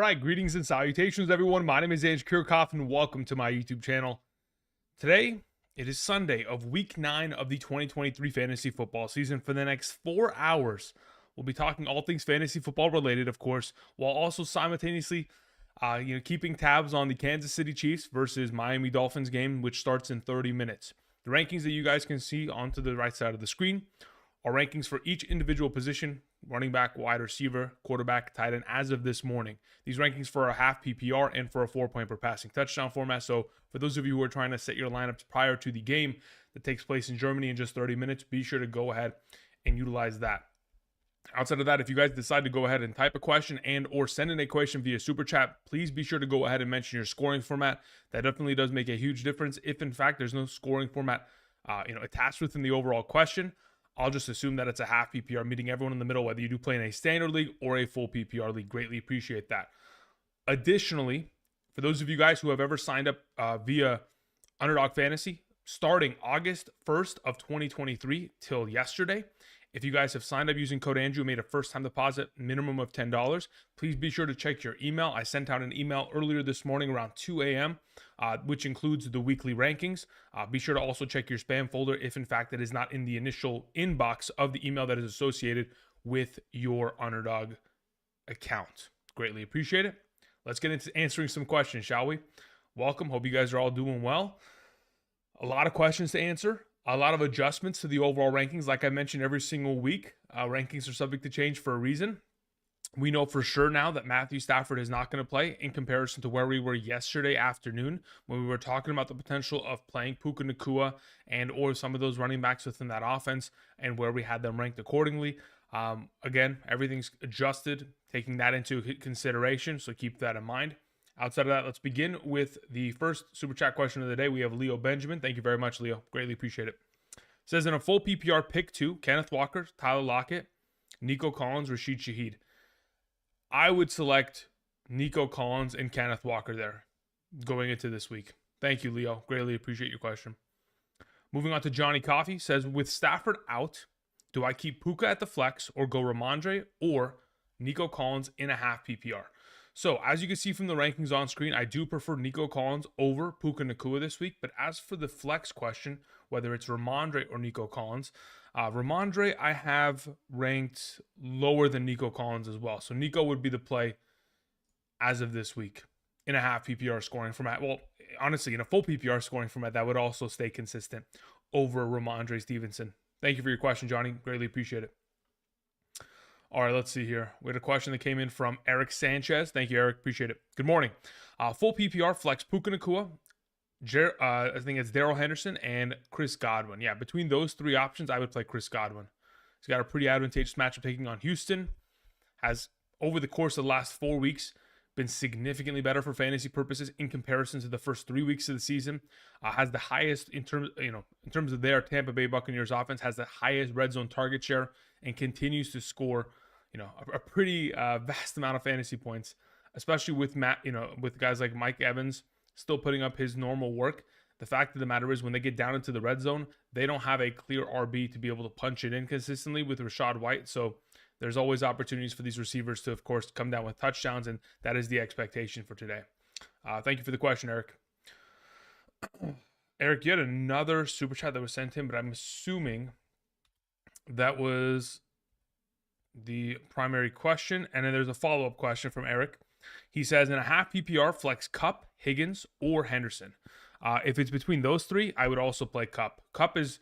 right, greetings and salutations, everyone. My name is Andrew Kirchhoff, and welcome to my YouTube channel. Today, it is Sunday of Week 9 of the 2023 fantasy football season. For the next 4 hours, we'll be talking all things fantasy football related, of course, while also simultaneously, keeping tabs on the Kansas City Chiefs versus Miami Dolphins game, which starts in 30 minutes. The rankings that you guys can see onto the right side of the screen are rankings for each individual position: running back, wide receiver, quarterback, tight end, as of this morning. These rankings for a half PPR and for a 4-point per passing touchdown format. So for those of you who are trying to set your lineups prior to the game that takes place in Germany in just 30 minutes, be sure to go ahead and utilize that. Outside of that, if you guys decide to go ahead and type a question and or send in a question via Super Chat, please be sure to go ahead and mention your scoring format. That definitely does make a huge difference. If in fact there's no scoring format attached within the overall question, I'll just assume that it's a half PPR, meeting everyone in the middle, whether you do play in a standard league or a full PPR league. Greatly appreciate that. Additionally, for those of you guys who have ever signed up via Underdog Fantasy, starting August 1st of 2023 till yesterday, if you guys have signed up using code Andrew, made a first-time deposit minimum of $10, please be sure to check your email. I sent out an email earlier this morning around 2 a.m., which includes the weekly rankings. Be sure to also check your spam folder if, in fact, it is not in the initial inbox of the email that is associated with your Underdog account. Greatly appreciate it. Let's get into answering some questions, shall we? Welcome. Hope you guys are all doing well. A lot of questions to answer. A lot of adjustments to the overall rankings. Like I mentioned every single week, rankings are subject to change for a reason. We know for sure now that Matthew Stafford is not going to play in comparison to where we were yesterday afternoon when we were talking about the potential of playing Puka Nacua and or some of those running backs within that offense and where we had them ranked accordingly. Again, everything's adjusted, taking that into consideration, so keep that in mind. Outside of that, let's begin with the first Super Chat question of the day. We have Leo Benjamin. Thank you very much, Leo. Greatly appreciate it. It says, in a full PPR, pick 2, Kenneth Walker, Tyler Lockett, Nico Collins, Rashid Shaheed. I would select Nico Collins and Kenneth Walker there going into this week. Thank you, Leo. Greatly appreciate your question. Moving on to Johnny Coffey. Says, with Stafford out, do I keep Puka at the flex or go Ramondre or Nico Collins in a half PPR? So, as you can see from the rankings on screen, I do prefer Nico Collins over Puka Nacua this week. But as for the flex question, whether it's Ramondre or Nico Collins, Ramondre I have ranked lower than Nico Collins as well. So, Nico would be the play as of this week in a half PPR scoring format. Well, honestly, in a full PPR scoring format, that would also stay consistent over Ramondre Stevenson. Thank you for your question, Johnny. Greatly appreciate it. All right, let's see here. We had a question that came in from Eric Sanchez. Thank you, Eric. Appreciate it. Good morning. Full PPR, flex Puka Nacua. I think it's Darrell Henderson and Chris Godwin. Yeah, between those three options, I would play Chris Godwin. He's got a pretty advantageous matchup taking on Houston. Has, over the course of the last 4 weeks, been significantly better for fantasy purposes in comparison to the first 3 weeks of the season. Has the highest in terms of their Tampa Bay Buccaneers offense, has the highest red zone target share and continues to score, a pretty vast amount of fantasy points, especially with with guys like Mike Evans still putting up his normal work. The fact of the matter is, when they get down into the red zone, they don't have a clear RB to be able to punch it in consistently with Rachaad White. So there's always opportunities for these receivers to, of course, come down with touchdowns, and that is the expectation for today. Thank you for the question, Eric. Eric, you had another Super Chat that was sent in, but I'm assuming that was the primary question. And then there's a follow-up question from Eric. He says, in a half PPR, flex Kupp, Higgins, or Henderson. If it's between those three, I would also play Kupp. Kupp is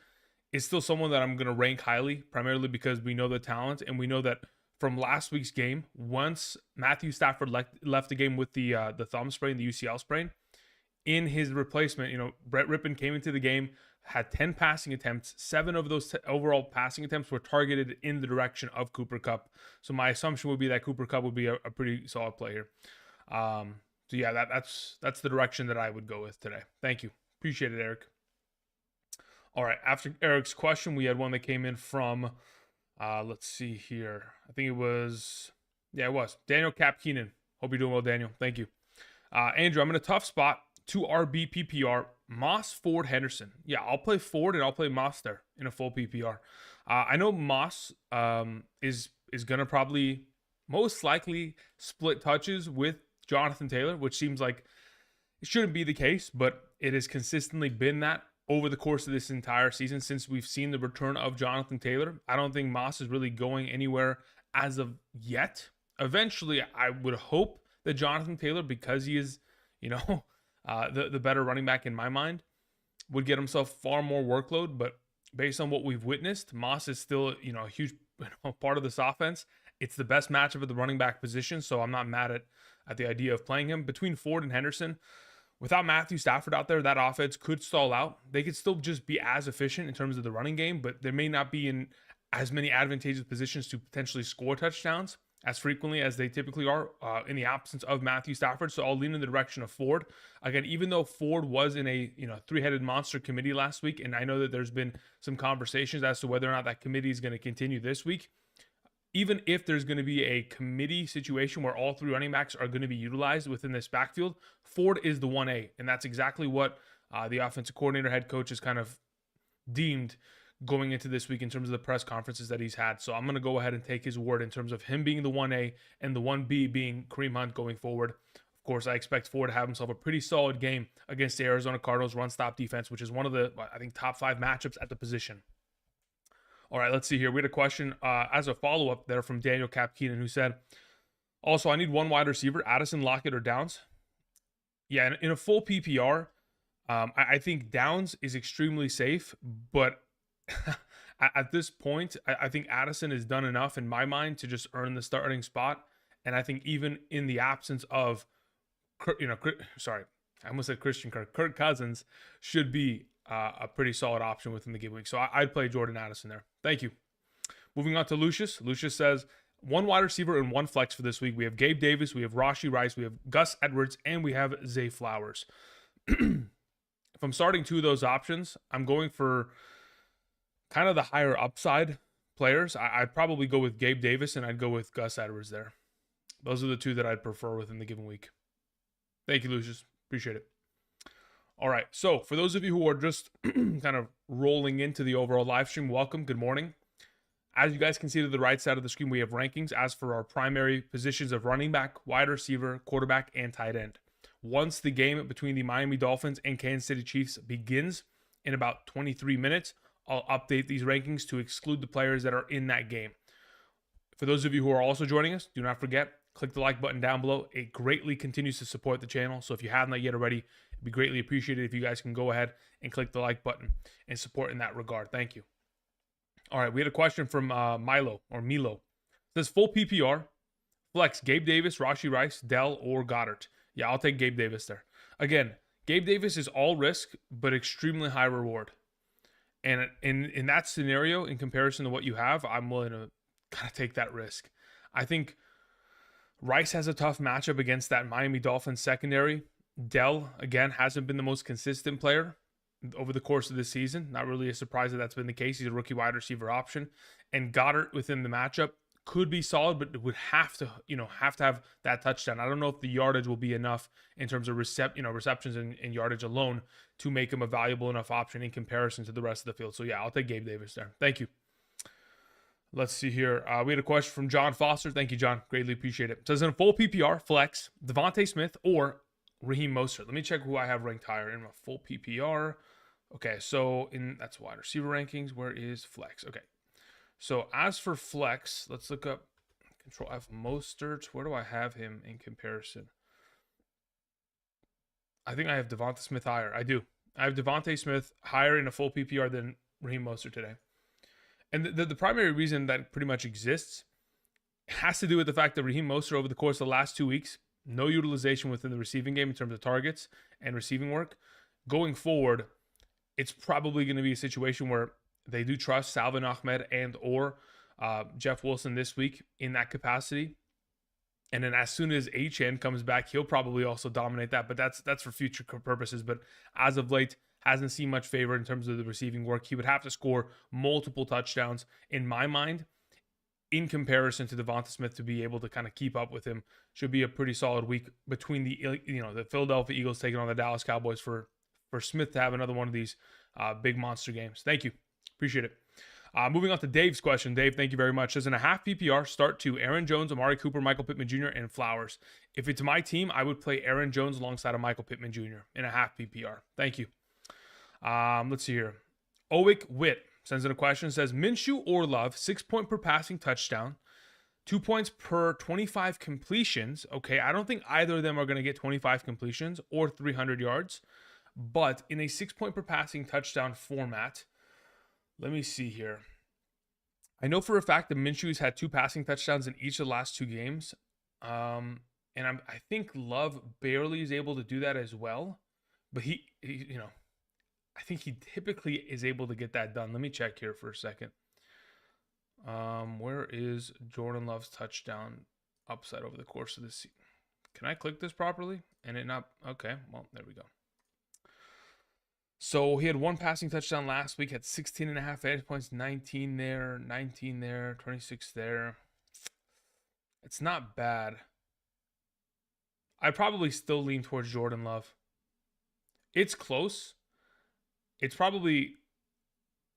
still someone that I'm going to rank highly, primarily because we know the talent, and we know that from last week's game, once Matthew Stafford left the game with the thumb sprain, the UCL sprain, in his replacement, Brett Rippon came into the game, had 10 passing attempts. 7 of those overall passing attempts were targeted in the direction of Cooper Kupp. So my assumption would be that Cooper Kupp would be a pretty solid player. So yeah, that's the direction that I would go with today. Thank you. Appreciate it, Eric. All right, after Eric's question, we had one that came in from, let's see here. I think it was Daniel Cap Keenan. Hope you're doing well, Daniel. Thank you. Andrew, I'm in a tough spot. 2 RB PPR, Moss, Ford, Henderson. Yeah, I'll play Ford and I'll play Moss there in a full PPR. I know Moss is going to probably most likely split touches with Jonathan Taylor, which seems like it shouldn't be the case, but it has consistently been that over the course of this entire season since we've seen the return of Jonathan Taylor. I don't think Moss is really going anywhere as of yet. Eventually, I would hope that Jonathan Taylor, because he is, the better running back in my mind, would get himself far more workload. But based on what we've witnessed, Moss is still, a huge part of this offense. It's the best matchup at the running back position, so I'm not mad at the idea of playing him. Between Ford and Henderson, without Matthew Stafford out there, that offense could stall out. They could still just be as efficient in terms of the running game, but they may not be in as many advantageous positions to potentially score touchdowns as frequently as they typically are in the absence of Matthew Stafford. So I'll lean in the direction of Ford. Again, even though Ford was in a three-headed monster committee last week, and I know that there's been some conversations as to whether or not that committee is going to continue this week, even if there's going to be a committee situation where all three running backs are going to be utilized within this backfield, Ford is the 1A. And that's exactly what the offensive coordinator, head coach has kind of deemed going into this week in terms of the press conferences that he's had. So I'm going to go ahead and take his word in terms of him being the 1A and the 1B being Kareem Hunt going forward. Of course, I expect Ford to have himself a pretty solid game against the Arizona Cardinals run-stop defense, which is one of the, I think, top 5 matchups at the position. All right, let's see here. We had a question as a follow-up there from Daniel Kapkeenan, who said, also, I need one wide receiver, Addison, Lockett, or Downs. Yeah, in a full PPR, I think Downs is extremely safe, but at this point, I think Addison has done enough in my mind to just earn the starting spot. And I think even in the absence of, I almost said Christian Kirk. Kirk Cousins should be a pretty solid option within the game week. So I'd play Jordan Addison there. Thank you. Moving on to Lucius. Lucius says, one wide receiver and one flex for this week. We have Gabe Davis, we have Rashee Rice, we have Gus Edwards, and we have Zay Flowers. If I'm starting 2 of those options, I'm going for kind of the higher upside players. I'd probably go with Gabe Davis, and I'd go with Gus Edwards there. Those are the 2 that I'd prefer within the given week. Thank you, Lucius. Appreciate it. All right, so for those of you who are just kind of rolling into the overall live stream, welcome. Good morning. As you guys can see to the right side of the screen, we have rankings as for our primary positions of running back, wide receiver, quarterback, and tight end. Once the game between the Miami Dolphins and Kansas City Chiefs begins in about 23 minutes, I'll update these rankings to exclude the players that are in that game. For those of you who are also joining us, do not forget, click the like button down below. It greatly continues to support the channel. So if you haven't yet already, it'd be greatly appreciated if you guys can go ahead and click the like button and support in that regard. Thank you. All right, we had a question from Milo. It says full PPR, flex Gabe Davis, Rashee Rice, Dell, or Goddard. Yeah, I'll take Gabe Davis there. Again, Gabe Davis is all risk, but extremely high reward. And in that scenario, in comparison to what you have, I'm willing to kind of take that risk. I think Rice has a tough matchup against that Miami Dolphins secondary. Dell, again, hasn't been the most consistent player over the course of this season. Not really a surprise that that's been the case. He's a rookie wide receiver option. And Goddard within the matchup could be solid, but would have to have that touchdown. I don't know if the yardage will be enough in terms of receptions and yardage alone to make him a valuable enough option in comparison to the rest of the field. So yeah, I'll take Gabe Davis there. Thank you. Let's see here. We had a question from John Foster. Thank you, John. Greatly appreciate it. It says in a full PPR, flex, Devontae Smith or Raheem Mostert. Let me check who I have ranked higher in my full PPR. Okay, so that's wide receiver rankings. Where is flex? Okay. So as for flex, let's look up Control F Mostert. Where do I have him in comparison? I think I have Devontae Smith higher. I do. I have Devontae Smith higher in a full PPR than Raheem Mostert today. And the primary reason that pretty much exists has to do with the fact that Raheem Mostert over the course of the last 2 weeks, no utilization within the receiving game in terms of targets and receiving work. Going forward, it's probably going to be a situation where they do trust Salvin Ahmed and or Jeff Wilson this week in that capacity. And then as soon as HN comes back, he'll probably also dominate that. But that's for future purposes. But as of late, hasn't seen much favor in terms of the receiving work. He would have to score multiple touchdowns, in my mind, in comparison to Devonta Smith to be able to kind of keep up with him. Should be a pretty solid week between the Philadelphia Eagles taking on the Dallas Cowboys for Smith to have another one of these big monster games. Thank you. Appreciate it. Moving on to Dave's question. Dave, thank you very much. Says in a half PPR, start to Aaron Jones, Amari Cooper, Michael Pittman Jr., and Flowers. If it's my team, I would play Aaron Jones alongside of Michael Pittman Jr. in a half PPR. Thank you. Let's see here. Owick Witt sends in a question. Says Minshew or Love, 6 point per passing touchdown, 2 points per 25 completions. Okay, I don't think either of them are going to get 25 completions or 300 yards. But in a 6 point per passing touchdown format, let me see here. I know for a fact that Minshew's had 2 passing touchdowns in each of the last 2 games. And I think Love barely is able to do that as well. But he I think he typically is able to get that done. Let me check here for a second. Where is Jordan Love's touchdown upside over the course of this season? Can I click this properly? And it not... Okay, well, there we go. So he had 1 passing touchdown last week, had 16.5 fantasy points, 19 there, 19 there, 26 there. It's not bad. I'd probably still lean towards Jordan Love. It's close. It's probably,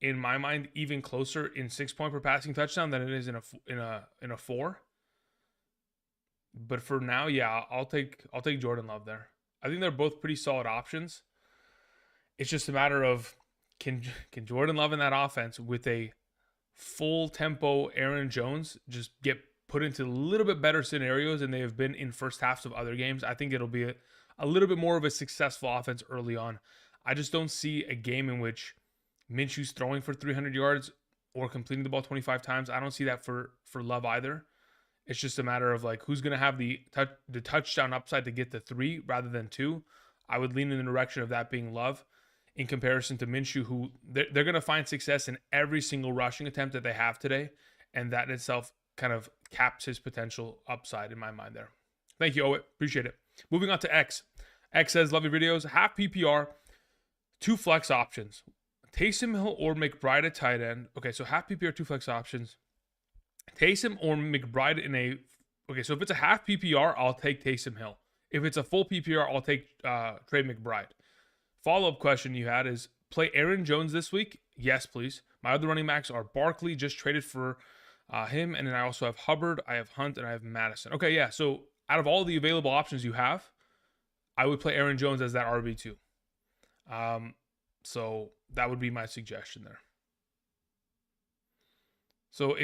in my mind, even closer in 6 point per passing touchdown than it is in a 4. But for now, yeah, I'll take Jordan Love there. I think they're both pretty solid options. It's just a matter of can Jordan Love in that offense with a full tempo Aaron Jones just get put into a little bit better scenarios than they have been in first halves of other games. I think it'll be a little bit more of a successful offense early on. I just don't see a game in which Minshew's throwing for 300 yards or completing the ball 25 times. I don't see that for Love either. It's just a matter of like who's going to have the touchdown upside to get to 3 rather than 2. I would lean in the direction of that being Love in comparison to Minshew, who they're going to find success in every single rushing attempt that they have today, and that in itself kind of caps his potential upside in my mind there. Thank you, Owit. Appreciate it. Moving on to X. X says, love your videos. Half PPR, 2 flex options. Taysom Hill or McBride at tight end. Okay, so half PPR, 2 flex options. Taysom or McBride in a... Okay, so if it's a half PPR, I'll take Taysom Hill. If it's a full PPR, I'll take Trey McBride. Follow-up question you had is, play Aaron Jones this week? Yes, please. My other running backs are Barkley, just traded for him, and then I also have Hubbard, I have Hunt, and I have Madison. Okay, yeah, so out of all the available options you have, I would play Aaron Jones as that RB2. So that would be my suggestion there. So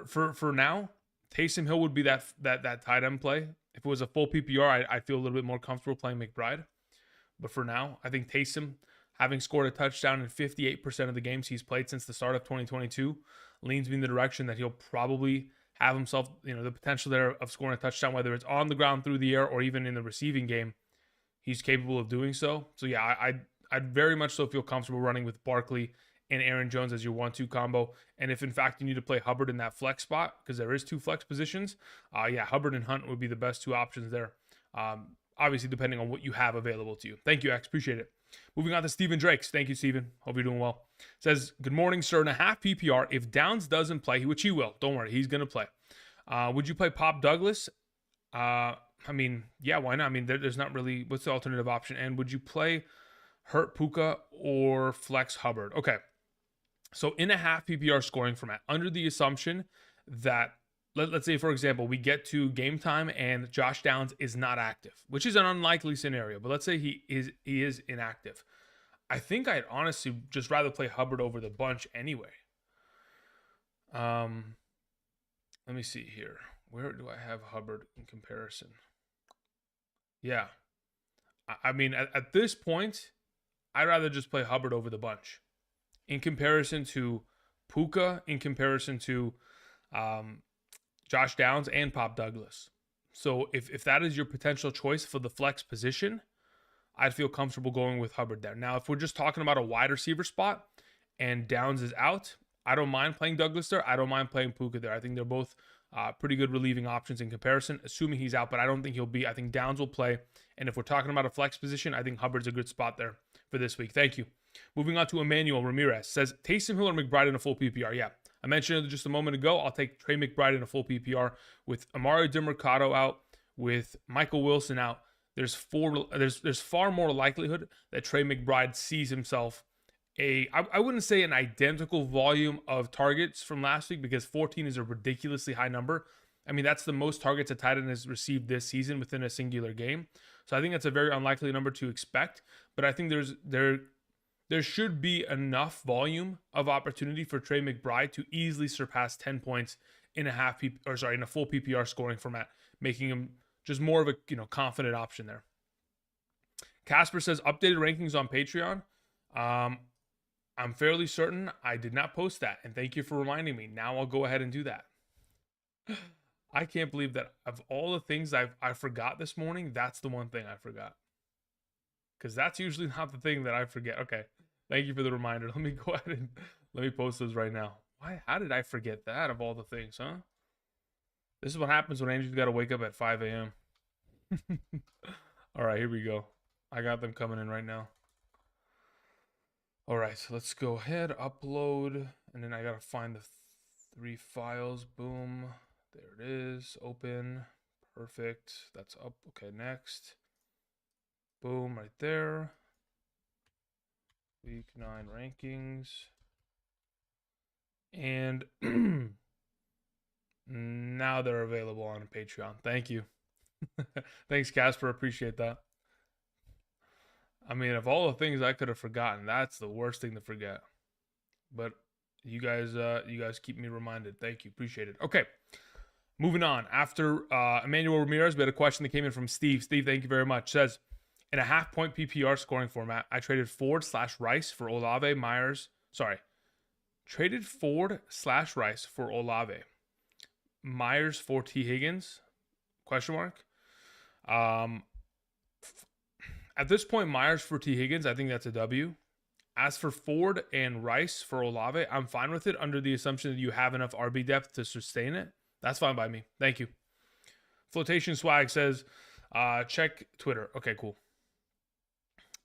for now, Taysom Hill would be that tight end play. If it was a full PPR, I'd feel a little bit more comfortable playing McBride. But for now, I think Taysom, having scored a touchdown in 58% of the games he's played since the start of 2022, leans me in the direction that he'll probably have himself, the potential there of scoring a touchdown, whether it's on the ground, through the air, or even in the receiving game. He's capable of doing so. So yeah, I'd very much so feel comfortable running with Barkley and Aaron Jones as your 1-2 combo. And if in fact you need to play Hubbard in that flex spot, because there is 2 flex positions, Hubbard and Hunt would be the best 2 options there. Obviously, depending on what you have available to you. Thank you, X. Appreciate it. Moving on to Steven Drakes. Thank you, Steven. Hope you're doing well. Says, good morning, sir. In a half PPR, if Downs doesn't play, which he will. Don't worry. He's going to play. Would you play Pop Douglas? Yeah, why not? There's not really... What's the alternative option? And would you play Hurt Puka or Flex Hubbard? Okay. So in a half PPR scoring format, under the assumption that... Let's say, for example, we get to game time and Josh Downs is not active, which is an unlikely scenario. But let's say he is inactive. I think I'd honestly just rather play Hubbard over the bunch anyway. Let me see here. Where do I have Hubbard in comparison? Yeah. At this point, I'd rather just play Hubbard over the bunch. In comparison to Puka, in comparison to... Josh Downs and Pop Douglas. So if that is your potential choice for the flex position, I'd feel comfortable going with Hubbard there. Now, if we're just talking about a wide receiver spot and Downs is out, I don't mind playing Douglas there. I don't mind playing Puka there. I think they're both pretty good relieving options in comparison, assuming he's out, but I don't think he'll be. I think Downs will play. And if we're talking about a flex position, I think Hubbard's a good spot there for this week. Thank you. Moving on to Emmanuel Ramirez. Says, Taysom Hill or McBride in a full PPR? Yeah. I mentioned it just a moment ago. I'll take Trey McBride in a full PPR with Amari DiMercato out, with Michael Wilson out. There's far more likelihood that Trey McBride sees himself I wouldn't say an identical volume of targets from last week, because 14 is a ridiculously high number. I mean, that's the most targets a tight end has received this season within a singular game. So I think that's a very unlikely number to expect. But I think there should be enough volume of opportunity for Trey McBride to easily surpass 10 points in in a full PPR scoring format, making him just more of a confident option there. Casper says updated rankings on Patreon. I'm fairly certain I did not post that, and thank you for reminding me. Now I'll go ahead and do that. I can't believe that of all the things I forgot this morning, that's the one thing I forgot. Because that's usually not the thing that I forget. Okay, thank you for the reminder. Let me go ahead and let me post those right now. How did I forget that of all the things, huh? This is what happens when Andrew's got to wake up at 5 a.m. All right, here we go. I got them coming in right now. All right, so let's go ahead, upload, and then I got to find the 3 files. Boom. There it is. Open. Perfect. That's up. Okay, next. Boom, right there. Week 9 rankings. And now they're available on Patreon. Thank you. Thanks, Casper. Appreciate that. I mean, of all the things I could have forgotten, that's the worst thing to forget. But you guys keep me reminded. Thank you. Appreciate it. Okay. Moving on. After Emmanuel Ramirez, we had a question that came in from Steve. Steve, thank you very much. Says, in a half-point PPR scoring format, I traded Ford/Rice for Olave Myers. Sorry. Traded Ford/Rice for Olave. Myers for T. Higgins? Question mark. At this point, Myers for T. Higgins, I think that's a W. As for Ford and Rice for Olave, I'm fine with it under the assumption that you have enough RB depth to sustain it. That's fine by me. Thank you. Flotation Swag says, check Twitter. Okay, cool.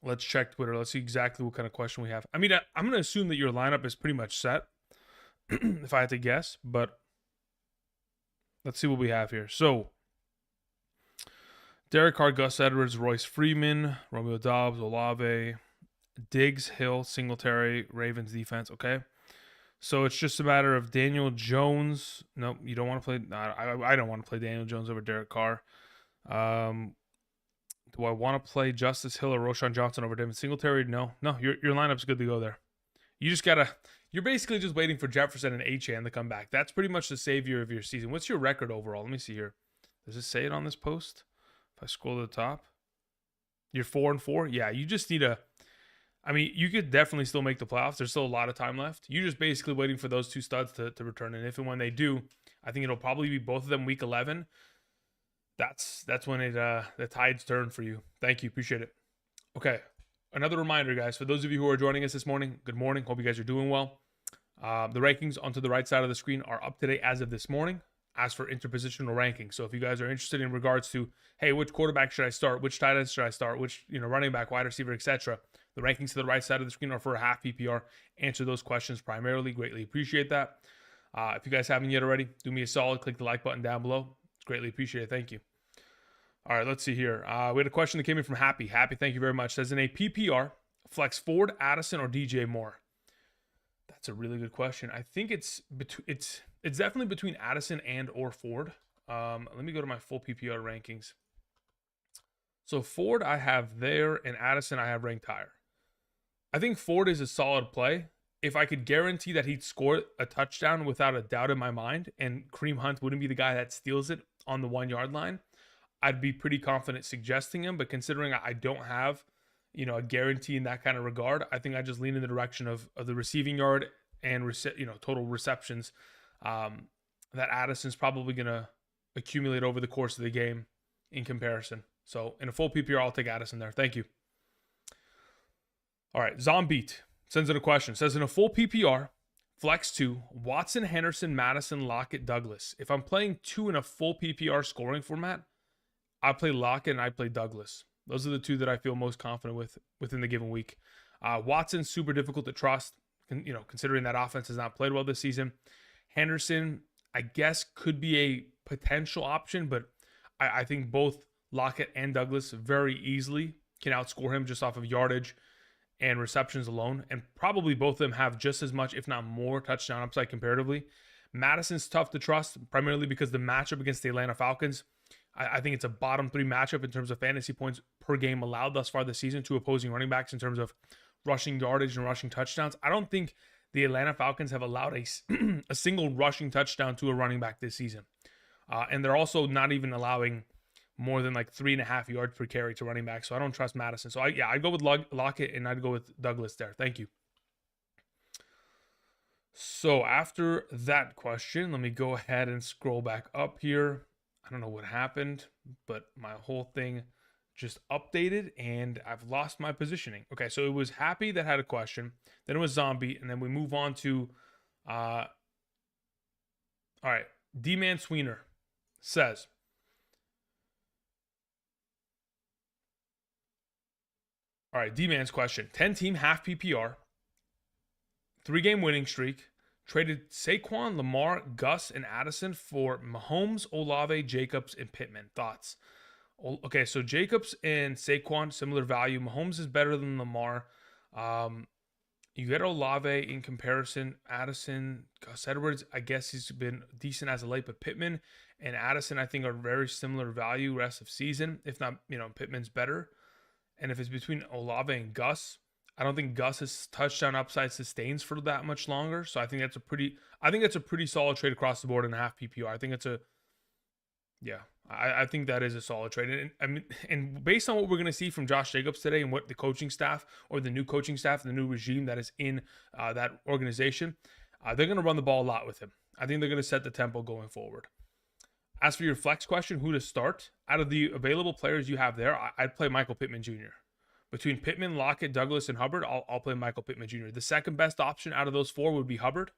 Let's check Twitter. Let's see exactly what kind of question we have. I mean, I'm going to assume that your lineup is pretty much set, if I had to guess, but let's see what we have here. So, Derek Carr, Gus Edwards, Royce Freeman, Romeo Doubs, Olave, Diggs, Hill, Singletary, Ravens defense. Okay. So it's just a matter of Daniel Jones. Nope, you don't want to play. I don't want to play Daniel Jones over Derek Carr. Do I want to play Justice Hill or Roshan Johnson over Devin Singletary? No. Your lineup's good to go there. You're basically just waiting for Jefferson and Achane to come back. That's pretty much the savior of your season. What's your record overall? Let me see here. Does it say it on this post? If I scroll to the top, you're 4-4. Yeah, you just need you could definitely still make the playoffs. There's still a lot of time left. You're just basically waiting for those 2 studs to return. And if and when they do, I think it'll probably be both of them week 11. That's when the tides turn for you. Thank you. Appreciate it. Okay. Another reminder, guys, for those of you who are joining us this morning, good morning. Hope you guys are doing well. The rankings onto the right side of the screen are up to date as of this morning. As for interpositional rankings, so if you guys are interested in regards to, hey, which quarterback should I start, which tight end should I start, which running back, wide receiver, etc., the rankings to the right side of the screen are for a half PPR. Answer those questions primarily. Greatly appreciate that. If you guys haven't yet already, do me a solid. Click the like button down below. It's greatly appreciated. Thank you. All right, let's see here. We had a question that came in from Happy. Happy, thank you very much. Says, in a PPR, flex Ford, Addison, or DJ Moore? That's a really good question. I think it's definitely between Addison and or Ford. Let me go to my full PPR rankings. So Ford I have there, and Addison I have ranked higher. I think Ford is a solid play. If I could guarantee that he'd score a touchdown without a doubt in my mind, and Kareem Hunt wouldn't be the guy that steals it on the 1-yard line, I'd be pretty confident suggesting him. But considering I don't have, a guarantee in that kind of regard, I think I just lean in the direction of the receiving yard and total receptions that Addison's probably going to accumulate over the course of the game in comparison. So in a full PPR, I'll take Addison there. Thank you. All right, Zombeat sends in a question. Says, in a full PPR, flex 2, Watson, Henderson, Madison, Lockett, Douglas. If I'm playing 2 in a full PPR scoring format, I play Lockett and I play Douglas. Those are the 2 that I feel most confident with within the given week. Watson's super difficult to trust, considering that offense has not played well this season. Henderson, I guess, could be a potential option, but I think both Lockett and Douglas very easily can outscore him just off of yardage and receptions alone, and probably both of them have just as much, if not more, touchdown upside comparatively. Madison's tough to trust, primarily because the matchup against the Atlanta Falcons, I think it's a bottom 3 matchup in terms of fantasy points per game allowed thus far this season to opposing running backs in terms of rushing yardage and rushing touchdowns. I don't think the Atlanta Falcons have allowed a single rushing touchdown to a running back this season. And they're also not even allowing more than like 3.5 yards per carry to running back. So I don't trust Madison. So I'd go with Lockett and I'd go with Douglas there. Thank you. So after that question, let me go ahead and scroll back up here. I don't know what happened, but my whole thing just updated and I've lost my positioning. Okay, so it was Happy that had a question, then it was Zombie, and then we move on to all right, D-Man Sweener says, all right, D-Man's question, 10-team half PPR, 3-game winning streak, traded Saquon, Lamar, Gus, and Addison for Mahomes, Olave, Jacobs, and Pittman. Thoughts? Okay, so Jacobs and Saquon, similar value. Mahomes is better than Lamar. You get Olave in comparison. Addison, Gus Edwards, I guess he's been decent as of late, but Pittman and Addison, I think, are very similar value rest of season. If not, Pittman's better. And if it's between Olave and Gus, I don't think Gus's touchdown upside sustains for that much longer. So I think that's a pretty solid trade across the board in a half PPR. I think I think that is a solid trade. And based on what we're going to see from Josh Jacobs today and what the coaching staff or the new coaching staff, the new regime that is in that organization, they're going to run the ball a lot with him. I think they're going to set the tempo going forward. As for your flex question, who to start? Out of the available players you have there, I'd play Michael Pittman Jr. Between Pittman, Lockett, Douglas, and Hubbard, I'll play Michael Pittman Jr. The second best option out of those 4 would be Hubbard.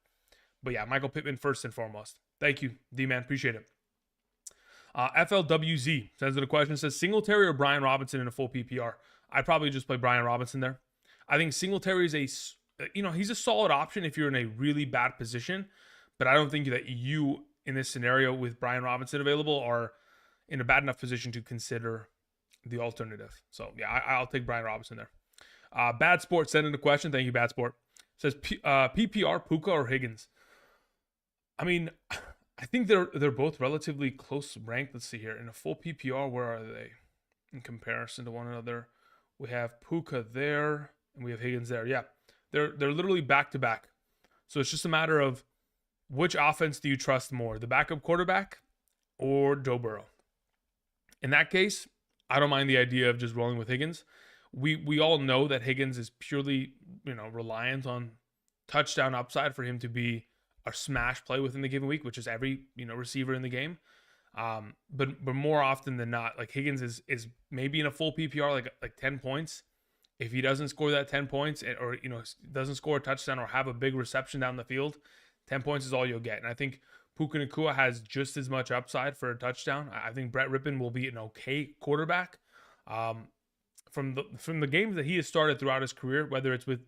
But yeah, Michael Pittman first and foremost. Thank you, D-Man. Appreciate it. FLWZ sends in a question, says Singletary or Brian Robinson in a full PPR? I'd probably just play Brian Robinson there. I think Singletary is he's a solid option if you're in a really bad position, but I don't think that you, in this scenario with Brian Robinson available, are in a bad enough position to consider the alternative. So yeah, I'll take Brian Robinson there. Bad Sport sent in a question. Thank you, Bad Sport. Says PPR, Puka or Higgins? I mean, I think they're both relatively close ranked. Let's see here. In a full PPR, where are they in comparison to one another? We have Puka there and we have Higgins there. Yeah, they're literally back to back. So it's just a matter of which offense do you trust more, the backup quarterback or Joe Burrow? In that case, I don't mind the idea of just rolling with Higgins. We all know that Higgins is purely, reliant on touchdown upside for him to be a smash play within the given week, which is every, receiver in the game. But more often than not, like Higgins is maybe in a full PPR, like 10 points. If he doesn't score that 10 points or, doesn't score a touchdown or have a big reception down the field, 10 points is all you'll get. And I think Puka Nacua has just as much upside for a touchdown. I think Brett Rippon will be an okay quarterback. From the games that he has started throughout his career, whether it's with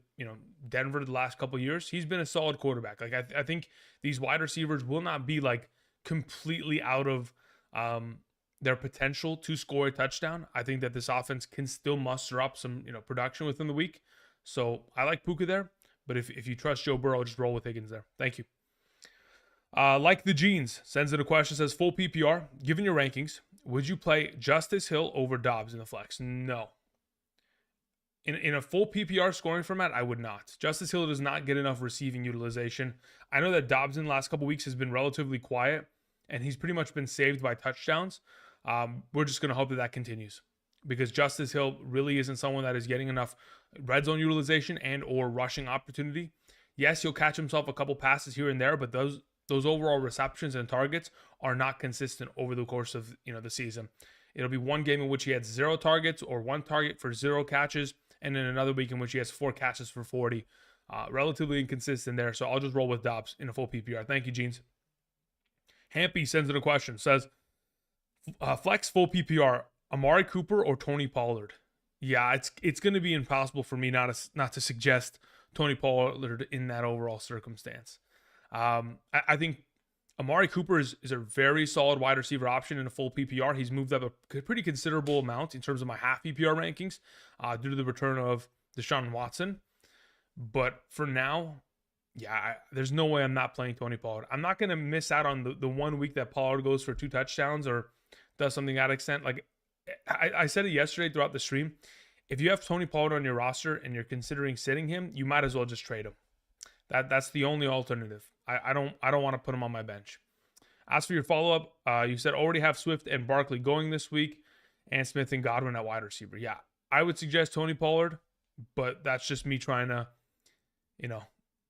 Denver the last couple of years, he's been a solid quarterback. Like I think these wide receivers will not be like completely out of their potential to score a touchdown. I think that this offense can still muster up some production within the week. So I like Puka there, but if you trust Joe Burrow, just roll with Higgins there. Thank you. Like the Jeans sends in a question, says full PPR. Given your rankings, would you play Justice Hill over Dobbs in the flex? No. In a full PPR scoring format, I would not. Justice Hill does not get enough receiving utilization. I know that Dobbs in the last couple weeks has been relatively quiet, and he's pretty much been saved by touchdowns. We're just going to hope that continues because Justice Hill really isn't someone that is getting enough red zone utilization and or rushing opportunity. Yes, he'll catch himself a couple passes here and there, but those overall receptions and targets are not consistent over the course of the season. It'll be one game in which he had 0 targets or 1 target for 0 catches, and then another week in which he has 4 catches for 40. Relatively inconsistent there, so I'll just roll with Dobbs in a full PPR. Thank you, Jeans. Hampy sends in a question, says, flex full PPR, Amari Cooper or Tony Pollard? Yeah, it's going to be impossible for me not to suggest Tony Pollard in that overall circumstance. I think Amari Cooper is a very solid wide receiver option in a full PPR. He's moved up a pretty considerable amount in terms of my half PPR rankings due to the return of Deshaun Watson. But for now, yeah, there's no way I'm not playing Tony Pollard. I'm not going to miss out on the 1 week that Pollard goes for 2 touchdowns or does something that extent. Like I said it yesterday throughout the stream. If you have Tony Pollard on your roster and you're considering sitting him, you might as well just trade him. That's the only alternative. I don't want to put him on my bench. As for your follow-up, you said already have Swift and Barkley going this week and Smith and Godwin at wide receiver. Yeah, I would suggest Tony Pollard, but that's just me trying to,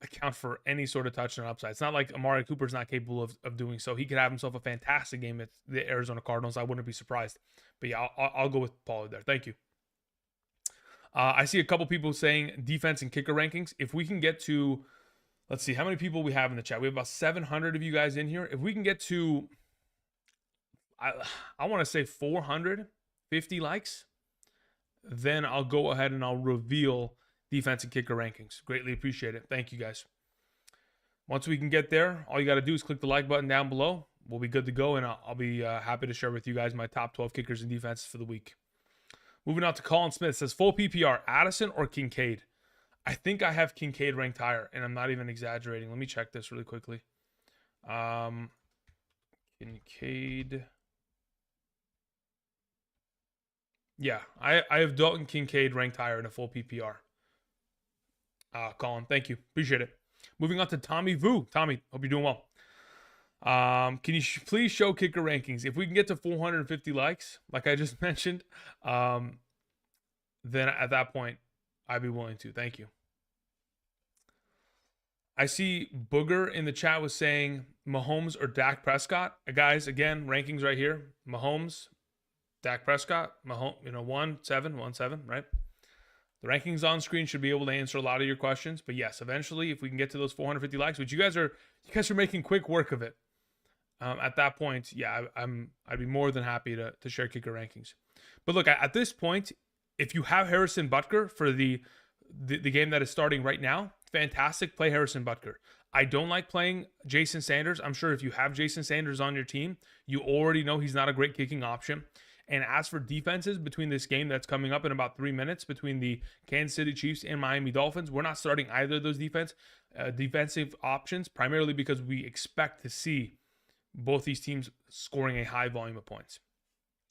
account for any sort of touchdown upside. It's not like Amari Cooper's not capable of doing so. He could have himself a fantastic game at the Arizona Cardinals. I wouldn't be surprised. But yeah, I'll go with Pollard there. Thank you. I see a couple people saying defense and kicker rankings. If we can get to, let's see, how many people we have in the chat? We have about 700 of you guys in here. If we can get to, I want to say 450 likes, then I'll go ahead and I'll reveal defense and kicker rankings. Greatly appreciate it. Thank you guys. Once we can get there, all you got to do is click the like button down below. We'll be good to go, and I'll be happy to share with you guys my top 12 kickers and defenses for the week. Moving on to Colin Smith. Says full PPR, Addison or Kincaid? I think I have Kincaid ranked higher, and I'm not even exaggerating. Let me check this really quickly. Kincaid. Yeah, I have Dalton Kincaid ranked higher in a full PPR. Colin, thank you. Appreciate it. Moving on to Tommy Vu. Tommy, hope you're doing well. Can you please show kicker rankings? If we can get to 450 likes, like I just mentioned, then at that point, I'd be willing to. Thank you. I see Booger in the chat was saying Mahomes or Dak Prescott. Guys, again, rankings right here. Mahomes, Dak Prescott, Mahomes, 1-7, right? The rankings on screen should be able to answer a lot of your questions. But yes, eventually, if we can get to those 450 likes, which you guys are making quick work of it. At that point, yeah, I'd be more than happy to share kicker rankings. But look, at this point, if you have Harrison Butker for the game that is starting right now, fantastic. Play Harrison Butker. I don't like playing Jason Sanders. I'm sure if you have Jason Sanders on your team, you already know he's not a great kicking option. And as for defenses between this game that's coming up in about 3 minutes between the Kansas City Chiefs and Miami Dolphins, we're not starting either of those defensive options, primarily because we expect to see both these teams scoring a high volume of points.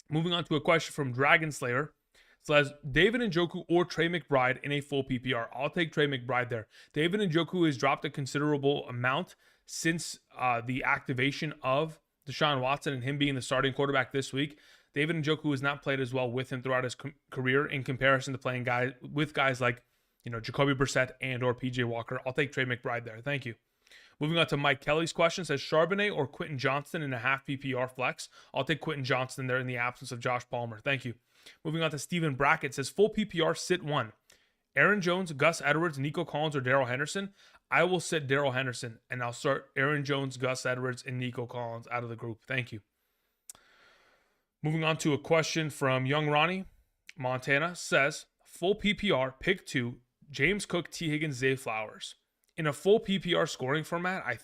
Moving on to a question from Dragon Slayer. It says, David Njoku or Trey McBride in a full PPR. I'll take Trey McBride there. David Njoku has dropped a considerable amount since the activation of Deshaun Watson and him being the starting quarterback this week. David Njoku has not played as well with him throughout his career in comparison to playing with guys like, Jacoby Brissett and or PJ Walker. I'll take Trey McBride there. Thank you. Moving on to Mike Kelly's question, says Charbonnet or Quentin Johnston in a half PPR flex. I'll take Quentin Johnston there in the absence of Josh Palmer. Thank you. Moving on to Steven Brackett, says full PPR sit 1. Aaron Jones, Gus Edwards, Nico Collins, or Darrell Henderson. I will sit Darrell Henderson, and I'll start Aaron Jones, Gus Edwards, and Nico Collins out of the group. Thank you. Moving on to a question from Young Ronnie, Montana, says full PPR, pick 2, James Cook, T. Higgins, Zay Flowers. In a full PPR scoring format, let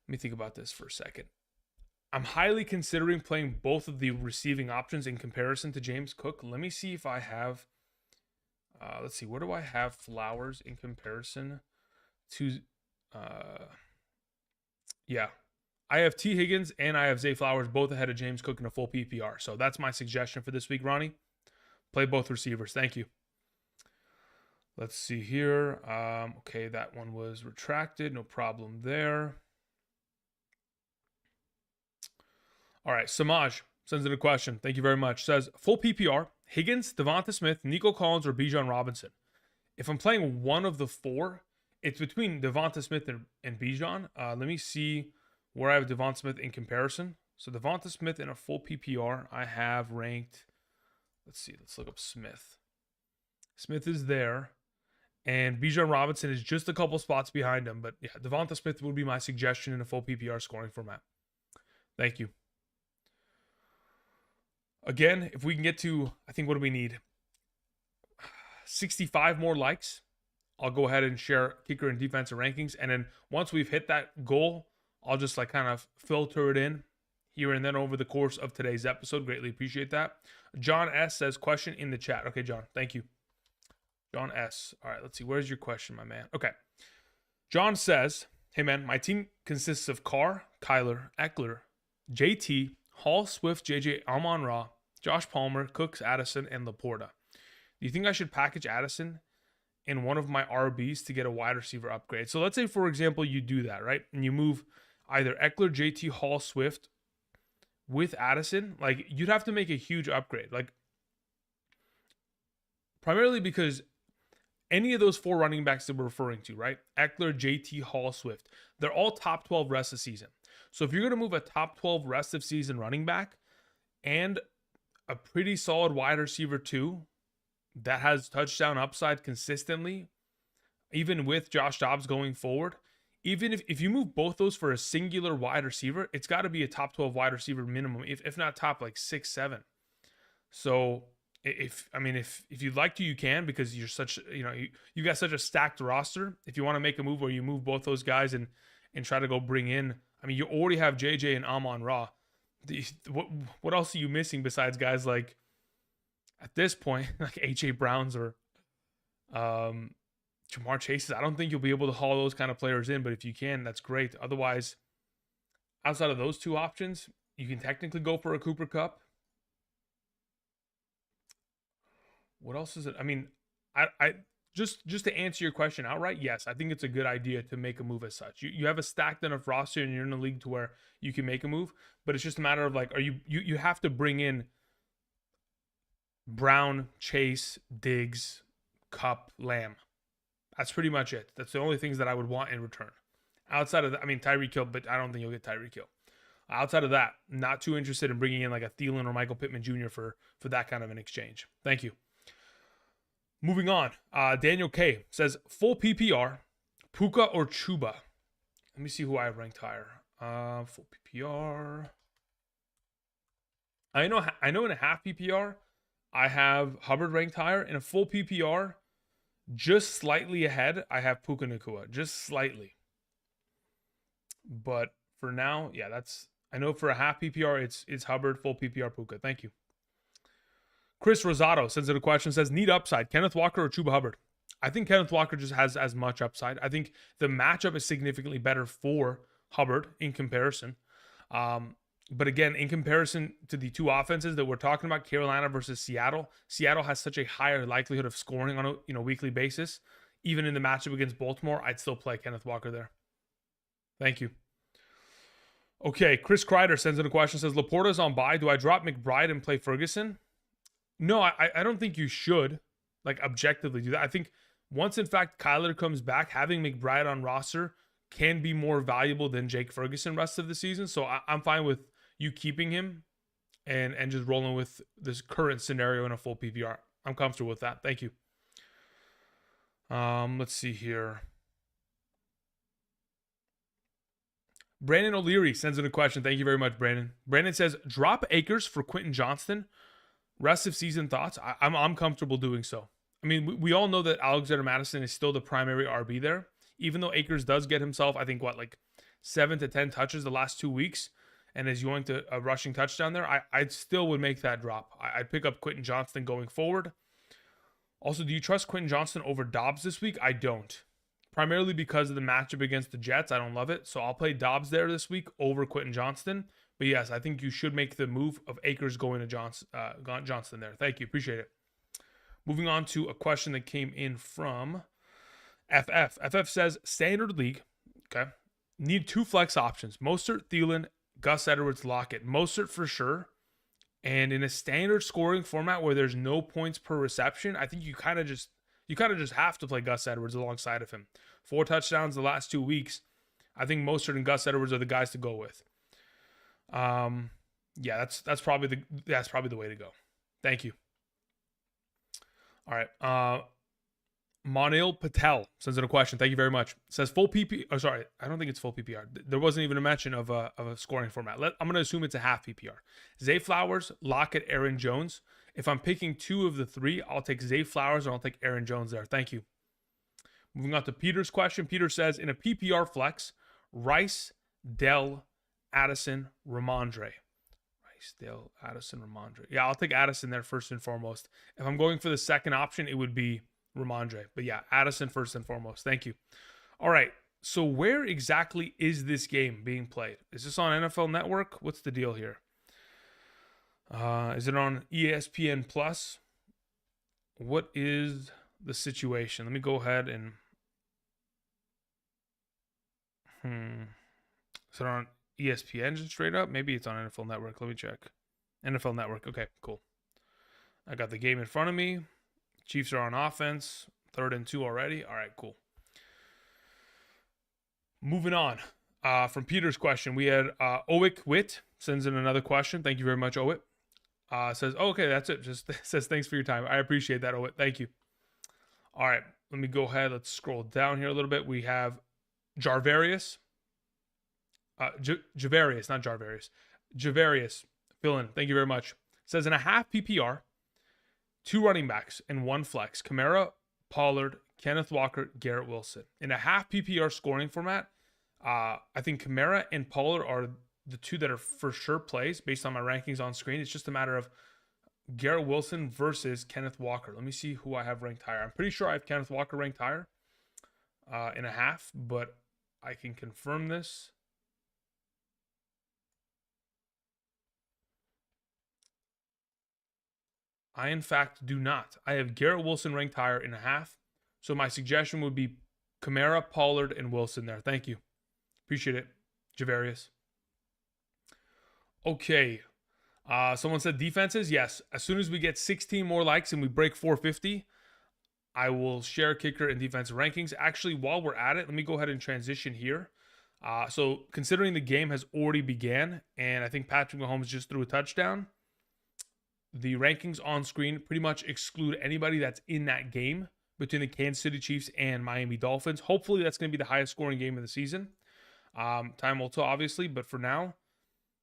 me think about this for a second. I'm highly considering playing both of the receiving options in comparison to James Cook. Let me see if I have, let's see, where do I have Flowers in comparison to, yeah. I have T. Higgins and I have Zay Flowers both ahead of James Cook in a full PPR. So that's my suggestion for this week, Ronnie. Play both receivers. Thank you. Let's see here. Okay, that one was retracted. No problem there. All right, Samaj sends in a question. Thank you very much. Says, full PPR, Higgins, Devonta Smith, Nico Collins, or Bijan Robinson. If I'm playing one of the 4, it's between Devonta Smith and Bijan. Let me see where I have Devonta Smith in comparison. So Devonta Smith in a full PPR, I have ranked, let's see, let's look up Smith. Smith is there. And Bijan Robinson is just a couple spots behind him. But yeah, Devonta Smith would be my suggestion in a full PPR scoring format. Thank you. Again, if we can get to, I think, what do we need? 65 more likes. I'll go ahead and share kicker and defensive rankings. And then once we've hit that goal I'll just like kind of filter it in here and then over the course of today's episode. Greatly appreciate that. John S says, question in the chat. Okay, John, thank you. John S. All right, let's see. Where's your question, my man? Okay. John says, hey, man, my team consists of Carr, Kyler, Eckler, JT, Hall, Swift, JJ, Amon-Ra, Josh Palmer, Cooks, Addison, and Laporta. Do you think I should package Addison in one of my RBs to get a wide receiver upgrade? So let's say, for example, you do that, right? And you move either Eckler, JT, Hall, Swift with Addison. Like, you'd have to make a huge upgrade. Like, primarily because any of those 4 running backs that we're referring to, right? Eckler, JT, Hall, Swift. They're all top 12 rest of season. So if you're going to move a top 12 rest of season running back and a pretty solid wide receiver too, that has touchdown upside consistently, even with Josh Dobbs going forward, even if you move both those for a singular wide receiver, it's got to be a top 12 wide receiver minimum, if not top like 6, 7. So if you'd like to, you can, because you're such, you got such a stacked roster. If you want to make a move where you move both those guys and try to go bring in, you already have JJ and Amon-Ra. What else are you missing besides guys like, at this point, like AJ Browns or Jamar Chases? I don't think you'll be able to haul those kind of players in, but if you can, that's great. Otherwise, outside of those 2 options, you can technically go for a Cooper Kupp. What else is it? I just to answer your question outright, yes, I think it's a good idea to make a move as such. You have a stacked enough roster and you're in a league to where you can make a move, but it's just a matter of like, you have to bring in Brown, Chase, Diggs, Kupp, Lamb. That's pretty much it. That's the only things that I would want in return. Outside of that, Tyreek Hill, but I don't think you'll get Tyreek Hill. Outside of that, not too interested in bringing in like a Thielen or Michael Pittman Jr. for that kind of an exchange. Thank you. Moving on, Daniel K says, full PPR, Puka or Chuba? Let me see who I have ranked higher. Full PPR. I know in a half PPR, I have Hubbard ranked higher. In a full PPR, just slightly ahead, I have Puka Nacua. Just slightly. But for now, yeah, I know for a half PPR, it's Hubbard, full PPR, Puka. Thank you. Chris Rosado sends in a question, says, need upside, Kenneth Walker or Chuba Hubbard? I think Kenneth Walker just has as much upside. I think the matchup is significantly better for Hubbard in comparison. But again, in comparison to the 2 offenses that we're talking about, Carolina versus Seattle, Seattle has such a higher likelihood of scoring on a weekly basis. Even in the matchup against Baltimore, I'd still play Kenneth Walker there. Thank you. Okay, Chris Kreider sends in a question, says, Laporta's on bye. Do I drop McBride and play Ferguson? No, I don't think you should, like, objectively do that. I think once, in fact, Kyler comes back, having McBride on roster can be more valuable than Jake Ferguson rest of the season. So I'm fine with you keeping him and just rolling with this current scenario in a full PPR. I'm comfortable with that. Thank you. Let's see here. Brandon O'Leary sends in a question. Thank you very much, Brandon. Brandon says, drop Akers for Quentin Johnston. Rest of season thoughts? I'm comfortable doing so. We all know that Alexander Mattison is still the primary RB there, even though Akers does get himself, I think, 7 to 10 touches the last 2 weeks, and is going to a rushing touchdown there. I still would make that drop. I'd pick up Quentin Johnston going forward. Also, do you trust Quentin Johnston over Dobbs this week? I don't. Primarily because of the matchup against the Jets. I don't love it. So I'll play Dobbs there this week over Quentin Johnston. But yes, I think you should make the move of Akers going to Johnston there. Thank you. Appreciate it. Moving on to a question that came in from FF. FF says, standard league, okay, need 2 flex options. Mostert, Thielen, Gus Edwards, Lockett. Mostert for sure. And in a standard scoring format where there's no points per reception, I think you kind of just have to play Gus Edwards alongside of him. 4 touchdowns the last 2 weeks. I think Mostert and Gus Edwards are the guys to go with. Yeah, that's probably the way to go. Thank you. All right. Monil Patel sends in a question. Thank you very much. Says full PP. Oh, sorry. I don't think it's full PPR. There wasn't even a mention of a scoring format. I'm going to assume it's a half PPR. Zay Flowers, Lockett, Aaron Jones. If I'm picking 2 of the 3, I'll take Zay Flowers and I'll take Aaron Jones there. Thank you. Moving on to Peter's question. Peter says, in a PPR flex, Rice, Dell, Addison, Ramondre. Rice, Dell, Addison, Ramondre. Yeah, I'll take Addison there first and foremost. If I'm going for the second option, it would be Ramondre. But yeah, Addison first and foremost. Thank you. All right. So where exactly is this game being played? Is this on NFL Network? What's the deal here? Is it on ESPN Plus? What is the situation? Let me go ahead and is it on ESPN just straight up? Maybe it's on NFL Network. Let me check. NFL Network. Okay, cool. I got the game in front of me. Chiefs are on offense. 3rd and 2 already. All right, cool. Moving on. From Peter's question, we had Owick Witt sends in another question. Thank you very much, Owick. Says, oh, okay, that's it. Just says, thanks for your time. I appreciate that, Owick. Thank you. All right, let me go ahead. Let's scroll down here a little bit. We have Jarvarius. Javarius, not Jarvarius. Javarius, fill in. Thank you very much. Says in a half PPR, 2 running backs and 1 flex. Kamara, Pollard, Kenneth Walker, Garrett Wilson. In a half PPR scoring format, I think Kamara and Pollard are the 2 that are for sure plays based on my rankings on screen. It's just a matter of Garrett Wilson versus Kenneth Walker. Let me see who I have ranked higher. I'm pretty sure I have Kenneth Walker ranked higher in a half, but I can confirm this. I, in fact, do not. I have Garrett Wilson ranked higher in a half. So my suggestion would be Kamara, Pollard, and Wilson there. Thank you. Appreciate it, Javarius. Okay. Someone said defenses. Yes. As soon as we get 16 more likes and we break 450, I will share kicker and defensive rankings. Actually, while we're at it, let me go ahead and transition here. So considering the game has already began, and I think Patrick Mahomes just threw a touchdown, the rankings on screen pretty much exclude anybody that's in that game between the Kansas City Chiefs and Miami Dolphins. Hopefully, that's going to be the highest scoring game of the season. Time will tell, obviously, but for now,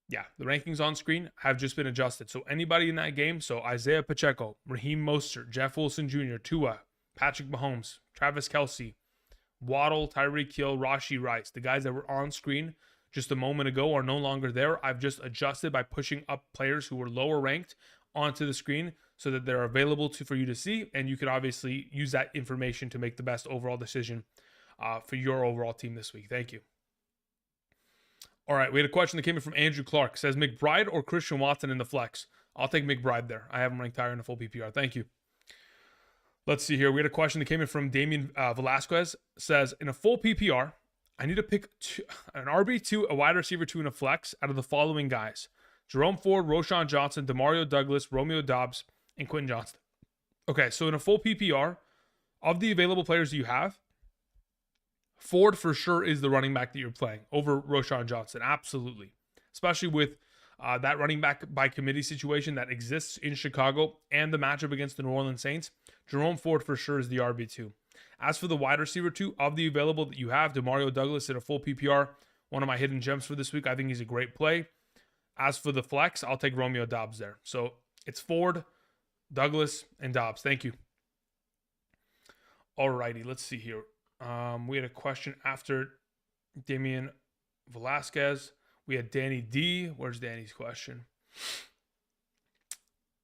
yeah, the rankings on screen have just been adjusted. So anybody in that game, so Isaiah Pacheco, Raheem Mostert, Jeff Wilson Jr., Tua, Patrick Mahomes, Travis Kelce, Waddle, Tyreek Hill, Rashee Rice, the guys that were on screen just a moment ago are no longer there. I've just adjusted by pushing up players who were lower ranked onto the screen so that they're available for you to see, and you can obviously use that information to make the best overall decision for your overall team this week. Thank you. All right, we had a question that came in from Andrew Clark. It says McBride or Christian Watson in the flex. I'll take McBride there. I have him ranked higher in the full PPR. Thank you. Let's see here. We had a question that came in from Damian Velasquez. It says, in a full PPR, I need to pick an RB2, a wide receiver 2, and a flex out of the following guys: Jerome Ford, Roshan Johnson, Demario Douglas, Romeo Doubs, and Quentin Johnston. Okay, so in a full PPR, of the available players you have, Ford for sure is the running back that you're playing over Roshan Johnson. Absolutely. Especially with that running back by committee situation that exists in Chicago and the matchup against the New Orleans Saints. Jerome Ford for sure is the RB2. As for the wide receiver 2, of the available that you have, Demario Douglas in a full PPR, one of my hidden gems for this week. I think he's a great play. As for the flex, I'll take Romeo Doubs there. So it's Ford, Douglas, and Doubs. Thank you. Alrighty, let's see here. We had a question after Damian Velasquez. We had Danny D. Where's Danny's question?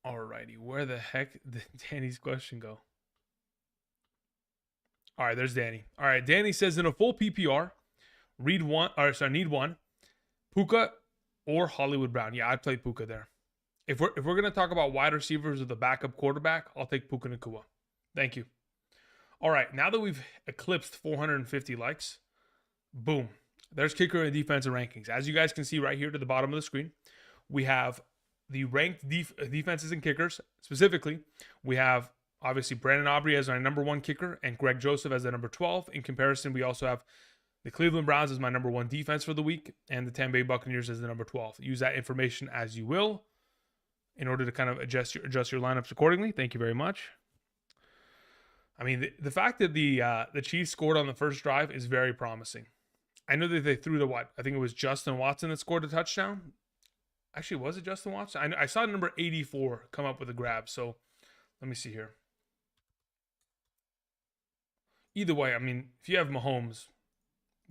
Alrighty, where the heck did Danny's question go? All right, there's Danny. All right, Danny says in a full PPR, need one, Puka or Hollywood Brown. Yeah, I'd play Puka there. If we're gonna talk about wide receivers or the backup quarterback, I'll take Puka Nacua. Thank you. All right, now that we've eclipsed 450 likes, boom, there's kicker and defensive rankings. As you guys can see right here to the bottom of the screen, we have the ranked defenses and kickers. Specifically, we have obviously Brandon Aubrey as our number 1 kicker and Greg Joseph as the number 12. In comparison, we also have the Cleveland Browns as my number 1 defense for the week and the Tampa Bay Buccaneers as the number 12. Use that information as you will in order to kind of adjust your lineups accordingly. Thank you very much. I mean, the fact that the Chiefs scored on the first drive is very promising. I know that they threw to what? I think it was Justin Watson that scored a touchdown. Actually, was it Justin Watson? I saw number 84 come up with a grab. So let me see here. Either way, I mean, if you have Mahomes,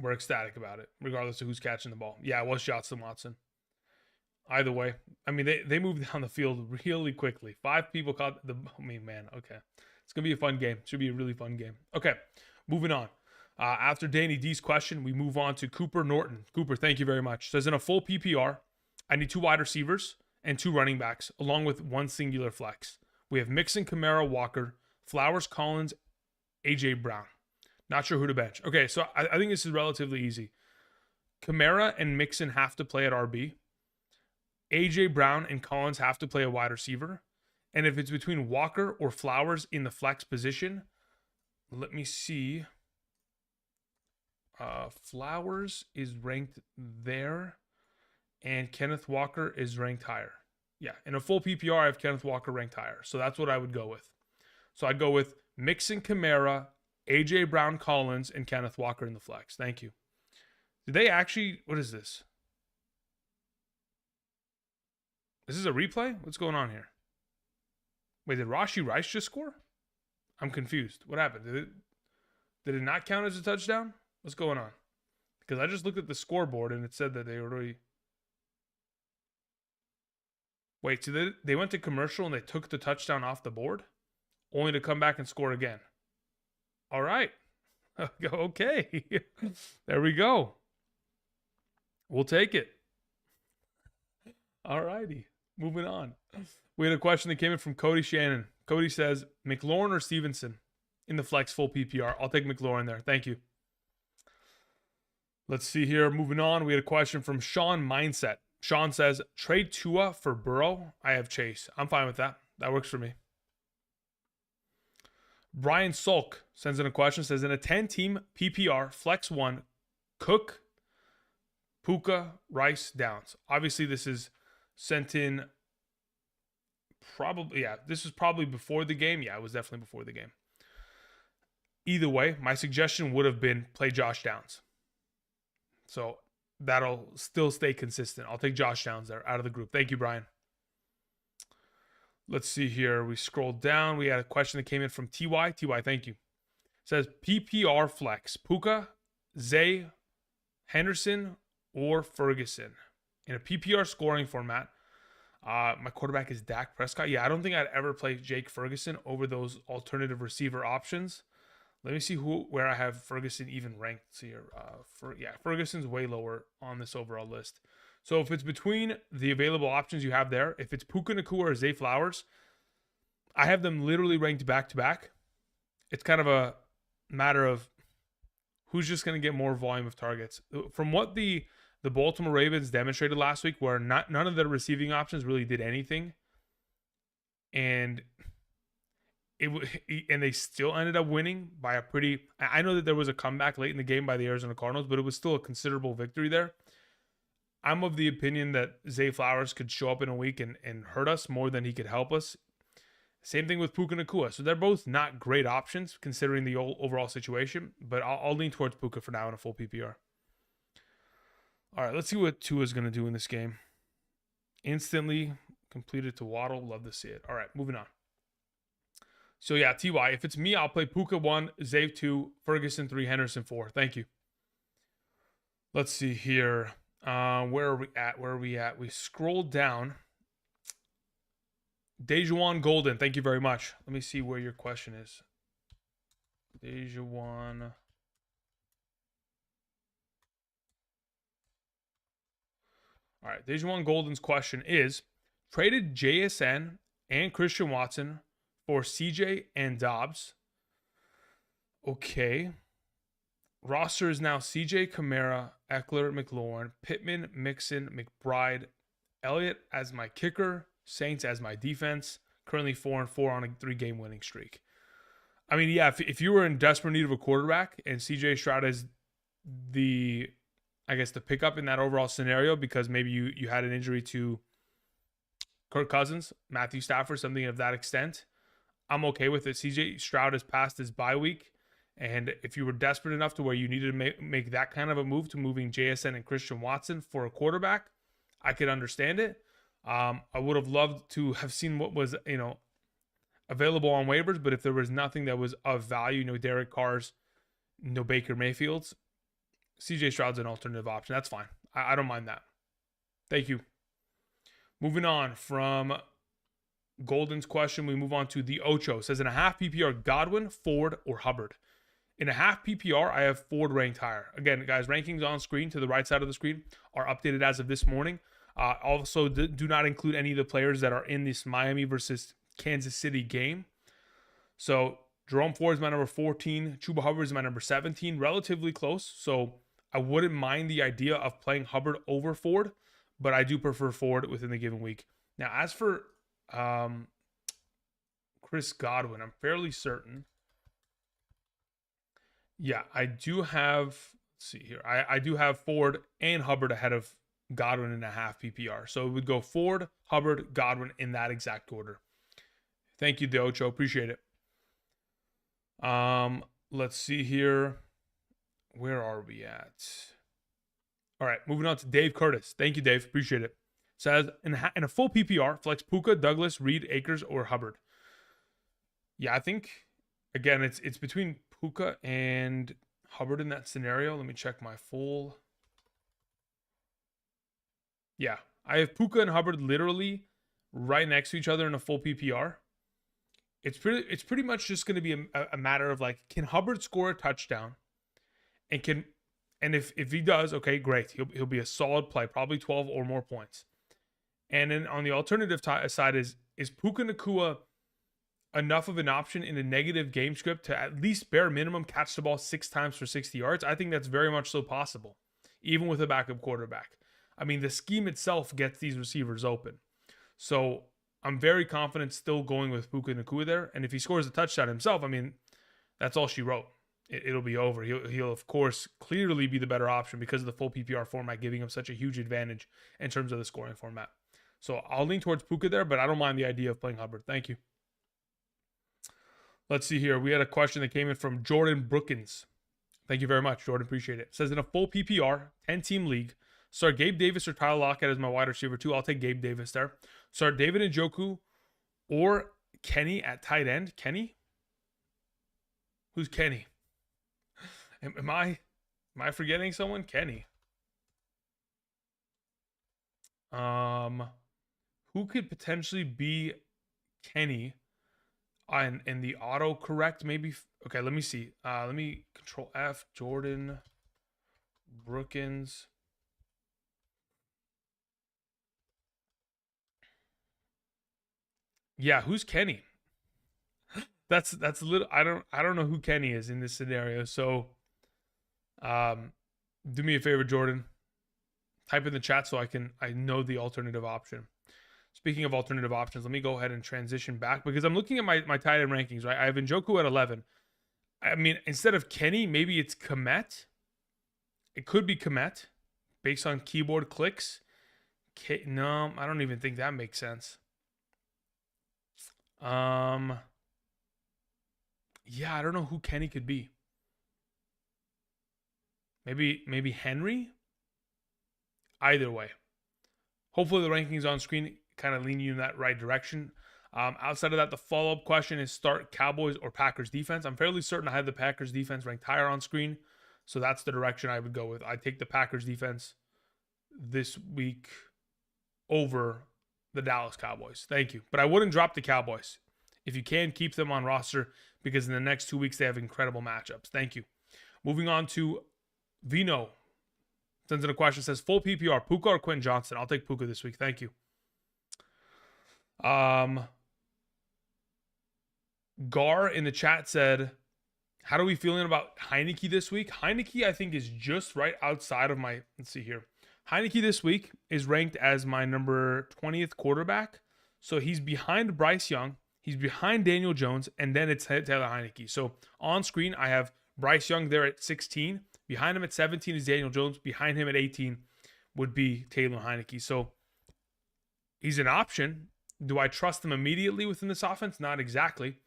we're ecstatic about it, regardless of who's catching the ball. Yeah, it was Johnson Watson. Either way, I mean, they moved down the field really quickly. 5 people caught the. I mean, man, okay. It's going to be a fun game. Should be a really fun game. Okay, moving on. After Danny D's question, we move on to Cooper Norton. Cooper, thank you very much. Says in a full PPR, I need 2 wide receivers and 2 running backs, along with 1 singular flex. We have Mixon, Kamara, Walker, Flowers, Collins, AJ Brown. Not sure who to bench. Okay, so I think this is relatively easy. Kamara and Mixon have to play at RB. AJ Brown and Collins have to play a wide receiver. And if it's between Walker or Flowers in the flex position, let me see. Flowers is ranked there, and Kenneth Walker is ranked higher. Yeah, in a full PPR, I have Kenneth Walker ranked higher. So that's what I would go with. So I'd go with Mixon, Kamara, AJ Brown, Collins, and Kenneth Walker in the flex. Thank you. Did they actually, what is this? Is this a replay? What's going on here? Wait, did Rashee Rice just score? I'm confused. What happened? Did it not count as a touchdown? What's going on? Because I just looked at the scoreboard and it said that they already... Wait, so they went to commercial and they took the touchdown off the board? Only to come back and score again. All right. Okay. There we go. We'll take it. All righty. Moving on. We had a question that came in from Cody Shannon. Cody says, McLaurin or Stevenson in the flex full PPR? I'll take McLaurin there. Thank you. Let's see here. Moving on. We had a question from Sean Mindset. Sean says, trade Tua for Burrow. I have Chase. I'm fine with that. That works for me. Brian Sulk sends in a question. Says, in a 10-team PPR, flex 1, Cook, Puka, Rice, Downs. Obviously, this is sent in probably, yeah, this was probably before the game. Yeah, it was definitely before the game. Either way, my suggestion would have been play Josh Downs. So that'll still stay consistent. I'll take Josh Downs there out of the group. Thank you, Brian. Let's see here. We scrolled down. We had a question that came in from TY. TY, thank you. It says PPR flex, Puka, Zay, Henderson, or Ferguson. In a PPR scoring format, my quarterback is Dak Prescott. Yeah, I don't think I'd ever play Jake Ferguson over those alternative receiver options. Let me see where I have Ferguson even ranked here. Ferguson's way lower on this overall list. So if it's between the available options you have there, if it's Puka Nacua or Zay Flowers, I have them literally ranked back to back. It's kind of a matter of who's just going to get more volume of targets. From what the Baltimore Ravens demonstrated last week, where none of their receiving options really did anything, and they still ended up winning by a pretty... I know that there was a comeback late in the game by the Arizona Cardinals, but it was still a considerable victory there. I'm of the opinion that Zay Flowers could show up in a week and hurt us more than he could help us. Same thing with Puka Nacua. So they're both not great options considering the overall situation, but I'll lean towards Puka for now in a full PPR. All right, let's see what Tua's going to do in this game. Instantly completed to Waddle. Love to see it. All right, moving on. So yeah, TY, if it's me, I'll play Puka 1, Zay 2, Ferguson 3, Henderson 4. Thank you. Let's see here. Where are we at? We scrolled down. Dejuan Golden, thank you very much. Let me see where your question is. Dejuan. All right, Dejuan Golden's question is, traded JSN and Christian Watson for CJ and Dobbs. Okay. Roster is now CJ, Kamara, Eckler, McLaurin, Pittman, Mixon, McBride, Elliott as my kicker, Saints as my defense. Currently 4-4 on a 3-game winning streak. I mean, yeah, if you were in desperate need of a quarterback and CJ Stroud is the pickup in that overall scenario because maybe you had an injury to Kirk Cousins, Matthew Stafford, something of that extent, I'm okay with it. CJ Stroud has passed his bye week. And if you were desperate enough to where you needed to make that kind of a move to moving JSN and Christian Watson for a quarterback, I could understand it. I would have loved to have seen what was, available on waivers, but if there was nothing that was of value, no Derek Carr's, no Baker Mayfield's, CJ Stroud's an alternative option. That's fine. I don't mind that. Thank you. Moving on from Golden's question, we move on to the Ocho. It says in a half PPR, Godwin, Ford, or Hubbard. In a half PPR, I have Ford ranked higher. Again, guys, rankings on screen to the right side of the screen are updated as of this morning. Also, do not include any of the players that are in this Miami versus Kansas City game. So Jerome Ford is my number 14. Chuba Hubbard is my number 17. Relatively close. So I wouldn't mind the idea of playing Hubbard over Ford, but I do prefer Ford within the given week. Now, as for Chris Godwin, I'm fairly certain. Yeah, I do have, let's see here. I do have Ford and Hubbard ahead of Godwin in a half PPR. So it would go Ford, Hubbard, Godwin in that exact order. Thank you, Deocho. Appreciate it. Let's see here. Where are we at? All right, moving on to Dave Curtis. Thank you, Dave. Appreciate it. Says, in a full PPR, flex Puka, Douglas, Reed, Akers, or Hubbard. Yeah, I think, again, it's between Puka and Hubbard in that scenario. Let me check my full. Yeah, I have Puka and Hubbard literally right next to each other in a full PPR. It's pretty much just going to be a matter of like, can Hubbard score a touchdown? And if he does, okay, great. He'll be a solid play, probably 12 or more points. And then on the alternative side is Puka Nacua enough of an option in a negative game script to at least bare minimum catch the ball 6 times for 60 yards? I think that's very much so possible, even with a backup quarterback. I mean, the scheme itself gets these receivers open. So I'm very confident still going with Puka Nacua there. And if he scores a touchdown himself, I mean, that's all she wrote. It'll be over. He'll of course clearly be the better option because of the full PPR format giving him such a huge advantage in terms of the scoring format. So I'll lean towards Puka there, but I don't mind the idea of playing Hubbard. Thank you. Let's see here. We had a question that came in from Jordan Brookins. Thank you very much, Jordan. Appreciate it. It says in a full PPR, 10-team league, start Gabe Davis or Tyler Lockett as my wide receiver 2. I'll take Gabe Davis there. Start David Njoku or Kenny at tight end. Kenny? Who's Kenny? Am I forgetting someone? Kenny. Who could potentially be Kenny? And the autocorrect maybe. Okay, let me see. Let me control F. Jordan Brookins. Yeah, who's Kenny? That's a little. I don't know who Kenny is in this scenario. So, do me a favor, Jordan. Type in the chat so I know the alternative option. Speaking of alternative options, let me go ahead and transition back because I'm looking at my tight end rankings, right? I have Njoku at 11. I mean, instead of Kenny, maybe it's Komet. It could be Komet based on keyboard clicks. No, I don't even think that makes sense. Yeah, I don't know who Kenny could be. Maybe Henry? Either way. Hopefully the rankings on screen kind of lean you in that right direction. Outside of that, the follow-up question is start Cowboys or Packers defense. I'm fairly certain I have the Packers defense ranked higher on screen, so that's the direction I would go with. I take the Packers defense this week over the Dallas Cowboys. Thank you. But I wouldn't drop the Cowboys. If you can, keep them on roster because in the next 2 weeks they have incredible matchups. Thank you. Moving on to Vino. Sends in a question, says full PPR, Puka or Quentin Johnson? I'll take Puka this week. Thank you. Gar in the chat said, how are we feeling about Heineke this week? Heineke, I think, is just right outside of my, let's see here. Heineke this week is ranked as my number 20th quarterback. So he's behind Bryce Young. He's behind Daniel Jones. And then it's Taylor Heineke. So on screen, I have Bryce Young there at 16. Behind him at 17 is Daniel Jones. Behind him at 18 would be Taylor Heineke. So he's an option. Do I trust him immediately within this offense? Not exactly.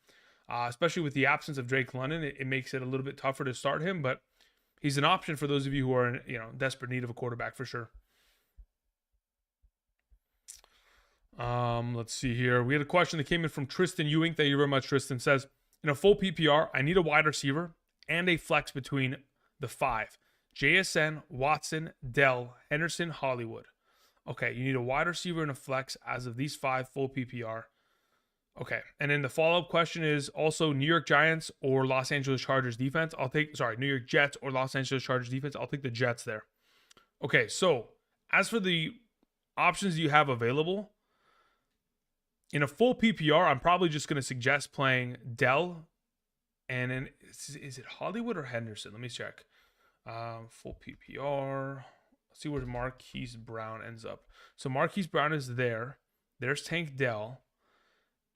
Especially with the absence of Drake London, it makes it a little bit tougher to start him. But he's an option for those of you who are in desperate need of a quarterback for sure. Let's see here. We had a question that came in from Tristan Ewing. Thank you very much, Tristan. Says, in a full PPR, I need a wide receiver and a flex between the 5. JSN, Watson, Dell, Henderson, Hollywood. Okay, you need a wide receiver and a flex as of these 5 full PPR. Okay, and then the follow-up question is also New York Giants or Los Angeles Chargers defense. New York Jets or Los Angeles Chargers defense. I'll take the Jets there. Okay, so as for the options you have available, in a full PPR, I'm probably just going to suggest playing Dell. And then, is it Hollywood or Henderson? Let me check. Full PPR. Let's see where Marquise Brown ends up. So Marquise Brown is there. There's Tank Dell.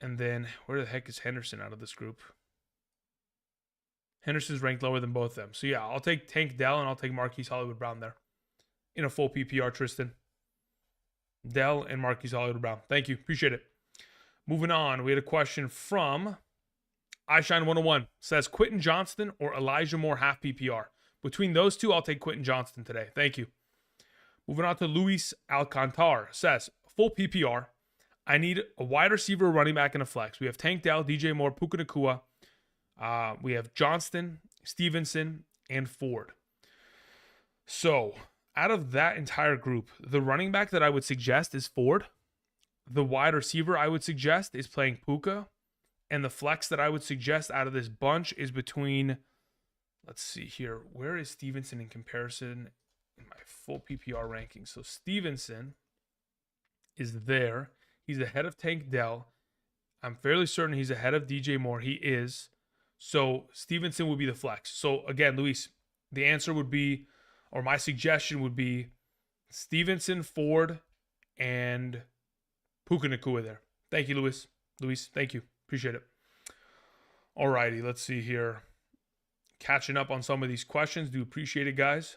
And then, where the heck is Henderson out of this group? Henderson's ranked lower than both of them. So yeah, I'll take Tank Dell and I'll take Marquise Hollywood Brown there. In a full PPR, Tristan. Dell and Marquise Hollywood Brown. Thank you. Appreciate it. Moving on, we had a question from iShine101. Says Quentin Johnston or Elijah Moore half PPR. Between those two, I'll take Quentin Johnston today. Thank you. Moving on to Luis Alcantar. Says full PPR. I need a wide receiver, running back, and a flex. We have Tank Dell, DJ Moore, Puka Nacua. We have Johnston, Stevenson, and Ford. So, out of that entire group, the running back that I would suggest is Ford. The wide receiver I would suggest is playing Puka. And the flex that I would suggest out of this bunch is between, let's see here, where is Stevenson in comparison in my full PPR ranking? So, Stevenson is there. He's ahead of Tank Dell. I'm fairly certain he's ahead of DJ Moore. He is. So Stevenson would be the flex. So again, Luis, the answer would be, or my suggestion would be Stevenson, Ford, and Puka Nacua there. Thank you, Luis. Luis, thank you. Appreciate it. Alrighty, let's see here. Catching up on some of these questions. Do appreciate it, guys.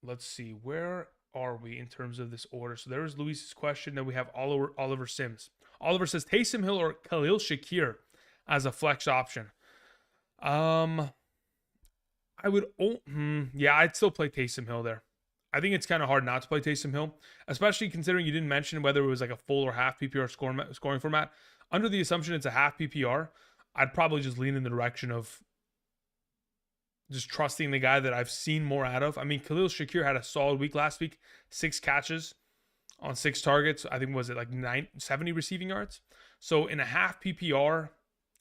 Let's see. Where are we in terms of this order? So there was Luis's question. Then we have Oliver Sims. Oliver says Taysom Hill or Khalil Shakir as a flex option. I would, I'd still play Taysom Hill there. I think it's kind of hard not to play Taysom Hill, especially considering you didn't mention whether it was like a full or half PPR scoring format. Under the assumption it's a half PPR, I'd probably just lean in the direction of just trusting the guy that I've seen more out of. I mean, Khalil Shakir had a solid week last week, 6 catches on 6 targets. I think, was it like 70 receiving yards? So in a half PPR,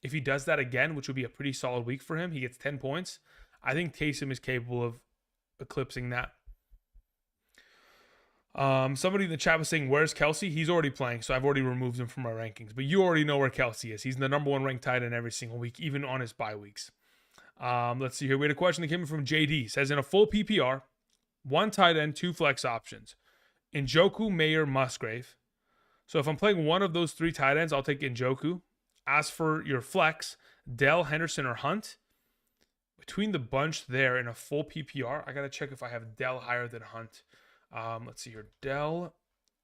if he does that again, which would be a pretty solid week for him, he gets 10 points. I think Taysom is capable of eclipsing that. Somebody in the chat was saying, where's Kelsey? He's already playing, so I've already removed him from my rankings. But you already know where Kelsey is. He's the number 1 ranked tight end every single week, even on his bye weeks. Let's see here. We had a question that came in from JD. Says in a full PPR, 1 tight end, 2 flex options. Njoku, Mayer, Musgrave. So if I'm playing one of those 3 tight ends, I'll take Njoku. As for your flex, Dell, Henderson, or Hunt. Between the bunch there in a full PPR, I got to check if I have Dell higher than Hunt. Let's see here. Dell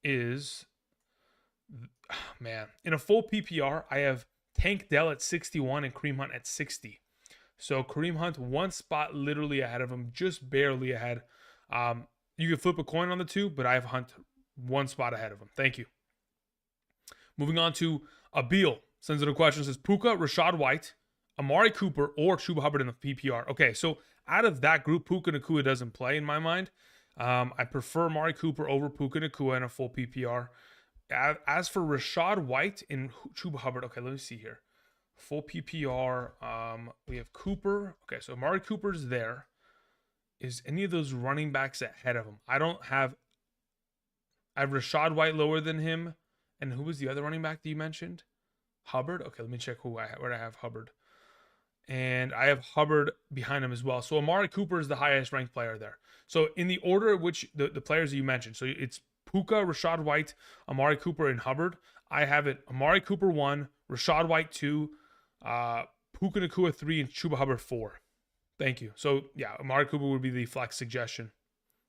is, in a full PPR, I have Tank Dell at 61 and Kareem Hunt at 60. So Kareem Hunt 1 spot literally ahead of him, just barely ahead. You can flip a coin on the 2, but I have Hunt 1 spot ahead of him. Thank you. Moving on to Abil. Sends in a question. Says Puka, Rashad White, Amari Cooper, or Chuba Hubbard in the PPR. Okay, so out of that group, Puka Nacua doesn't play in my mind. I prefer Amari Cooper over Puka Nacua in a full PPR. As for Rashad White and Chuba Hubbard, okay, let me see here. Full PPR, we have Cooper. Okay, so Amari Cooper's there. Is any of those running backs ahead of him? I have Rashad White lower than him. And who was the other running back that you mentioned? Hubbard? Okay, let me check where I have Hubbard. And I have Hubbard behind him as well. So Amari Cooper is the highest ranked player there. So in the order in which the players that you mentioned, so it's Puka, Rashad White, Amari Cooper, and Hubbard. I have it Amari Cooper 1, Rashad White 2, Puka Nacua 3, and Chuba Hubbard 4. Thank you. So yeah, Amari Cooper would be the flex suggestion.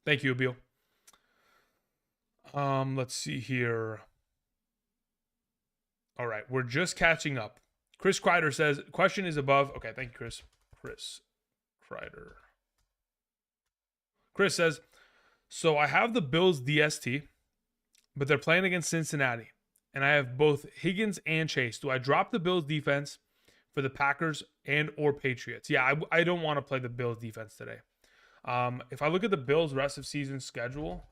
Thank you, Abil. Let's see here. All right, we're just catching up. Chris Kreider says, question is above. Okay, thank you, Chris. Chris Kreider. Chris says, so I have the Bills DST, but they're playing against Cincinnati. And I have both Higgins and Chase. Do I drop the Bills defense for the Packers and or Patriots? Yeah, I don't want to play the Bills defense today. If I look at the Bills' rest of season schedule,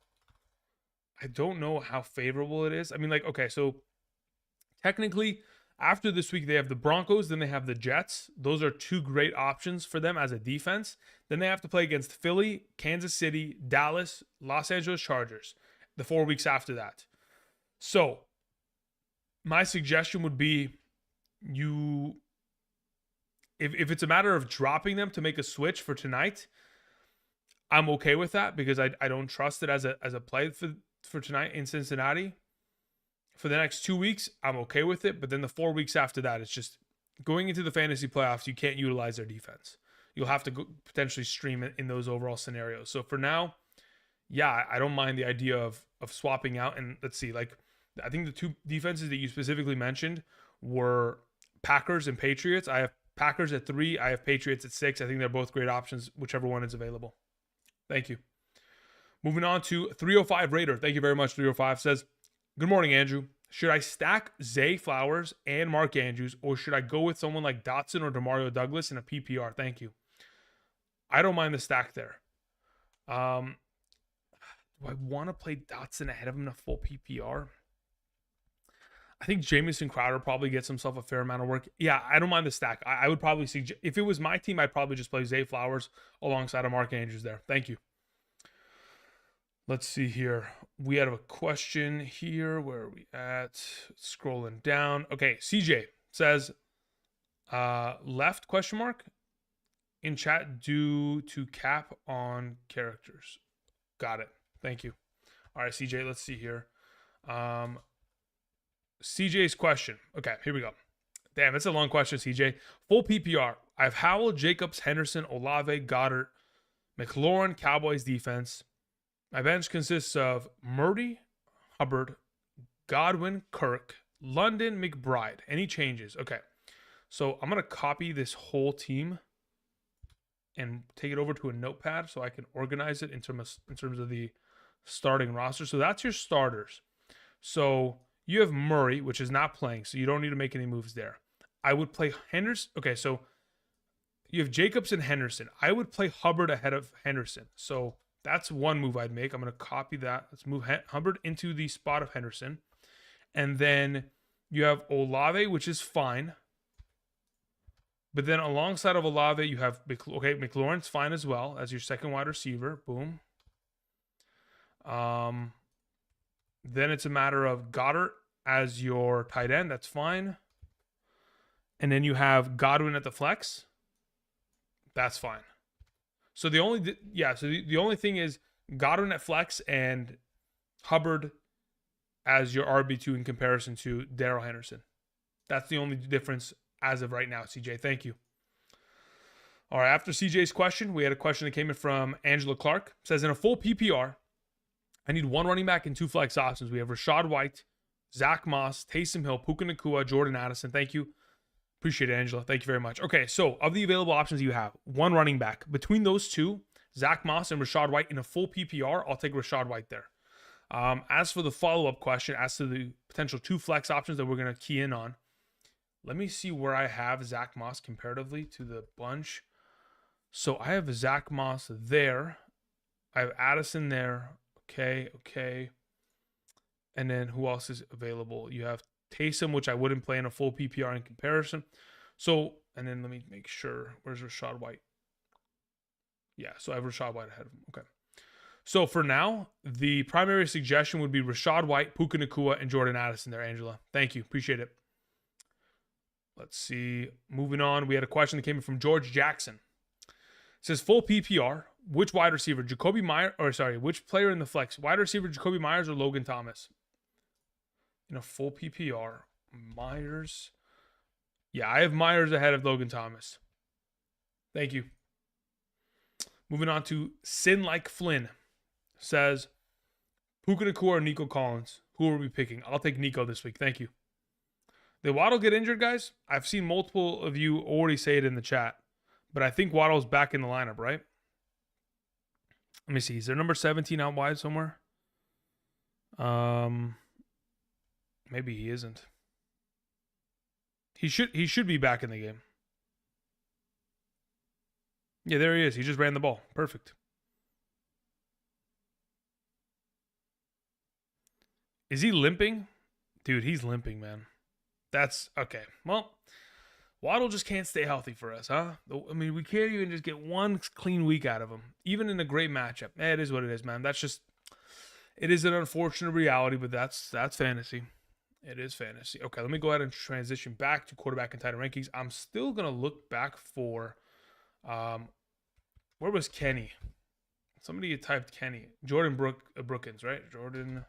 I don't know how favorable it is. I mean, like, okay, so technically, after this week, they have the Broncos, then they have the Jets. Those are two great options for them as a defense. Then they have to play against Philly, Kansas City, Dallas, Los Angeles Chargers the 4 weeks after that. So, my suggestion would be if it's a matter of dropping them to make a switch for tonight, I'm okay with that because I don't trust it as a play for tonight in Cincinnati. For the next 2 weeks, I'm okay with it. But then the 4 weeks after that, it's just going into the fantasy playoffs, you can't utilize their defense. You'll have to potentially stream it in those overall scenarios. So for now, yeah, I don't mind the idea of swapping out. And let's see, like, I think the two defenses that you specifically mentioned were Packers and Patriots. I have Packers at 3. I have Patriots at 6. I think they're both great options, whichever one is available. Thank you. Moving on to 305 Raider. Thank you very much, 305. Says, good morning, Andrew. Should I stack Zay Flowers and Mark Andrews, or should I go with someone like Dotson or Demario Douglas in a PPR? Thank you. I don't mind the stack there. Do I want to play Dotson ahead of him in a full PPR? I think Jamison Crowder probably gets himself a fair amount of work. Yeah, I don't mind the stack. I would probably suggest, if it was my team, I'd probably just play Zay Flowers alongside of Mark Andrews there. Thank you. Let's see here. We have a question here. Where are we at? Scrolling down. Okay, CJ says, left question mark in chat due to cap on characters. Got it. Thank you. All right, CJ, let's see here. CJ's question. Okay, here we go. Damn, it's a long question, CJ. Full PPR. I have Howell, Jacobs, Henderson, Olave, Goddard, McLaurin, Cowboys defense. My bench consists of Murray, Hubbard, Godwin, Kirk, London, McBride. Any changes? Okay. So I'm going to copy this whole team and take it over to a notepad so I can organize it in terms of the starting roster. So that's your starters. So you have Murray, which is not playing, so you don't need to make any moves there. I would play Henderson. Okay, so you have Jacobs and Henderson. I would play Hubbard ahead of Henderson. So that's one move I'd make. I'm going to copy that. Let's move Hubbard into the spot of Henderson. And then you have Olave, which is fine. But then alongside of Olave, you have, okay, McLaurin's fine as well as your second wide receiver. Boom. Then it's a matter of Goddard as your tight end. That's fine. And then you have Godwin at the flex. That's fine. So the only thing is Godwin at flex and Hubbard as your RB2 in comparison to Darrell Henderson. That's the only difference as of right now, CJ. Thank you. All right, after CJ's question, we had a question that came in from Angela Clark. It says, in a full PPR, I need one running back and 2 flex options. We have Rachaad White, Zach Moss, Taysom Hill, Puka Nacua, Jordan Addison. Thank you. Appreciate it, Angela. Thank you very much. Okay, so of the available options you have, one running back. Between those two, Zach Moss and Rachaad White in a full PPR, I'll take Rachaad White there. As for the follow-up question, as to the potential 2 flex options that we're going to key in on, let me see where I have Zach Moss comparatively to the bunch. So I have Zach Moss there. I have Addison there. Okay. And then who else is available? You have Taysom, which I wouldn't play in a full PPR in comparison. So, and then let me make sure. Where's Rachaad White? Yeah, so I have Rachaad White ahead of him. Okay. So for now, the primary suggestion would be Rachaad White, Puka Nacua, and Jordan Addison there, Angela. Thank you. Appreciate it. Let's see. Moving on, we had a question that came in from George Jackson. It says, full PPR, which wide receiver? Which player in the flex? Wide receiver, Jacoby Myers or Logan Thomas? In a full PPR, Myers. Yeah, I have Myers ahead of Logan Thomas. Thank you. Moving on to Sin Like Flynn. Says, Puka Nacua or Nico Collins? Who are we picking? I'll take Nico this week. Thank you. Did Waddle get injured, guys? I've seen multiple of you already say it in the chat. But I think Waddle's back in the lineup, right? Let me see. Is there number 17 out wide somewhere? Maybe he isn't. He should be back in the game. Yeah, there he is. He just ran the ball. Perfect. Is he limping? Dude, he's limping, man. That's okay. Well, Waddle just can't stay healthy for us, huh? I mean, we can't even just get one clean week out of him, even in a great matchup. It is what it is, man. That's just, it is an unfortunate reality, but that's fantasy. It is fantasy. Okay, let me go ahead and transition back to quarterback and tight end rankings. I'm still gonna look back for, where was Kenny? Somebody typed Kenny. Jordan Brookins, right? Jordan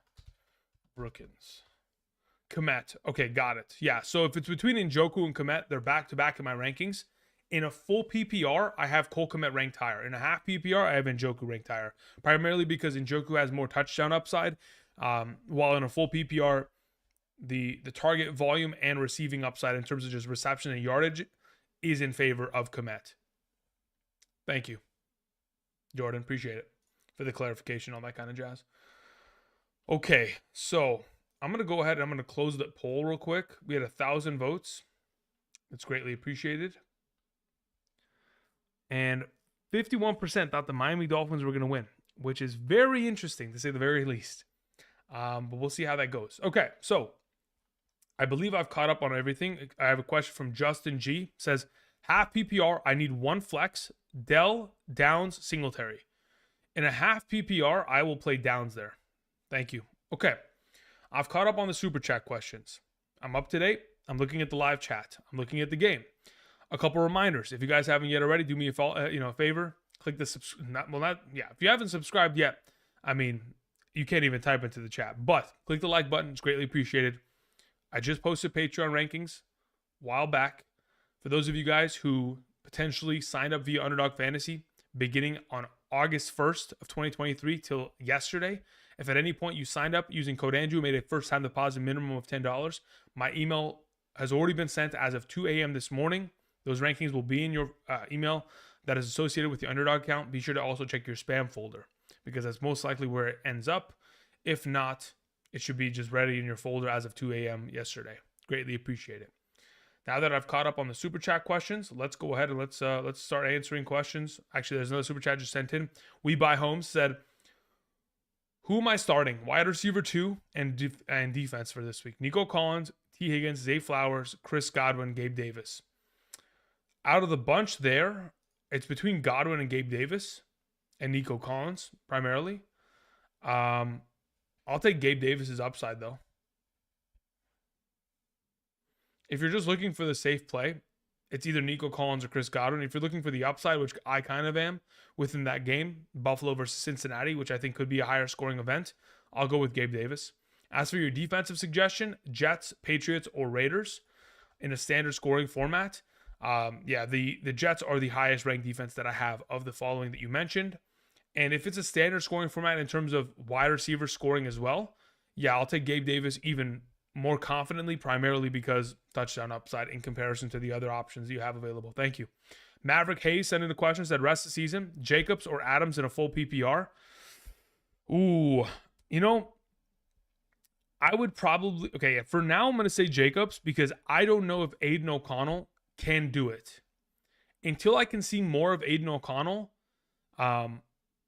Brookins. Komet. Okay, got it. Yeah, so if it's between Njoku and Komet, they're back-to-back in my rankings. In a full PPR, I have Cole Komet ranked higher. In a half PPR, I have Njoku ranked higher. Primarily because Njoku has more touchdown upside, while in a full PPR, the target volume and receiving upside in terms of just reception and yardage is in favor of Komet. Thank you, Jordan. Appreciate it for the clarification, all that kind of jazz. Okay, so I'm going to go ahead and I'm going to close the poll real quick. We had 1,000 votes. It's greatly appreciated. And 51% thought the Miami Dolphins were going to win, which is very interesting to say the very least. But we'll see how that goes. Okay, so I believe I've caught up on everything. I have a question from Justin G. It says, half PPR, I need one flex, Dell, Downs, Singletary. In a half PPR, I will play Downs there. Thank you. Okay. I've caught up on the super chat questions. I'm up to date. I'm looking at the live chat. I'm looking at the game. A couple reminders. If you guys haven't yet already, do me a favor. Click the if you haven't subscribed yet, I mean, you can't even type into the chat. But click the like button. It's greatly appreciated. I just posted Patreon rankings a while back. For those of you guys who potentially signed up via Underdog Fantasy beginning on August 1st of 2023 till yesterday, if at any point you signed up using code Andrew, made a first-time deposit minimum of $10, my email has already been sent as of 2 a.m. this morning. Those rankings will be in your email that is associated with the Underdog account. Be sure to also check your spam folder because that's most likely where it ends up. If not, it should be just ready in your folder as of 2 a.m. yesterday. Greatly appreciate it. Now that I've caught up on the super chat questions, let's go ahead and let's start answering questions. Actually, there's another super chat just sent in. We Buy Homes said, who am I starting? Wide receiver 2 and defense for this week. Nico Collins, T. Higgins, Zay Flowers, Chris Godwin, Gabe Davis. Out of the bunch there, it's between Godwin and Gabe Davis and Nico Collins primarily. I'll take Gabe Davis's upside though. If you're just looking for the safe play, it's either Nico Collins or Chris Godwin. If you're looking for the upside, which I kind of am within that game, Buffalo versus Cincinnati, which I think could be a higher scoring event, I'll go with Gabe Davis. As for your defensive suggestion, Jets, Patriots, or Raiders in a standard scoring format, the Jets are the highest ranked defense that I have of the following that you mentioned. And if it's a standard scoring format in terms of wide receiver scoring as well, I'll take Gabe Davis even more confidently, primarily because touchdown upside in comparison to the other options you have available. Thank you. Maverick Hayes sent in the question, said rest of the season, Jacobs or Adams in a full PPR. Ooh, I would probably, for now I'm going to say Jacobs because I don't know if Aiden O'Connell can do it. Until I can see more of Aiden O'Connell,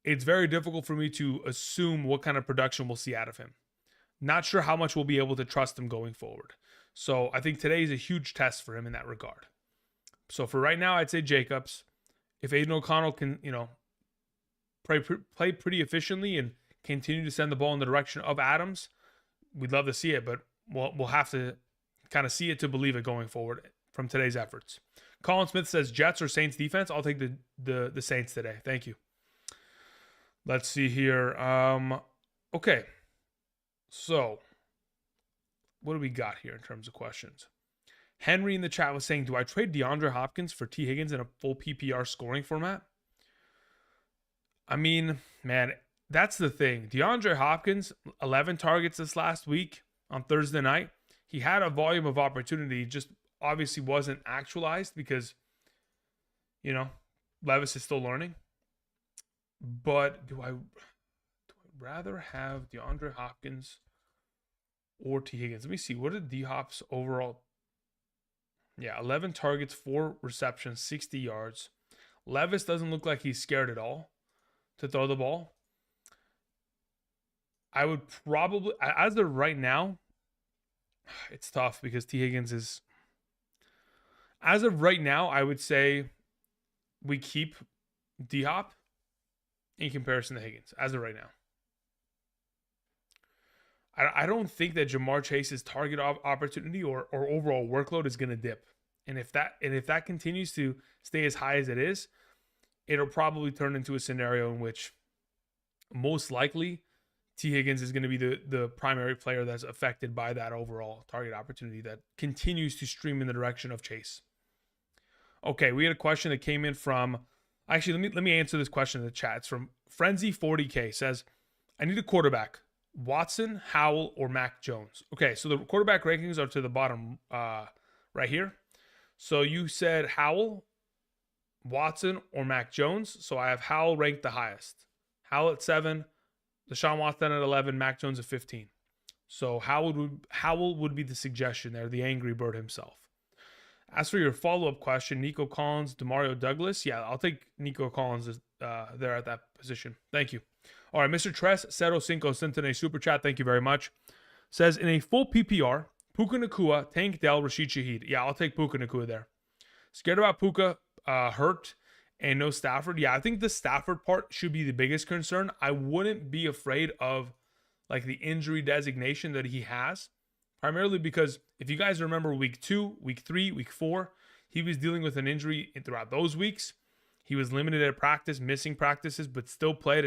it's very difficult for me to assume what kind of production we'll see out of him. Not sure how much we'll be able to trust him going forward. So I think today is a huge test for him in that regard. So for right now, I'd say Jacobs. If Aiden O'Connell can, play pretty efficiently and continue to send the ball in the direction of Adams, we'd love to see it, but we'll have to kind of see it to believe it going forward from today's efforts. Colin Smith says Jets or Saints defense. I'll take the Saints today. Thank you. Let's see here. Okay. So, what do we got here in terms of questions? Henry in the chat was saying, do I trade DeAndre Hopkins for T. Higgins in a full PPR scoring format? I mean, man, that's the thing. DeAndre Hopkins, 11 targets this last week on Thursday night. He had a volume of opportunity, just obviously wasn't actualized because, Levis is still learning. But do I rather have DeAndre Hopkins or T. Higgins? Let me see. What did D-Hop's overall? 11 targets, 4 receptions, 60 yards. Levis doesn't look like he's scared at all to throw the ball. I would probably, as of right now, it's tough because T. Higgins is, as of right now, I would say we keep D Hop in comparison to Higgins as of right now. I don't think that Jamar Chase's target opportunity or overall workload is going to dip. And if that continues to stay as high as it is, it'll probably turn into a scenario in which most likely T. Higgins is going to be the primary player that's affected by that overall target opportunity that continues to stream in the direction of Chase. Okay, we had a question that came in from, actually, let me answer this question in the chat. It's from Frenzy40K. Says, I need a quarterback. Watson, Howell, or Mac Jones. Okay, so the quarterback rankings are to the bottom right here. So you said Howell, Watson, or Mac Jones. So I have Howell ranked the highest. Howell at 7, Deshaun Watson at 11, Mac Jones at 15. So Howell would be the suggestion there, the angry bird himself. As for your follow-up question, Nico Collins, Demario Douglas. Yeah, I'll take Nico Collins there at that position. Thank you. All right, Mr. Tres Cero Cinco sent in a super chat. Thank you very much. Says, in a full PPR, Puka Nacua, Tank Dell, Rashid Shaheed. Yeah, I'll take Puka Nacua there. Scared about Puka, hurt, and no Stafford. Yeah, I think the Stafford part should be the biggest concern. I wouldn't be afraid of like the injury designation that he has. Primarily because if you guys remember week 2, week 3, week 4, he was dealing with an injury throughout those weeks. He was limited at practice, missing practices, but still played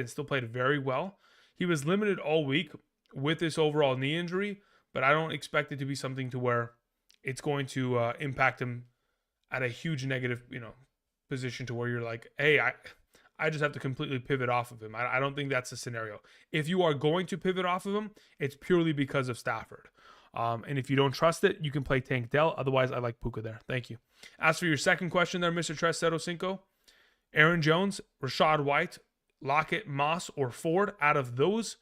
very well. He was limited all week with this overall knee injury, but I don't expect it to be something to where it's going to impact him at a huge negative, position to where you're like, hey, I just have to completely pivot off of him. I don't think that's the scenario. If you are going to pivot off of him, it's purely because of Stafford. And if you don't trust it, you can play Tank Dell. Otherwise, I like Puka there. Thank you. As for your second question there, Mr. Tres Cero Cinco, Aaron Jones, Rashad White, Lockett, Moss, or Ford, out of those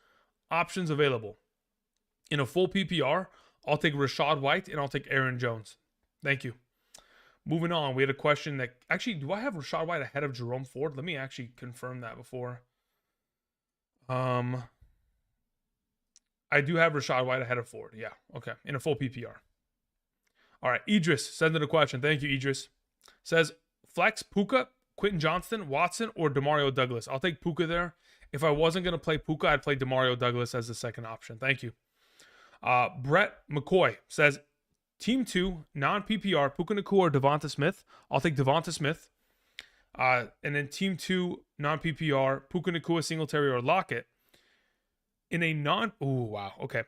options available. In a full PPR, I'll take Rashad White and I'll take Aaron Jones. Thank you. Moving on, we had a question that, actually, do I have Rashad White ahead of Jerome Ford? Let me actually confirm that before. I do have Rashad White ahead of Ford. Yeah, okay, in a full PPR. All right, Idris sent in a question. Thank you, Idris. Says, flex Puka, Quentin Johnston, Watson, or Demario Douglas. I'll take Puka there. If I wasn't going to play Puka, I'd play Demario Douglas as the second option. Thank you. Brett McCoy says, Team 2, non-PPR, Puka Nacua or Devonta Smith. I'll take Devonta Smith. And then Team 2, non-PPR, Puka Nacua, Singletary, or Lockett. In a non-PPR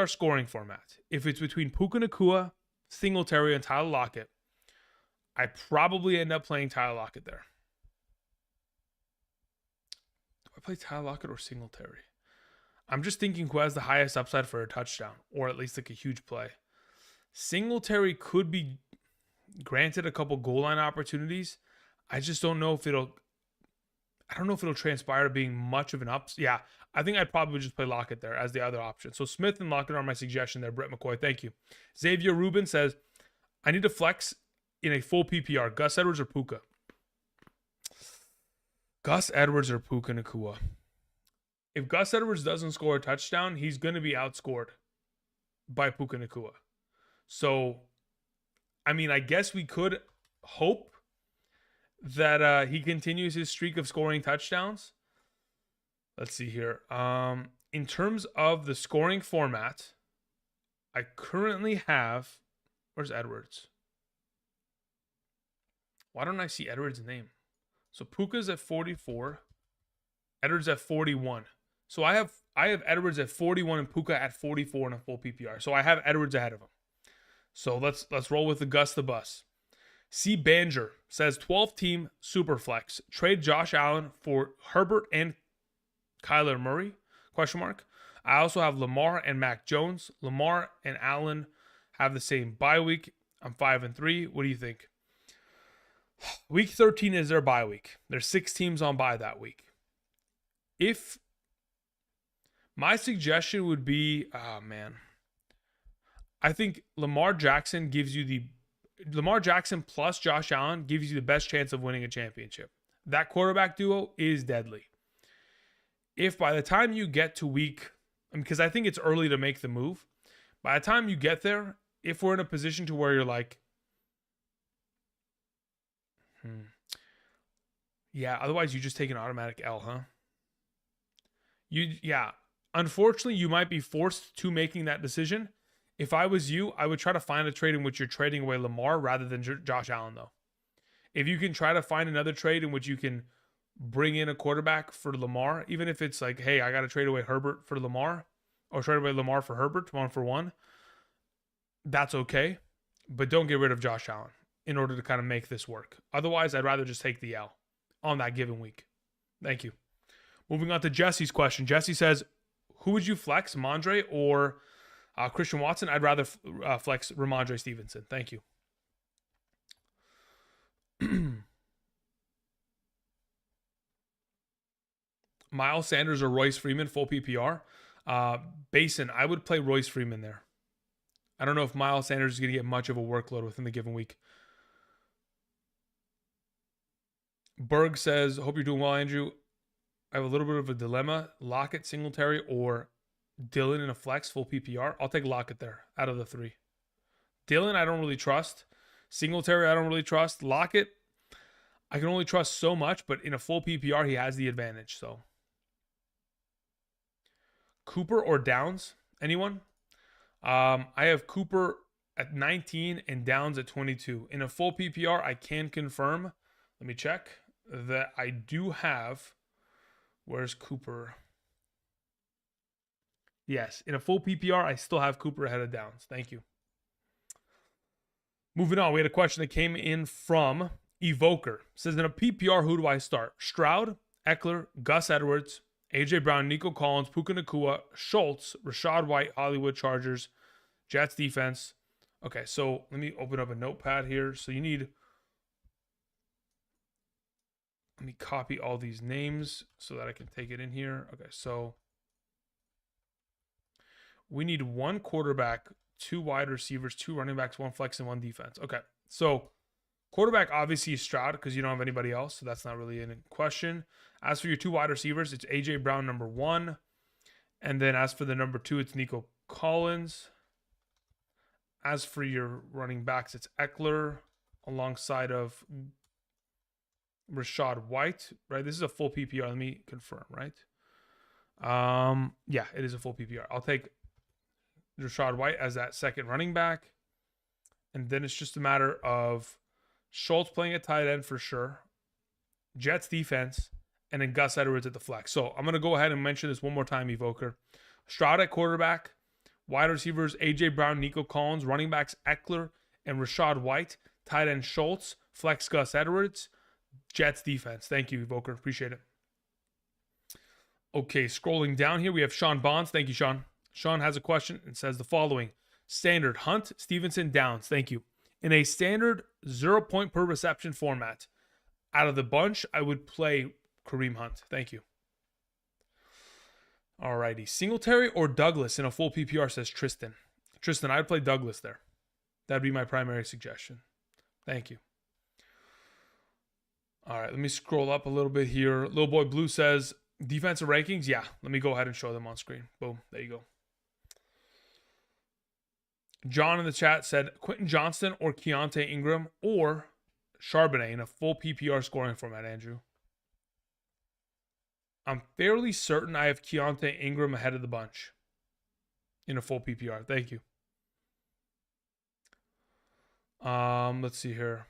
scoring format, if it's between Puka Nacua, Singletary, and Tyler Lockett, I probably end up playing Tyler Lockett there. Do I play Tyler Lockett or Singletary? I'm just thinking who has the highest upside for a touchdown, or at least like a huge play. Singletary could be granted a couple goal line opportunities. I just don't know if it'll transpire to being much of an ups. Yeah, I think I'd probably just play Lockett there as the other option. So Smith and Lockett are my suggestion there. Brett McCoy, thank you. Xavier Rubin says, I need to flex in a full PPR. Gus Edwards or Puka? Gus Edwards or Puka Nacua? If Gus Edwards doesn't score a touchdown, he's going to be outscored by Puka Nacua. So, I mean, I guess we could hope that he continues his streak of scoring touchdowns. Let's see here. In terms of the scoring format, I currently have... Where's Edwards? Why don't I see Edwards' name? So Puka's at 44. Edwards at 41. So I have Edwards at 41 and Puka at 44 in a full PPR. So I have Edwards ahead of him. So let's roll with the Gus the Bus. C. Banger says 12-team Superflex. Trade Josh Allen for Herbert and Kyler Murray? Question mark. I also have Lamar and Mac Jones. Lamar and Allen have the same bye week. I'm 5-3. What do you think? Week 13 is their bye week. There's 6 teams on bye that week. If my suggestion would be, I think Lamar Jackson plus Josh Allen gives you the best chance of winning a championship. That quarterback duo is deadly. if by the time you get to because I think it's early to make the move, by the time you get there, if we're in a position to where you're like, yeah, otherwise you just take an automatic L, huh? Yeah. Unfortunately, you might be forced to making that decision. If I was you, I would try to find a trade in which you're trading away Lamar rather than Josh Allen, though. If you can try to find another trade in which you can bring in a quarterback for Lamar, even if it's like, hey, I got to trade away Herbert for Lamar, or trade away Lamar for Herbert, 1-for-1, that's okay. But don't get rid of Josh Allen in order to kind of make this work. Otherwise, I'd rather just take the L on that given week. Thank you. Moving on to Jesse's question. Jesse says, who would you flex, Mondre or Christian Watson? I'd rather flex Ramondre Stevenson. Thank you. Miles Sanders or Royce Freeman, full PPR. Basin, I would play Royce Freeman there. I don't know if Miles Sanders is going to get much of a workload within the given week. Berg says, hope you're doing well, Andrew. I have a little bit of a dilemma. Lockett, Singletary, or Dylan in a flex, full PPR. I'll take Lockett there out of the three. Dylan, I don't really trust. Singletary, I don't really trust. Lockett, I can only trust so much, but in a full PPR, he has the advantage. So, Cooper or Downs? Anyone? I have Cooper at 19 and Downs at 22. In a full PPR, I can confirm. Let me check that I do have. Where's Cooper? Yes, in a full PPR, I still have Cooper ahead of Downs. Thank you. Moving on, we had a question that came in from Evoker. It says, in a PPR, who do I start? Stroud, Eckler, Gus Edwards, AJ Brown, Nico Collins, Puka Nacua, Schultz, Rashad White, Hollywood Chargers, Jets defense. Okay, so let me open up a notepad here. So you need... Let me copy all these names so that I can take it in here. Okay, so we need one quarterback, 2 wide receivers, 2 running backs, 1 flex, and 1 defense. Okay, so quarterback obviously is Stroud because you don't have anybody else, so that's not really in question. As for your 2 wide receivers, it's AJ Brown, number 1. And then as for the number 2, it's Nico Collins. As for your running backs, it's Eckler alongside of Rashad White, right? This is a full PPR. Let me confirm, right? Yeah, it is a full PPR. I'll take Rashad White as that second running back. And then it's just a matter of Schultz playing at tight end for sure, Jets defense, and then Gus Edwards at the flex. So I'm going to go ahead and mention this one more time, Evoker. Stroud at quarterback, wide receivers, AJ Brown, Nico Collins, running backs, Eckler and Rashad White, tight end Schultz, flex Gus Edwards, Jets defense. Thank you, Evoker. Appreciate it. Okay, scrolling down here, we have Sean Bonds. Thank you, Sean. Sean has a question and says the following. Standard, Hunt, Stevenson, Downs. Thank you. In a standard 0 point per reception format, out of the bunch, I would play Kareem Hunt. Thank you. Alrighty. Singletary or Douglas in a full PPR, says Tristan. Tristan, I'd play Douglas there. That'd be my primary suggestion. Thank you. All right, let me scroll up a little bit here. Little Boy Blue says, defensive rankings? Yeah, let me go ahead and show them on screen. Boom, there you go. John in the chat said, Quentin Johnston or Keontae Ingram or Charbonnet in a full PPR scoring format, Andrew. I'm fairly certain I have Keontae Ingram ahead of the bunch in a full PPR. Thank you. Let's see here.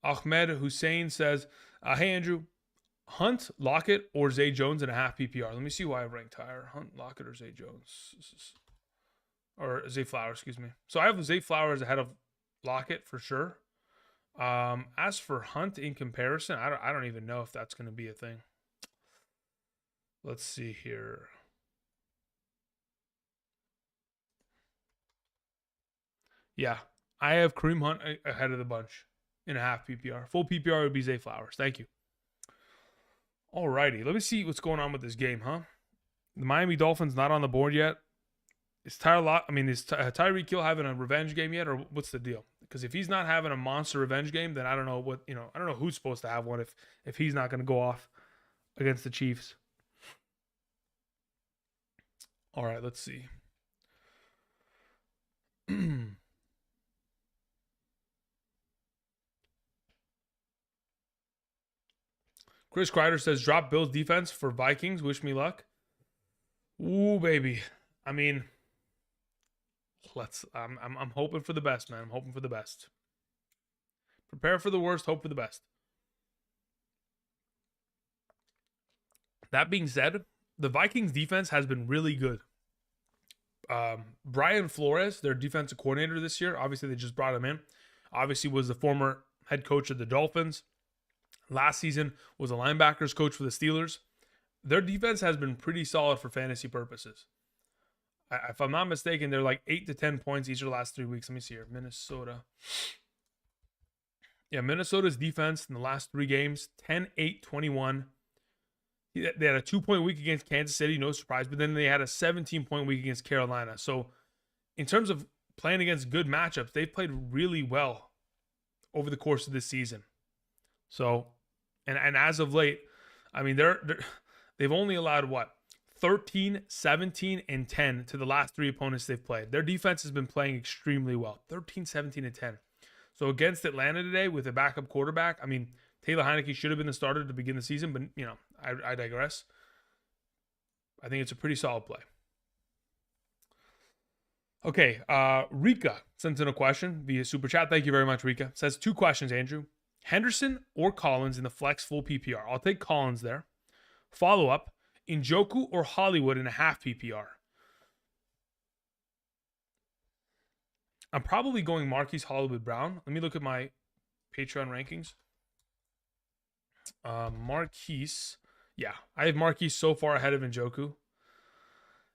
Ahmed Hussein says, hey, Andrew, Hunt, Lockett, or Zay Jones in a half PPR. Let me see why I ranked higher. Hunt, Lockett, or Zay Jones. Or Zay Flowers, excuse me. So I have Zay Flowers ahead of Lockett for sure. As for Hunt in comparison, I don't even know if that's going to be a thing. Let's see here. Yeah, I have Kareem Hunt ahead of the bunch in a half PPR. Full PPR would be Zay Flowers. Thank you. Alrighty, let me see what's going on with this game, huh? The Miami Dolphins not on the board yet. Is Tyreek Hill having a revenge game yet, or what's the deal? Because if he's not having a monster revenge game, then I don't know what, I don't know who's supposed to have one if he's not going to go off against the Chiefs. All right, let's see. Chris Kreider says, drop Bills defense for Vikings. Wish me luck. Ooh, baby. I mean, I'm hoping for the best, man. I'm hoping for the best. Prepare for the worst, hope for the best. That being said, the Vikings defense has been really good. Brian Flores, their defensive coordinator this year, obviously they just brought him in. Obviously was the former head coach of the Dolphins. Last season was a linebackers coach for the Steelers. Their defense has been pretty solid for fantasy purposes. If I'm not mistaken, they're like 8 to 10 points each of the last 3 weeks. Let me see here. Minnesota. Yeah, Minnesota's defense in the last 3 games, 10-8-21. They had a 2-point week against Kansas City, no surprise, but then they had a 17-point week against Carolina. So in terms of playing against good matchups, they've played really well over the course of this season. So, and as of late, I mean, they've only allowed what? 13, 17, and 10 to the last 3 opponents they've played. Their defense has been playing extremely well. 13, 17, and 10. So against Atlanta today with a backup quarterback, I mean, Taylor Heineke should have been the starter to begin the season, but, you know, I digress. I think it's a pretty solid play. Okay, Rika sent in a question via Super Chat. Thank you very much, Rika. Says 2 questions, Andrew. Henderson or Collins in the flex full PPR? I'll take Collins there. Follow-up, Njoku or Hollywood in a half PPR? I'm probably going Marquise Hollywood Brown. Let me look at my Patreon rankings. Marquise. Yeah, I have Marquise so far ahead of Njoku.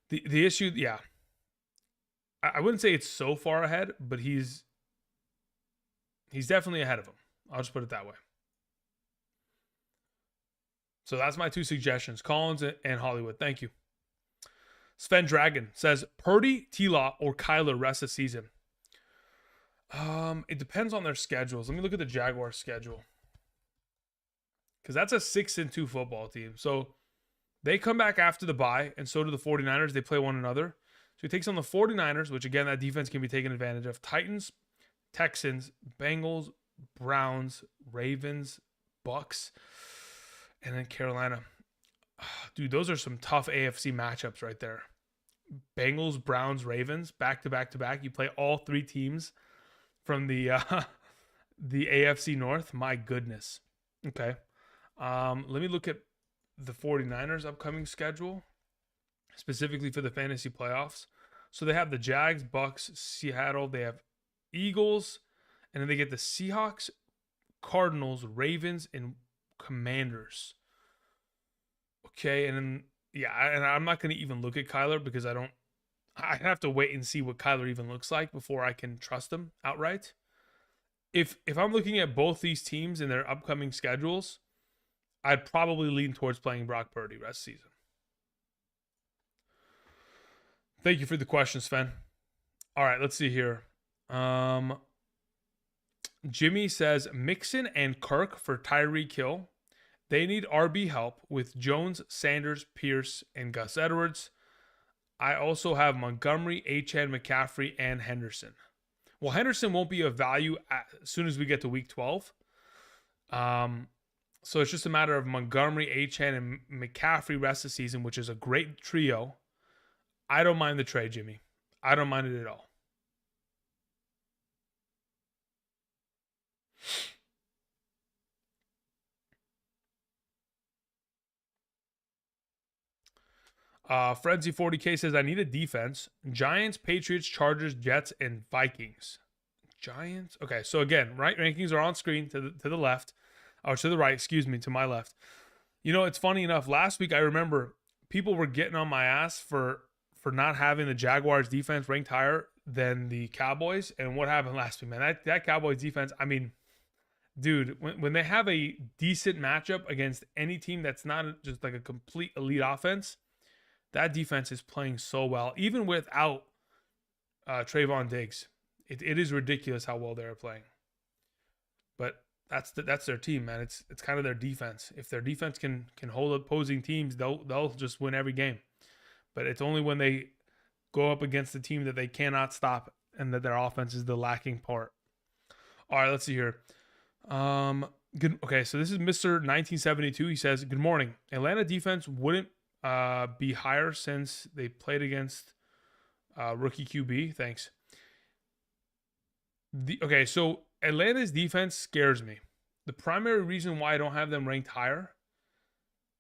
The issue, yeah. I wouldn't say it's so far ahead, but he's definitely ahead of him. I'll just put it that way. So that's my 2 suggestions, Collins and Hollywood. Thank you. Sven Dragon says, Purdy, T-Law, or Kyler rest of season? It depends on their schedules. Let me look at the Jaguars schedule. Because that's a 6-2 football team. So they come back after the bye, and so do the 49ers. They play one another. So he takes on the 49ers, which, again, that defense can be taken advantage of. Titans, Texans, Bengals, Browns, Ravens, Bucks, and then Carolina. Dude, those are some tough AFC matchups right there. Bengals, Browns, Ravens, back to back to back. You play all 3 teams from the AFC North. My goodness. Okay. Let me look at the 49ers upcoming schedule, specifically for the fantasy playoffs. So they have the Jags, Bucks, Seattle. They have Eagles, and then they get the Seahawks, Cardinals, Ravens, and Commanders. Okay, and then, yeah, and I'm not going to even look at Kyler because I have to wait and see what Kyler even looks like before I can trust him outright. If I'm looking at both these teams in their upcoming schedules, I'd probably lean towards playing Brock Purdy rest of the season. Thank you for the question, Sven. All right, let's see here. Jimmy says Mixon and Kirk for Tyreek Hill. They need RB help with Jones, Sanders, Pierce, and Gus Edwards. I also have Montgomery, Achane, McCaffrey, and Henderson. Well, Henderson won't be of value as soon as we get to week 12. So it's just a matter of Montgomery, Achane, and McCaffrey rest of the season, which is a great trio. I don't mind the trade, Jimmy. I don't mind it at all. Frenzy40K says, I need a defense. Giants, Patriots, Chargers, Jets, and Vikings. Giants? Okay, so again, right rankings are on screen to the left. Or to the right, excuse me, to my left. You know, it's funny enough. Last week, I remember people were getting on my ass for not having the Jaguars defense ranked higher than the Cowboys. And what happened last week, man? That Cowboys defense, I mean, dude, when they have a decent matchup against any team that's not just like a complete elite offense, that defense is playing so well, even without Trayvon Diggs. It is ridiculous how well they're playing. But that's their team, man. It's kind of their defense. If their defense can hold opposing teams, they'll just win every game. but it's only when they go up against a team that they cannot stop and that their offense is the lacking part. All right, let's see here. Good. Okay, so this is Mr. 1972. He says, "Good morning. Atlanta defense wouldn't be higher since they played against rookie QB. Thanks." Okay, so Atlanta's defense scares me. The primary reason why I don't have them ranked higher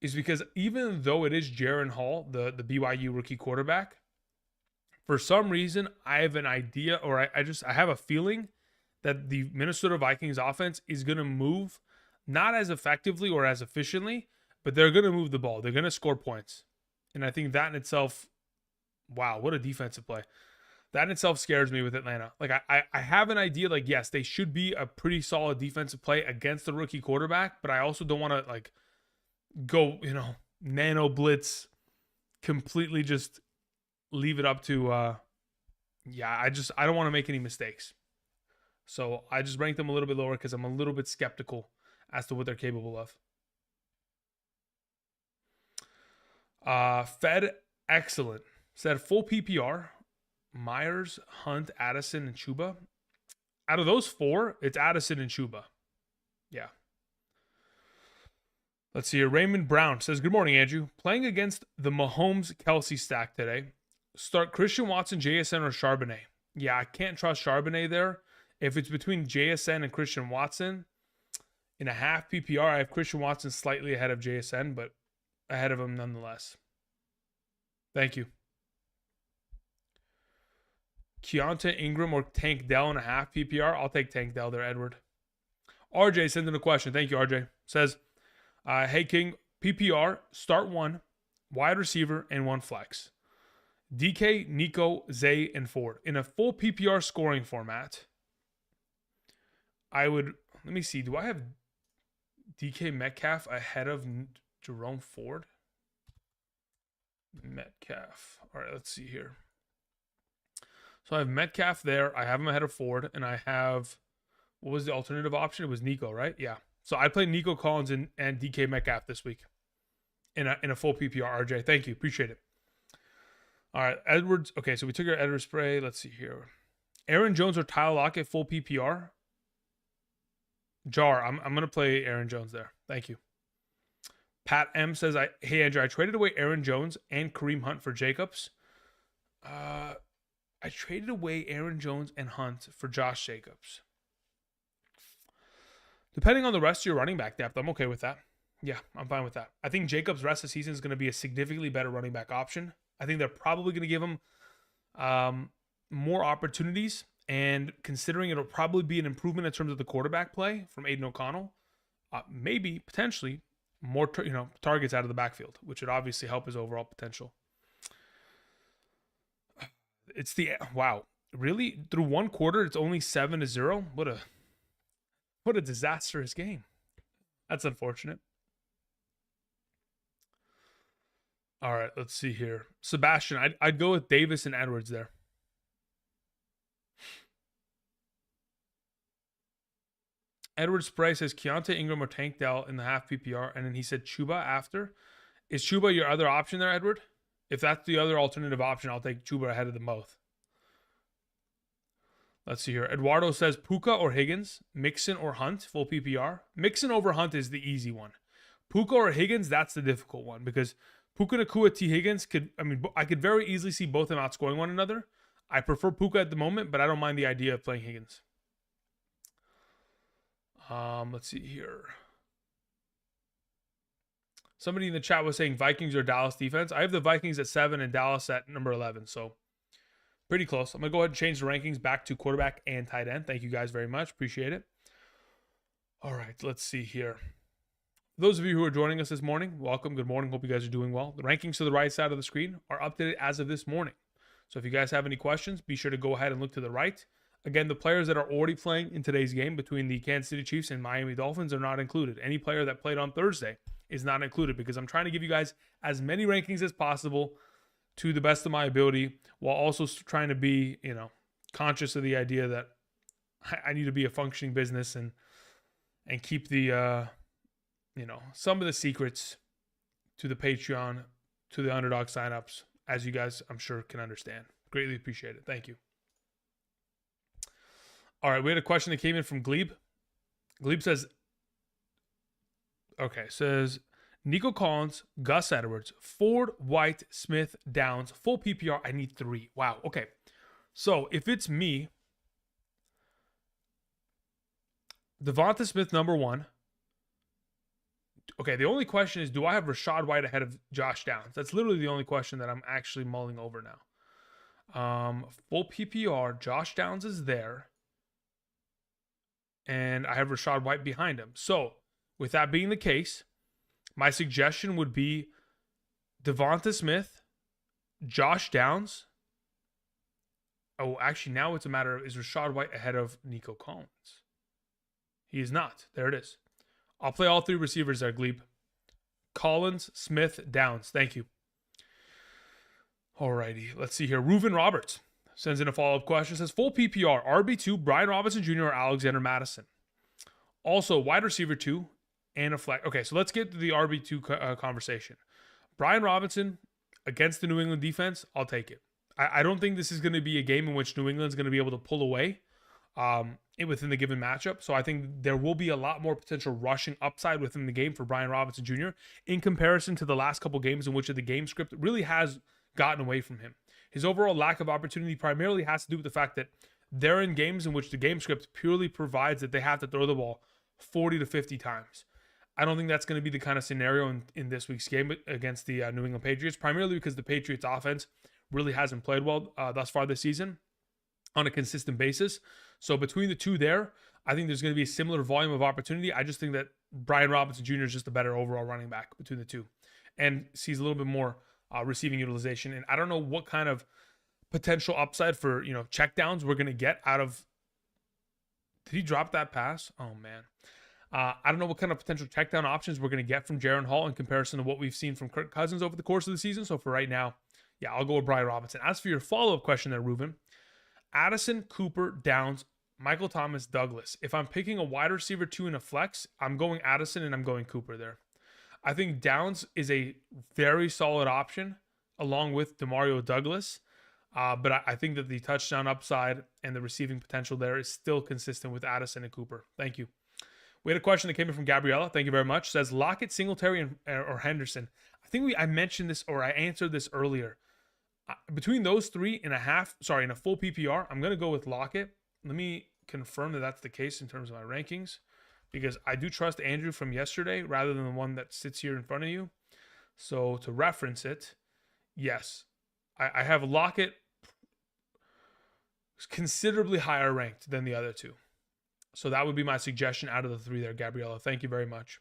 is because even though it is Jaren Hall, the BYU rookie quarterback, for some reason I have an idea, or I have a feeling that the Minnesota Vikings offense is going to move not as effectively or as efficiently, but they're going to move the ball. They're going to score points. And I think that in itself, wow, what a defensive play. That in itself scares me with Atlanta. Like, I have an idea, like, yes, they should be a pretty solid defensive play against the rookie quarterback, but I also don't want to, like, go, nano blitz, completely just leave it up to, I don't want to make any mistakes. So I just ranked them a little bit lower because I'm a little bit skeptical as to what they're capable of. Fed Excellent said full PPR, Myers, Hunt, Addison, and Chuba. Out of those four, it's Addison and Chuba. Yeah. Let's see here. Raymond Brown says, "Good morning, Andrew. Playing against the Mahomes-Kelsey stack today. Start Christian Watson, JSN, or Charbonnet. Yeah, I can't trust Charbonnet there. If it's between JSN and Christian Watson, in a half PPR, I have Christian Watson slightly ahead of JSN, but ahead of him nonetheless. Thank you. Keontae Ingram or Tank Dell in a half PPR. I'll take Tank Dell there, Edward. RJ sends in a question. Thank you, RJ. Says, hey, King, PPR, start one, wide receiver, and one flex. DK, Nico, Zay, and Ford. In a full PPR scoring format, I would, let me see, do I have DK Metcalf ahead of Jerome Ford? Metcalf. All right, let's see here. So I have Metcalf there. I have him ahead of Ford, and I have, what was the alternative option? It was Nico, right? Yeah. So I played Nico Collins and DK Metcalf this week in a full PPR. RJ, thank you. Appreciate it. All right, Edwards. Okay, so we took our Edwards spray. Let's see here. Aaron Jones or Tyler Lockett, full PPR. Jar, I'm going to play Aaron Jones there. Thank you. Pat M says, hey, Andrew, I traded away Aaron Jones and Kareem Hunt for Jacobs. I traded away Aaron Jones and Hunt for Josh Jacobs. Depending on the rest of your running back depth, I'm okay with that. Yeah, I'm fine with that. I think Jacobs' rest of the season is going to be a significantly better running back option. I think they're probably going to give him more opportunities, and considering it'll probably be an improvement in terms of the quarterback play from Aiden O'Connell, maybe potentially more targets out of the backfield, which would obviously help his overall potential. It's wow, really, through one quarter it's only 7-0. What a disastrous game. That's unfortunate. All right, let's see here. Sebastian, I'd go with Davis and Edwards there. Edward Spray says Keontae Ingram or Tank Dell in the half PPR, and then he said Chuba after. Is Chuba your other option there, Edward? If that's the other alternative option, I'll take Chuba ahead of them both. Let's see here. Eduardo says Puka or Higgins, Mixon or Hunt, full PPR. Mixon over Hunt is the easy one. Puka or Higgins, that's the difficult one, because Puka Nacua, T. Higgins I could very easily see both of them outscoring one another. I prefer Puka at the moment, but I don't mind the idea of playing Higgins. Let's see here. Somebody in the chat was saying Vikings or Dallas defense. I have the Vikings at 7 and Dallas at number 11, so pretty close. I'm going to go ahead and change the rankings back to quarterback and tight end. Thank you guys very much. Appreciate it. All right, let's see here. For those of you who are joining us this morning, welcome. Good morning. Hope you guys are doing well. The rankings to the right side of the screen are updated as of this morning. So if you guys have any questions, be sure to go ahead and look to the right. Again, the players that are already playing in today's game between the Kansas City Chiefs and Miami Dolphins are not included. Any player that played on Thursday is not included, because I'm trying to give you guys as many rankings as possible to the best of my ability, while also trying to be, conscious of the idea that I need to be a functioning business and keep the, some of the secrets to the Patreon, to the Underdog signups as you guys, I'm sure, can understand. Greatly appreciate it. Thank you. All right, we had a question that came in from Glebe. Glebe says, Nico Collins, Gus Edwards, Ford, White, Smith, Downs, full PPR. I need 3. Wow. Okay. So if it's me, Devonta Smith, number 1. Okay, the only question is, do I have Rachaad White ahead of Josh Downs? That's literally the only question that I'm actually mulling over now. Full PPR, Josh Downs is there. And I have Rachaad White behind him. So, with that being the case, my suggestion would be Devonta Smith, Josh Downs. Oh, actually, now it's a matter of, is Rachaad White ahead of Nico Collins? He is not. There it is. I'll play all 3 receivers there, Glebe. Collins, Smith, Downs. Thank you. Alrighty, let's see here. Reuven Roberts sends in a follow-up question. Says, full PPR, RB2, Brian Robinson Jr. or Alexander Mattison. Also, wide receiver 2 and a flex. Okay, so let's get to the RB2 conversation. Brian Robinson against the New England defense, I'll take it. I don't think this is going to be a game in which New England's going to be able to pull away within the given matchup. So I think there will be a lot more potential rushing upside within the game for Brian Robinson Jr. in comparison to the last couple games in which the game script really has gotten away from him. His overall lack of opportunity primarily has to do with the fact that they're in games in which the game script purely provides that they have to throw the ball 40 to 50 times. I don't think that's going to be the kind of scenario in this week's game against the New England Patriots, primarily because the Patriots offense really hasn't played well thus far this season on a consistent basis. So between the two there, I think there's going to be a similar volume of opportunity. I just think that Brian Robinson Jr. is just a better overall running back between the two and sees a little bit more receiving utilization. And I don't know what kind of potential upside for, check downs we're going to get out of. Did he drop that pass? Oh, man. I don't know what kind of potential check down options we're going to get from Jaren Hall in comparison to what we've seen from Kirk Cousins over the course of the season. So for right now, yeah, I'll go with Brian Robinson. As for your follow-up question there, Reuven, Addison, Cooper, Downs, Michael Thomas, Douglas. If I'm picking a wide receiver 2 in a flex, I'm going Addison and I'm going Cooper there. I think Downs is a very solid option along with Demario Douglas. But I think that the touchdown upside and the receiving potential there is still consistent with Addison and Cooper. Thank you. We had a question that came in from Gabriella. Thank you very much. Says Lockett, Singletary, or Henderson. I think I mentioned this or I answered this earlier. Between those 3.5, in a full PPR, I'm going to go with Lockett. Let me confirm that that's the case in terms of my rankings because I do trust Andrew from yesterday rather than the one that sits here in front of you. So to reference it, yes, I have Lockett considerably higher ranked than the other two. So that would be my suggestion out of the 3 there, Gabriella. Thank you very much.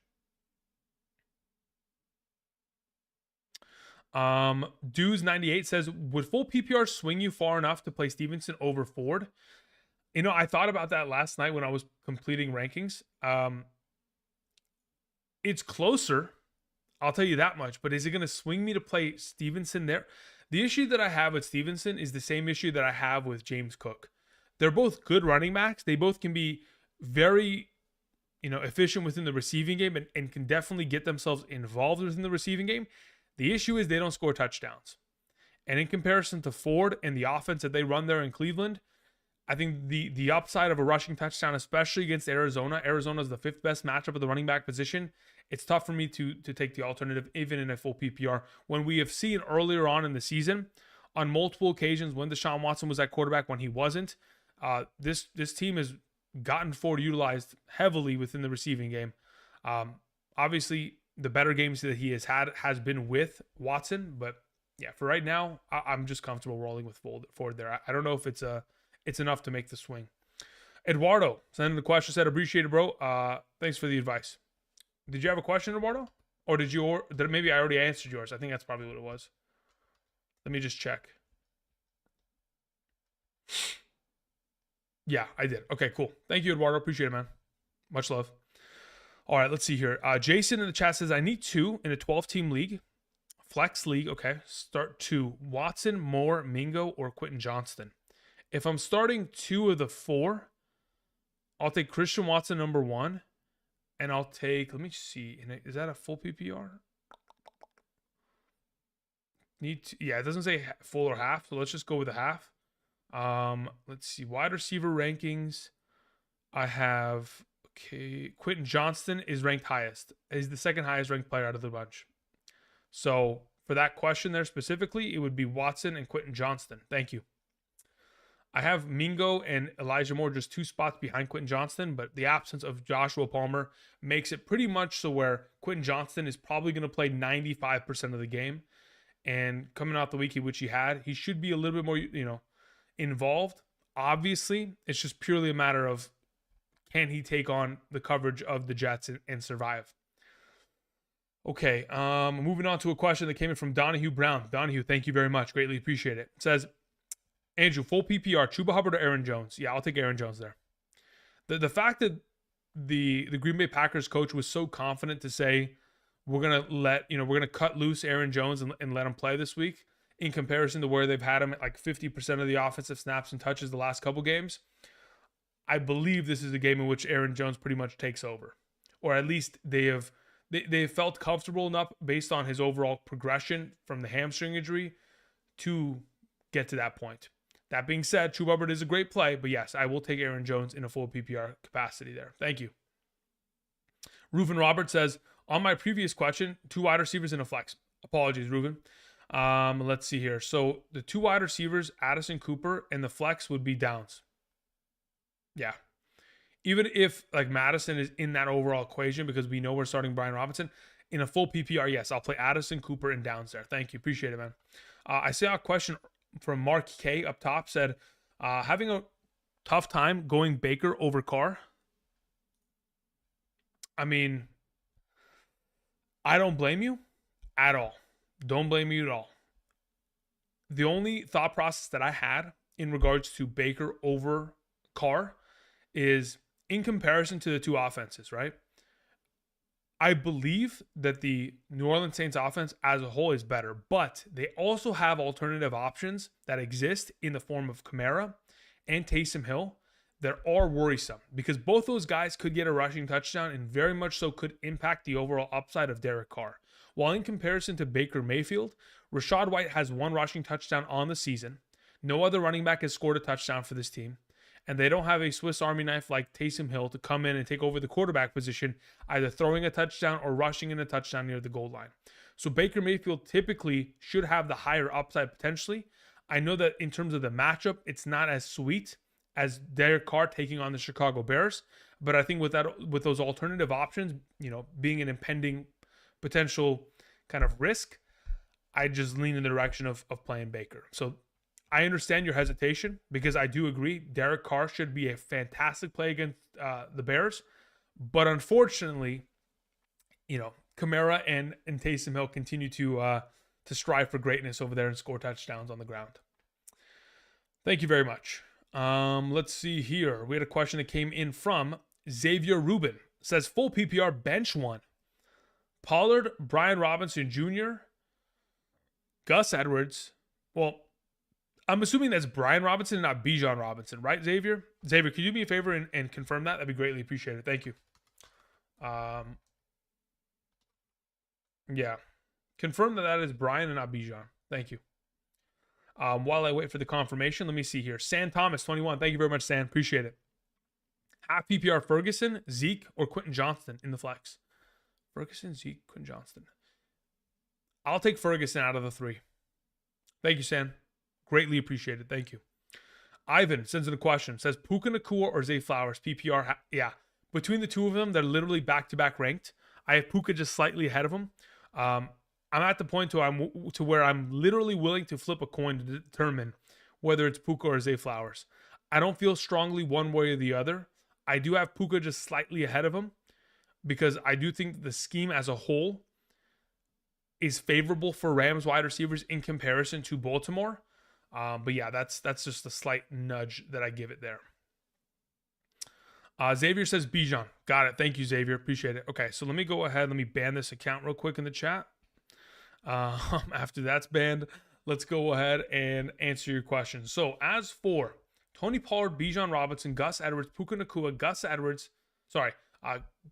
Dues98 says, would full PPR swing you far enough to play Stevenson over Ford? I thought about that last night when I was completing rankings. It's closer, I'll tell you that much, but is it going to swing me to play Stevenson there? The issue that I have with Stevenson is the same issue that I have with James Cook. They're both good running backs. They both can be very, efficient within the receiving game and can definitely get themselves involved within the receiving game. The issue is they don't score touchdowns. And in comparison to Ford and the offense that they run there in Cleveland, I think the upside of a rushing touchdown, especially against Arizona is the 5th best matchup of the running back position. It's tough for me to take the alternative, even in a full PPR, when we have seen earlier on in the season, on multiple occasions, when Deshaun Watson was at quarterback, when he wasn't, this team has gotten Ford utilized heavily within the receiving game. Obviously, the better games that he has had has been with Watson, but yeah, for right now, I'm just comfortable rolling with Ford there. I don't know if it's enough to make the swing. Eduardo sending the question, said, appreciate it, bro. Thanks for the advice. Did you have a question, Eduardo? Or maybe I already answered yours? I think that's probably what it was. Let me just check. Yeah, I did. Okay, cool. Thank you, Eduardo. Appreciate it, man. Much love. All right, let's see here. Jason in the chat says, I need 2 in a 12-team league. Flex league, okay. Start 2. Watson, Moore, Mingo, or Quentin Johnston. If I'm starting 2 of the 4, I'll take Christian Watson number 1. And I'll take, let me see. Is that a full PPR? Yeah, it doesn't say full or half, so let's just go with a half. Let's see. Wide receiver rankings. I have, okay, Quentin Johnston is ranked highest. He's the second highest ranked player out of the bunch. So for that question there specifically, it would be Watson and Quentin Johnston. Thank you. I have Mingo and Elijah Moore just 2 spots behind Quentin Johnston, but the absence of Joshua Palmer makes it pretty much so where Quentin Johnston is probably going to play 95% of the game. And coming out the week which he had, he should be a little bit more, involved. Obviously, it's just purely a matter of can he take on the coverage of the Jets and survive. Okay, moving on to a question that came in from Donahue Brown. Donahue, thank you very much. Greatly appreciate it. It says, Andrew, full PPR, Chuba Hubbard or Aaron Jones? Yeah, I'll take Aaron Jones there. The fact that the Green Bay Packers coach was so confident to say we're gonna cut loose Aaron Jones and let him play this week in comparison to where they've had him at like 50% of the offensive snaps and touches the last couple games, I believe this is a game in which Aaron Jones pretty much takes over, or at least they felt comfortable enough based on his overall progression from the hamstring injury to get to that point. That being said, Chuba Hubbard is a great play, but yes, I will take Aaron Jones in a full PPR capacity there. Thank you. Reuven Roberts says, on my previous question, 2 wide receivers in a flex. Apologies, Reuven. Let's see here. So the 2 wide receivers, Addison Cooper, and the flex would be Downs. Yeah. Even if like Madison is in that overall equation, because we know we're starting Brian Robinson, in a full PPR, yes, I'll play Addison Cooper and Downs there. Thank you. Appreciate it, man. I saw a question from Mark K up top, said, having a tough time going Baker over Carr. I mean, I don't blame you at all. Don't blame you at all. The only thought process that I had in regards to Baker over Carr is in comparison to the 2 offenses, right? I believe that the New Orleans Saints offense as a whole is better, but they also have alternative options that exist in the form of Kamara and Taysom Hill that are worrisome because both those guys could get a rushing touchdown and very much so could impact the overall upside of Derek Carr. While in comparison to Baker Mayfield, Rachaad White has 1 rushing touchdown on the season. No other running back has scored a touchdown for this team. And they don't have a Swiss Army knife like Taysom Hill to come in and take over the quarterback position, either throwing a touchdown or rushing in a touchdown near the goal line. So Baker Mayfield typically should have the higher upside potentially. I know that in terms of the matchup, it's not as sweet as Derek Carr taking on the Chicago Bears. But I think with those alternative options, being an impending potential kind of risk, I just lean in the direction of playing Baker. So I understand your hesitation because I do agree Derek Carr should be a fantastic play against the Bears. But unfortunately, Kamara and Taysom Hill continue to strive for greatness over there and score touchdowns on the ground. Thank you very much. Let's see here. We had a question that came in from Xavier Rubin. It says full PPR bench 1. Pollard, Brian Robinson Jr., Gus Edwards. Well, I'm assuming that's Brian Robinson and not Bijan Robinson, right, Xavier? Xavier, could you do me a favor and confirm that? That'd be greatly appreciated. Thank you. Yeah. Confirm that is Brian and not Bijan. Thank you. While I wait for the confirmation, let me see here. San Thomas, 21. Thank you very much, San. Appreciate it. Half PPR Ferguson, Zeke, or Quentin Johnston in the flex? Ferguson, Zeke, Quentin Johnston. I'll take Ferguson out of the 3. Thank you, San. Greatly appreciated. Thank you. Ivan sends in a question. Says Puka Nacua or Zay Flowers? PPR. Yeah. Between the 2 of them, they're literally back-to-back ranked. I have Puka just slightly ahead of him. I'm at the point to where I'm literally willing to flip a coin to determine whether it's Puka or Zay Flowers. I don't feel strongly one way or the other. I do have Puka just slightly ahead of him because I do think the scheme as a whole is favorable for Rams wide receivers in comparison to Baltimore. But yeah, that's just a slight nudge that I give it there. Xavier says Bijan. Got it. Thank you, Xavier. Appreciate it. Okay, so let me go ahead. Let me ban this account real quick in the chat. After that's banned, let's go ahead and answer your questions. So as for Tony Pollard, Bijan Robinson, Gus Edwards, Puka Nacua,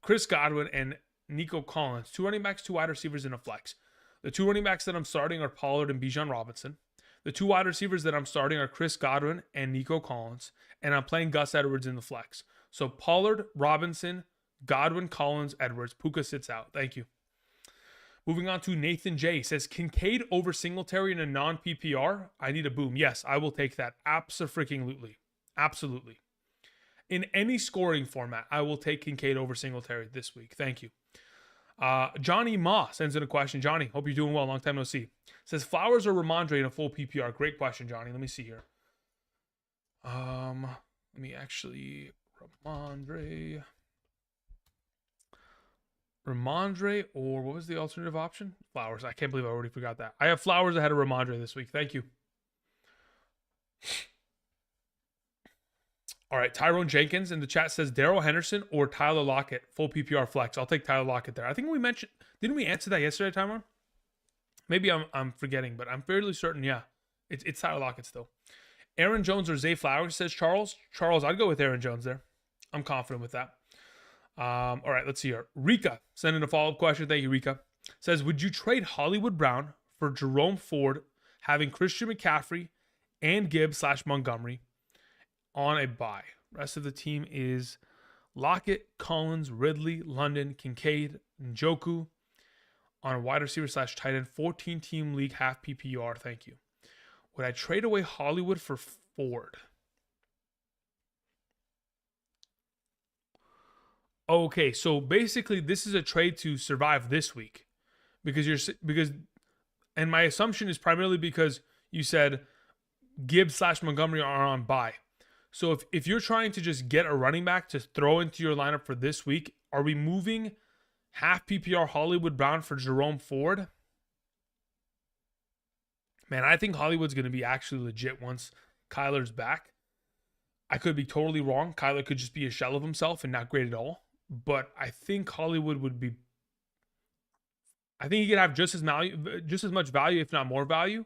Chris Godwin, and Nico Collins, 2 running backs, 2 wide receivers in a flex. The two running backs that I'm starting are Pollard and Bijan Robinson. The two wide receivers that I'm starting are Chris Godwin and Nico Collins, and I'm playing Gus Edwards in the flex. So Pollard, Robinson, Godwin, Collins, Edwards. Puka sits out. Thank you. Moving on to Nathan J. Says, Kincaid over Singletary in a non-PPR? I need a boom. Yes, I will take that. Abso-freaking-lutely. Absolutely. In any scoring format, I will take Kincaid over Singletary this week. Thank you. Johnny Ma sends in a question. Johnny, hope you're doing well. Long time no see. Says, Flowers or Ramondre in a full PPR? Great question, Johnny. Let me see here. Let me actually... Ramondre or what was the alternative option? Flowers. I can't believe I already forgot that. I have Flowers ahead of Ramondre this week. Thank you. All right, Tyrone Jenkins in the chat says Darrell Henderson or Tyler Lockett, full PPR flex. I'll take Tyler Lockett there. I think we mentioned, didn't we answer that yesterday, Tyrone? Maybe I'm forgetting, but I'm fairly certain, yeah. It's Tyler Lockett still. Aaron Jones or Zay Flowers, says Charles. Charles, I'd go with Aaron Jones there. I'm confident with that. All right, let's see here. Rika sent in a follow-up question. Thank you, Rika. Says, would you trade Hollywood Brown for Jerome Ford, having Christian McCaffrey and Gibbs/Montgomery on a bye? Rest of the team is Lockett, Collins, Ridley, London, Kincaid, Njoku on a wide receiver / tight end, 14-team league, half PPR. Thank you. Would I trade away Hollywood for Ford? Okay, so basically this is a trade to survive this week because and my assumption is primarily because you said Gibbs/Montgomery are on bye. So if you're trying to just get a running back to throw into your lineup for this week, are we moving half PPR Hollywood Brown for Jerome Ford? Man, I think Hollywood's going to be actually legit once Kyler's back. I could be totally wrong. Kyler could just be a shell of himself and not great at all. But I think Hollywood would be. I think he could have just as much value, if not more value,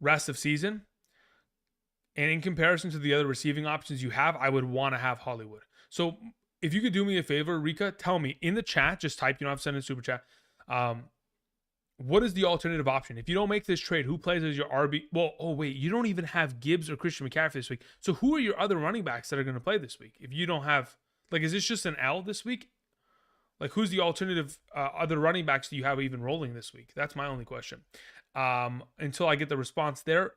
rest of season. And in comparison to the other receiving options you have, I would want to have Hollywood. So if you could do me a favor, Rika, tell me in the chat, just type, you don't have to send in super chat. What is the alternative option? If you don't make this trade, who plays as your RB? Well, oh wait, you don't even have Gibbs or Christian McCaffrey this week. So who are your other running backs that are going to play this week? If you don't have, like, is this just an L this week? Like, who's the alternative other running backs do you have even rolling this week? That's my only question. Until I get the response there,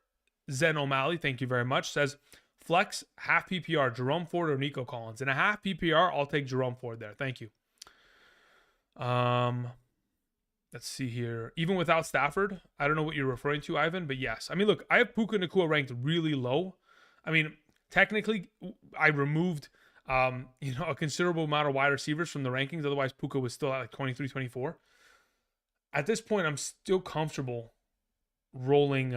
Zen O'Malley, thank you very much, says flex half PPR, Jerome Ford or Nico Collins. In a half PPR, I'll take Jerome Ford there. Thank you. Let's see here. Even without Stafford, I don't know what you're referring to, Ivan, but yes. I mean, look, I have Puka Nacua ranked really low. I mean, technically, I removed a considerable amount of wide receivers from the rankings. Otherwise, Puka was still at like 23, 24. At this point, I'm still comfortable rolling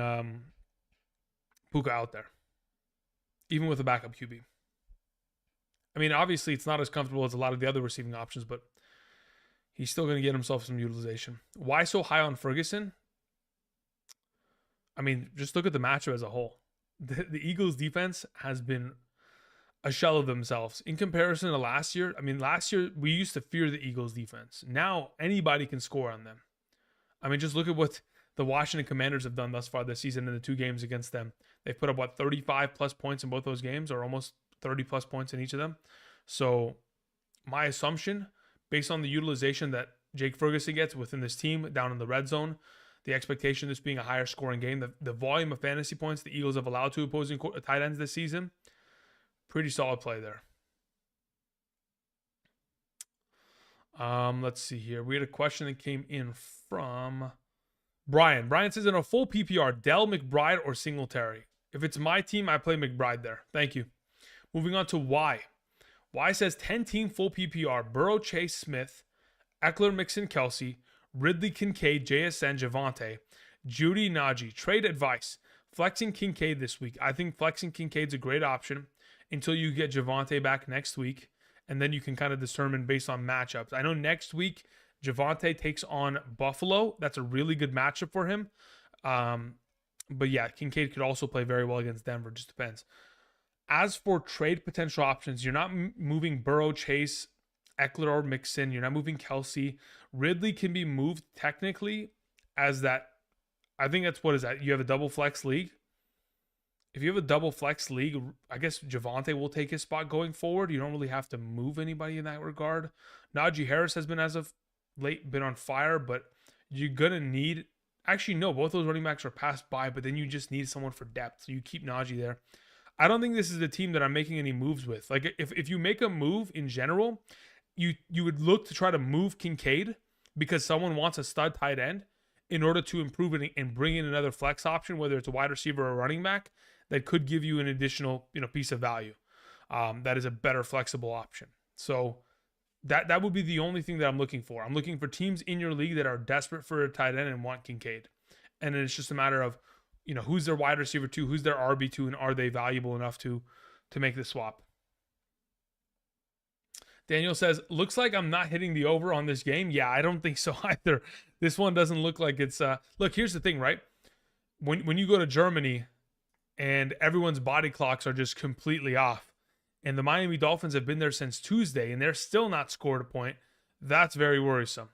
Puka out there, even with a backup QB. I mean, obviously, it's not as comfortable as a lot of the other receiving options, but he's still going to get himself some utilization. Why so high on Ferguson? I mean, just look at the matchup as a whole. The Eagles' defense has been a shell of themselves in comparison to last year. I mean, last year we used to fear the Eagles' defense. Now anybody can score on them. I mean, just look at what the Washington Commanders have done thus far this season in the two games against them. They've put up, 35 plus points in both those games, or almost 30 plus points in each of them. So my assumption, based on the utilization that Jake Ferguson gets within this team down in the red zone, the expectation of this being a higher scoring game, the volume of fantasy points the Eagles have allowed to opposing tight ends this season, pretty solid play there. Let's see here. We had a question that came in from Brian. Brian says, in a full PPR, Dell, McBride, or Singletary? If it's my team, I play McBride there. Thank you. Moving on to Y. Y says 10-team full PPR, Burrow, Chase, Smith, Eckler, Mixon, Kelsey, Ridley, Kincaid, JSN, Javonte, Judy, Najee. Trade advice. Flexing Kincaid this week. I think flexing Kincaid's a great option until you get Javonte back next week, and then you can kind of determine based on matchups. I know next week Javonte takes on Buffalo. That's a really good matchup for him. But yeah, Kincaid could also play very well against Denver. Just depends. As for trade potential options, you're not moving Burrow, Chase, Eckler, or Mixon. You're not moving Kelsey. Ridley can be moved technically as that. I think that's what is that? You have a double flex league. If you have a double flex league, I guess Javonte will take his spot going forward. You don't really have to move anybody in that regard. Najee Harris has been, as of late, been on fire, but you're going to need... Actually, no, both those running backs are passed by, but then you just need someone for depth. So you keep Najee there. I don't think this is the team that I'm making any moves with. Like, if you make a move in general, you would look to try to move Kincaid because someone wants a stud tight end in order to improve it and bring in another flex option, whether it's a wide receiver or a running back, that could give you an additional, piece of value. That is a better flexible option. So that would be the only thing that I'm looking for. I'm looking for teams in your league that are desperate for a tight end and want Kincaid. And then it's just a matter of, who's their wide receiver 2, who's their RB2, and are they valuable enough to make the swap? Daniel says, looks like I'm not hitting the over on this game. Yeah, I don't think so either. This one doesn't look like it's... Look, here's the thing, right? When you go to Germany and everyone's body clocks are just completely off, and the Miami Dolphins have been there since Tuesday, and they're still not scored a point, that's very worrisome.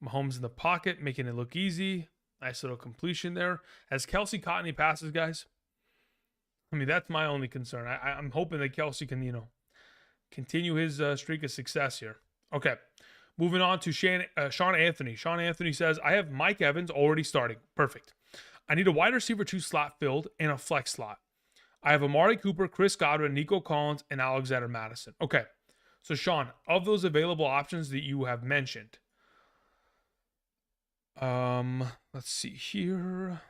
Mahomes in the pocket, making it look easy. Nice little completion there. Has Kelsey caught any passes, guys? I mean, that's my only concern. I'm hoping that Kelsey can, continue his streak of success here. Okay, moving on to Sean Anthony. Sean Anthony says, I have Mike Evans already starting. Perfect. I need a wide receiver 2 slot filled and a flex slot. I have Amari Cooper, Chris Godwin, Nico Collins, and Alexander Madison. Okay, so Sean, of those available options that you have mentioned, let's see here.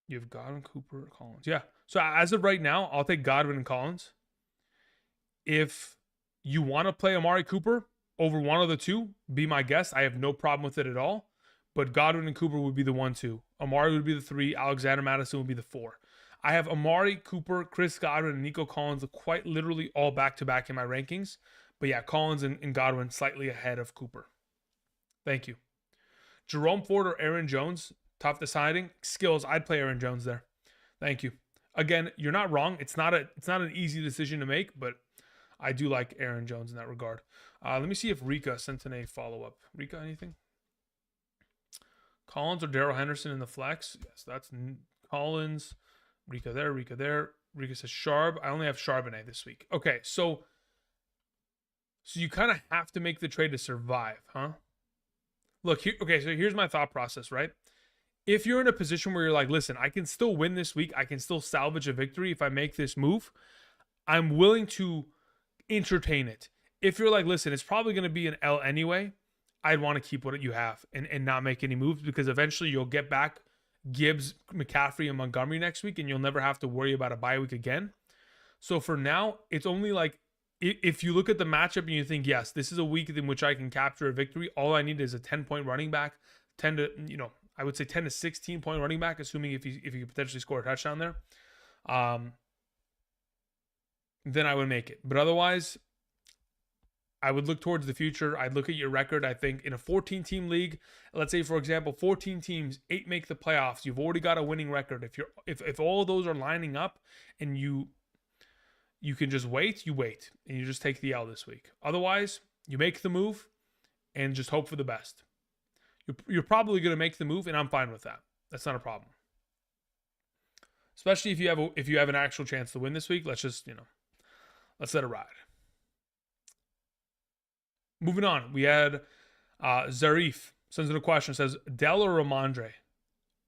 You have Godwin, Cooper, Collins. Yeah. So as of right now, I'll take Godwin and Collins. If you want to play Amari Cooper over one of the two, be my guest. I have no problem with it at all. But Godwin and Cooper would be the 1-2. Amari would be the 3. Alexander Madison would be the 4. I have Amari Cooper, Chris Godwin, and Nico Collins quite literally all back-to-back in my rankings. But yeah, Collins and Godwin slightly ahead of Cooper. Thank you. Jerome Ford or Aaron Jones, tough deciding. Skills, I'd play Aaron Jones there. Thank you. Again, you're not wrong. It's not an easy decision to make, but I do like Aaron Jones in that regard. Let me see if Rika sent in a follow-up. Rika, anything? Collins or Darrell Henderson in the flex? Yes, that's Collins. Rika there, Rika there. Rika says Sharp. I only have Charbonnet this week. Okay, so you kind of have to make the trade to survive, huh? Look, here, okay, so here's my thought process, right? If you're in a position where you're like, listen, I can still win this week. I can still salvage a victory if I make this move. I'm willing to entertain it. If you're like, listen, it's probably going to be an L anyway, I'd want to keep what you have and not make any moves because eventually you'll get back Gibbs, McCaffrey, and Montgomery next week and you'll never have to worry about a bye week again. So for now, it's only like if you look at the matchup and you think, yes, this is a week in which I can capture a victory, all I need is a 10-point running back, I would say 10 to 16 point running back, assuming if you could potentially score a touchdown there, then I would make it. But otherwise, I would look towards the future. I'd look at your record. I think in a 14-team league, let's say, for example, 14 teams, 8 make the playoffs. You've already got a winning record. If all of those are lining up and you can just wait, you wait. And you just take the L this week. Otherwise, you make the move and just hope for the best. You're probably going to make the move, and I'm fine with that. That's not a problem. Especially if you have an actual chance to win this week. Let's just, let's let it ride. Moving on, we had Zarif sends in a question. Says, Dell or Ramondre?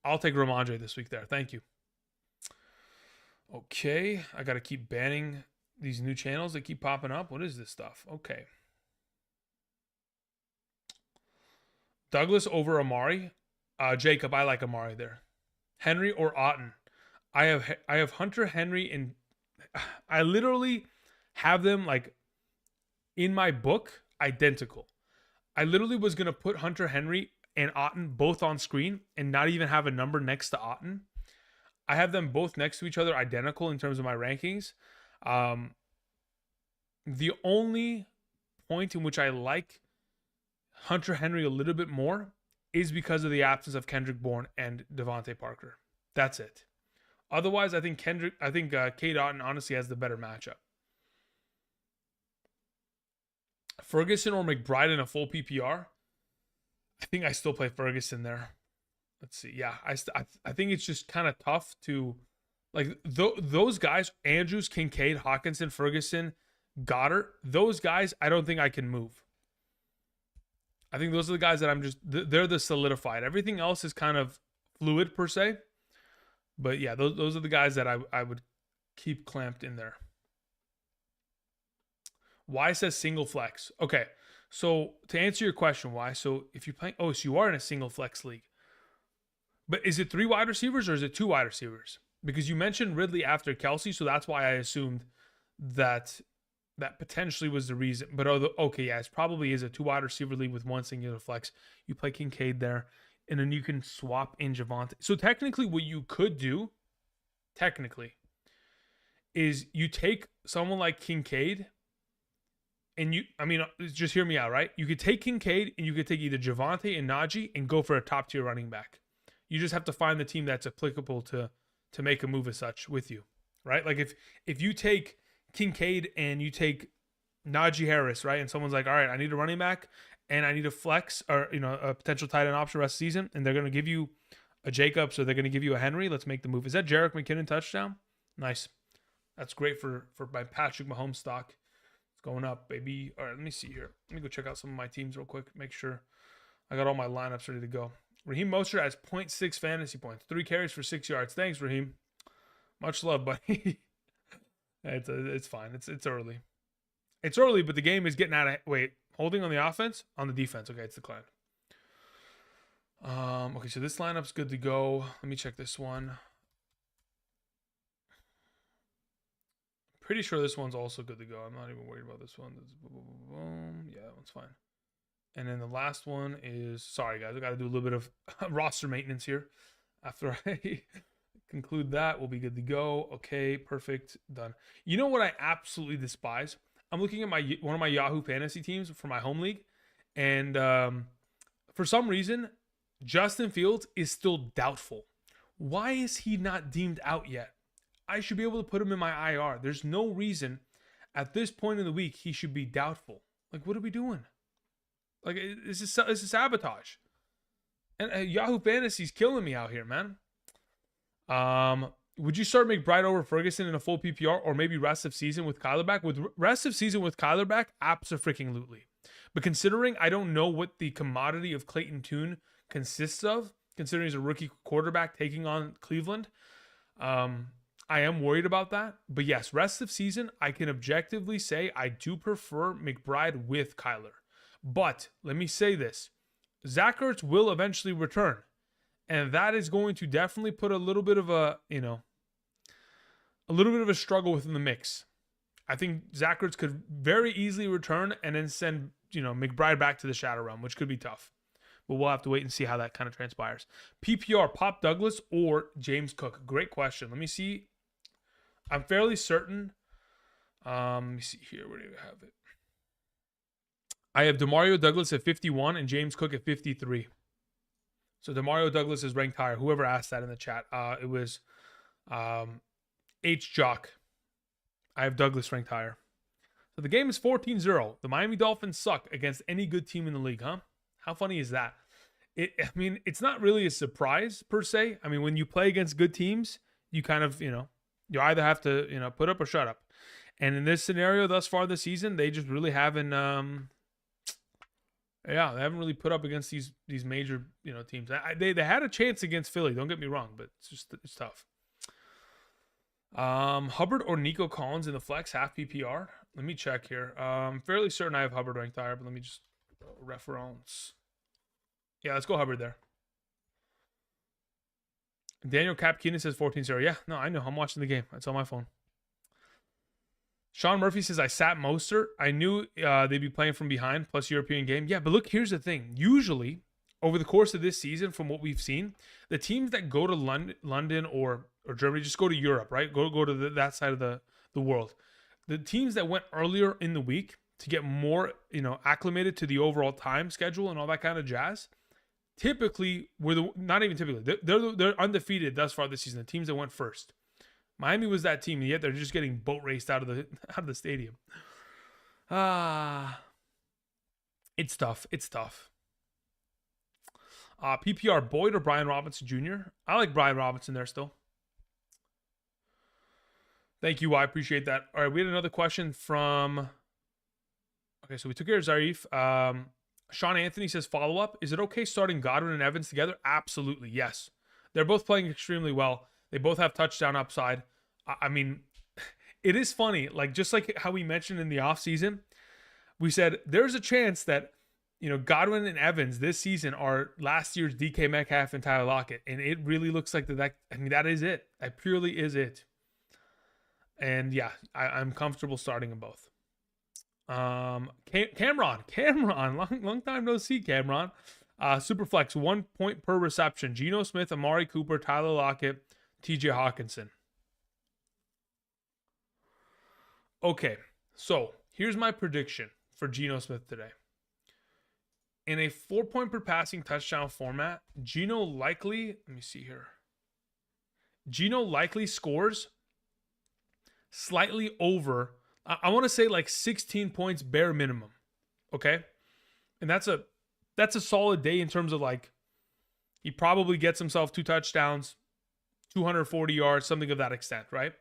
I'll take Ramondre this week there. Thank you. Okay, I got to keep banning these new channels that keep popping up. What is this stuff? Okay. Douglas over Amari. Jacob, I like Amari there. Henry or Otten? I have Hunter Henry and I literally have them like in my book identical. I literally was going to put Hunter Henry and Otten both on screen and not even have a number next to Otten. I have them both next to each other identical in terms of my rankings. The only point in which I like Hunter Henry a little bit more is because of the absence of Kendrick Bourne and Devontae Parker. That's it. Otherwise, I think Cade Otton honestly has the better matchup. Ferguson or McBride in a full PPR. I think I still play Ferguson there. Let's see. Yeah, I think it's just kind of tough to like those guys, Andrews, Kincaid, Hawkinson, Ferguson, Goddard, those guys, I don't think I can move. I think those are the guys that I'm just, they're the solidified. Everything else is kind of fluid per se. But yeah, those are the guys that I would keep clamped in there. Why says single flex? Okay, so to answer your question, why? So if you're playing, so you are in a single flex league. But is it 3 wide receivers or is it 2 wide receivers? Because you mentioned Ridley after Kelsey, so that's why I assumed that potentially was the reason. But okay, yeah, it probably is a 2 wide receiver league with 1 singular flex. You play Kincaid there, and then you can swap in Javonte. So technically what you could do, is you take someone like Kincaid, and just hear me out, right? You could take Kincaid, and you could take either Javonte and Najee and go for a top-tier running back. You just have to find the team that's applicable to make a move as such with you, right? Like if you take Kincaid and you take Najee Harris, right? And someone's like, all right, I need a running back and I need a flex or, a potential tight end option rest of the season. And they're going to give you a Jacobs or they're going to give you a Henry. Let's make the move. Is that Jerick McKinnon touchdown? Nice. That's great for my Patrick Mahomes stock. It's going up, baby. All right, let me see here. Let me go check out some of my teams real quick. Make sure I got all my lineups ready to go. Raheem Mostert has 0.6 fantasy points. 3 carries for 6 yards. Thanks, Raheem. Much love, buddy. It's fine. It's early. It's early, but the game is getting out of... Wait, holding on the offense? On the defense. Okay, it's declined. Okay, so this lineup's good to go. Let me check this one. Pretty sure this one's also good to go. I'm not even worried about this one. Yeah, that one's fine. And then the last one is... Sorry, guys. I got to do a little bit of roster maintenance here. After I conclude that, we'll be good to go. Okay, perfect. Done. You know what I absolutely despise? I'm looking at one of my Yahoo fantasy teams for my home league. And for some reason, Justin Fields is still doubtful. Why is he not deemed out yet? I should be able to put him in my IR. There's no reason at this point in the week he should be doubtful. Like, what are we doing? Like, this is sabotage. And Yahoo Fantasy's killing me out here, man. Would you start McBride over Ferguson in a full PPR or maybe rest of season with Kyler back? With rest of season with Kyler back, abso-freaking-lutely. But considering I don't know what the commodity of Clayton Tune consists of, considering he's a rookie quarterback taking on Cleveland, I am worried about that. But yes, rest of season, I can objectively say I do prefer McBride with Kyler. But let me say this. Zach Ertz will eventually return. And that is going to definitely put a little bit of a struggle within the mix. I think Zach Ertz could very easily return and then send, McBride back to the Shadow Realm, which could be tough. But we'll have to wait and see how that kind of transpires. PPR, Pop Douglas or James Cook? Great question. Let me see. I'm fairly certain. Let me see here. Where do you have it? I have Demario Douglas at 51 and James Cook at 53. So Demario Douglas is ranked higher. Whoever asked that in the chat, it was H Jock. I have Douglas ranked higher. So the game is 14-0. The Miami Dolphins suck against any good team in the league, huh? How funny is that? It's not really a surprise per se. I mean, when you play against good teams, you kind of, you either have to, put up or shut up. And in this scenario thus far this season, they just really haven't, they haven't really put up against these major, teams. They had a chance against Philly. Don't get me wrong, but it's tough. Hubbard or Nico Collins in the flex, half PPR. Let me check here. I'm fairly certain I have Hubbard ranked higher, but let me just reference. Yeah, let's go Hubbard there. Daniel Capkinen says 14-0. Yeah, no, I know. I'm watching the game. It's on my phone. Sean Murphy says, I sat Mostert. I knew they'd be playing from behind, plus European game. Yeah, but look, here's the thing. Usually, over the course of this season, from what we've seen, the teams that go to London or Germany, just go to Europe, right? Go to that side of the world. The teams that went earlier in the week to get more, acclimated to the overall time schedule and all that kind of jazz, typically, not even typically, they're undefeated thus far this season, the teams that went first. Miami was that team, and yet they're just getting boat raced out of the stadium. It's tough. It's tough. PPR, Boyd or Brian Robinson Jr.? I like Brian Robinson there still. Thank you. I appreciate that. All right, we had another question from. Okay, so we took care of Zarif. Sean Anthony says, follow up. Is it okay starting Godwin and Evans together? Absolutely, yes. They're both playing extremely well. They both have touchdown upside. I mean, it is funny. Like, just like how we mentioned in the offseason, we said there's a chance that, Godwin and Evans this season are last year's DK Metcalf and Tyler Lockett. And it really looks like that is it. That purely is it. And yeah, I'm comfortable starting them both. Cameron, long time no see, Cameron. Superflex, 1 point per reception. Geno Smith, Amari Cooper, Tyler Lockett, TJ Hawkinson. Okay, so here's my prediction for Geno Smith today. In a 4 point per passing touchdown format, Geno likely scores slightly over, I want to say like 16 points bare minimum. Okay? And that's a solid day in terms of like, he probably gets himself 2 touchdowns, 240 yards, something of that extent, right?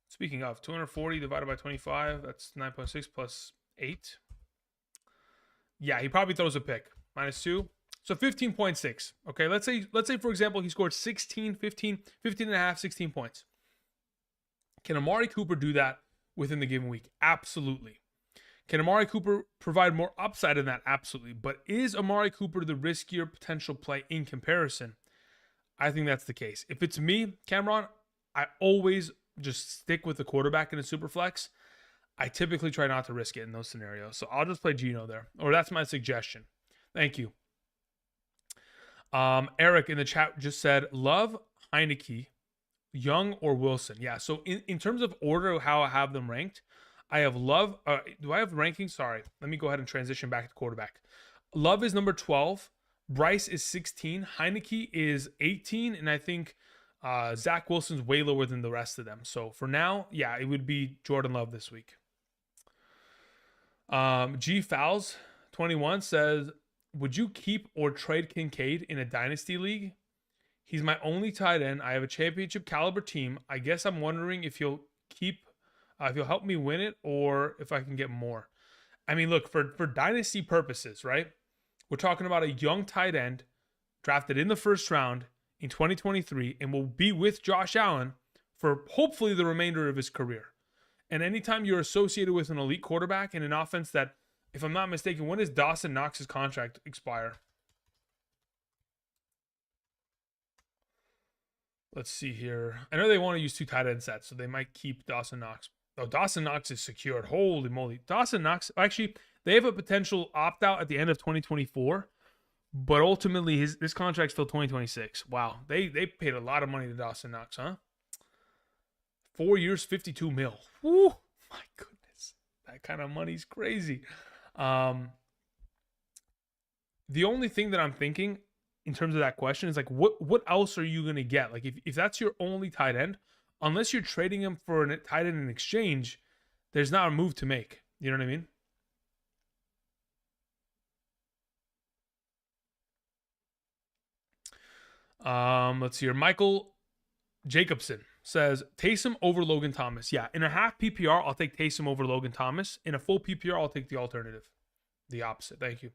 Speaking of, 240 divided by 25, that's 9.6 plus 8. Yeah, he probably throws a pick. -2. So 15.6. Okay, let's say for example he scored 15 and a half, 16 points. Can Amari Cooper do that within the given week? Absolutely. Can Amari Cooper provide more upside in that? Absolutely. But is Amari Cooper the riskier potential play in comparison? I think that's the case. If it's me, Cameron, I always just stick with the quarterback in a super flex. I typically try not to risk it in those scenarios. So I'll just play Geno there. Or that's my suggestion. Thank you. Eric in the chat just said, Love, Heineke, Young, or Wilson. Yeah, so in terms of order, how I have them ranked, I have Love. Do I have rankings? Sorry. Let me go ahead and transition back to quarterback. Love is number 12. Bryce is 16. Heineke is 18. And I think Zach Wilson's way lower than the rest of them. So for now, yeah, it would be Jordan Love this week. G Fouls 21 says, would you keep or trade Kincaid in a dynasty league? He's my only tight end. I have a championship caliber team. I guess I'm wondering if he'll help me win it or if I can get more. I mean, look, for dynasty purposes, right? We're talking about a young tight end drafted in the first round in 2023 and will be with Josh Allen for hopefully the remainder of his career. And anytime you're associated with an elite quarterback in an offense that, if I'm not mistaken, when does Dawson Knox's contract expire? Let's see here. I know they want to use 2 tight end sets, so they might keep Dawson Knox. Oh, Dawson Knox is secured. Holy moly. Dawson Knox, actually, they have a potential opt-out at the end of 2024, but ultimately his contract's still 2026. Wow. They paid a lot of money to Dawson Knox, huh? 4 years, 52 mil. Woo, my goodness. That kind of money's crazy. The only thing that I'm thinking in terms of that question is like, what else are you going to get? Like if that's your only tight end, unless you're trading him for a tight end in exchange, there's not a move to make. You know what I mean? Let's see here. Michael Jacobson says, Taysom over Logan Thomas. Yeah, in a half PPR, I'll take Taysom over Logan Thomas. In a full PPR, I'll take the alternative. The opposite. Thank you.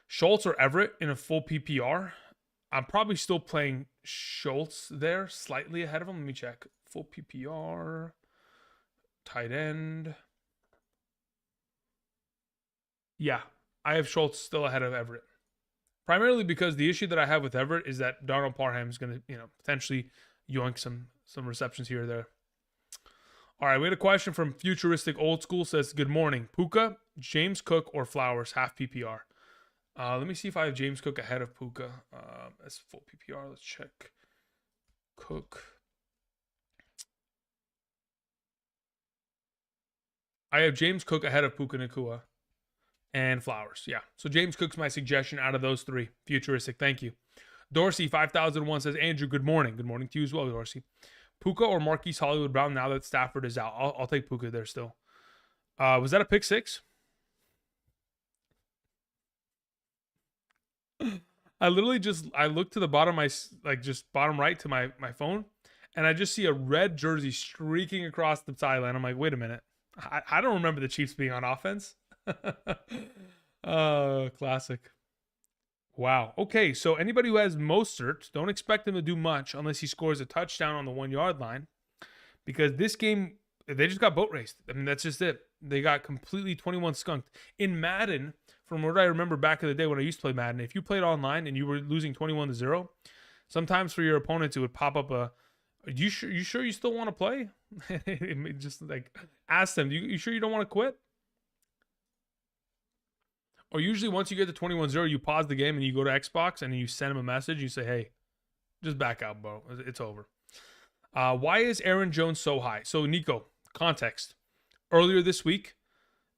Schultz or Everett in a full PPR. I'm probably still playing Schultz there, slightly ahead of him. Let me check. Full PPR. Tight end. Yeah, I have Schultz still ahead of Everett. Primarily because the issue that I have with Everett is that Darnell Parham is going to, potentially yoink some receptions here or there. All right, we had a question from Futuristic Old School. Says, good morning. Puka, James Cook, or Flowers, half PPR? Let me see if I have James Cook ahead of Puka. That's full PPR. Let's check. Cook. I have James Cook ahead of Puka Nacua and Flowers. Yeah. So James Cook's my suggestion out of those 3. Futuristic. Thank you. Dorsey 5001 says, Andrew, good morning. Good morning to you as well, Dorsey. Puka or Marquise Hollywood Brown now that Stafford is out? I'll take Puka there still. Was that a pick six? I literally I looked to the bottom of just bottom right to my phone, and I just see a red jersey streaking across the sideline. I'm like, wait a minute, I don't remember the Chiefs being on offense. Oh, classic. Wow. Okay, so anybody who has Mostert, don't expect him to do much unless he scores a touchdown on the 1 yard line, because this game they just got boat raced. I mean, that's just it. They got completely 21 skunked. In Madden, from what I remember back in the day when I used to play Madden, if you played online and you were losing 21-0, sometimes for your opponents it would pop up a, you sure you still want to play? Just like ask them, you sure you don't want to quit? Or usually once you get to 21-0, you pause the game and you go to Xbox and you send them a message. You say, hey, just back out, bro. It's over. Why is Aaron Jones so high? So, Nico, context. Earlier this week,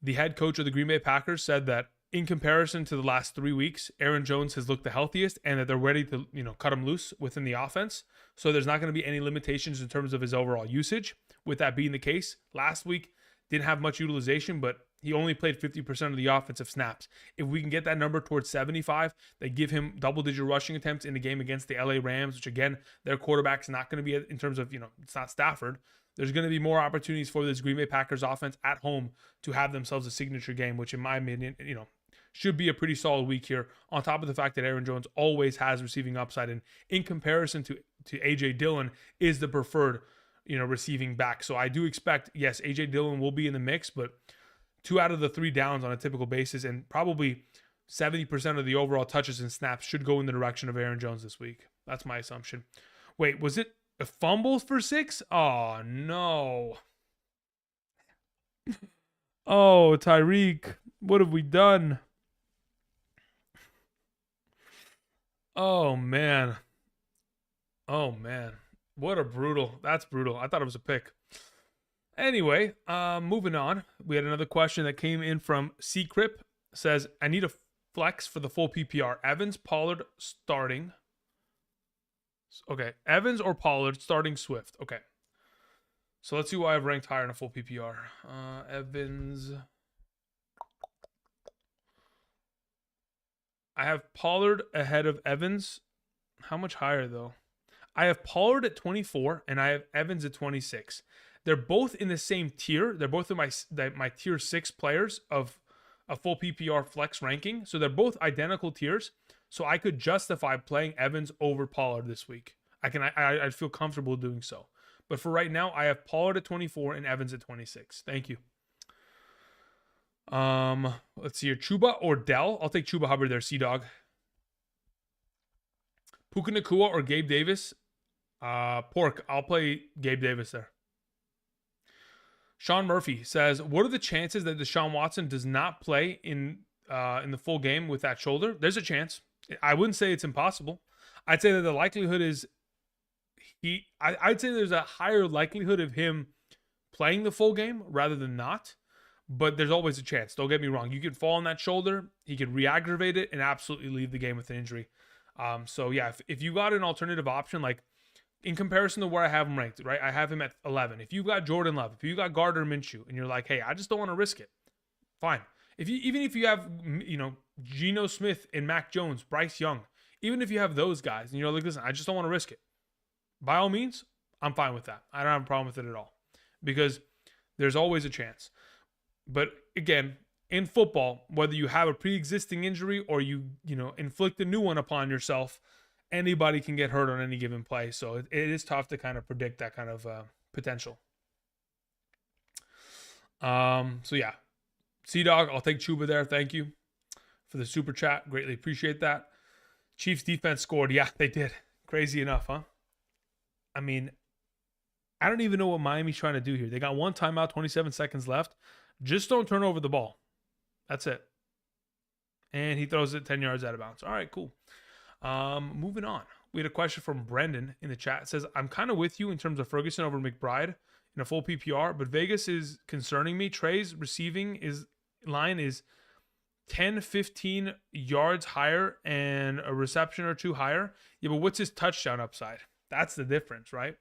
the head coach of the Green Bay Packers said that in comparison to the last 3 weeks, Aaron Jones has looked the healthiest and that they're ready to, cut him loose within the offense. So there's not going to be any limitations in terms of his overall usage. With that being the case, last week didn't have much utilization, but he only played 50% of the offensive snaps. If we can get that number towards 75, they give him double-digit rushing attempts in the game against the LA Rams, which again, their quarterback's not going to be in terms of, it's not Stafford. There's going to be more opportunities for this Green Bay Packers offense at home to have themselves a signature game, which in my opinion, should be a pretty solid week here. On top of the fact that Aaron Jones always has receiving upside, and in comparison to AJ Dillon is the preferred, receiving back. So I do expect, yes, AJ Dillon will be in the mix, but 2 out of the 3 downs on a typical basis, and probably 70% of the overall touches and snaps should go in the direction of Aaron Jones this week. That's my assumption. Wait, was it a fumble for 6? Oh, no. Oh, Tyreek, what have we done? Oh, man. Oh, man. What a brutal. That's brutal. I thought it was a pick. Anyway, moving on. We had another question that came in from Ccrip. Says, I need a flex for the full PPR. Evans, Pollard starting. Okay, Evans or Pollard starting Swift. Okay. So let's see why I've ranked higher in a full PPR. Evans. I have Pollard ahead of Evans. How much higher, though? I have Pollard at 24, and I have Evans at 26. They're both in the same tier. They're both in my tier 6 players of a full PPR flex ranking. So they're both identical tiers. So I could justify playing Evans over Pollard this week. I feel comfortable doing so. But for right now, I have Pollard at 24 and Evans at 26. Thank you. Let's see here. Chuba or Dell? I'll take Chuba Hubbard there, C-Dog. Puka Nacua or Gabe Davis? Pork. I'll play Gabe Davis there. Sean Murphy says, what are the chances that Deshaun Watson does not play in the full game with that shoulder? There's a chance. I wouldn't say it's impossible. I'd say that the likelihood is I'd say there's a higher likelihood of him playing the full game rather than not, but there's always a chance. Don't get me wrong. You could fall on that shoulder, he could re-aggravate it, and absolutely leave the game with an injury. So yeah, if you got an alternative option, like in comparison to where I have him ranked, right? I have him at 11. If you got Jordan Love, if you got Gardner Minshew, and you're like, hey, I just don't want to risk it, fine. Even if you have, Geno Smith and Mac Jones, Bryce Young, even if you have those guys, and you're like, listen, I just don't want to risk it, by all means, I'm fine with that. I don't have a problem with it at all, because there's always a chance. But again, in football, whether you have a pre-existing injury or you inflict a new one upon yourself, anybody can get hurt on any given play. So it is tough to kind of predict that kind of potential. So yeah, C-Dog, I'll take Chuba there. Thank you for the super chat. Greatly appreciate that. Chiefs defense scored. Yeah, they did. Crazy enough, huh? I mean, I don't even know what Miami's trying to do here. They got one timeout, 27 seconds left. Just don't turn over the ball. That's it. And he throws it 10 yards out of bounds. All right, cool. Moving on. We had a question from Brendan in the chat. It says, I'm kind of with you in terms of Ferguson over McBride in a full PPR, but Vegas is concerning me. Trey's receiving line is 10, 15 yards higher and a reception or two higher. Yeah, but what's his touchdown upside? That's the difference, right?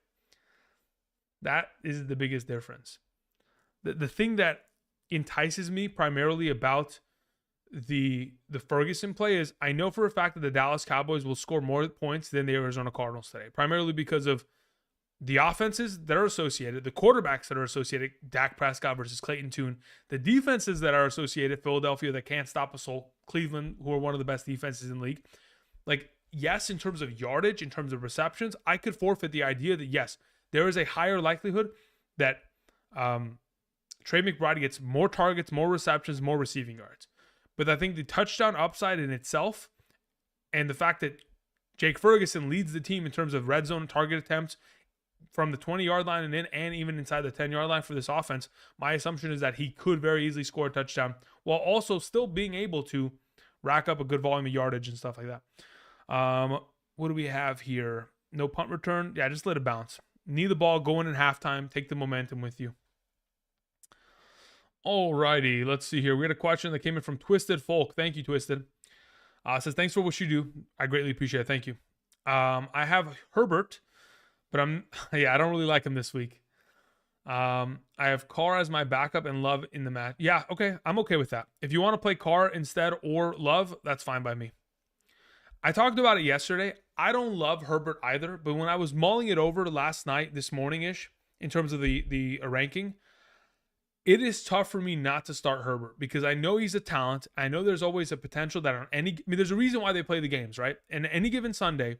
That is the biggest difference. The thing that entices me primarily about the Ferguson play is I know for a fact that the Dallas Cowboys will score more points than the Arizona Cardinals today, primarily because of the offenses that are associated, the quarterbacks that are associated, Dak Prescott versus Clayton Tune, the defenses that are associated, Philadelphia that can't stop a soul, Cleveland, who are one of the best defenses in the league. Like, yes, in terms of yardage, in terms of receptions, I could forfeit the idea that, yes, there is a higher likelihood that Trey McBride gets more targets, more receptions, more receiving yards. But I think the touchdown upside in itself and the fact that Jake Ferguson leads the team in terms of red zone target attempts from the 20-yard line and in, and even inside the 10-yard line for this offense, my assumption is that he could very easily score a touchdown while also still being able to rack up a good volume of yardage and stuff like that. What do we have here? No punt return. Yeah, just let it bounce. Need the ball going in halftime. Take the momentum with you. Alrighty, let's see here. We had a question that came in from Twisted Folk. Thank you, Twisted. Says, thanks for what you do. I greatly appreciate it. Thank you. I have Herbert, but I don't really like him this week. I have Carr as my backup and Love in the match. Yeah, okay. I'm okay with that. If you want to play Carr instead or Love, that's fine by me. I talked about it yesterday. I don't love Herbert either, but when I was mulling it over last night, this morning-ish, in terms of the ranking, it is tough for me not to start Herbert because I know he's a talent. I know there's always a potential that there's a reason why they play the games, right? And any given Sunday,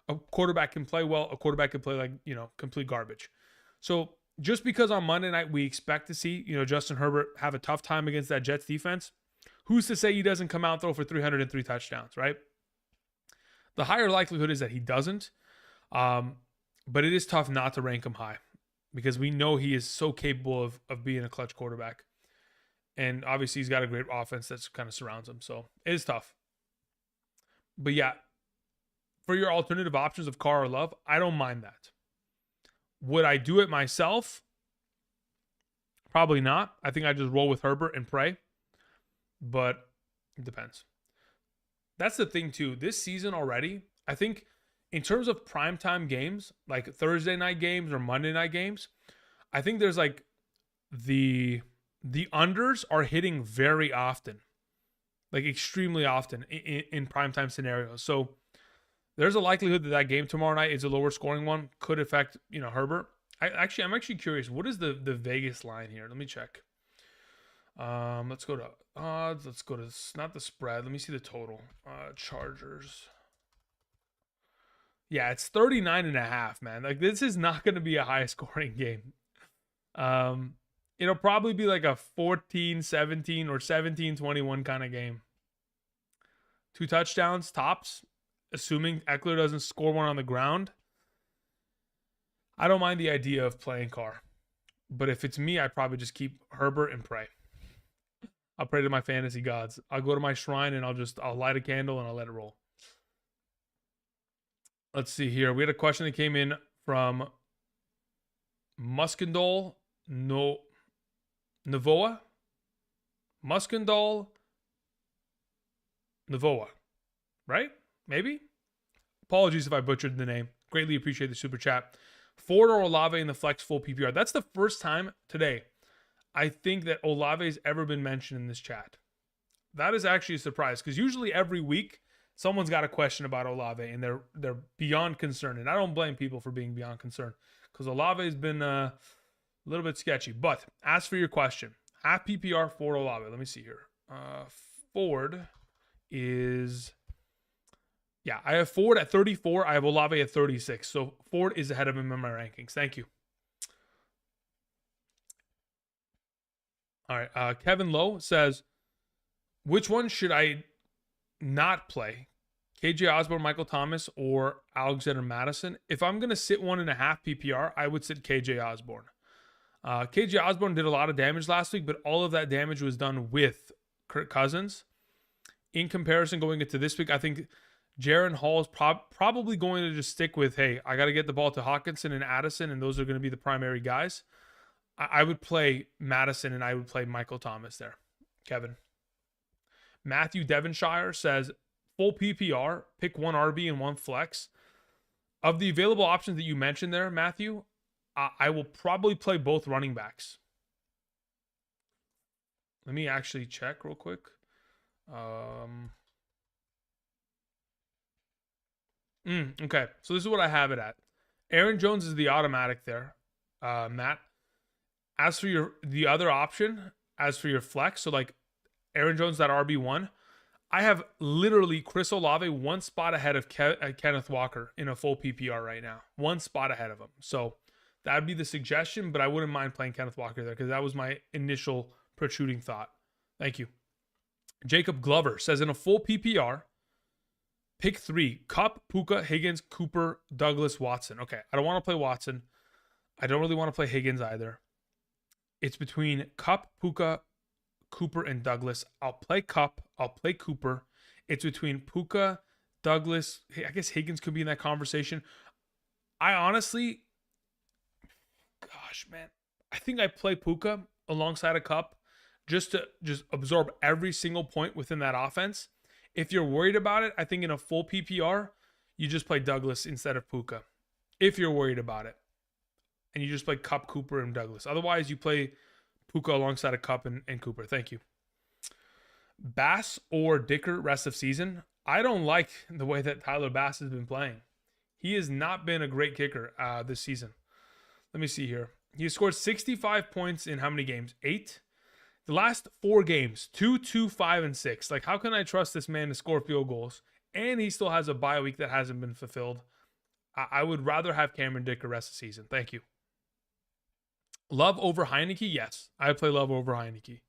a quarterback can play well, a quarterback can play complete garbage. So just because on Monday night we expect to see, Justin Herbert have a tough time against that Jets defense, who's to say he doesn't come out and throw for 303 touchdowns, right? The higher likelihood is that he doesn't, but it is tough not to rank him high because we know he is so capable of being a clutch quarterback. And obviously he's got a great offense that kind of surrounds him. So it is tough. But yeah, for your alternative options of Carr or Love, I don't mind that. Would I do it myself? Probably not. I think I just roll with Herbert and pray. But it depends. That's the thing too. This season already, I think in terms of primetime games, like Thursday night games or Monday night games, I think there's like the unders are hitting very often, like extremely often in primetime scenarios. So there's a likelihood that game tomorrow night is a lower scoring one, could affect, Herbert. I'm actually curious. What is the Vegas line here? Let me check. Let's go to odds. Let's go to not the spread. Let me see the total. Chargers. Yeah, it's 39.5, man. Like, this is not going to be a high scoring game. It'll probably be like a 14-17 or 17-21 kind of game. 2 touchdowns tops, assuming Eckler doesn't score one on the ground. I don't mind the idea of playing Carr. But if it's me, I'd probably just keep Herbert and pray. I'll pray to my fantasy gods. I'll go to my shrine and I'll light a candle and I'll let it roll. Let's see here. We had a question that came in from Muskendal Navoa. Muskendal Navoa. Right? Maybe? Apologies if I butchered the name. Greatly appreciate the super chat. Ford or Olave in the flex full PPR. That's the first time today I think that Olave's ever been mentioned in this chat. That is actually a surprise because usually every week someone's got a question about Olave and they're beyond concerned. And I don't blame people for being beyond concerned because Olave has been a little bit sketchy. But as for your question, half PPR for Olave. Let me see here. Ford is... Yeah, I have Ford at 34. I have Olave at 36. So Ford is ahead of him in my rankings. Thank you. All right. Kevin Lowe says, which one should I not play? KJ Osborne, Michael Thomas, or Alexander Madison? If I'm going to sit 1.5 PPR, I would sit KJ Osborne. KJ Osborne did a lot of damage last week, but all of that damage was done with Kirk Cousins. In comparison, going into this week, I think Jaron Hall is probably going to just stick with, hey, I got to get the ball to Hawkinson and Addison, and those are going to be the primary guys. I would play Madison, and I would play Michael Thomas there. Kevin. Matthew Devonshire says, full PPR, pick 1 RB and 1 flex. Of the available options that you mentioned there, Matthew, I will probably play both running backs. Let me actually check real quick. Okay, so this is what I have it at. Aaron Jones is the automatic there, Matt. As for the other option, as for your flex, so like Aaron Jones, that RB1, I have literally Chris Olave one spot ahead of Kenneth Walker in a full PPR right now. One spot ahead of him. So that would be the suggestion, but I wouldn't mind playing Kenneth Walker there because that was my initial protruding thought. Thank you. Jacob Glover says in a full PPR, pick 3: Cup, Puka, Higgins, Cooper, Douglas, Watson. Okay, I don't want to play Watson. I don't really want to play Higgins either. It's between Cup, Puka, Cooper, and Douglas. I'll play Cup. I'll play Cooper. It's between Puka, Douglas. I guess Higgins could be in that conversation. I honestly, gosh, man, I think I play Puka alongside a Cup just to absorb every single point within that offense. If you're worried about it, I think in a full PPR, you just play Douglas instead of Puka. If you're worried about it. And you just play Cup, Cooper, and Douglas. Otherwise, you play Puka alongside a Cup and Cooper. Thank you. Bass or Dicker rest of season. I don't like the way that Tyler Bass has been playing. He has not been a great kicker this season. Let me see here. He scored 65 points in how many games? 8? The last 4 games, 2, 2, 5, and 6. Like, how can I trust this man to score field goals? And he still has a bye week that hasn't been fulfilled. I would rather have Cameron Dicker rest of the season. Thank you. Love over Heineke? Yes. I play Love over Heineke.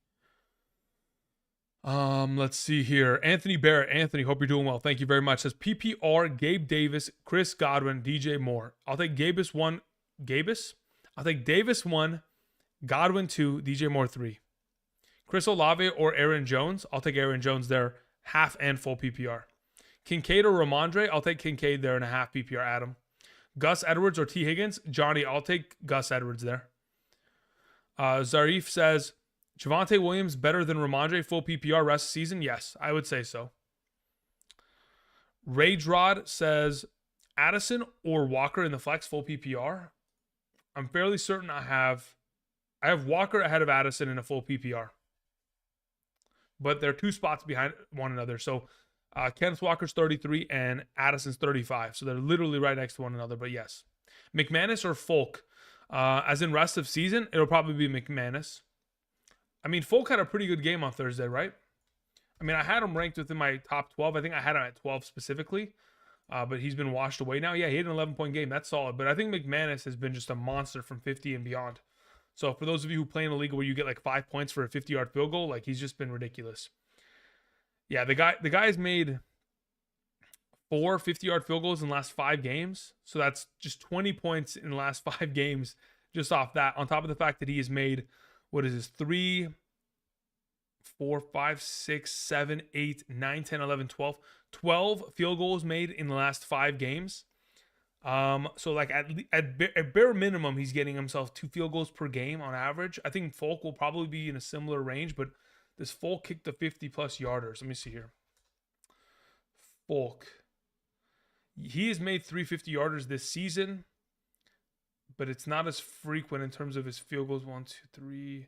Let's see here. Anthony Barrett. Anthony, hope you're doing well. Thank you very much. Says PPR, Gabe Davis, Chris Godwin, DJ Moore. I'll take Gabus 1. Gabus? I'll take Davis 1, Godwin 2, DJ Moore 3. Chris Olave or Aaron Jones? I'll take Aaron Jones there, half and full PPR. Kincaid or Ramondre? I'll take Kincaid there in a half PPR, Adam. Gus Edwards or T. Higgins? Johnny, I'll take Gus Edwards there. Zarif says, Javonte Williams better than Ramondre full PPR rest of season? Yes, I would say so. Rage Rod says, Addison or Walker in the flex full PPR? I'm fairly certain I have Walker ahead of Addison in a full PPR. But they're 2 spots behind one another. So Kenneth Walker's 33 and Addison's 35. So they're literally right next to one another. But yes. McManus or Folk? As in rest of season, it'll probably be McManus. I mean, Folk had a pretty good game on Thursday, right? I mean, I had him ranked within my top 12. I think I had him at 12 specifically. But he's been washed away now. Yeah, he had an 11-point game. That's solid. But I think McManus has been just a monster from 50 and beyond. So for those of you who play in a league where you get like 5 points for a 50-yard field goal, like he's just been ridiculous. Yeah, the guy's made 4 50-yard field goals in the last 5 games. So that's just 20 points in the last 5 games just off that. On top of the fact that he has made, 3, 4, 5, 6, 7, 8, 9, 10, 11, 12. 12 field goals made in the last 5 games. So like at bare minimum, he's getting himself 2 field goals per game on average. I think Folk will probably be in a similar range, but this Folk kicked the 50-plus yarders. Let me see here. Folk. He has made 3 50-yarders this season, but it's not as frequent in terms of his field goals. 1, 2, 3.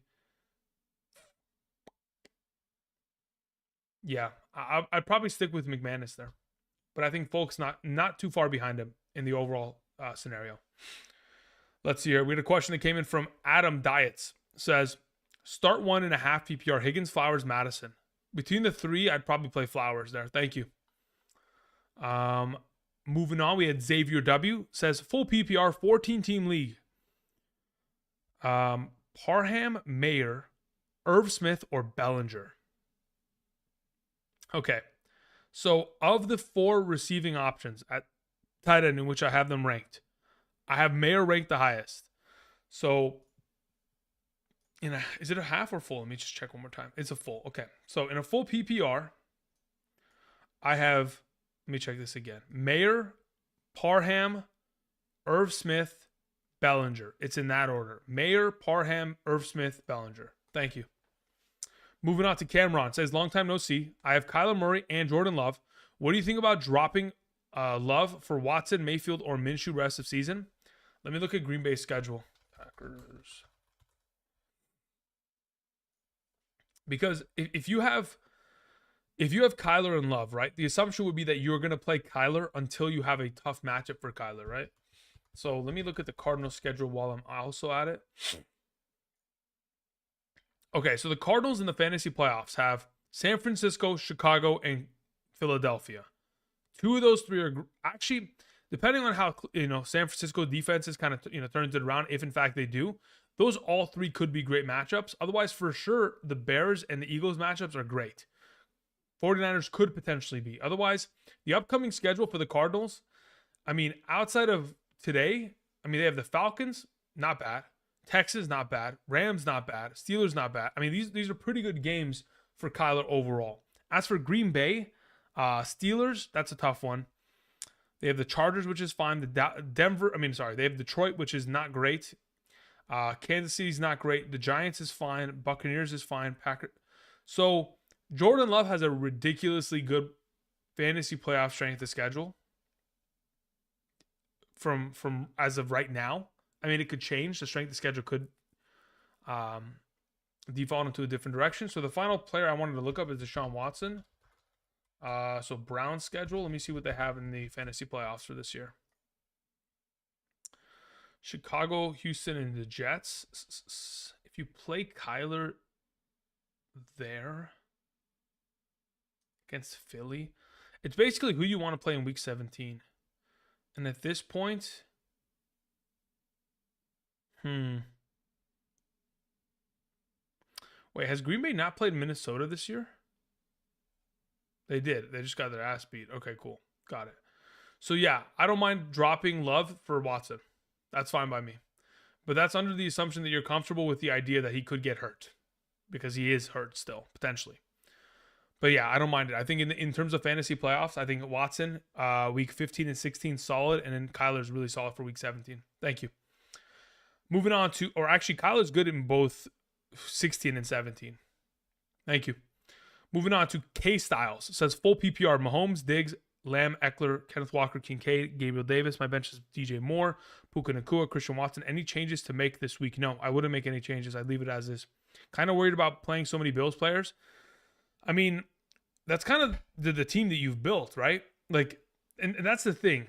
Yeah, I'd probably stick with McManus there. But I think Folk's not too far behind him in the overall scenario. Let's see here. We had a question that came in from Adam Diets. Says, start 1.5 PPR, Higgins, Flowers, Madison. Between the 3, I'd probably play Flowers there. Thank you. Moving on, we had Xavier W. Says, full PPR, 14-team league. Parham, Mayer, Irv Smith, or Bellinger. Okay. So of the 4 receiving options at tight end in which I have them ranked, I have Mayer ranked the highest. So is it a half or full? Let me just check one more time. It's a full. Okay. So in a full PPR, I have, let me check this again. Mayer, Parham, Irv Smith, Bellinger. It's in that order. Mayer, Parham, Irv Smith, Bellinger. Thank you. Moving on to Cameron. Says, long time no see. I have Kyler Murray and Jordan Love. What do you think about dropping Love for Watson, Mayfield, or Minshew rest of season? Let me look at Green Bay's schedule. Packers. Because if you have Kyler and Love, right, the assumption would be that you're going to play Kyler until you have a tough matchup for Kyler, right? So let me look at the Cardinals schedule while I'm also at it. Okay, so the Cardinals in the fantasy playoffs have San Francisco, Chicago, and Philadelphia. Two of those three are actually, depending on how San Francisco defenses kind of turns it around, if in fact they do, those all three could be great matchups. Otherwise, for sure, the Bears and the Eagles matchups are great. 49ers could potentially be. Otherwise, the upcoming schedule for the Cardinals, I mean, outside of today, I mean, they have the Falcons, not bad. Texas, not bad. Rams, not bad. Steelers, not bad. I mean, these are pretty good games for Kyler overall. As for Green Bay, Steelers, that's a tough one. They have the Chargers, which is fine. They have Detroit, which is not great. Kansas City's not great. The Giants is fine. Buccaneers is fine. Packers. So Jordan Love has a ridiculously good fantasy playoff strength of schedule from as of right now. I mean, it could change. The strength of schedule could default into a different direction. So the final player I wanted to look up is Deshaun Watson. So Browns schedule. Let me see what they have in the fantasy playoffs for this year. Chicago, Houston, and the Jets. If you play Kyler there against Philly, it's basically who you want to play in week 17. And at this point, wait, has Green Bay not played Minnesota this year? They did. They just got their ass beat. Okay, cool. Got it. So yeah, I don't mind dropping Love for Watson. That's fine by me. But that's under the assumption that you're comfortable with the idea that he could get hurt. Because he is hurt still, potentially. But yeah, I don't mind it. I think in terms of fantasy playoffs, I think Watson, week 15 and 16, solid. And then Kyler's really solid for week 17. Thank you. Moving on to, or actually, Kyler's good in both 16 and 17. Thank you. Moving on to K Styles. It says full PPR: Mahomes, Diggs, Lamb, Eckler, Kenneth Walker, Kincaid, Gabriel Davis. My bench is DJ Moore, Puka Nacua, Christian Watson. Any changes to make this week? No, I wouldn't make any changes. I'd leave it as is. Kind of worried about playing so many Bills players. I mean, that's kind of the team that you've built, right? Like, and that's the thing.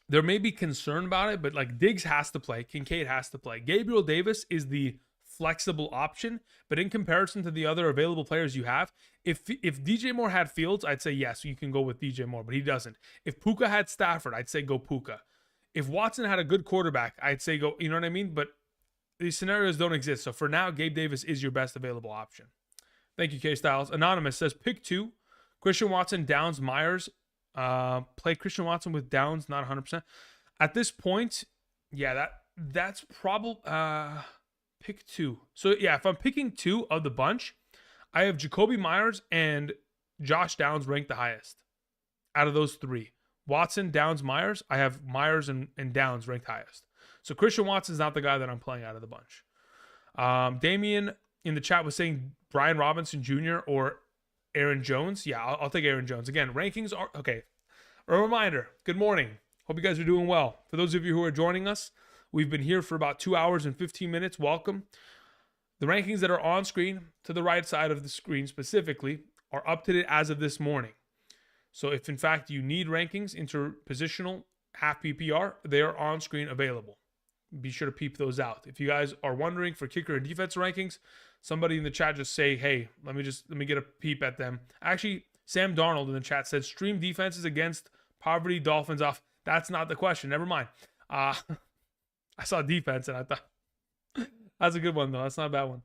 There may be concern about it, but like Diggs has to play. Kincaid has to play. Gabriel Davis is the flexible option, but in comparison to the other available players you have, if DJ Moore had Fields, I'd say yes, you can go with DJ Moore, but he doesn't. If Puka had Stafford, I'd say go Puka. If Watson had a good quarterback, I'd say go, you know what I mean? But these scenarios don't exist. So for now, Gabe Davis is your best available option. Thank you, K Styles. Anonymous says pick 2, Christian Watson, Downs, Myers. Play Christian Watson with Downs, not 100%. At this point, yeah, that's probably pick 2. So yeah, if I'm picking 2 of the bunch, I have Jacoby Myers and Josh Downs ranked the highest out of those 3. Watson, Downs, Myers. I have Myers and Downs ranked highest. So Christian Watson's not the guy that I'm playing out of the bunch. Damian in the chat was saying Brian Robinson Jr. or Aaron Jones. Yeah, I'll take Aaron Jones. Again, rankings are okay. A reminder, good morning. Hope you guys are doing well. For those of you who are joining us, we've been here for about 2 hours and 15 minutes. Welcome. The rankings that are on screen to the right side of the screen specifically are up to date as of this morning. So if in fact you need rankings, interpositional, half PPR, they are on screen available. Be sure to peep those out. If you guys are wondering for kicker and defense rankings, somebody in the chat just say, hey, let me get a peep at them. Actually, Sam Darnold in the chat said stream defenses against poverty Dolphins off. That's not the question. Never mind. I saw defense and I thought that's a good one though. That's not a bad one.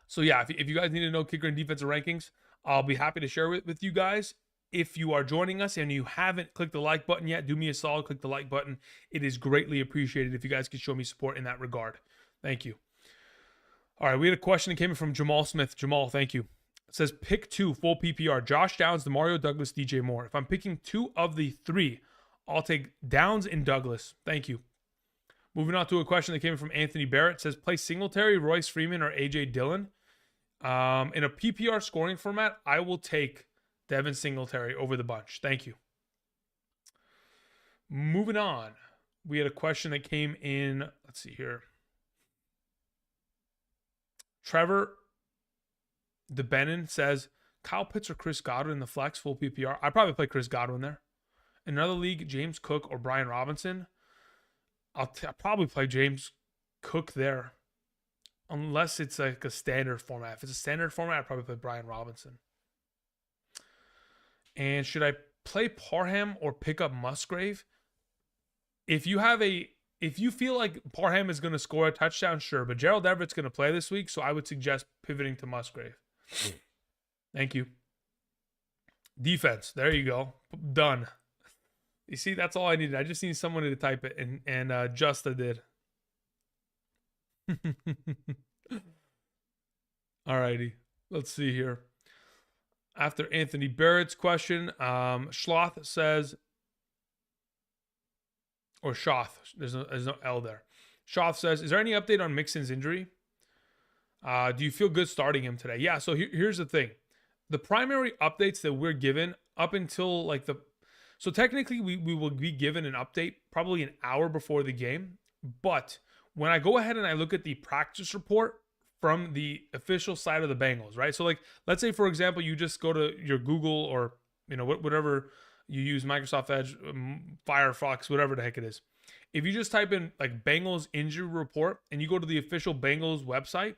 So yeah, if you guys need to know kicker and defensive rankings, I'll be happy to share it with you guys. If you are joining us and you haven't clicked the like button yet, do me a solid, click the like button. It is greatly appreciated if you guys could show me support in that regard. Thank you. All right, we had a question that came in from Jamal Smith. Jamal, thank you. It says pick 2, full PPR. Josh Downs, Demario Douglas, DJ Moore. If I'm picking 2 of the 3, I'll take Downs and Douglas. Thank you. Moving on to a question that came in from Anthony Barrett. It says play Singletary, Royce Freeman, or A.J. Dillon. In a PPR scoring format, I will take Devin Singletary over the bunch. Thank you. Moving on. We had a question that came in. Let's see here. Trevor DeBenin says Kyle Pitts or Chris Godwin in the flex full PPR. I'd probably play Chris Godwin there. In another league, James Cook or Brian Robinson. I'll probably play James Cook there. Unless it's like a standard format. If it's a standard format, I'd probably play Brian Robinson. And should I play Parham or pick up Musgrave? If you feel like Parham is going to score a touchdown, sure. But Gerald Everett's going to play this week, so I would suggest pivoting to Musgrave. Thank you. Defense. There you go. Done. You see, that's all I needed. I just need someone to type it, and Justa did. Alrighty. Let's see here. After Anthony Barrett's question, Schloth says, or Shoth, there's no L there. Shoth says, is there any update on Mixon's injury? Do you feel good starting him today? Yeah, so here's the thing. The primary updates that we're given up until like so technically we will be given an update probably an hour before the game. But when I go ahead and I look at the practice report from the official side of the Bengals, right? So like, let's say for example, you just go to your Google or, whatever you use, Microsoft Edge, Firefox, whatever the heck it is. If you just type in like Bengals injury report and you go to the official Bengals website,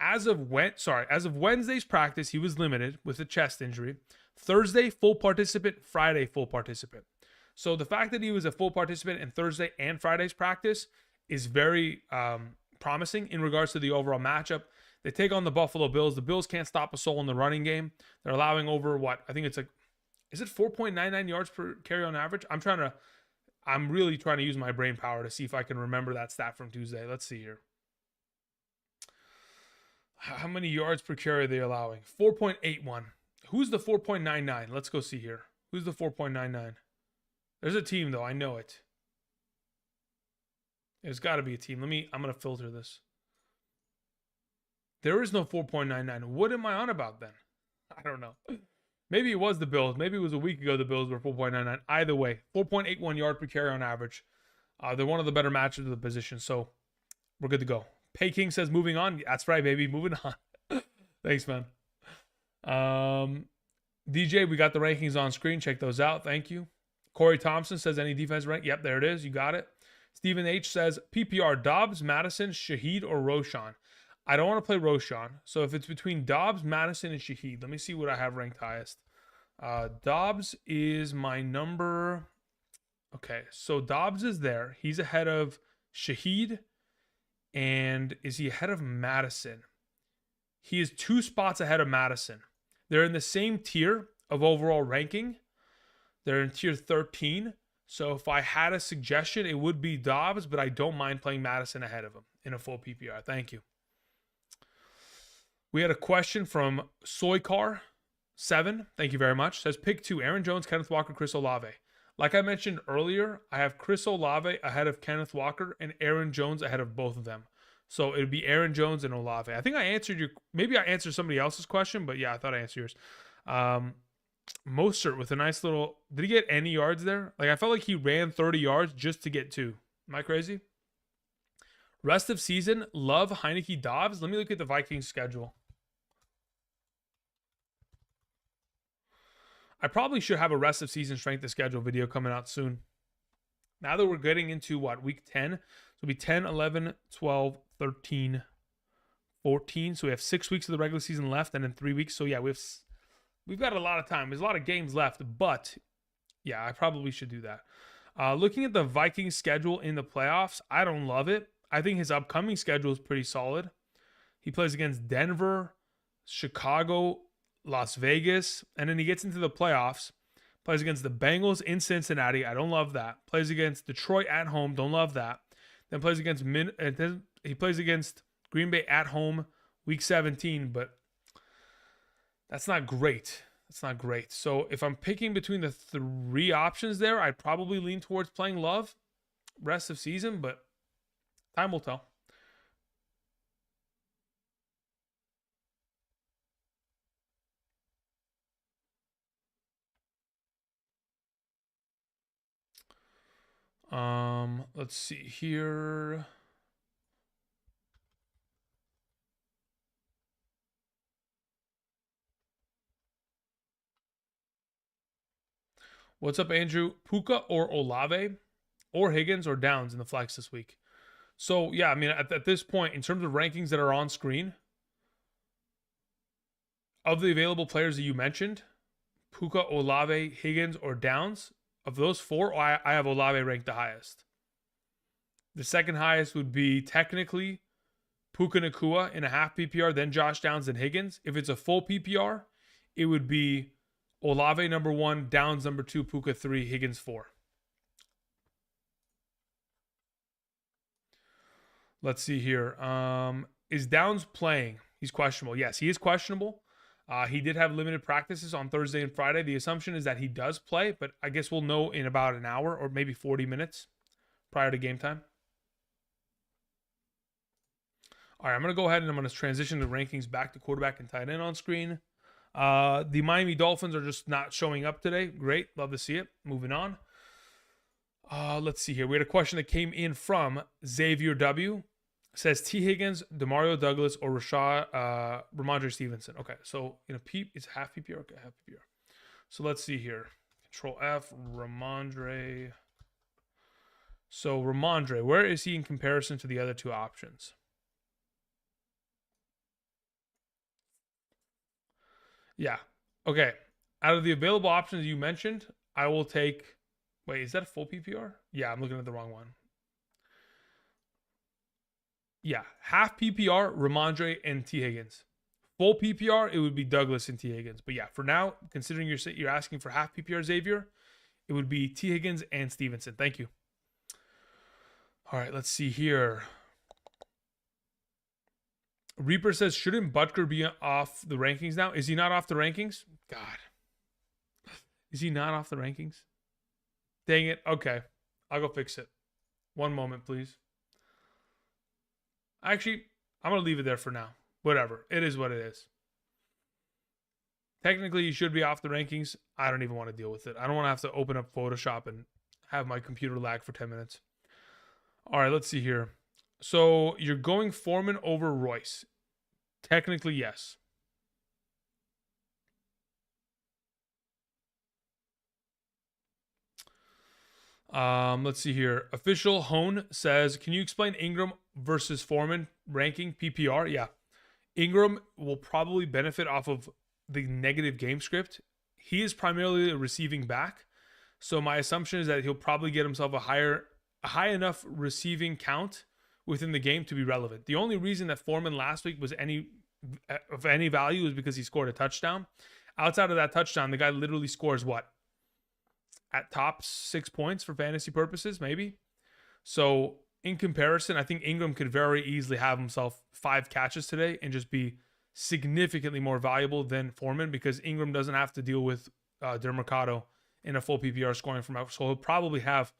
as of Wednesday's practice, he was limited with a chest injury. Thursday, full participant. Friday, full participant. So the fact that he was a full participant in Thursday and Friday's practice is very promising in regards to the overall matchup. They take on the Buffalo Bills. The Bills can't stop a soul in the running game. They're allowing over I think it's like, is it 4.99 yards per carry on average? I'm really trying to use my brain power to see if I can remember that stat from Tuesday. Let's see here. How many yards per carry are they allowing? 4.81. Who's the 4.99? Let's go see here. Who's the 4.99? There's a team, though. I know it. There's got to be a team. I'm going to filter this. There is no 4.99. What am I on about then? I don't know. Maybe it was the Bills. Maybe it was a week ago the Bills were 4.99. Either way, 4.81 yard per carry on average. They're one of the better matches of the position, so we're good to go. Pay King says moving on. That's right, baby. Moving on. Thanks, man. DJ, we got the rankings on screen. Check those out. Thank you. Corey Thompson says any defense rank. Yep, there it is. You got it. Stephen H says PPR Dobbs, Madison, Shaheed, or Roshan. I don't want to play Roshan. So if it's between Dobbs, Madison, and Shaheed, let me see what I have ranked highest. Dobbs is my number. Okay, so Dobbs is there. He's ahead of Shaheed. And is he ahead of Madison? He is 2 spots ahead of Madison. They're in the same tier of overall ranking. They're in tier 13. So if I had a suggestion, it would be Dobbs, but I don't mind playing Madison ahead of him in a full PPR. Thank you. We had a question from Soycar7. Thank you very much. Says pick 2, Aaron Jones, Kenneth Walker, Chris Olave. Like I mentioned earlier, I have Chris Olave ahead of Kenneth Walker and Aaron Jones ahead of both of them. So it would be Aaron Jones and Olave. I think I answered maybe I answered somebody else's question, but yeah, I thought I answered yours. Mostert with a nice little, did he get any yards there? Like I felt like he ran 30 yards just to get 2. Am I crazy? Rest of season, Love, Heineke, Dobbs. Let me look at the Vikings schedule. I probably should have a rest of season strength of schedule video coming out soon. Now that we're getting into week 10, so it'll be 10, 11, 12, 13, 14. So we have 6 weeks of the regular season left and then 3 weeks. So yeah, we've got a lot of time. There's a lot of games left, but yeah, I probably should do that. Looking at the Vikings schedule in the playoffs, I don't love it. I think his upcoming schedule is pretty solid. He plays against Denver, Chicago, Las Vegas, and then he gets into the playoffs, plays against the Bengals in Cincinnati. I don't love that. Plays against Detroit at home. Don't love that. Then plays against he plays against Green Bay at home week 17, but that's not great. That's not great. So if I'm picking between the 3 options there, I'd probably lean towards playing Love rest of season, but time will tell. Let's see here. What's up, Andrew? Puka or Olave or Higgins or Downs in the flex this week? So, yeah, I mean, at this point, in terms of rankings that are on screen, of the available players that you mentioned, Puka, Olave, Higgins, or Downs, of those four, I have Olave ranked the highest. The second highest would be technically Puka Nacua in a half PPR, then Josh Downs and Higgins. If it's a full PPR, it would be Olave number 1, Downs number 2, Puka 3, Higgins 4. Let's see here. Is Downs playing? He's questionable. Yes, he is questionable. He did have limited practices on Thursday and Friday. The assumption is that he does play, but I guess we'll know in about an hour or maybe 40 minutes prior to game time. All right, I'm going to go ahead and I'm going to transition the rankings back to quarterback and tight end on screen. The Miami Dolphins are just not showing up today. Great. Love to see it. Moving on. Let's see here. We had a question that came in from Xavier W. Says T. Higgins, Demario Douglas, or Ramondre Stevenson. Okay, so in a peep, it's half PPR. Okay, half PPR. So let's see here. Control F, Ramondre. So Ramondre, where is he in comparison to the other two options? Yeah. Okay. Out of the available options you mentioned, I will take. Wait, is that a full PPR? Yeah, I'm looking at the wrong one. Yeah, half PPR, Ramondre and T. Higgins. Full PPR, it would be Douglas and T. Higgins. But yeah, for now, considering you're asking for half PPR, Xavier, it would be T. Higgins and Stevenson. Thank you. All right, let's see here. Reaper says, shouldn't Butker be off the rankings now? Is he not off the rankings? God. Is he not off the rankings? Dang it. Okay. I'll go fix it. One moment, please. Actually, I'm going to leave it there for now. Whatever. It is what it is. Technically, you should be off the rankings. I don't even want to deal with it. I don't want to have to open up Photoshop and have my computer lag for 10 minutes. All right, let's see here. So you're going Foreman over Royce. Technically, yes. Let's see here. Official Hone says, can you explain Ingram versus Foreman ranking PPR? Yeah. Ingram will probably benefit off of the negative game script. He is primarily a receiving back. So my assumption is that he'll probably get himself a high enough receiving count within the game to be relevant. The only reason that Foreman last week was of any value is because he scored a touchdown. Outside of that touchdown, the guy literally scores what? At top 6 points for fantasy purposes, maybe. So in comparison, I think Ingram could very easily have himself 5 catches today and just be significantly more valuable than Foreman because Ingram doesn't have to deal with DeMarcado in a full PPR scoring from out. So he'll probably have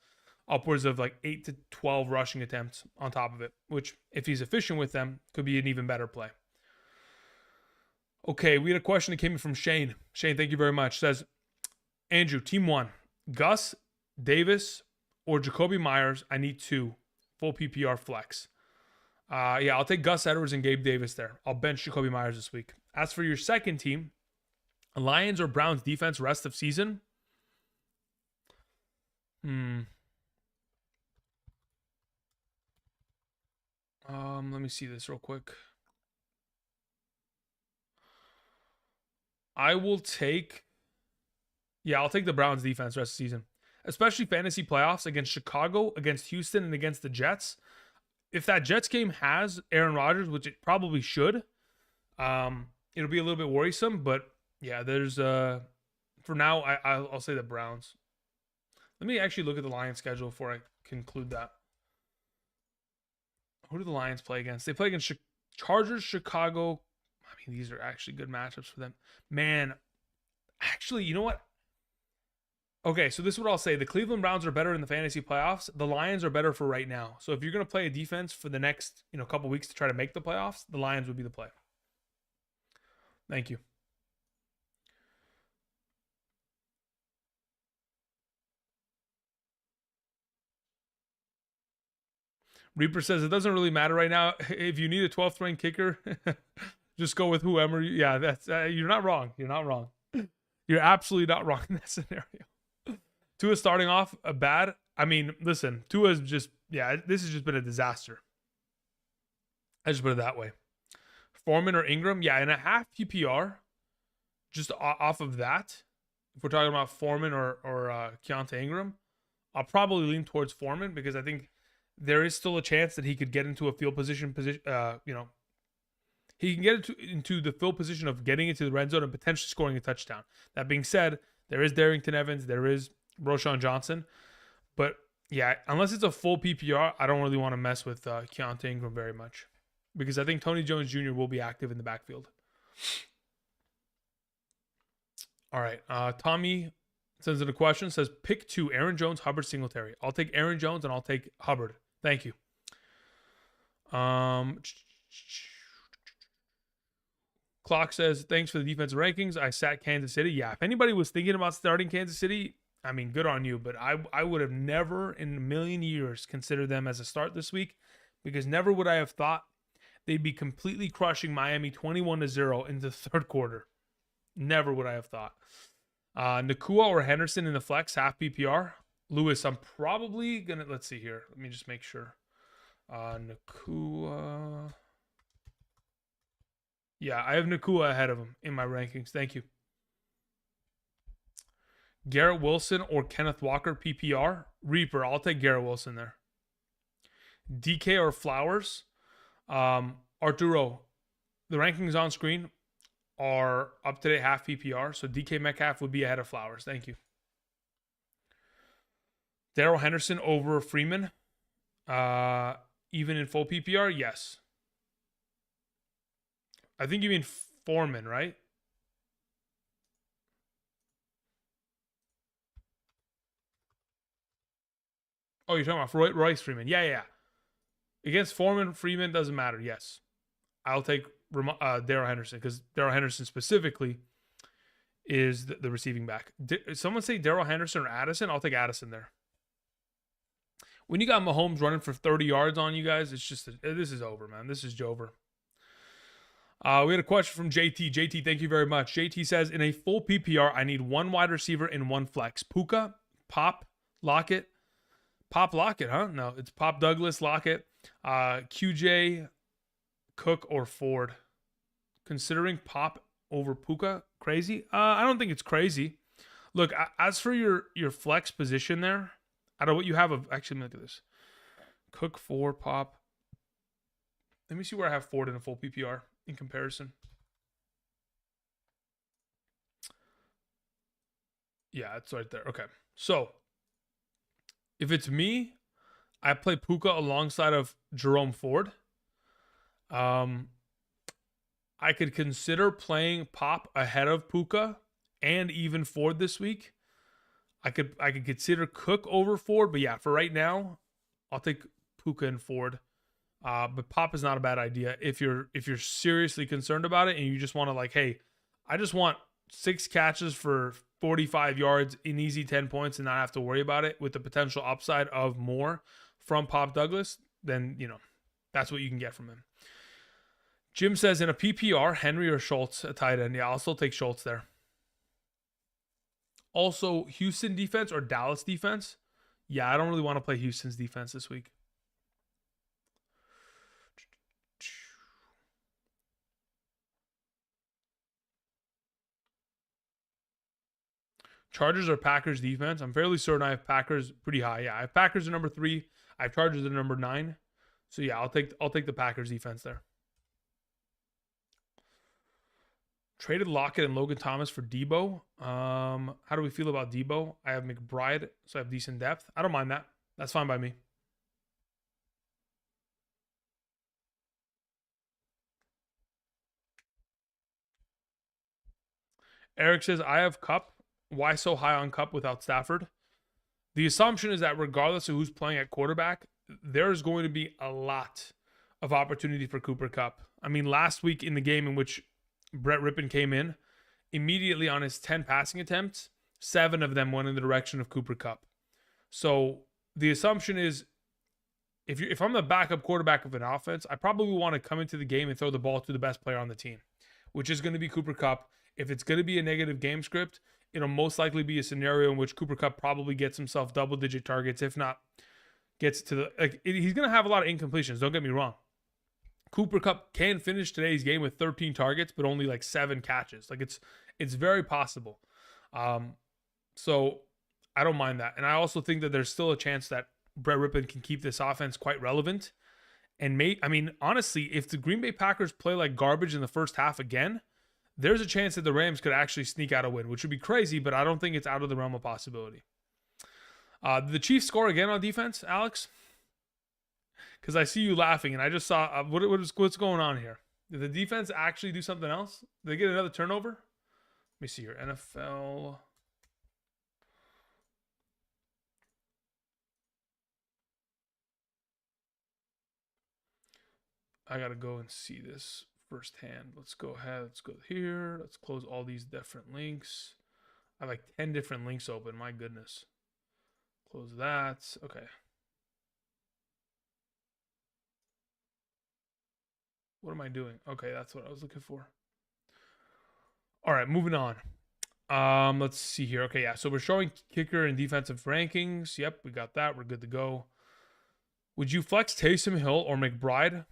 upwards of like 8 to 12 rushing attempts on top of it, which if he's efficient with them, could be an even better play. Okay, we had a question that came in from Shane. Shane, thank you very much. Says, Andrew, team 1, Gus, Davis, or Jacoby Myers. I need 2. Full PPR flex. Yeah, I'll take Gus Edwards and Gabe Davis there. I'll bench Jacoby Myers this week. As for your second team, Lions or Browns defense rest of season? Let me see this real quick. I'll take the Browns defense rest of the season, especially fantasy playoffs against Chicago, against Houston, and against the Jets. If that Jets game has Aaron Rodgers, which it probably should, it'll be a little bit worrisome. But yeah, there's for now, I'll say the Browns. Let me actually look at the Lions schedule before I conclude that. Who do the Lions play against? They play against Chargers, Chicago. I mean, these are actually good matchups for them. Man, actually, you know what? Okay, so this is what I'll say. The Cleveland Browns are better in the fantasy playoffs. The Lions are better for right now. So if you're going to play a defense for the next, couple weeks to try to make the playoffs, the Lions would be the play. Thank you. Reaper says it doesn't really matter right now. If you need a 12th ranked kicker, just go with whoever. Yeah, that's you're not wrong. You're not wrong. You're absolutely not wrong in that scenario. Tua starting off bad. I mean, listen, Tua's just, this has just been a disaster. I just put it that way. Foreman or Ingram, in a half PPR, just off of that, if we're talking about Foreman or Keontae Ingram, I'll probably lean towards Foreman because I think there is still a chance that he could get into a field position. He can get into the field position of getting into the red zone and potentially scoring a touchdown. That being said, there is Darrington Evans, there is Roschon Johnson, but unless it's a full PPR, I don't really want to mess with Keontae Ingram very much because I think Tony Jones Jr. will be active in the backfield. All right, Tommy sends in a question, says, pick 2, Aaron Jones, Hubbard, Singletary. I'll take Aaron Jones and I'll take Hubbard. Thank you. Clock says, thanks for the defensive rankings. I sat Kansas City. Yeah, if anybody was thinking about starting Kansas City, I mean, good on you. But I would have never in a million years considered them as a start this week because never would I have thought they'd be completely crushing Miami 21-0 in the third quarter. Never would I have thought. Nakua or Henderson in the flex, half PPR. Lewis, I'm probably going to, let's see here. Let me just make sure. Nakua. Yeah, I have Nakua ahead of him in my rankings. Thank you. Garrett Wilson or Kenneth Walker, PPR. Reaper, I'll take Garrett Wilson there. DK or Flowers. Arturo, the rankings on screen are up to date half PPR. So DK Metcalf would be ahead of Flowers. Thank you. Darrell Henderson over Freeman. Even in full PPR? Yes. I think you mean Foreman, right? Oh, you're talking about Royce Freeman. Yeah. Against Foreman, Freeman doesn't matter. Yes. I'll take Darrell Henderson because Darrell Henderson specifically is the receiving back. Someone say Darrell Henderson or Addison? I'll take Addison there. When you got Mahomes running for 30 yards on you guys, it's just, this is over, man. This is Jover. We had a question from JT. JT, thank you very much. JT says, in a full PPR, I need 1 wide receiver and 1 flex. Puka, Pop, Lockett. Pop Lockett, huh? No, it's Pop Douglas, Lockett, QJ, Cook, or Ford. Considering Pop over Puka, crazy? I don't think it's crazy. Look, as for your flex position there, I don't know what you have of, actually, let me look at this. Cook, Ford, Pop. Let me see where I have Ford in a full PPR in comparison. Yeah, it's right there. Okay. So, if it's me, I play Puka alongside of Jerome Ford. I could consider playing Pop ahead of Puka and even Ford this week. I could consider Cook over Ford, but for right now, I'll take Puka and Ford. But Pop is not a bad idea if you're seriously concerned about it and you just want to hey, I just want 6 catches for 45 yards in easy 10 points and not have to worry about it with the potential upside of more from Pop Douglas, then that's what you can get from him. Jim says in a PPR, Henry or Schultz a tight end. Yeah, I'll still take Schultz there. Also, Houston defense or Dallas defense. Yeah, I don't really want to play Houston's defense this week. Chargers or Packers defense. I'm fairly certain I have Packers pretty high. Yeah, I have Packers at number 3. I have Chargers at number 9. So yeah, I'll take the Packers defense there. Traded Lockett and Logan Thomas for Debo. How do we feel about Debo? I have McBride, so I have decent depth. I don't mind that. That's fine by me. Eric says, I have Kupp. Why so high on Kupp without Stafford? The assumption is that regardless of who's playing at quarterback, there's going to be a lot of opportunity for Cooper Kupp. I mean, last week in the game in which Brett Rippon came in, immediately on his 10 passing attempts, 7 of them went in the direction of Cooper Kupp. So the assumption is if I'm the backup quarterback of an offense, I probably want to come into the game and throw the ball to the best player on the team, which is going to be Cooper Kupp. If it's going to be a negative game script, it'll most likely be a scenario in which Cooper Kupp probably gets himself double-digit targets, if not gets to the he's going to have a lot of incompletions. Don't get me wrong. Cooper Kupp can finish today's game with 13 targets, but only like 7 catches. Like it's very possible. So I don't mind that. And I also think that there's still a chance that Brett Rippon can keep this offense quite relevant. And honestly, if the Green Bay Packers play like garbage in the first half again, there's a chance that the Rams could actually sneak out a win, which would be crazy, but I don't think it's out of the realm of possibility. The Chiefs score again on defense, Alex? Because I see you laughing, and I just saw what's going on here. Did the defense actually do something else? Did they get another turnover? Let me see here. NFL. I got to go and see this firsthand. Let's go ahead. Let's go here. Let's close all these different links. I have like 10 different links open. My goodness. Close that. Okay. What am I doing? Okay, that's what I was looking for. All right, moving on. Let's see here. Okay, yeah. So we're showing kicker and defensive rankings. Yep, we got that. We're good to go. Would you flex Taysom Hill or McBride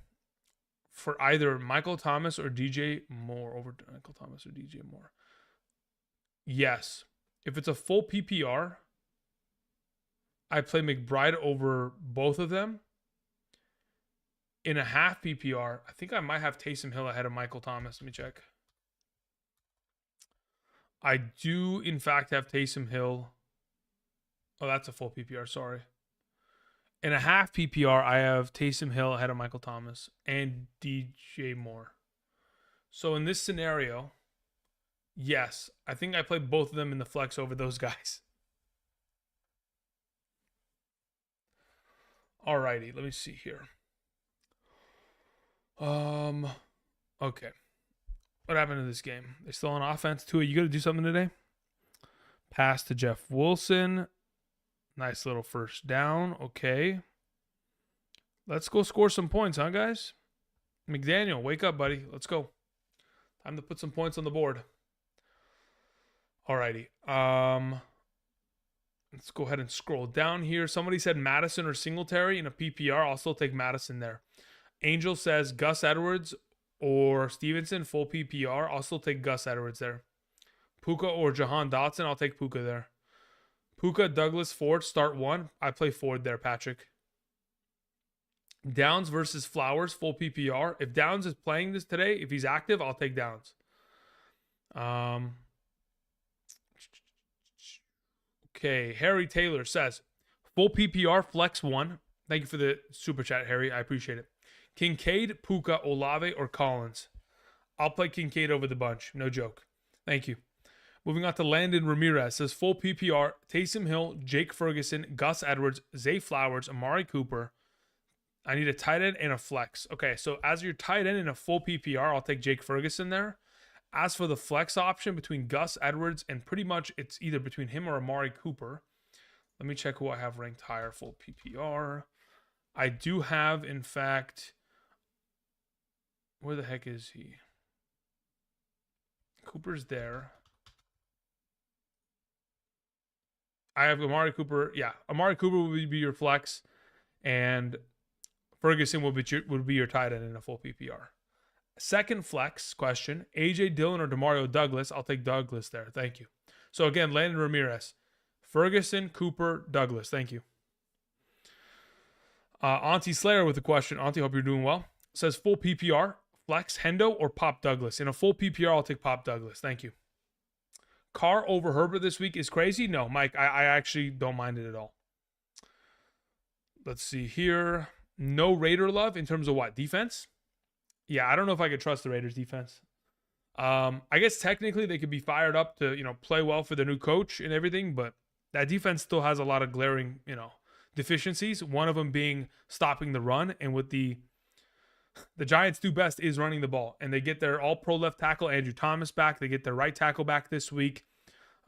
for either Michael Thomas or DJ Moore over Michael Thomas or DJ Moore? Yes. If it's a full PPR, I play McBride over both of them. In a half PPR, I think I might have Taysom Hill ahead of Michael Thomas. Let me check. I do, in fact, have Taysom Hill. Oh, that's a full PPR. Sorry. In a half PPR, I have Taysom Hill ahead of Michael Thomas and DJ Moore. So in this scenario, yes, I think I play both of them in the flex over those guys. Alrighty, let me see here. Okay. What happened to this game? They're still on offense. Tua, you got to do something today? Pass to Jeff Wilson. Nice little first down. Okay. Let's go score some points, huh, guys? McDaniel, wake up, buddy. Let's go. Time to put some points on the board. Alrighty. Let's go ahead and scroll down here. Somebody said Madison or Singletary in a PPR. I'll still take Madison there. Angel says Gus Edwards or Stevenson, full PPR. I'll still take Gus Edwards there. Puka or Jahan Dotson. I'll take Puka there. Puka, Douglas, Ford, start one. I play Ford there, Patrick. Downs versus Flowers, full PPR. If Downs is playing this today, if he's active, I'll take Downs. Okay, Harry Taylor says, full PPR, flex one. Thank you for the super chat, Harry. I appreciate it. Kincaid, Puka, Olave, or Collins. I'll play Kincaid over the bunch. No joke. Thank you. Moving on to Landon Ramirez. Says full PPR, Taysom Hill, Jake Ferguson, Gus Edwards, Zay Flowers, Amari Cooper. I need a tight end and a flex. Okay, so as your tight end in a full PPR, I'll take Jake Ferguson there. As for the flex option between Gus Edwards and pretty much it's either between him or Amari Cooper. Let me check who I have ranked higher full PPR. I do have, in fact, where the heck is he? Cooper's there. I have Amari Cooper. Yeah, Amari Cooper would be your flex, and Ferguson would be your tight end in a full PPR. Second flex question, A.J. Dillon or Demario Douglas. I'll take Douglas there. Thank you. So again, Landon Ramirez. Ferguson, Cooper, Douglas. Thank you. Auntie Slayer with a question. Auntie, hope you're doing well. Says full PPR, flex, Hendo, or Pop Douglas. In a full PPR, I'll take Pop Douglas. Thank you. Carr over Herbert this week is crazy? No, Mike, I actually don't mind it at all. Let's see here. No Raider love in terms of what? Defense? Yeah, I don't know if I could trust the Raiders defense. I guess technically they could be fired up to, play well for their new coach and everything, but that defense still has a lot of glaring, deficiencies. One of them being stopping the run, and what the Giants do best is running the ball, and they get their all-pro left tackle Andrew Thomas back. They get their right tackle back this week.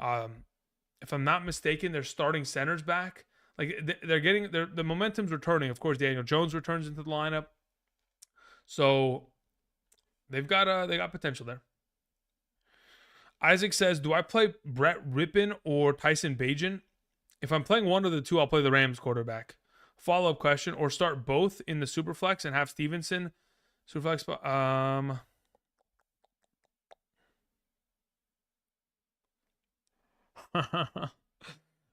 If I'm not mistaken, their starting center's back. Like they're getting the momentum's returning. Of course, Daniel Jones returns into the lineup, so they got potential there. Isaac says, do I play Brett Rippon or Tyson Bagent? If I'm playing one of the two, I'll play the Rams quarterback. Follow-up question, or start both in the Superflex and have Stevenson Superflex.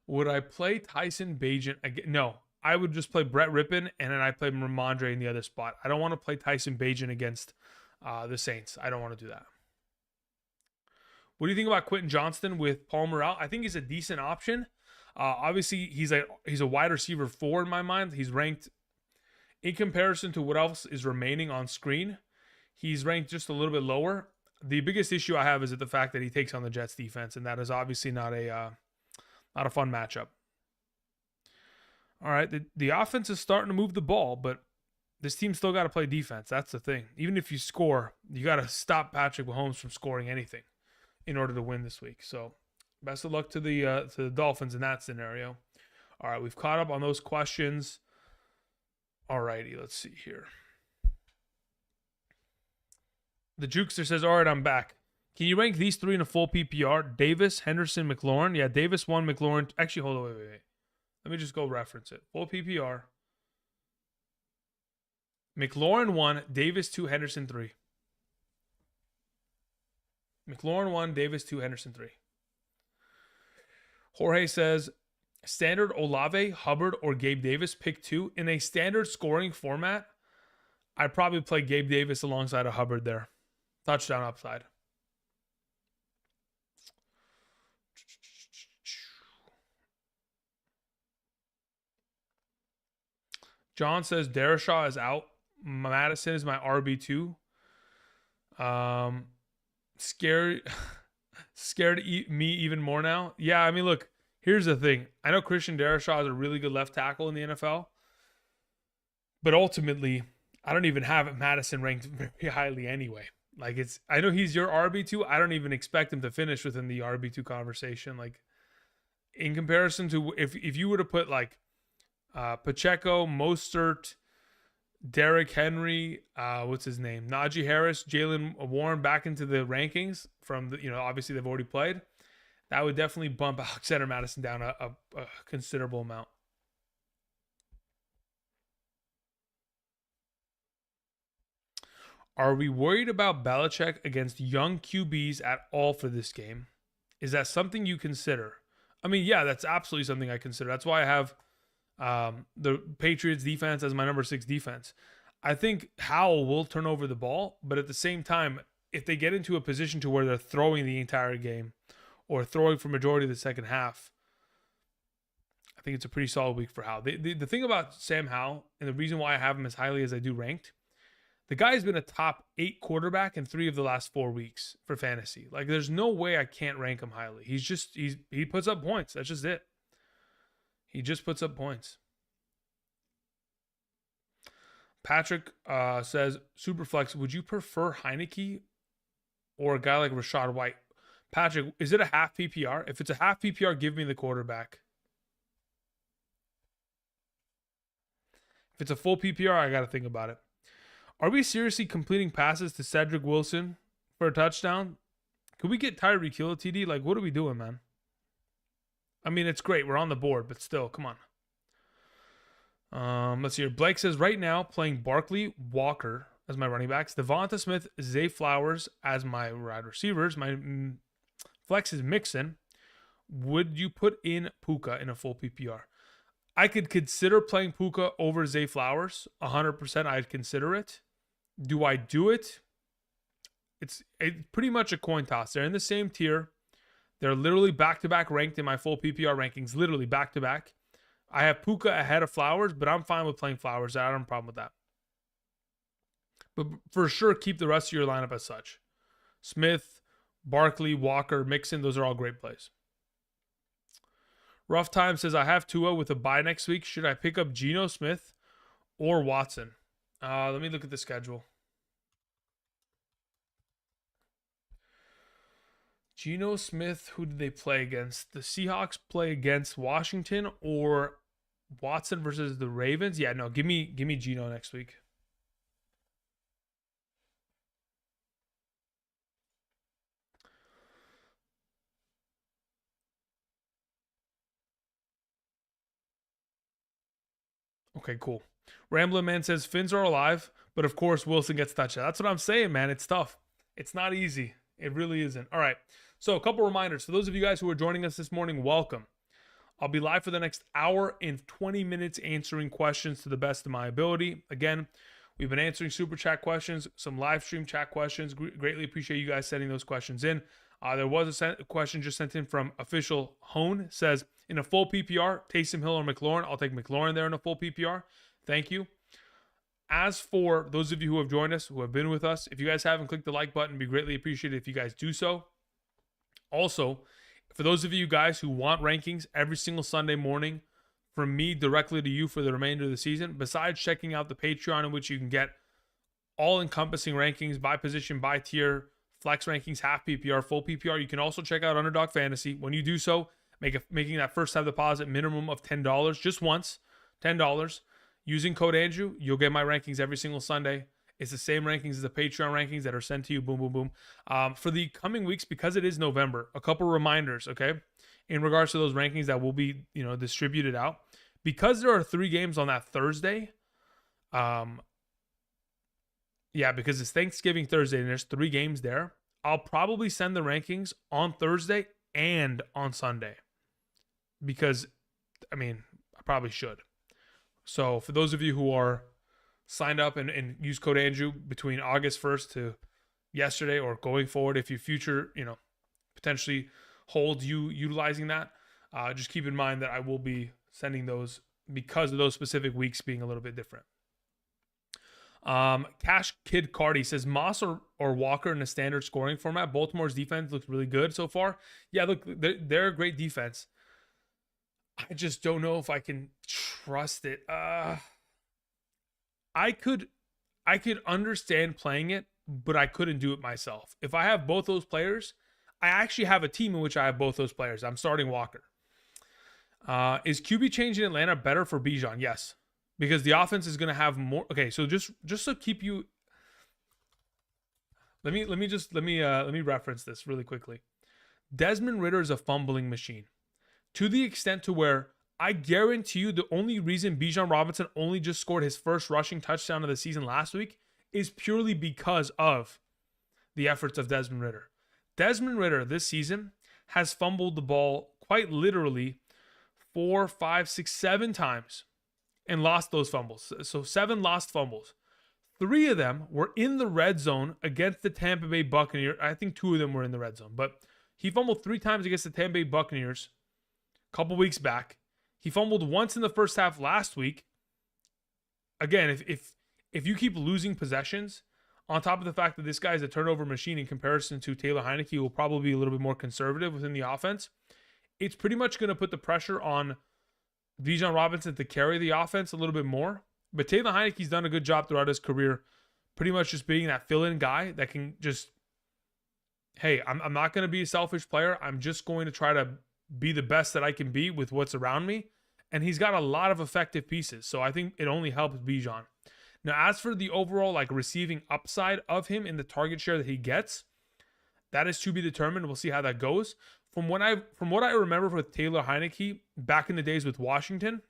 Would I play Tyson Bagent again? No, I would just play Brett Rippon, and then I play Ramondre in the other spot. I don't want to play Tyson Bagent against the Saints. I don't want to do that. What do you think about Quentin Johnston with Palmer out? I think he's a decent option. Obviously, he's a wide receiver 4 in my mind. He's ranked, in comparison to what else is remaining on screen, he's ranked just a little bit lower. The biggest issue I have is the fact that he takes on the Jets defense, and that is obviously not a fun matchup. All right, the offense is starting to move the ball, but this team's still got to play defense. That's the thing. Even if you score, you got to stop Patrick Mahomes from scoring anything in order to win this week. So best of luck to the Dolphins in that scenario. All right, we've caught up on those questions. All righty, let's see here. The Jukester says, all right, I'm back. Can you rank these 3 in a full PPR? Davis, Henderson, McLaurin. Yeah, Davis 1, McLaurin. Actually, hold on, wait. Let me just go reference it. Full PPR. McLaurin 1, Davis 2, Henderson 3. McLaurin 1, Davis 2, Henderson 3. Jorge says, standard Olave, Hubbard, or Gabe Davis, pick 2. In a standard scoring format, I'd probably play Gabe Davis alongside a Hubbard there. Touchdown upside. John says Darashaw is out. Madison is my RB2. Scared me even more now. Yeah, I mean, look, here's the thing. I know Christian Darashaw is a really good left tackle in the NFL, but ultimately, I don't even have Madison ranked very highly anyway. Like, I know he's your RB2. I don't even expect him to finish within the RB2 conversation. Like, in comparison to if you were to put like Pacheco, Mostert, Derrick Henry, what's his name? Najee Harris, Jalen Warren back into the rankings from the, obviously they've already played. That would definitely bump Alexander Madison down a considerable amount. Are we worried about Belichick against young QBs at all for this game? Is that something you consider? I mean, yeah, that's absolutely something I consider. That's why I have the Patriots defense as my number 6 defense. I think Howell will turn over the ball, but at the same time, if they get into a position to where they're throwing the entire game or throwing for majority of the second half, I think it's a pretty solid week for Howell. The thing about Sam Howell, and the reason why I have him as highly as I do ranked, the guy's been a top 8 quarterback in 3 of the last 4 weeks for fantasy. Like, there's no way I can't rank him highly. He puts up points. That's just it. He just puts up points. Patrick says, Superflex, would you prefer Heineke or a guy like Rashad White? Patrick, is it a half PPR? If it's a half PPR, give me the quarterback. If it's a full PPR, I got to think about it. Are we seriously completing passes to Cedric Wilson for a touchdown? Could we get Tyreek Hill a TD? Like, what are we doing, man? I mean, it's great. We're on the board, but still, come on. Let's see here. Blake says, right now, playing Barkley, Walker as my running backs, Devonta Smith, Zay Flowers as my wide receivers. My flex is Mixon. Would you put in Puka in a full PPR? I could consider playing Puka over Zay Flowers. 100% I'd consider it. Do I do it? It's pretty much a coin toss. They're in the same tier. They're literally back-to-back ranked in my full PPR rankings. Literally back-to-back. I have Puka ahead of Flowers, but I'm fine with playing Flowers. I don't have a problem with that. But for sure, keep the rest of your lineup as such. Smith, Barkley, Walker, Mixon, those are all great plays. Rough Time says, I have Tua with a bye next week. Should I pick up Geno Smith or Watson? Let me look at the schedule. Geno Smith, who did they play against? The Seahawks play against Washington or Watson versus the Ravens? Yeah, no, give me Geno next week. Okay, cool. Ramblin' Man says Finns are alive, but of course Wilson gets touched. That's what I'm saying, man. It's tough. It's not easy. It really isn't. All right. So a couple reminders. For those of you guys who are joining us this morning, welcome. I'll be live for the next hour and 20 minutes answering questions to the best of my ability. Again, we've been answering super chat questions, some live stream chat questions. Greatly appreciate you guys sending those questions in. There was a question just sent in from official Hone. Says, in a full PPR, Taysom Hill or McLaurin. I'll take McLaurin there in a full PPR. Thank you. As for those of you who have joined us, who have been with us, if you guys haven't clicked the like button, it'd be greatly appreciated if you guys do so. Also, for those of you guys who want rankings every single Sunday morning from me directly to you for the remainder of the season, besides checking out the Patreon in which you can get all-encompassing rankings by position, by tier, flex rankings, half PPR, full PPR, you can also check out Underdog Fantasy. When you do so, making that first time deposit minimum of $10, just once, $10. Using code Andrew, you'll get my rankings every single Sunday. It's the same rankings as the Patreon rankings that are sent to you. Boom, boom, boom. For the coming weeks, because it is November, a couple reminders, okay, in regards to those rankings that will be, distributed out. Because there are 3 games on that Thursday. Because it's Thanksgiving Thursday and there's 3 games there. I'll probably send the rankings on Thursday and on Sunday. Because, I probably should. So for those of you who are signed up and use code Andrew between August 1st to yesterday or going forward, if your future, potentially holds you utilizing that, just keep in mind that I will be sending those because of those specific weeks being a little bit different. Cash Kid Cardi says Moss or Walker in a standard scoring format. Baltimore's defense looks really good so far. Yeah, look, they're a great defense. I just don't know if I can trust it. I could understand playing it, but I couldn't do it myself. If I have both those players, I actually have a team in which I have both those players. I'm starting Walker. Is QB change in Atlanta better for Bijan? Yes, because the offense is going to have more. Okay, so just to keep you. Let me reference this really quickly. Desmond Ridder is a fumbling machine. To the extent to where I guarantee you the only reason Bijan Robinson only just scored his first rushing touchdown of the season last week is purely because of the efforts of Desmond Ridder. Desmond Ridder this season has fumbled the ball quite literally 4, 5, 6, 7 times and lost those fumbles. So 7 lost fumbles. 3 of them were in the red zone against the Tampa Bay Buccaneers. I think 2 of them were in the red zone, but he fumbled 3 times against the Tampa Bay Buccaneers couple weeks back. He fumbled once in the first half last week. Again, if you keep losing possessions, on top of the fact that this guy is a turnover machine in comparison to Taylor Heineke, who will probably be a little bit more conservative within the offense, it's pretty much going to put the pressure on Bijan Robinson to carry the offense a little bit more. But Taylor Heineke's done a good job throughout his career, pretty much just being that fill-in guy that can just, hey, I'm not going to be a selfish player. I'm just going to try to be the best that I can be with what's around me. And he's got a lot of effective pieces. So I think it only helps Bijan. Now, as for the overall receiving upside of him in the target share that he gets, that is to be determined. We'll see how that goes. From what I remember with Taylor Heineke back in the days with Washington,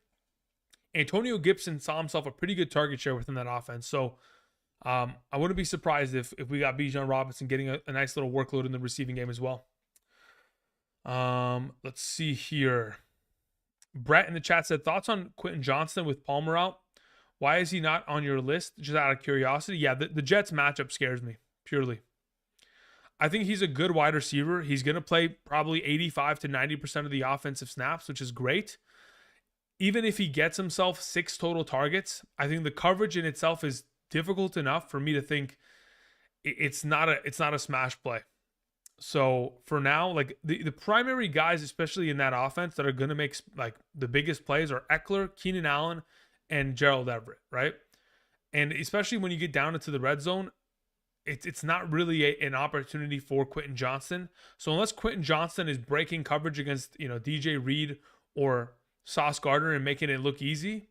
Antonio Gibson saw himself a pretty good target share within that offense. So I wouldn't be surprised if we got Bijan Robinson getting a nice little workload in the receiving game as well. Let's see here. Brett in the chat said, thoughts on Quentin Johnston with Palmer out? Why is he not on your list? Just out of curiosity. Yeah, the Jets matchup scares me purely. I think he's a good wide receiver. He's going to play probably 85 to 90% of the offensive snaps, which is great. Even if he gets himself 6 total targets, I think the coverage in itself is difficult enough for me to think it's not a smash play. So for now, the primary guys, especially in that offense, that are going to make the biggest plays are Eckler, Keenan Allen, and Gerald Everett, right? And especially when you get down into the red zone, it's not really an opportunity for Quentin Johnston. So unless Quentin Johnston is breaking coverage against DJ Reed or Sauce Gardner and making it look easy,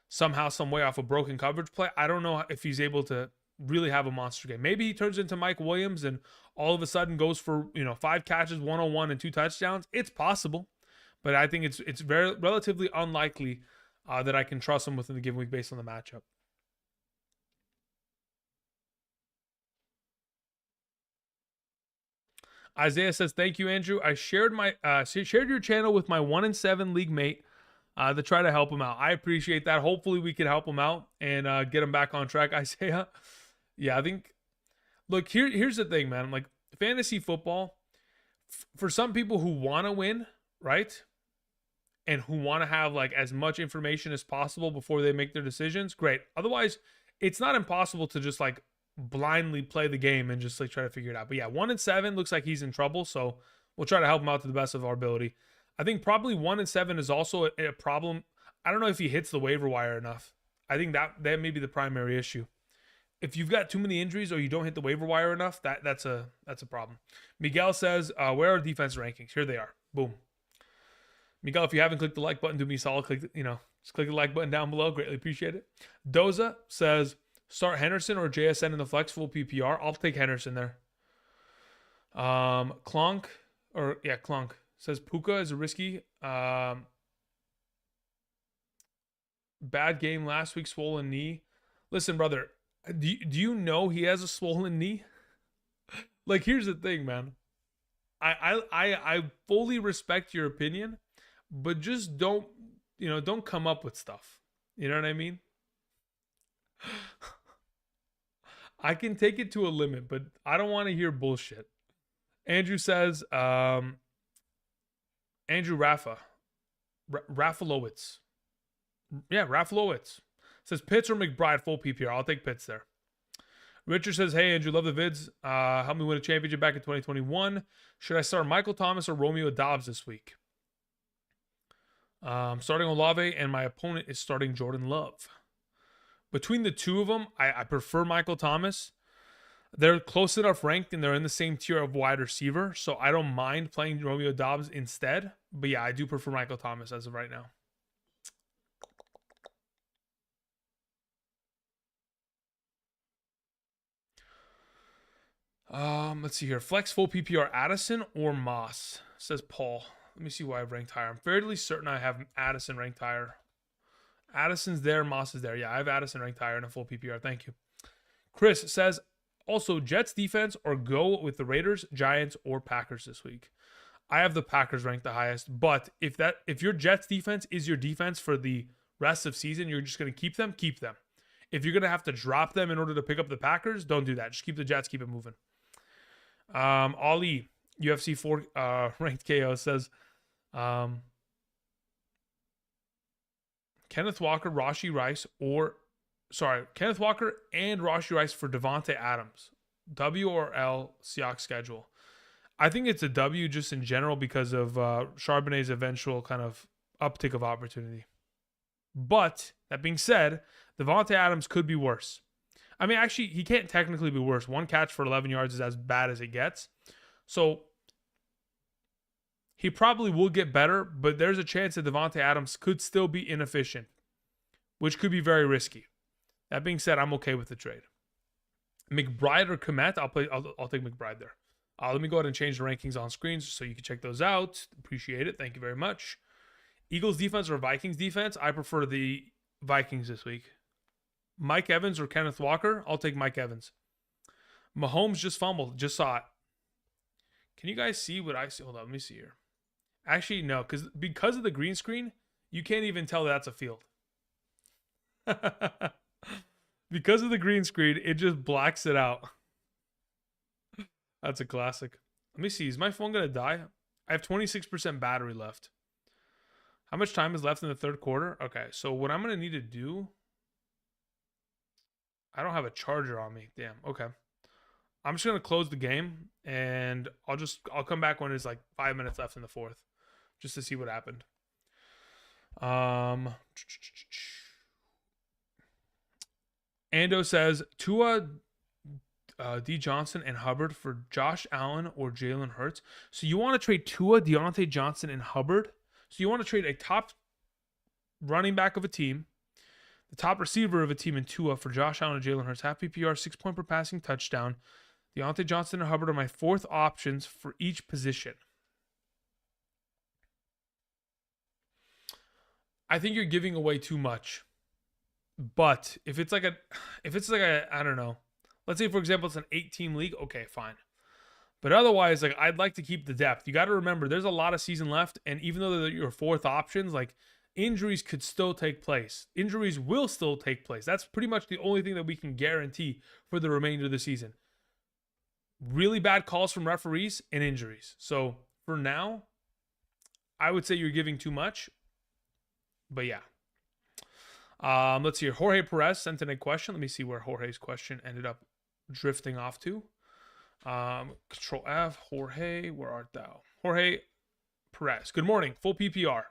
somehow, some way off a broken coverage play, I don't know if he's able to really have a monster game. Maybe he turns into Mike Williams and all of a sudden goes for 5 catches, 101 and 2 touchdowns. It's possible, but I think it's very relatively unlikely that I can trust him within the given week based on the matchup. Isaiah says, "Thank you, Andrew. I shared your channel with my 1-7 league mate to try to help him out. I appreciate that. Hopefully, we can help him out and get him back on track." Isaiah, yeah, I think. Look, here's the thing, man. Like fantasy football, for some people who want to win, right, and who want to have like as much information as possible before they make their decisions, great. Otherwise, it's not impossible to just like blindly play the game and just like try to figure it out. But yeah, 1-7 looks like he's in trouble, so we'll try to help him out to the best of our ability. I think probably 1-7 is also a problem. I don't know if he hits the waiver wire enough. I think that may be the primary issue. If you've got too many injuries or you don't hit the waiver wire enough, that's a problem. Miguel says, "Where are defense rankings?" Here they are. Boom. Miguel, if you haven't clicked the like button, do me a solid. Just click the like button down below. Greatly appreciate it. Doza says, "Start Henderson or JSN in the flex full PPR." I'll take Henderson there. Clonk says Puka is a risky. Bad game last week, swollen knee. Listen, brother, do you know he has a swollen knee? Like, here's the thing, man. I fully respect your opinion, but just don't come up with stuff. You know what I mean? I can take it to a limit, but I don't want to hear bullshit. Andrew says, Andrew Rafalowitz. Yeah, Rafalowitz. Says Pitts or McBride full PPR. I'll take Pitts there. Richard says, "Hey, Andrew, love the vids. Help me win a championship back in 2021. Should I start Michael Thomas or Romeo Doubs this week? Starting Olave, and my opponent is starting Jordan Love. Between the two of them, I prefer Michael Thomas. They're close enough ranked, and they're in the same tier of wide receiver, so I don't mind playing Romeo Doubs instead. But yeah, I do prefer Michael Thomas as of right now." Let's see here. Flex full PPR, Addison or Moss, says Paul. Let me see why I've ranked higher. I'm fairly certain I have Addison ranked higher. Addison's there, Moss is there. Yeah, I have Addison ranked higher in a full PPR. Thank you. Chris says, also Jets defense or go with the Raiders, Giants, or Packers this week. I have the Packers ranked the highest, but if your Jets defense is your defense for the rest of season, you're just going to keep them, keep them. If you're going to have to drop them in order to pick up the Packers, don't do that. Just keep the Jets, keep it moving. Ali, UFC 4 ranked KO says, Kenneth Walker and Rashee Rice for Devontae Adams. W or L Seahawks schedule. I think it's a W just in general because of Charbonnet's eventual kind of uptick of opportunity. But that being said, Devontae Adams could be worse. I mean, actually, he can't technically be worse. One catch for 11 yards is as bad as it gets. So he probably will get better, but there's a chance that Devontae Adams could still be inefficient, which could be very risky. That being said, I'm okay with the trade. McBride or Komet, I'll take McBride there. Let me go ahead and change the rankings on screens so you can check those out. Appreciate it. Thank you very much. Eagles defense or Vikings defense? I prefer the Vikings this week. Mike Evans or Kenneth Walker? I'll take Mike Evans. Mahomes just fumbled. Just saw it. Can you guys see what I see? Hold on, let me see here. Actually, no, because of the green screen, you can't even tell that's a field. Because of the green screen, it just blacks it out. That's a classic. Let me see. Is my phone going to die? I have 26% battery left. How much time is left in the third quarter? Okay, so what I'm going to need to do... I don't have a charger on me. Damn, okay. I'm just going to close the game, and I'll come back when it's like 5 minutes left in the fourth, just to see what happened. Ando says, Tua, D. Johnson, and Hubbard for Josh Allen or Jalen Hurts. So you want to trade Tua, Deontay Johnson, and Hubbard? So you want to trade a top running back of a team, the top receiver of a team in Tua for Josh Allen and Jalen Hurts. Half PPR, 6 point per passing touchdown. Deontay Johnson and Hubbard are my fourth options for each position. I think you're giving away too much. But if it's like a, I don't know, let's say for example it's an 8-team league, okay, fine. But otherwise, like I'd like to keep the depth. You got to remember, there's a lot of season left, and even though they're your fourth options, like injuries could still take place. Injuries will still take place. That's pretty much the only thing that we can guarantee for the remainder of the season. Really bad calls from referees and injuries. So for now, I would say you're giving too much. But yeah. Let's see here. Jorge Perez sent in a question. Let me see where Jorge's question ended up drifting off to. Control F. Jorge, where art thou? Jorge Perez. Good morning. Full PPR.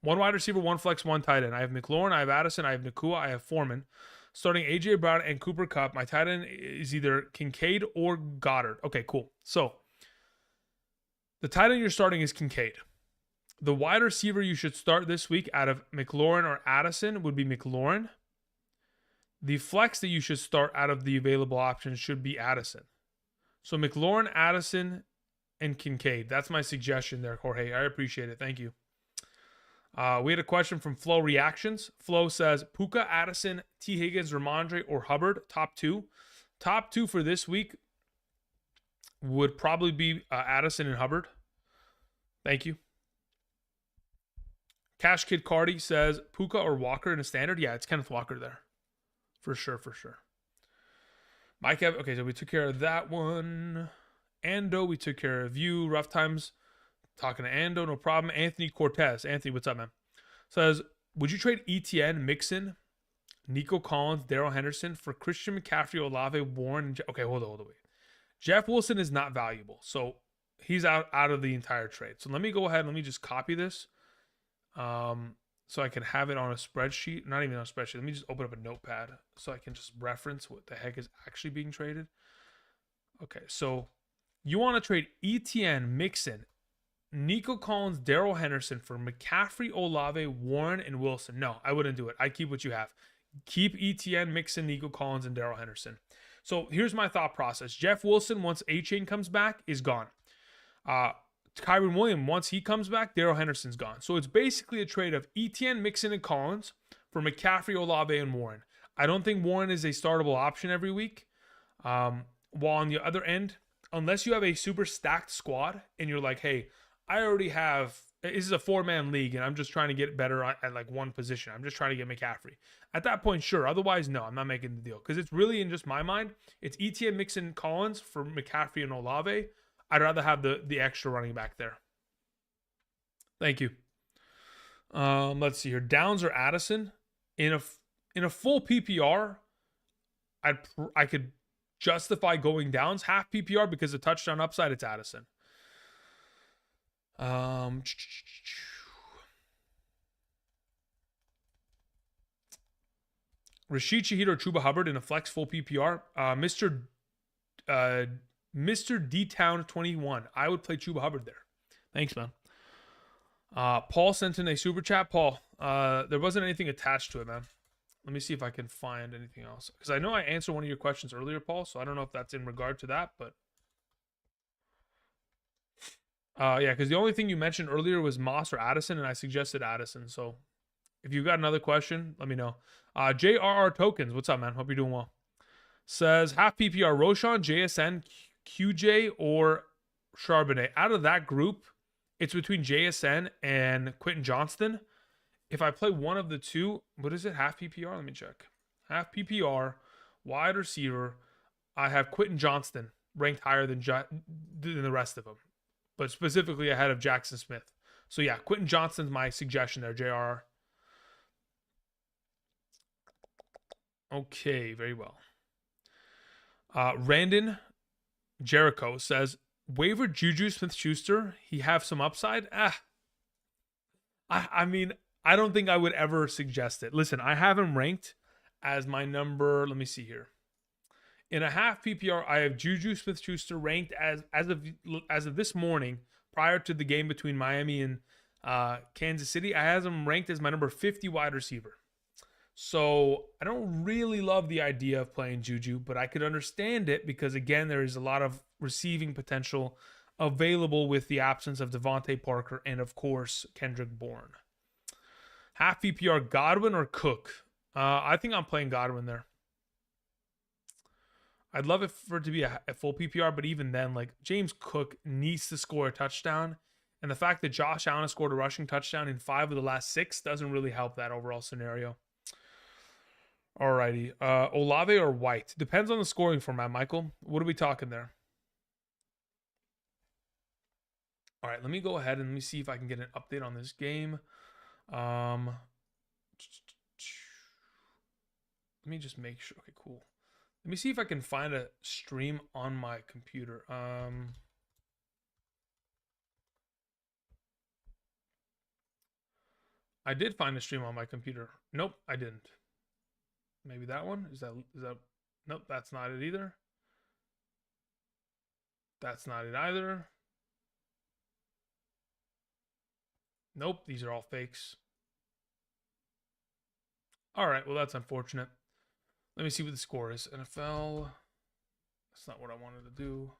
One wide receiver, one flex, one tight end. I have McLaurin, I have Addison, I have Nakua, I have Foreman. Starting AJ Brown and Cooper Kupp. My tight end is either Kincaid or Goddard. Okay, cool. So the tight end you're starting is Kincaid. The wide receiver you should start this week out of McLaurin or Addison would be McLaurin. The flex that you should start out of the available options should be Addison. So McLaurin, Addison, and Kincaid. That's my suggestion there, Jorge. I appreciate it. Thank you. We had a question from Flo Reactions. Flo says, Puka, Addison, T. Higgins, Ramondre, or Hubbard, top two. Top two for this week would probably be Addison and Hubbard. Thank you. Cash Kid Cardi says, Puka or Walker in a standard? Yeah, it's Kenneth Walker there. For sure, for sure. Mike, okay, so we took care of that one. Ando, we took care of you. Rough Times, talking to Ando, no problem. Anthony Cortez. Anthony, what's up, man? Says, would you trade ETN, Mixon, Nico Collins, Darrell Henderson for Christian McCaffrey, Olave, Warren? Okay, hold on, wait. Jeff Wilson is not valuable, so he's out of the entire trade. So let me go ahead and let me just copy this. So I can have it on a spreadsheet, not even on a spreadsheet. Let me just open up a notepad so I can just reference what the heck is actually being traded. Okay, so you want to trade ETN, Mixon, Nico Collins, Darrell Henderson for McCaffrey, Olave, Warren, and Wilson. No, I wouldn't do it. I'd keep what you have. Keep ETN, Mixon, Nico Collins, and Darrell Henderson. So here's my thought process. Jeff Wilson, once A-Chain comes back, is gone. Kyron Williams, once he comes back, Darrell Henderson's gone. So it's basically a trade of ETN, Mixon, and Collins for McCaffrey, Olave, and Warren. I don't think Warren is a startable option every week. While on the other end, unless you have a super stacked squad and you're like, hey, I already have, this is a 4-man league and I'm just trying to get better at like one position. I'm just trying to get McCaffrey. At that point, sure. Otherwise, no, I'm not making the deal. Because it's really, in just my mind, it's ETN, Mixon, Collins for McCaffrey and Olave. I'd rather have the extra running back there. Thank you. Let's see here. Downs or Addison in a full PPR. I could justify going Downs. Half PPR because the touchdown upside, it's Addison. Rashid Shaheed or Chuba Hubbard in a flex full PPR. Mr. D-Town 21. I would play Chuba Hubbard there. Thanks, man. Paul sent in a super chat. Paul, there wasn't anything attached to it, man. Let me see if I can find anything else. Because I know I answered one of your questions earlier, Paul, so I don't know if that's in regard to that, but... yeah, because the only thing you mentioned earlier was Moss or Addison, and I suggested Addison. So if you've got another question, let me know. JRR Tokens, what's up, man? Hope you're doing well. Says, half PPR, Roshan, JSN, QJ, or Charbonnet. Out of that group, it's between JSN and Quentin Johnston. If I play one of the two, what is it? Half PPR? Let me check. Half PPR, wide receiver. I have Quentin Johnston ranked higher than the rest of them, but specifically ahead of Jackson Smith. So yeah, Quentin Johnston's my suggestion there, JR. Okay, very well. Randon Jericho says, waiver Juju Smith-Schuster, he have some upside? I mean, I don't think I would ever suggest it. Listen, I have him ranked as my number, let me see here. In a half PPR, I have Juju Smith-Schuster ranked as of this morning, prior to the game between Miami and Kansas City. I have him ranked as my number 50 wide receiver. So I don't really love the idea of playing Juju, but I could understand it because, again, there is a lot of receiving potential available with the absence of Devontae Parker and, of course, Kendrick Bourne. Half PPR, Godwin or Cook? I think I'm playing Godwin there. I'd love it for it to be a full PPR, but even then, like James Cook needs to score a touchdown. And the fact that Josh Allen scored a rushing touchdown in 5 of the last 6 doesn't really help that overall scenario. Alrighty. Olave or White? Depends on the scoring format, Michael. What are we talking there? All right, let me go ahead and let me see if I can get an update on this game. Let me just make sure. Okay, cool. Let me see if I can find a stream on my computer. I did find a stream on my computer. Nope, I didn't. Maybe that one? Is that nope, that's not it either. That's not it either. Nope, these are all fakes. All right, well, that's unfortunate. Let me see what the score is. NFL. That's not what I wanted to do.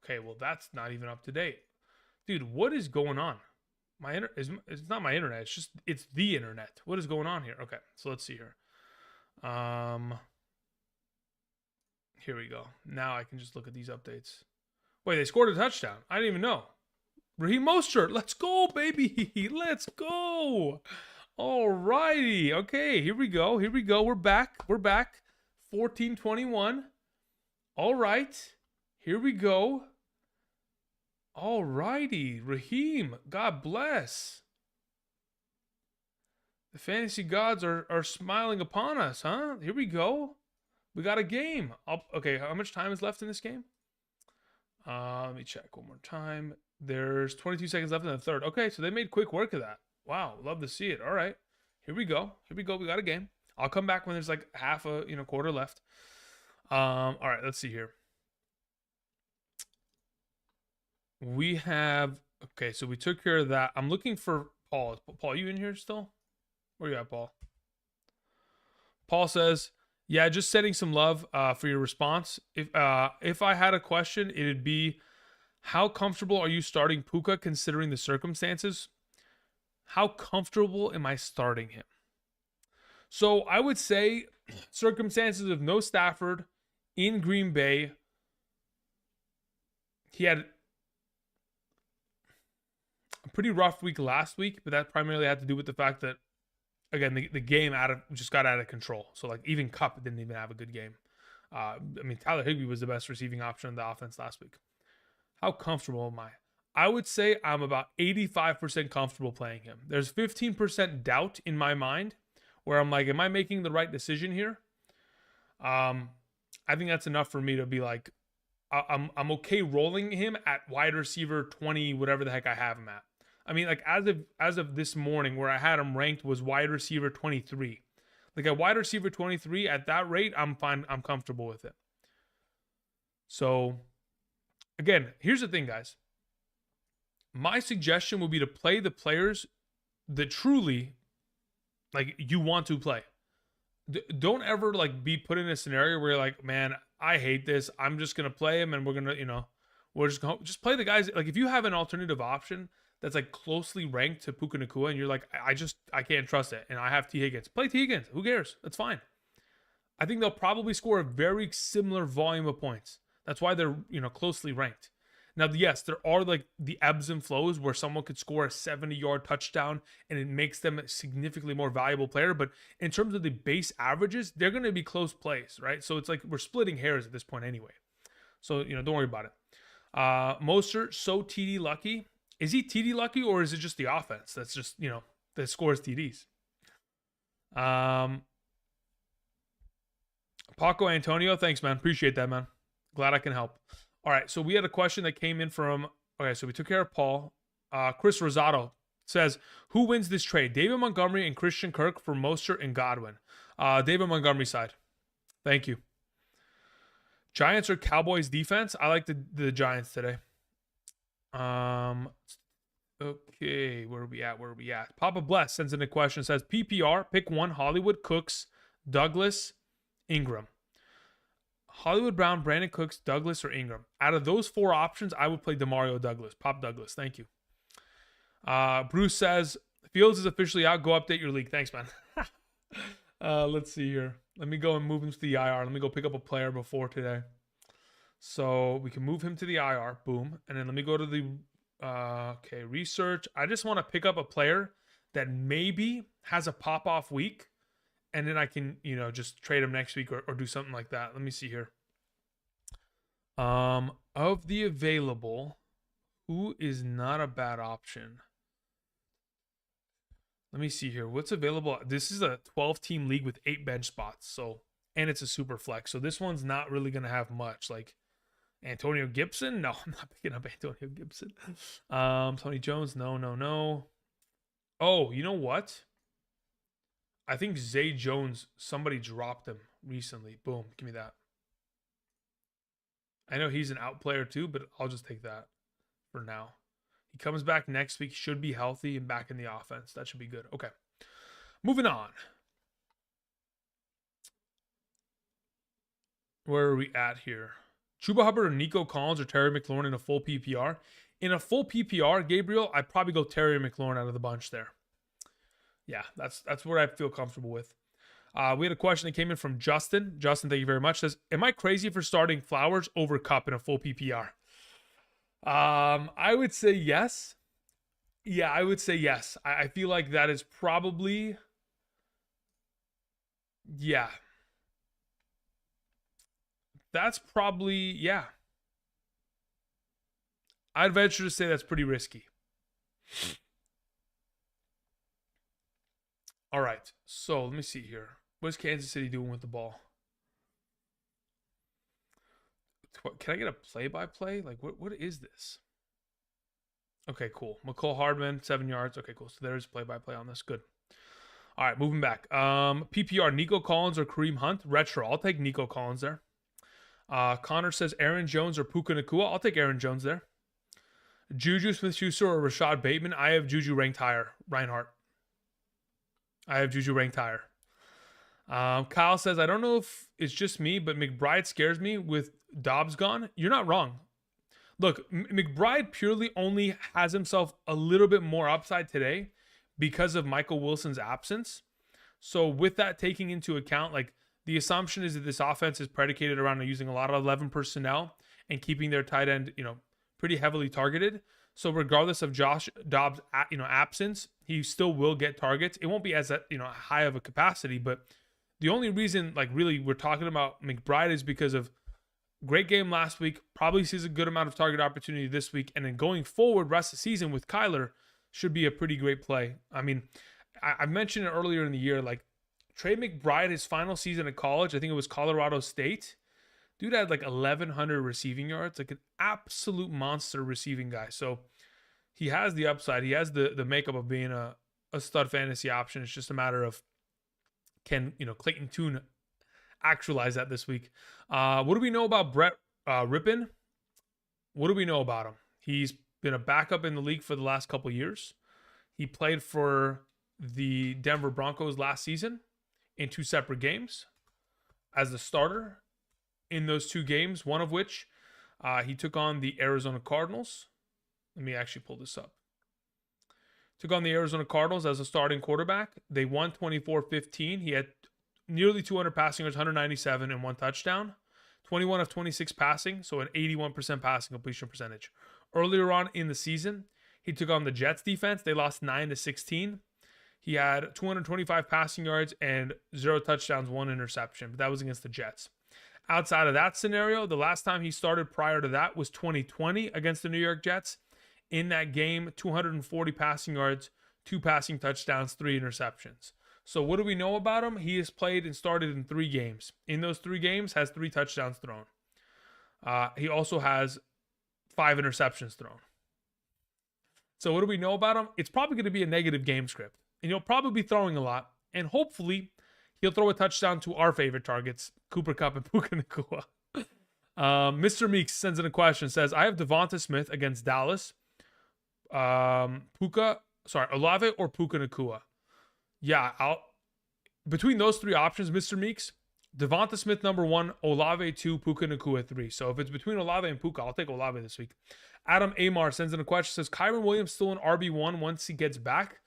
Okay, well, that's not even up to date. Dude, what is going on? It's not my internet. It's the internet. What is going on here? Okay, so let's see here. Here we go. Now I can just look at these updates. Wait, they scored a touchdown. I didn't even know. Raheem Mostert. Let's go, baby. Let's go. All righty. Okay, here we go. Here we go. We're back. We're back. 14-21. All right. Here we go. All righty. Raheem, God bless. The fantasy gods are smiling upon us, huh? Here we go. We got a game. Okay, how much time is left in this game? Let me check one more time. There's 22 seconds left in the third. Okay, so they made quick work of that. Wow, love to see it. All right, here we go. Here we go. We got a game. I'll come back when there's like half a quarter left. All right, let's see here. We have okay, so we took care of that. I'm looking for Paul. Paul, you in here still? Where you at, Paul? Paul says, yeah, just sending some love for your response. If I had a question, it'd be, how comfortable are you starting Puka considering the circumstances? How comfortable am I starting him? So I would say circumstances of no Stafford in Green Bay. He had a pretty rough week last week, but that primarily had to do with the fact that, again, the game just got out of control. So like even Kupp didn't even have a good game. I mean, Tyler Higbee was the best receiving option in the offense last week. How comfortable am I? I would say I'm about 85% comfortable playing him. There's 15% doubt in my mind where I'm like, am I making the right decision here? I think that's enough for me to be like, I'm okay rolling him at wide receiver 20, whatever the heck I have him at. I mean, like as of this morning, where I had him ranked was wide receiver 23. Like at wide receiver 23, at that rate, I'm fine. I'm comfortable with it. So, again, here's the thing, guys. My suggestion would be to play the players that truly, like, you want to play. Don't ever like be put in a scenario where you're like, man, I hate this. I'm just gonna play him, and we're gonna, we're just gonna play the guys. Like, if you have an alternative option that's like closely ranked to Puka Nacua, and you're like, I can't trust it, and I have T Higgins. Play T Higgins. Who cares? That's fine. I think they'll probably score a very similar volume of points. That's why they're closely ranked. Now, yes, there are like the ebbs and flows where someone could score a 70-yard touchdown and it makes them a significantly more valuable player. But in terms of the base averages, they're going to be close plays, right? So it's like we're splitting hairs at this point anyway. So, don't worry about it. Mostert, so TD lucky. Is he TD lucky, or is it just the offense that's just, that scores TDs? Paco Antonio, thanks, man. Appreciate that, man. Glad I can help. All right, so we had a question that came in from, okay, so we took care of Paul. Chris Rosado says, who wins this trade? David Montgomery and Christian Kirk for Mostert and Godwin. David Montgomery side. Thank you. Giants or Cowboys defense? I like the Giants today. Okay, where are we at? Papa Bless sends in a question, says, PPR, pick one, Hollywood, Cooks, Douglas, Ingram. Hollywood Brown, Brandon Cooks, Douglas, or Ingram. Out of those 4 options, I would play Demario Douglas. Pop Douglas. Thank you. Bruce says, Fields is officially out. Go update your league. Thanks, man. Let's see here. Let me go and move him to the IR. Let me go pick up a player before today. So we can move him to the IR. Boom. And then let me go to the research. I just want to pick up a player that maybe has a pop-off week. And then I can, just trade him next week or do something like that. Let me see here. Of the available, who is not a bad option? Let me see here. What's available? This is a 12-team league with 8 bench spots. And it's a super flex. So this one's not really going to have much. Like Antonio Gibson? No, I'm not picking up Antonio Gibson. Tony Jones? No. Oh, you know what? I think Zay Jones, somebody dropped him recently. Boom, give me that. I know he's an out player too, but I'll just take that for now. He comes back next week, should be healthy and back in the offense. That should be good. Okay, moving on. Where are we at here? Chuba Hubbard or Nico Collins or Terry McLaurin in a full PPR? In a full PPR, Gabriel, I'd probably go Terry McLaurin out of the bunch there. Yeah, that's what I feel comfortable with. We had a question that came in from Justin. Justin, thank you very much. Says, am I crazy for starting Flowers over Cup in a full PPR? I would say yes. Yeah, I would say yes. I feel like that is probably, yeah. That's probably, yeah. I'd venture to say that's pretty risky. All right, so let me see here. What's Kansas City doing with the ball? Can I get a play-by-play? Like, what is this? Okay, cool. McCole Hardman, 7 yards. Okay, cool. So there's play-by-play on this. Good. All right, moving back. PPR, Nico Collins or Kareem Hunt? Retro. I'll take Nico Collins there. Connor says Aaron Jones or Puka Nacua. I'll take Aaron Jones there. Juju Smith-Schuster or Rashad Bateman. I have Juju ranked higher. Reinhardt. I have Juju ranked higher. Kyle says, I don't know if it's just me, but McBride scares me with Dobbs gone. You're not wrong. Look, McBride purely only has himself a little bit more upside today because of Michael Wilson's absence. So with that taking into account, like the assumption is that this offense is predicated around using a lot of 11 personnel and keeping their tight end, pretty heavily targeted. So regardless of Josh Dobbs, absence, he still will get targets. It won't be as high of a capacity, but the only reason, like really, we're talking about McBride is because of great game last week. Probably sees a good amount of target opportunity this week, and then going forward, rest of the season with Kyler should be a pretty great play. I mean, I mentioned it earlier in the year, like Trey McBride, his final season at college, I think it was Colorado State. Dude had like 1,100 receiving yards, like an absolute monster receiving guy. So he has the upside. He has the makeup of being a stud fantasy option. It's just a matter of can Clayton Tune actualize that this week. What do we know about Brett Rippon? What do we know about him? He's been a backup in the league for the last couple years. He played for the Denver Broncos last season in 2 separate games as the starter. In those 2 games, one of which he took on the Arizona Cardinals. Let me actually pull this up. Took on the Arizona Cardinals as a starting quarterback. They won 24-15. He had nearly 200 passing yards, 197, and 1 touchdown. 21 of 26 passing, so an 81% passing completion percentage. Earlier on in the season, he took on the Jets defense. They lost 9-16. He had 225 passing yards and 0 touchdowns, 1 interception, but that was against the Jets. Outside of that scenario, the last time he started prior to that was 2020 against the New York Jets. In that game, 240 passing yards, 2 passing touchdowns, 3 interceptions. So what do we know about him? He has played and started in 3 games. In those 3 games, has 3 touchdowns thrown. He also has 5 interceptions thrown. So what do we know about him? It's probably going to be a negative game script. And he'll probably be throwing a lot. And hopefully, he'll throw a touchdown to our favorite targets, Cooper Kupp and Puka Nacua. Mr. Meeks sends in a question, says, I have Devonta Smith against Dallas. Olave or Puka Nacua. Yeah, between those 3 options, Mr. Meeks, Devonta Smith number 1, Olave 2, Puka Nacua 3. So if it's between Olave and Puka, I'll take Olave this week. Adam Amar sends in a question, says, Kyron Williams still an RB1 once he gets back?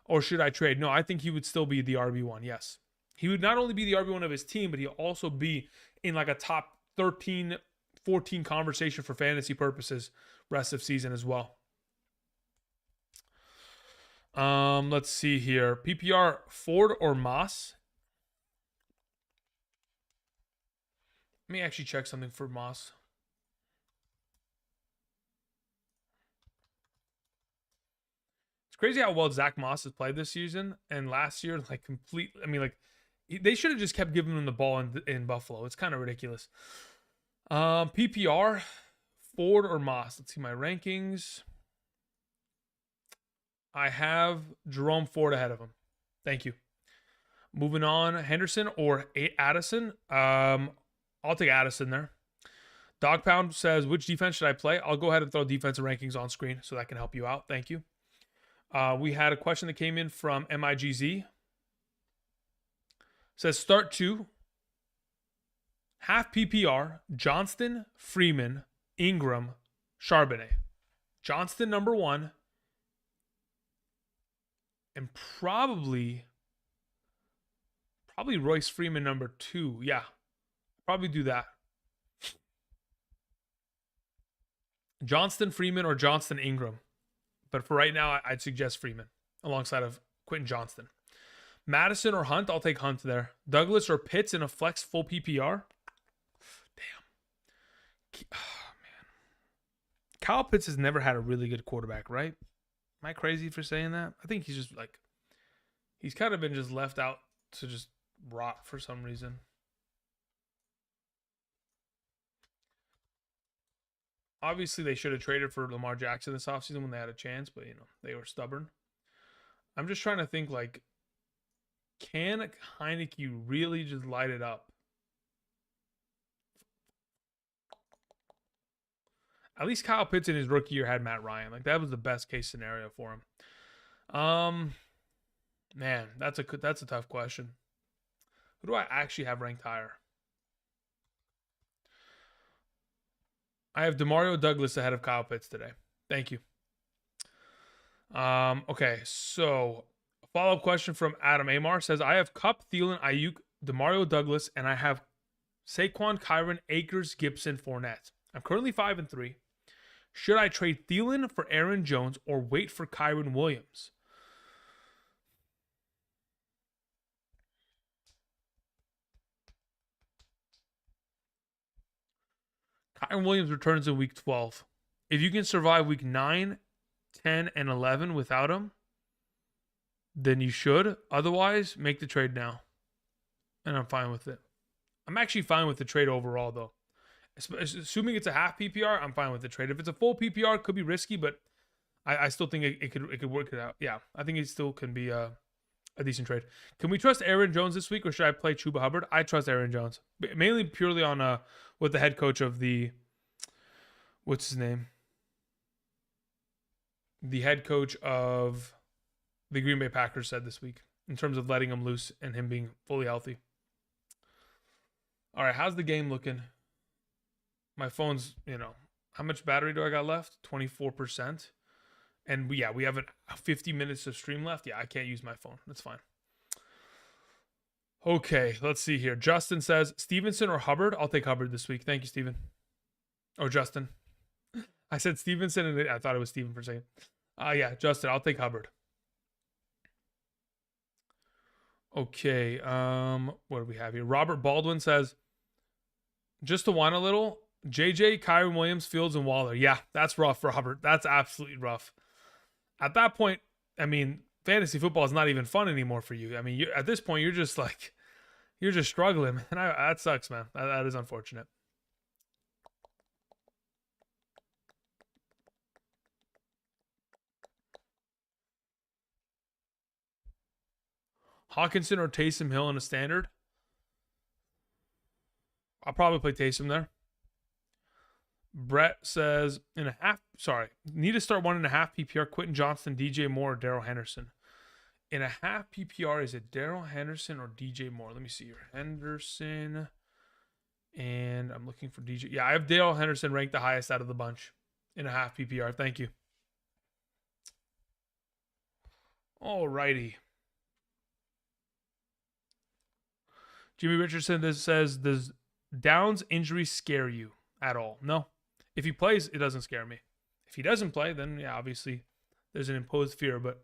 Or should I trade? No, I think he would still be the RB1, yes. He would not only be the RB1 of his team, but he'll also be in like a top 13, 14 conversation for fantasy purposes rest of season as well. Let's see here. PPR, Ford or Moss? Let me actually check something for Moss. It's crazy how well Zach Moss has played this season. And last year, like they should have just kept giving him the ball in Buffalo. It's kind of ridiculous. PPR, Ford or Moss? Let's see my rankings. I have Jerome Ford ahead of him. Thank you. Moving on, Henderson or Addison? I'll take Addison there. Dog Pound says, which defense should I play? I'll go ahead and throw defensive rankings on screen so that can help you out. Thank you. We had a question that came in from MIGZ. Says, start 2. Half PPR, Johnston, Freeman, Ingram, Charbonnet. Johnston number 1. And probably Royce Freeman number 2. Yeah. Probably do that. Johnston, Freeman, or Johnston, Ingram. But for right now, I'd suggest Freeman alongside of Quentin Johnston. Madison or Hunt? I'll take Hunt there. Douglas or Pitts in a flex full PPR? Damn. Oh, man. Kyle Pitts has never had a really good quarterback, right? Am I crazy for saying that? I think he's just like, he's kind of been just left out to just rot for some reason. Obviously, they should have traded for Lamar Jackson this offseason when they had a chance, but, they were stubborn. I'm just trying to think, like, can Heineke really just light it up? At least Kyle Pitts in his rookie year had Matt Ryan. Like, that was the best case scenario for him. Man, that's a tough question. Who do I actually have ranked higher? I have DeMario Douglas ahead of Kyle Pitts today. Thank you. Okay, so a follow-up question from Adam Amar says, I have Kupp, Thielen, Ayuk, DeMario Douglas, and I have Saquon, Kyron, Akers, Gibson, Fournette. I'm currently 5-3. Should I trade Thielen for Aaron Jones or wait for Kyron Williams? Kyron Williams returns in week 12. If you can survive week 9, 10, and 11 without him, then you should. Otherwise, make the trade now. And I'm fine with it. I'm actually fine with the trade overall, though. Assuming it's a half PPR, I'm fine with the trade. If it's a full PPR, it could be risky, but I still think it could work it out. Yeah, I think it still can be a decent trade. Can we trust Aaron Jones this week, or should I play Chuba Hubbard? I trust Aaron Jones, mainly purely on what the head coach of what's his name? The head coach of the Green Bay Packers said this week in terms of letting him loose and him being fully healthy. All right, how's the game looking? My phone's, how much battery do I got left? 24%. And we have 50 minutes of stream left. Yeah, I can't use my phone. That's fine. Okay, let's see here. Justin says, Stevenson or Hubbard? I'll take Hubbard this week. Thank you, Steven. Or Justin. I said Stevenson, and I thought it was Steven for a second. Yeah, Justin, I'll take Hubbard. Okay, what do we have here? Robert Baldwin says, just to whine a little, JJ, Kyron Williams, Fields, and Waller. Yeah, that's rough for Hubbard. That's absolutely rough. At that point, fantasy football is not even fun anymore for you. At this point, you're just struggling, and that sucks, man. That is unfortunate. Hawkinson or Taysom Hill in a standard? I'll probably play Taysom there. Brett says, need to start 1.5 PPR, Quentin Johnston, DJ Moore, or Darrell Henderson. In a half PPR, is it Daryl Henderson or DJ Moore? Let me see here. Henderson. And I'm looking for DJ. Yeah, I have Daryl Henderson ranked the highest out of the bunch in a half PPR. Thank you. Alrighty. Jimmy Richardson says, does Downs injury scare you at all? No. If he plays, it doesn't scare me. If he doesn't play, then yeah, obviously there's an imposed fear. But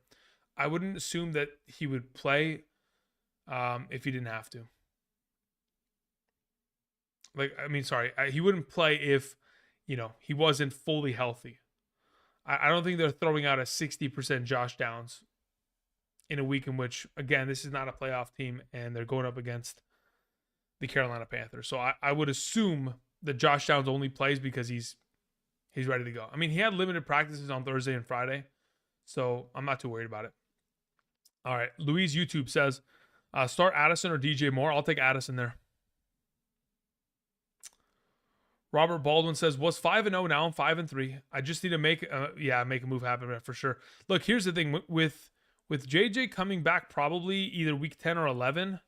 I wouldn't assume that he would play if he didn't have to. He wouldn't play if, he wasn't fully healthy. I don't think they're throwing out a 60% Josh Downs in a week in which, again, this is not a playoff team and they're going up against the Carolina Panthers. So I would assume that Josh Downs only plays because he's ready to go. I mean, he had limited practices on Thursday and Friday, so I'm not too worried about it. All right, Louise YouTube says, start Addison or DJ Moore. I'll take Addison there. Robert Baldwin says, was 5-0, now I'm 5-3. I just need to make a move happen for sure. Look, here's the thing. With JJ coming back probably either week 10 or 11,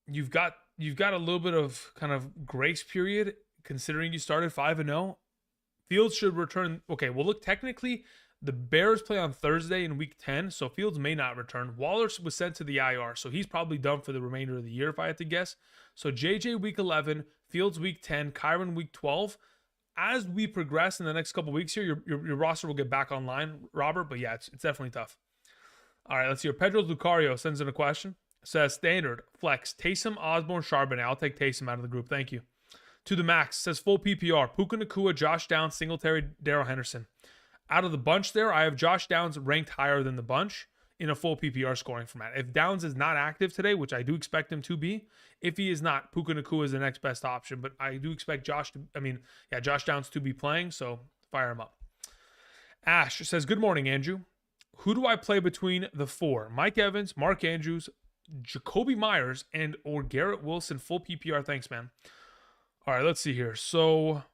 you've got a little bit of kind of grace period considering you started 5-0. Fields should return. Okay, well, look, technically, the Bears play on Thursday in week 10, so Fields may not return. Waller was sent to the IR, so he's probably done for the remainder of the year, if I had to guess. So JJ week 11, Fields week 10, Kyron week 12. As we progress in the next couple weeks here, your roster will get back online, Robert. But yeah, it's definitely tough. All right, let's hear. Pedro Lucario sends in a question. Says, standard, flex, Taysom, Osborne, Charbonnet. I'll take Taysom out of the group. Thank you. To the max, says full PPR. Puka Nacua, Josh Downs, Singletary, Daryl Henderson. Out of the bunch there, I have Josh Downs ranked higher than the bunch in a full PPR scoring format. If Downs is not active today, which I do expect him to be, if he is not, Puka Nacua is the next best option. But I do expect Josh Downs to be playing, so fire him up. Ash says, good morning, Andrew. Who do I play between the four? Mike Evans, Mark Andrews, Jacoby Myers, and or Garrett Wilson, full PPR. Thanks, man. All right, let's see here. So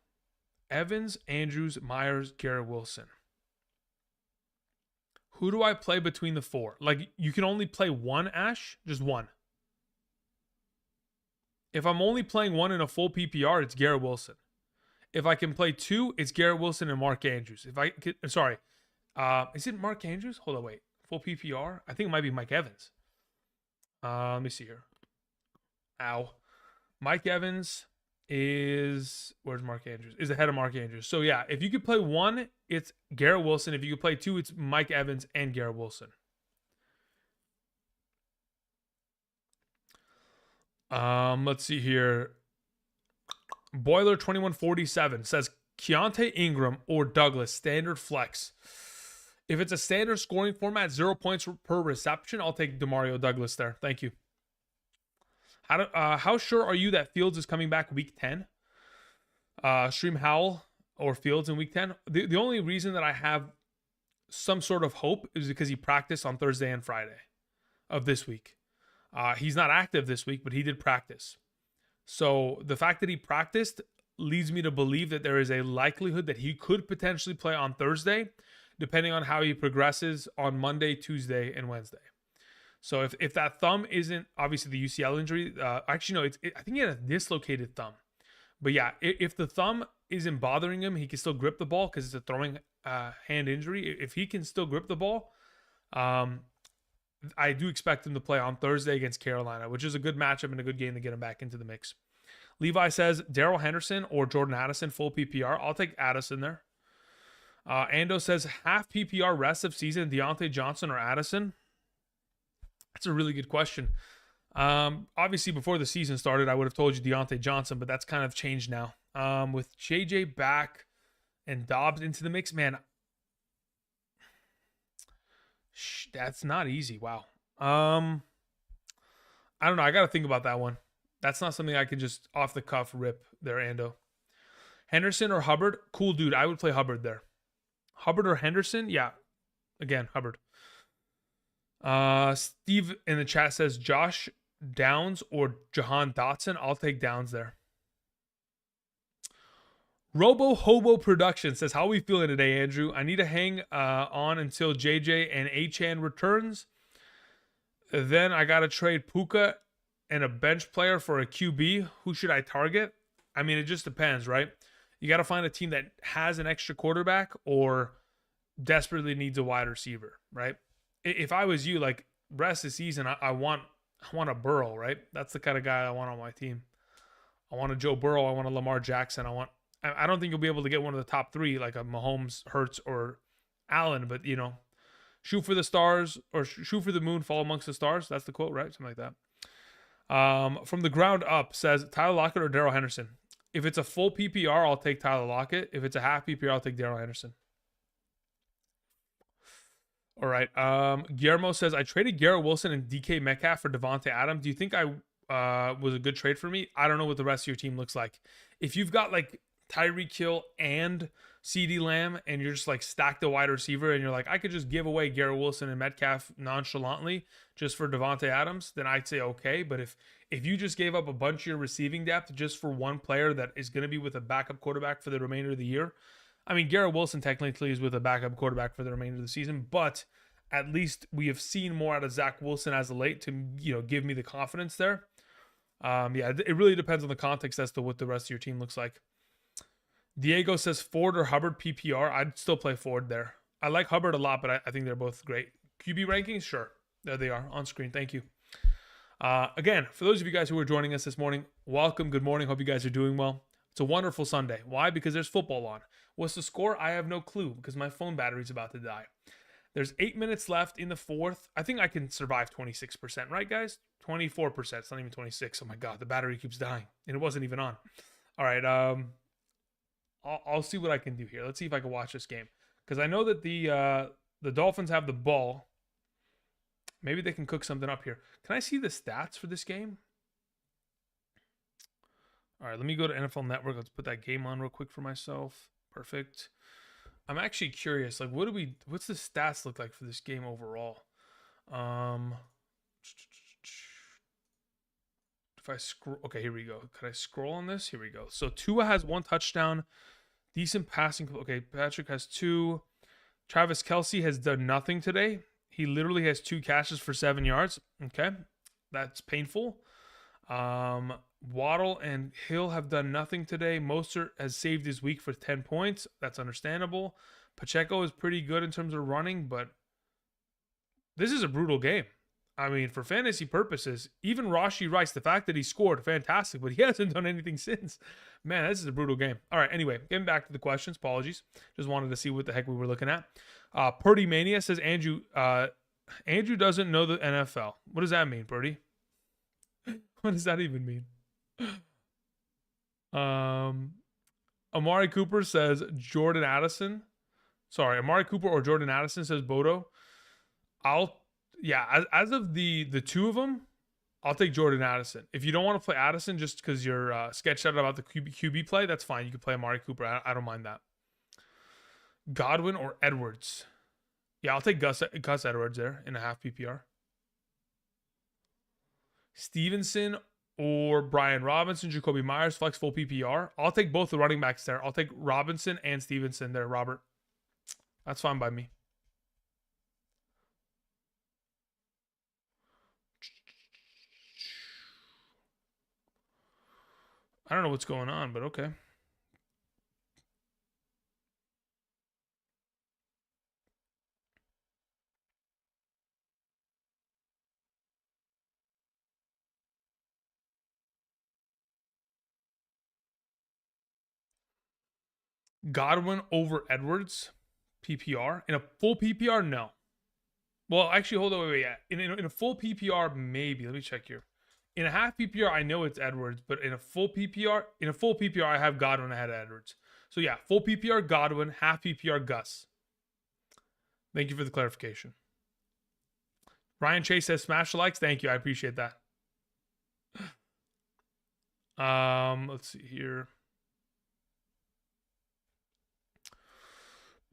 Evans, Andrews, Myers, Garrett Wilson. Who do I play between the four? Like, you can only play one, Ash? Just one. If I'm only playing one in a full PPR, it's Garrett Wilson. If I can play two, it's Garrett Wilson and Mark Andrews. Is it Mark Andrews? Hold on, wait. Full PPR? I think it might be Mike Evans. Let me see here. Ow. Mike Evans where's Mark Andrews? Is ahead of Mark Andrews. So yeah, if you could play one, it's Garrett Wilson. If you could play two, it's Mike Evans and Garrett Wilson. Let's see here. Boiler 2147 says Keontae Ingram or Douglas, standard flex. If it's a standard scoring format, 0 points per reception, I'll take DeMario Douglas there. Thank you. How sure are you that Fields is coming back week 10? Stream Howell or Fields in week 10? The only reason that I have some sort of hope is because he practiced on Thursday and Friday of this week. He's not active this week, but he did practice. So the fact that he practiced leads me to believe that there is a likelihood that he could potentially play on Thursday, depending on how he progresses on Monday, Tuesday, and Wednesday. So if that thumb isn't obviously the UCL injury, I think he had a dislocated thumb. But yeah, if the thumb isn't bothering him, he can still grip the ball because it's a throwing hand injury. If he can still grip the ball, I do expect him to play on Thursday against Carolina, which is a good matchup and a good game to get him back into the mix. Levi says Daryl Henderson or Jordan Addison, full PPR. I'll take Addison there. Ando says half PPR rest of season, Deontay Johnson or Addison. That's a really good question. Obviously, before the season started, I would have told you Deontay Johnson, but that's kind of changed now. With JJ back and Dobbs into the mix, man, that's not easy. Wow. I don't know. I got to think about that one. That's not something I can just off the cuff rip there, Ando. Henderson or Hubbard? Cool, dude. I would play Hubbard there. Hubbard or Henderson? Yeah. Again, Hubbard. Steve in the chat says Josh Downs or Jahan Dotson. I'll take Downs there. Robo Hobo Production says, how are we feeling today, Andrew? I need to hang on until JJ and Achan returns. Then I got to trade Puka and a bench player for a QB. Who should I target? I mean, it just depends, right? You got to find a team that has an extra quarterback or desperately needs a wide receiver, right? If I was you, like rest of the season, I want a Burrow, right? That's the kind of guy I want on my team. I want a Joe Burrow. I want a Lamar Jackson. I don't think you'll be able to get one of the top three, like a Mahomes, Hurts, or Allen, but shoot for the stars or shoot for the moon, fall amongst the stars. That's the quote, right? Something like that. From the ground up says Tyler Lockett or Darrell Henderson. If it's a full PPR, I'll take Tyler Lockett. If it's a half PPR, I'll take Darrell Henderson. All right. Guillermo says, I traded Garrett Wilson and DK Metcalf for Devontae Adams. Do you think I was a good trade for me? I don't know what the rest of your team looks like. If you've got like Tyreek Hill and CeeDee Lamb and you're just like stacked the wide receiver and you're like, I could just give away Garrett Wilson and Metcalf nonchalantly just for Devontae Adams, then I'd say okay. But if you just gave up a bunch of your receiving depth just for one player that is going to be with a backup quarterback for the remainder of the year, I mean, Garrett Wilson technically is with a backup quarterback for the remainder of the season, but at least we have seen more out of Zach Wilson as of late to, give me the confidence there. It really depends on the context as to what the rest of your team looks like. Diego says Ford or Hubbard PPR. I'd still play Ford there. I like Hubbard a lot, but I think they're both great. QB rankings? Sure. There they are on screen. Thank you. Again, for those of you guys who are joining us this morning, welcome. Good morning. Hope you guys are doing well. It's a wonderful Sunday. Why? Because there's football on. What's the score? I have no clue because my phone battery's about to die. There's 8 minutes left in the fourth. I think I can survive 26%, right, guys? 24%. It's not even 26. Oh, my God. The battery keeps dying, and it wasn't even on. All right. I'll see what I can do here. Let's see if I can watch this game because I know that the Dolphins have the ball. Maybe they can cook something up here. Can I see the stats for this game? All right, let me go to NFL Network. Let's put that game on real quick for myself. Perfect. I'm actually curious. Like, what's the stats look like for this game overall? If I scroll, okay, here we go. Could I scroll on this? Here we go. So Tua has 1 touchdown, decent passing. Okay, Patrick has 2. Travis Kelce has done nothing today. He literally has 2 catches for 7 yards. Okay, that's painful. Waddle and Hill have done nothing today. Mostert has saved his week for 10 points. That's understandable. Pacheco is pretty good in terms of running, but this is a brutal game. I mean, for fantasy purposes, even Rashee Rice, the fact that he scored, fantastic, but he hasn't done anything since. Man, this is a brutal game. All right, anyway, getting back to the questions. Apologies. Just wanted to see what the heck we were looking at. Purdy Mania says, Andrew doesn't know the NFL. What does that mean, Purdy? What does that even mean? Amari Cooper says Jordan Addison. Sorry, Amari Cooper or Jordan Addison says Bodo. As of the two of them, I'll take Jordan Addison. If you don't want to play Addison just because you're sketched out about the QB play, that's fine. You can play Amari Cooper. I don't mind that. Godwin or Edwards? Yeah, I'll take Gus Edwards there in a half PPR. Stevenson or Brian Robinson, Jacoby Myers, flex full PPR. I'll take both the running backs there. I'll take Robinson and Stevenson there, Robert. That's fine by me. I don't know what's going on, but okay. Godwin over Edwards, PPR. In a full PPR, no. Well, actually, hold on, wait. In a full PPR, maybe. Let me check here. In a half PPR, I know it's Edwards, but in a full PPR, I have Godwin ahead of Edwards. So yeah, full PPR, Godwin, half PPR, Gus. Thank you for the clarification. Ryan Chase says smash the likes. Thank you. I appreciate that. Let's see here.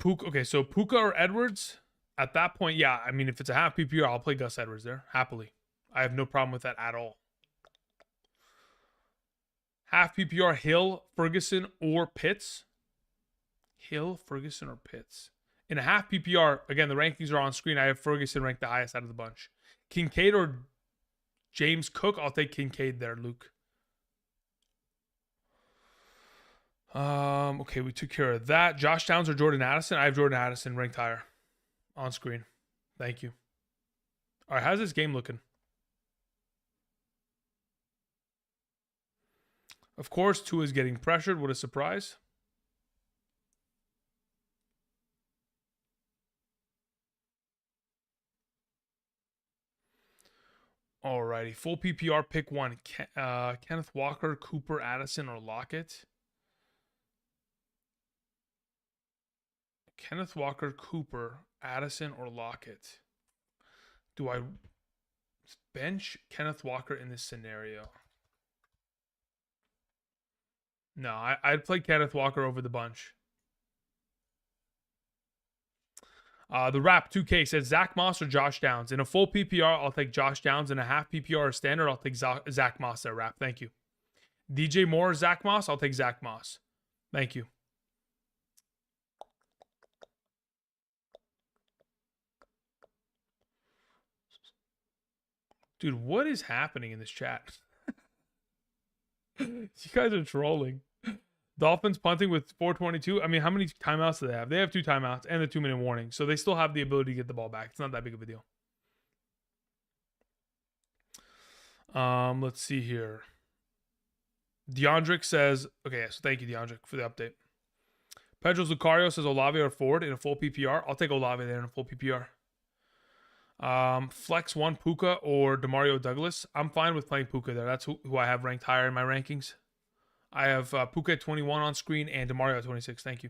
Okay, so Puka or Edwards? At that point, yeah. I mean, if it's a half PPR, I'll play Gus Edwards there, happily. I have no problem with that at all. Half PPR, Hill, Ferguson, or Pitts. Hill, Ferguson, or Pitts? In a half PPR, again, the rankings are on screen. I have Ferguson ranked the highest out of the bunch. Kincaid or James Cook? I'll take Kincaid there, Luke. Okay, we took care of that. Josh Downs or Jordan Addison? I have Jordan Addison ranked higher on screen. Thank you. All right, how's this game looking? Of course, Tua is getting pressured. What a surprise. Alrighty, full PPR, pick one. Kenneth Walker, Cooper, Addison, or Lockett? Kenneth Walker, Cooper, Addison, or Lockett? Do I bench Kenneth Walker in this scenario? No, I'd play Kenneth Walker over the bunch. The Rap 2K says Zach Moss or Josh Downs. In a full PPR, I'll take Josh Downs. In a half PPR or standard, I'll take Zach Moss there, Rap. Thank you. DJ Moore or Zach Moss? I'll take Zach Moss. Thank you. Dude, what is happening in this chat? You guys are trolling. Dolphins punting with 4:22. I mean, how many timeouts do they have? They have 2 timeouts and the 2-minute warning. So they still have the ability to get the ball back. It's not that big of a deal. Let's see here. Deandrick says, okay, so thank you, Deandrick, for the update. Pedro Lucario says Olave or Ford in a full PPR. I'll take Olave there in a full PPR. Flex 1 Puka or Demario Douglas. I'm fine with playing Puka there. That's who I have ranked higher in my rankings. I have Puka at 21 on screen and Demario at 26. Thank you.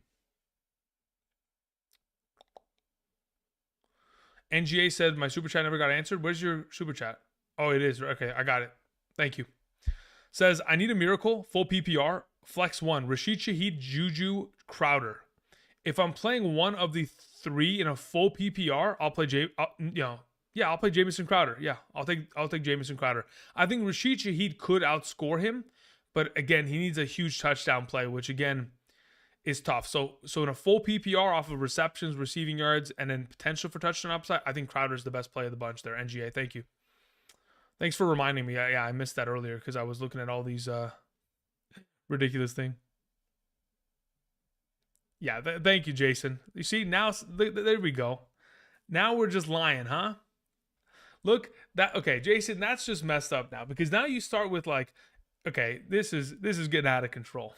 NGA said my super chat never got answered. Where's your super chat? Oh, it is. Okay, I got it. Thank you. Says, I need a miracle. Full PPR. Flex 1. Rashid Shaheed, Juju, Crowder. If I'm playing one of the 3 in a full PPR, I'll play I'll play Jamison Crowder. Yeah, I'll take Jamison Crowder. I think Rashid Shaheed could outscore him, but again, he needs a huge touchdown play, which again is tough. So in a full PPR off of receptions, receiving yards, and then potential for touchdown upside, I think Crowder's the best play of the bunch there. NGA, thank you. Thanks for reminding me. Yeah, I missed that earlier because I was looking at all these ridiculous things. Yeah, thank you, Jason. You see, now, there we go. Now we're just lying, huh? Look, okay, Jason, that's just messed up now because now you start with like, okay, this is getting out of control.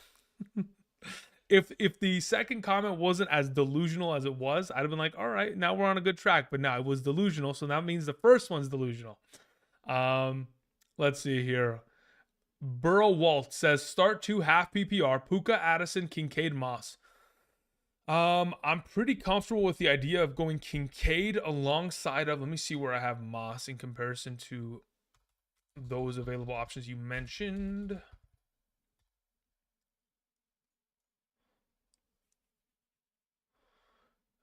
If the second comment wasn't as delusional as it was, I'd have been like, all right, now we're on a good track. But now it was delusional, so that means the first one's delusional. Let's see here. Burrow Walt says start 2 half PPR, Puka, Addison, Kincaid, Moss. I'm pretty comfortable with the idea of going Kincaid alongside of, let me see where I have Moss in comparison to those available options you mentioned.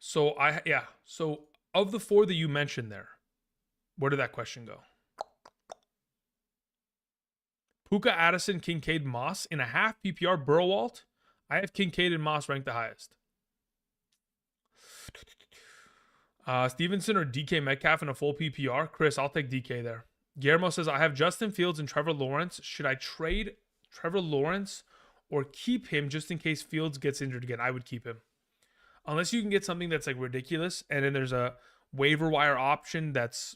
So so of the 4 that you mentioned there, where did that question go? Puka, Addison, Kincaid, Moss in a half PPR. Burrowalt. I have Kincaid and Moss ranked the highest. Stevenson or DK Metcalf in a full PPR. Chris, I'll take DK there. Guillermo says I have Justin Fields and Trevor Lawrence. Should I trade Trevor Lawrence or keep him just in case Fields gets injured again? I would keep him. Unless you can get something that's like ridiculous and then there's a waiver wire option that's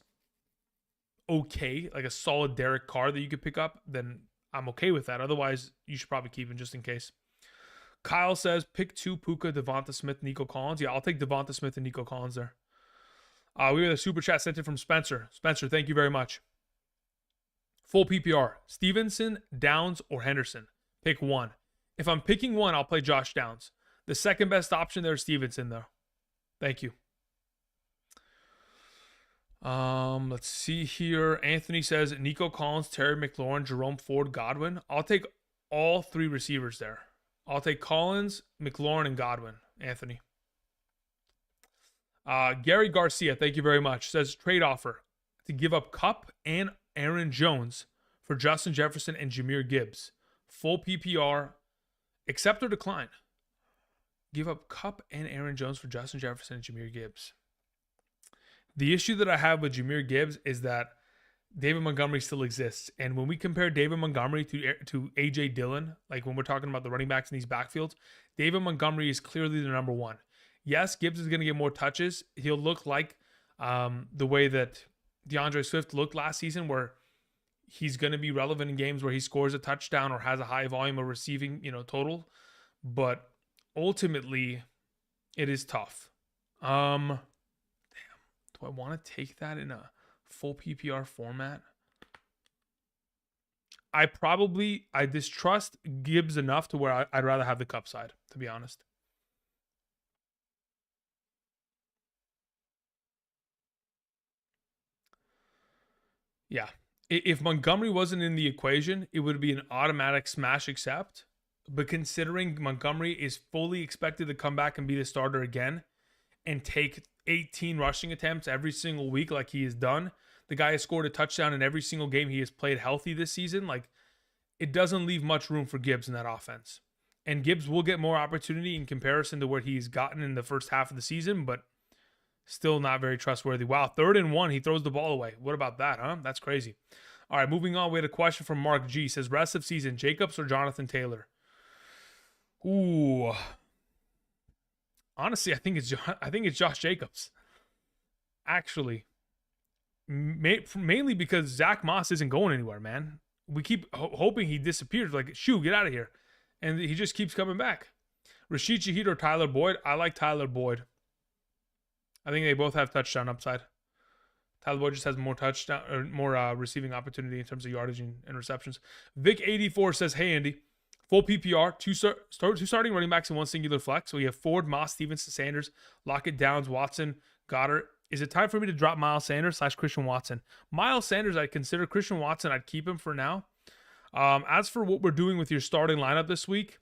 okay, like a solid Derek Carr that you could pick up, then I'm okay with that. Otherwise, you should probably keep him just in case. Kyle says pick 2 Puka, Devonta Smith, Nico Collins. Yeah, I'll take Devonta Smith and Nico Collins there. We have a super chat sent in from Spencer. Spencer, thank you very much. Full PPR. Stevenson, Downs, or Henderson. Pick 1. If I'm picking 1, I'll play Josh Downs. The second best option there is Stevenson, though. Thank you. Let's see here. Anthony says Nico Collins, Terry McLaurin, Jerome Ford, Godwin. I'll take all 3 receivers there. I'll take Collins, McLaurin, and Godwin. Anthony. Gary Garcia, thank you very much, says trade offer to give up Kupp and Aaron Jones for Justin Jefferson and Jahmyr Gibbs. Full PPR, accept or decline. give up Kupp and Aaron Jones for Justin Jefferson and Jahmyr Gibbs. The issue that I have with Jahmyr Gibbs is that David Montgomery still exists. And when we compare David Montgomery to A.J. Dillon, like when we're talking about the running backs in these backfields, David Montgomery is clearly the number one. Yes, Gibbs is going to get more touches. He'll look like the way that DeAndre Swift looked last season, where he's going to be relevant in games where he scores a touchdown or has a high volume of receiving, total. But ultimately, it is tough. Damn. Do I want to take that in a full PPR format? I distrust Gibbs enough to where I'd rather have the Kupp side, to be honest. Yeah. If Montgomery wasn't in the equation, it would be an automatic smash accept. But considering Montgomery is fully expected to come back and be the starter again and take 18 rushing attempts every single week like he has done, the guy has scored a touchdown in every single game he has played healthy this season. Like, it doesn't leave much room for Gibbs in that offense. And Gibbs will get more opportunity in comparison to what he's gotten in the first half of the season, but still not very trustworthy. Wow, 3rd and 1, he throws the ball away. What about that, huh? That's crazy. All right, moving on. We had a question from Mark G. Says, rest of season, Jacobs or Jonathan Taylor? Ooh. Honestly, I think it's Josh Jacobs. Actually, mainly because Zach Moss isn't going anywhere, man. We keep hoping he disappears. Like, shoo, get out of here. And he just keeps coming back. Rashid Shaheed or Tyler Boyd? I like Tyler Boyd. I think they both have touchdown upside. Tyler Boyd just has more touchdown or more receiving opportunity in terms of yardage and receptions. Vic84 says, hey, Andy, full PPR, two starting running backs in one singular flex. So we have Ford, Moss, Stevenson, Sanders, Lockett, Downs, Watson, Goddard. Is it time for me to drop Miles Sanders / Christian Watson? Miles Sanders, I'd consider. Christian Watson, I'd keep him for now. As for what we're doing with your starting lineup this week,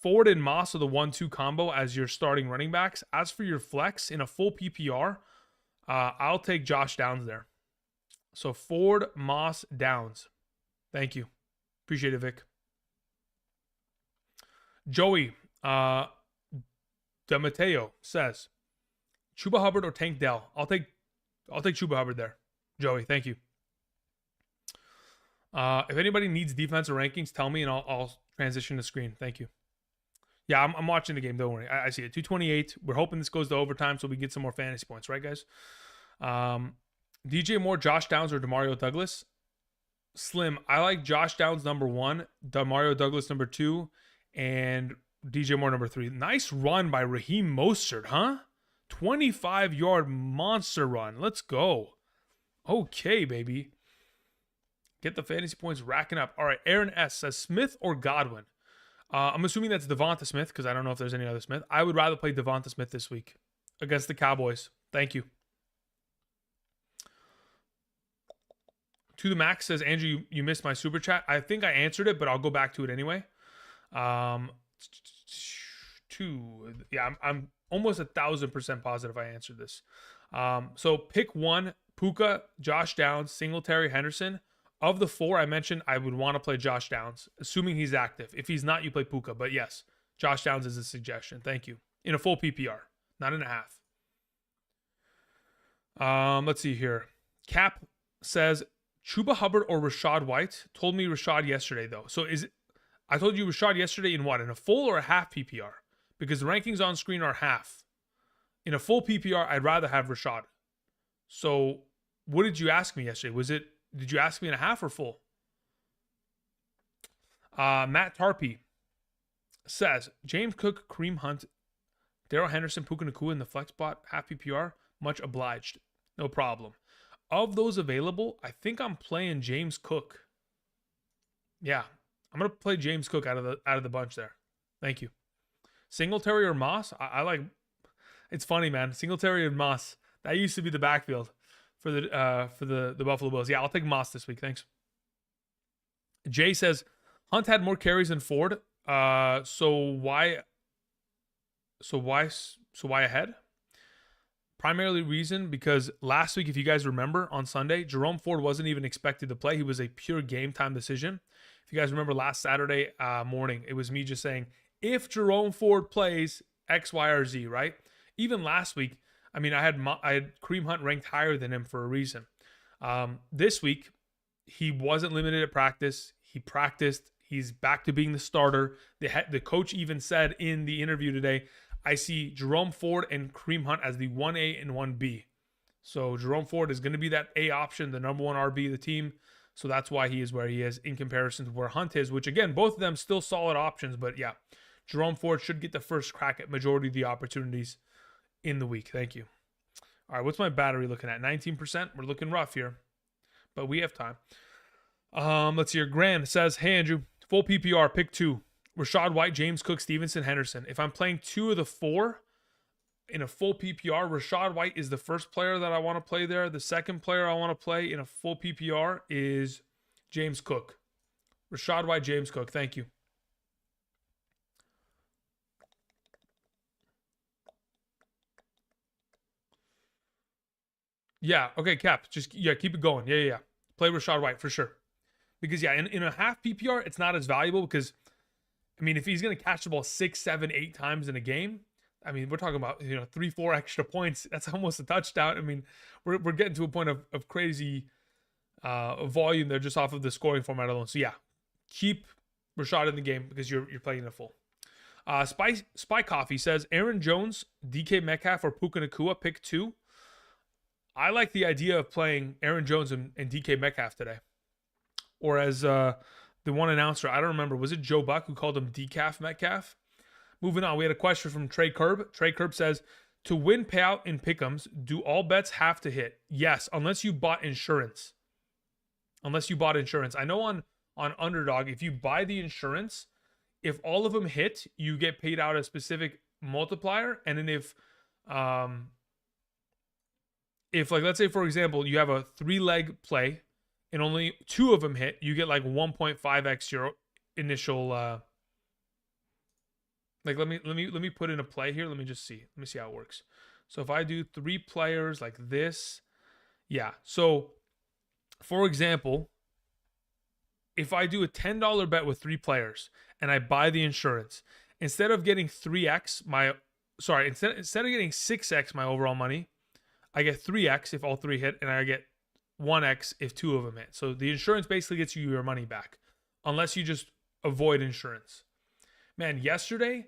Ford and Moss are the 1-2 combo as your starting running backs. As for your flex in a full PPR, I'll take Josh Downs there. So Ford, Moss, Downs. Thank you. Appreciate it, Vic. Joey DeMatteo says, Chuba Hubbard or Tank Dell? I'll take Chuba Hubbard there. Joey, thank you. If anybody needs defensive rankings, tell me and I'll transition the screen. Thank you. Yeah, I'm watching the game. Don't worry. I see it. 228. We're hoping this goes to overtime so we get some more fantasy points, right, guys? DJ Moore, Josh Downs, or Demario Douglas? Slim, I like Josh Downs number 1, Demario Douglas number 2, and DJ Moore number 3. Nice run by Raheem Mostert, huh? 25-yard monster run. Let's go. Okay, baby. Get the fantasy points racking up. All right, Aaron S. says Smith or Godwin? I'm assuming that's Devonta Smith because I don't know if there's any other Smith. I would rather play Devonta Smith this week against the Cowboys. Thank you. To the Max says, Andrew, you missed my super chat. I think I answered it, but I'll go back to it anyway. I'm almost 1,000% positive I answered this. So pick one: Puka, Josh Downs, Singletary, Henderson. Of the 4 I mentioned, I would want to play Josh Downs, assuming he's active. If he's not, you play Puka. But yes, Josh Downs is a suggestion. Thank you. In a full PPR, not in a half. Let's see here. Cap says Chuba Hubbard or Rashad White. Told me Rashad yesterday, though. So I told you Rashad yesterday in what? In a full or a half PPR? Because the rankings on screen are half. In a full PPR, I'd rather have Rashad. So what did you ask me yesterday? Did you ask me in a half or full? Matt Tarpey says, James Cook, Kareem Hunt, Darrell Henderson, Puka Nacua in the flex spot, half PPR. Much obliged. No problem. Of those available, I think I'm playing James Cook. Yeah, I'm going to play James Cook out of the bunch there. Thank you. Singletary or Moss? I like... It's funny, man. Singletary and Moss. That used to be the backfield for the Buffalo Bills. Yeah, I'll take Moss this week. Thanks. Jay says Hunt had more carries than Ford. So why ahead? Primarily reason because last week, if you guys remember, on Sunday, Jerome Ford wasn't even expected to play. He was a pure game time decision. If you guys remember last Saturday morning, it was me just saying, if Jerome Ford plays, X, Y, or Z, right? Even last week, I mean, I had Kareem Hunt ranked higher than him for a reason. This week, he wasn't limited at practice. He practiced. He's back to being the starter. The coach even said in the interview today, I see Jerome Ford and Kareem Hunt as the 1A and 1B. So Jerome Ford is going to be that A option, the number one RB of the team. So that's why he is where he is in comparison to where Hunt is, which again, both of them still solid options. But yeah, Jerome Ford should get the first crack at majority of the opportunities in the week. Thank you. All right, what's my battery looking at? 19%. We're looking rough here, but we have time. Let's see here. Grand says, hey, Andrew, full PPR, pick 2. Rachaad White, James Cook, Stevenson, Henderson. If I'm playing 2 of the 4 in a full PPR, Rachaad White is the first player that I want to play there. The second player I want to play in a full PPR is James Cook. Rachaad White, James Cook. Thank you. Yeah, okay, Cap. Just, keep it going. Yeah. Play Rachaad White for sure. Because, in a half PPR, it's not as valuable because, I mean, if he's going to catch the ball 6, 7, 8 times in a game, I mean, we're talking about, 3, 4 extra points. That's almost a touchdown. I mean, we're getting to a point of crazy volume there just off of the scoring format alone. So, yeah, keep Rachaad in the game because you're playing it full. Spy Coffee says, Aaron Jones, DK Metcalf, or Puka Nacua, pick 2. I like the idea of playing Aaron Jones and DK Metcalf today. Or as the one announcer, I don't remember, was it Joe Buck who called him Decaf Metcalf? Moving on, we had a question from Trey Kerb. Trey Kerb says, to win payout in pick'ems, do all bets have to hit? Yes, unless you bought insurance. I know on Underdog, if you buy the insurance, if all of them hit, you get paid out a specific multiplier. And then if like, let's say, for example, you have a 3-leg play, and only 2 of them hit, you get like 1.5x your initial. Like let me put in a play here. Let me see how it works. So if I do 3 players like this, yeah. So for example, if I do a $10 bet with 3 players and I buy the insurance, instead of getting instead of getting 6x my overall money, I get 3x if all 3 hit, and I get 1x if 2 of them hit. So the insurance basically gets you your money back, unless you just avoid insurance. Man, yesterday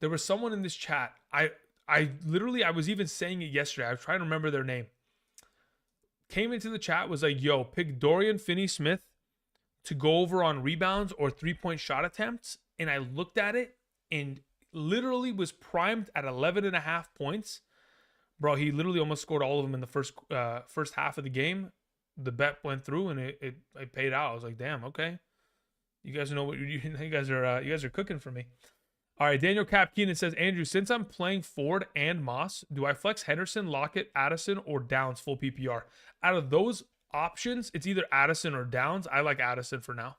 there was someone in this chat. I was even saying it yesterday. I was trying to remember their name. Came into the chat, was like, "Yo, pick Dorian Finney-Smith to go over on rebounds or 3-point shot attempts." And I looked at it and literally was primed at 11.5 points. Bro, he literally almost scored all of them in the first half of the game. The bet went through and it paid out. I was like, damn, okay. You guys know what you guys are cooking for me. All right, Daniel Cap Keenan says, Andrew, since I'm playing Ford and Moss, do I flex Henderson, Lockett, Addison, or Downs full PPR? Out of those options, it's either Addison or Downs. I like Addison for now.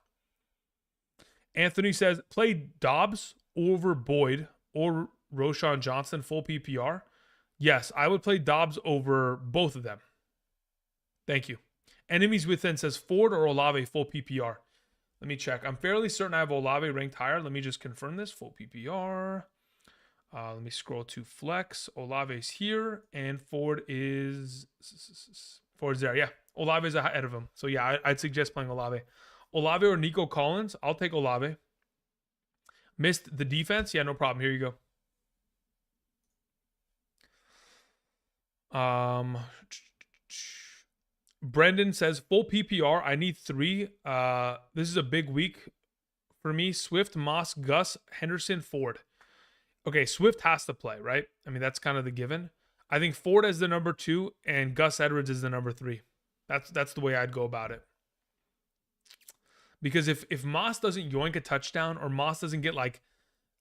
Anthony says, play Dobbs over Boyd or Roschon Johnson full PPR. Yes, I would play Dobbs over both of them. Thank you. Enemies Within says Ford or Olave full PPR. Let me check. I'm fairly certain I have Olave ranked higher. Let me just confirm this. Full PPR. Let me scroll to Flex. Olave's here, and Ford's there. Yeah, Olave's ahead of him. So yeah, I'd suggest playing Olave. Olave or Nico Collins? I'll take Olave. Missed the defense? Yeah, no problem. Here you go. Brendan says, full PPR. I need 3. This is a big week for me. Swift, Moss, Gus, Henderson, Ford. Okay, Swift has to play, right? I mean, that's kind of the given. I think Ford as the number 2 and Gus Edwards is the number 3. That's the way I'd go about it. Because if Moss doesn't yoink a touchdown, or Moss doesn't get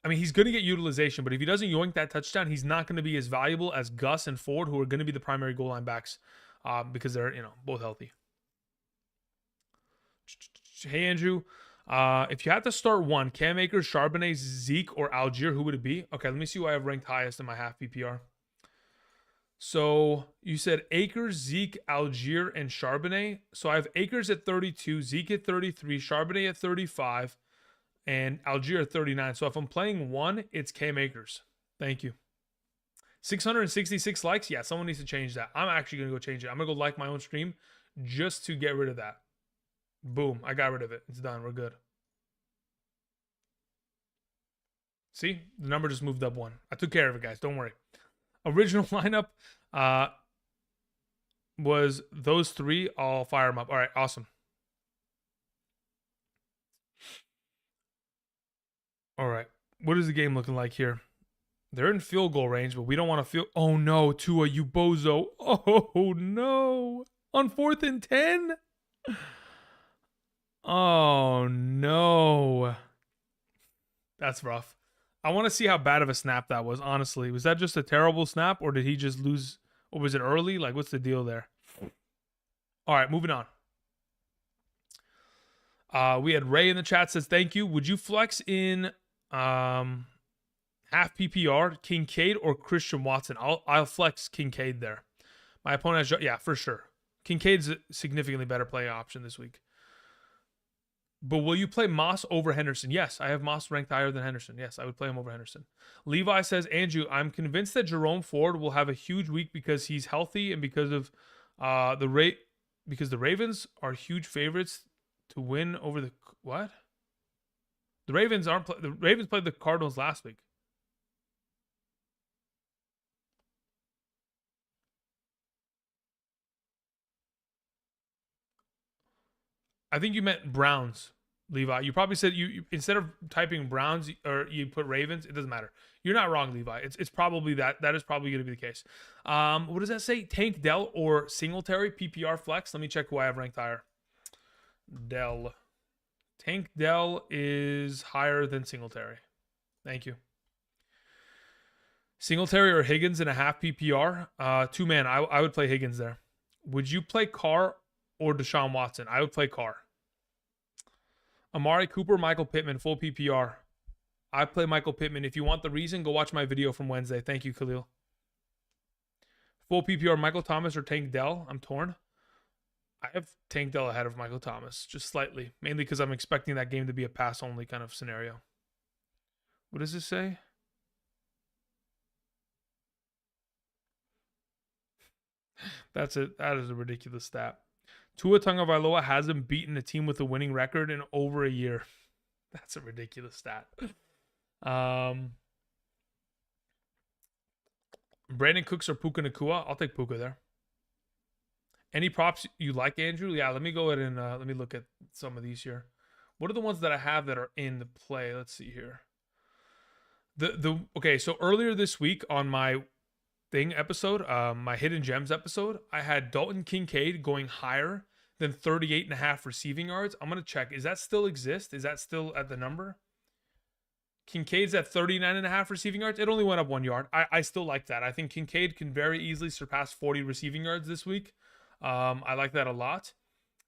he's going to get utilization, but if he doesn't yoink that touchdown, he's not going to be as valuable as Gus and Ford, who are going to be the primary goal line backs because they're, both healthy. Hey, Andrew. If you had to start one, Cam Akers, Charbonnet, Zeke, or Algier, who would it be? Okay, let me see who I have ranked highest in my half PPR. So you said Akers, Zeke, Algier, and Charbonnet. So I have Akers at 32, Zeke at 33, Charbonnet at 35, and Algier at 39. So if I'm playing one, it's Cam Akers. Thank you. 666 likes. Yeah, someone needs to change that. I'm actually going to go change it. I'm going to go like my own stream just to get rid of that. Boom. I got rid of it. It's done. We're good. See? The number just moved up one. I took care of it, guys. Don't worry. Original lineup was those three. I'll fire them up. All right. Awesome. All right. What is the game looking like here? They're in field goal range, but we don't want to feel. Oh no, Tua, you bozo. Oh no. On 4th and 10? Oh no. That's rough. I want to see how bad of a snap that was, honestly. Was that just a terrible snap, or did he just lose? Or was it early? Like, what's the deal there? All right, moving on. We had Ray in the chat says, thank you. Would you flex in half PPR, Kincaid or Christian Watson? I'll flex Kincaid there. My opponent has, yeah, for sure. Kincaid's a significantly better play option this week. But will you play Moss over Henderson? Yes, I have Moss ranked higher than Henderson. Yes, I would play him over Henderson. Levi says, Andrew, I'm convinced that Jerome Ford will have a huge week because he's healthy and because of because the Ravens are huge favorites to win over the what? The Ravens played the Cardinals last week. I think you meant Browns, Levi. You probably said you instead of typing Browns or you put Ravens. It doesn't matter. You're not wrong, Levi. It's probably that. That is probably going to be the case. What does that say? Tank Dell or Singletary PPR flex? Let me check who I have ranked higher. Dell. Tank Dell is higher than Singletary. Thank you. Singletary or Higgins in a half PPR? Two-man. I would play Higgins there. Would you play Carr or Deshaun Watson? I would play Carr. Amari Cooper, Michael Pittman, full PPR. I play Michael Pittman. If you want the reason, go watch my video from Wednesday. Thank you, Khalil. Full PPR, Michael Thomas or Tank Dell? I'm torn. I have Tank Dell ahead of Michael Thomas, just slightly. Mainly because I'm expecting that game to be a pass-only kind of scenario. What does this say? That is a ridiculous stat. Tua Tagovailoa hasn't beaten a team with a winning record in over a year. That's a ridiculous stat. Brandon Cooks or Puka Nacua? I'll take Puka there. Any props you like, Andrew? Yeah, let me go ahead and let me look at some of these here. What are the ones that I have that are in the play? Let's see here. Okay, so earlier this week on my episode, my Hidden Gems episode, I had Dalton Kincaid going higher than 38.5 receiving yards. I'm going to check. Is that still exist? Is that still at the number? Kincaid's at 39.5 receiving yards. It only went up 1 yard. I still like that. I think Kincaid can very easily surpass 40 receiving yards this week. I like that a lot.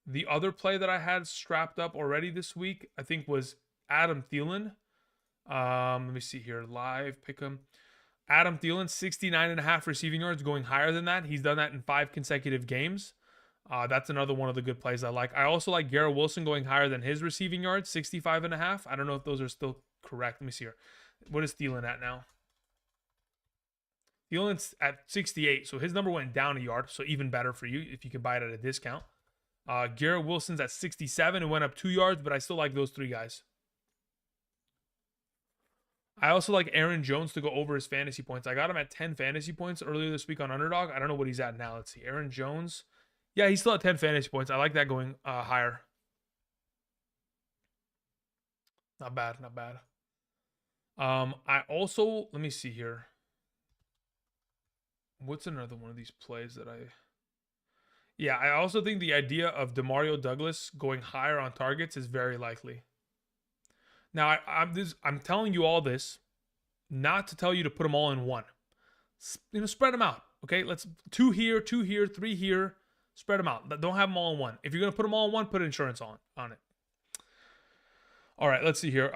The other play that I had strapped up already this week, I think, was Adam Thielen. Let me see here. Live pick him. Adam Thielen, 69.5 receiving yards, going higher than that. He's done that in 5 consecutive games. That's another one of the good plays I like. I also like Garrett Wilson going higher than his receiving yards, 65.5. I don't know if those are still correct. Let me see here. What is Thielen at now? Thielen's at 68, so his number went down a yard, so even better for you if you can buy it at a discount. Garrett Wilson's at 67 and went up 2 yards, but I still like those 3 guys. I also like Aaron Jones to go over his fantasy points. I got him at 10 fantasy points earlier this week on Underdog. I don't know what he's at now. Let's see. Aaron Jones. Yeah, he's still at 10 fantasy points. I like that going higher. Not bad, not bad. I also, let me see here. What's another one of these plays that Yeah, I also think the idea of Demario Douglas going higher on targets is very likely. Now, I'm telling you all this not to tell you to put them all in one. Spread them out, okay? Let's 2 here, 3 here. Spread them out. Don't have them all in one. If you're going to put them all in one, put insurance on it. All right, let's see here.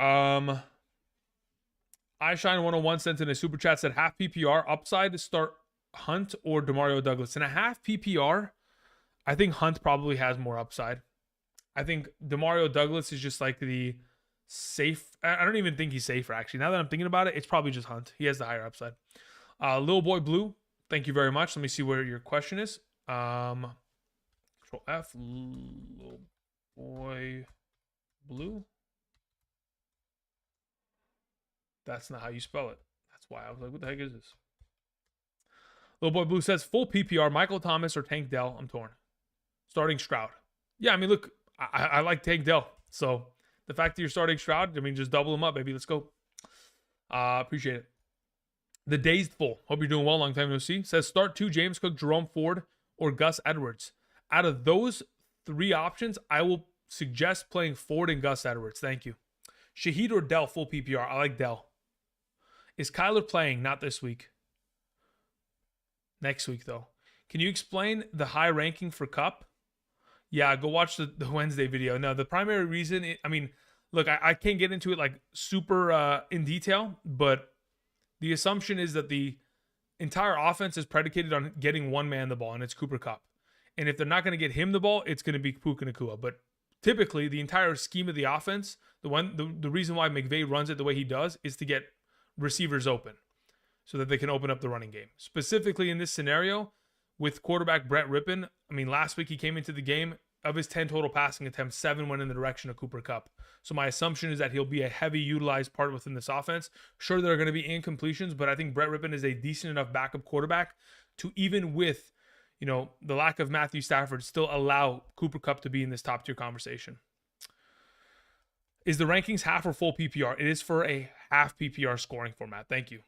iShine101 sent in a super chat, said half PPR upside to start Hunt or Demario Douglas. In a half PPR, I think Hunt probably has more upside. I think Demario Douglas is just like the safe. I don't even think he's safer, actually. Now that I'm thinking about it, it's probably just Hunt. He has the higher upside. Little Boy Blue, thank you very much. Let me see where your question is. Control F, Little Boy Blue. That's not how you spell it. That's why I was like, what the heck is this? Little Boy Blue says, full PPR, Michael Thomas or Tank Dell. I'm torn. Starting Stroud. Yeah, I mean, look, I like Tank Dell. So the fact that you're starting Stroud, I mean, just double him up, baby. Let's go. Appreciate it. The Dazed Full. Hope you're doing well. Long time no see. Says start 2, James Cook, Jerome Ford, or Gus Edwards. Out of those 3 options, I will suggest playing Ford and Gus Edwards. Thank you. Shaheed or Dell, full PPR. I like Dell. Is Kyler playing? Not this week. Next week, though. Can you explain the high ranking for Cup? Yeah, go watch the Wednesday video. No, the primary reason, look, I can't get into it like super in detail, but the assumption is that the entire offense is predicated on getting one man the ball, and it's Cooper Kupp. And if they're not going to get him the ball, it's going to be Puka Nacua. But typically, the entire scheme of the offense, the reason why McVay runs it the way he does is to get receivers open so that they can open up the running game. Specifically in this scenario, with quarterback Brett Rippon, last week he came into the game, of his 10 total passing attempts, 7 went in the direction of Cooper Kupp. So my assumption is that he'll be a heavy utilized part within this offense. Sure, there are going to be incompletions, but I think Brett Rippon is a decent enough backup quarterback to, even with, the lack of Matthew Stafford, still allow Cooper Kupp to be in this top tier conversation. Is the rankings half or full PPR? It is for a half PPR scoring format. Thank you.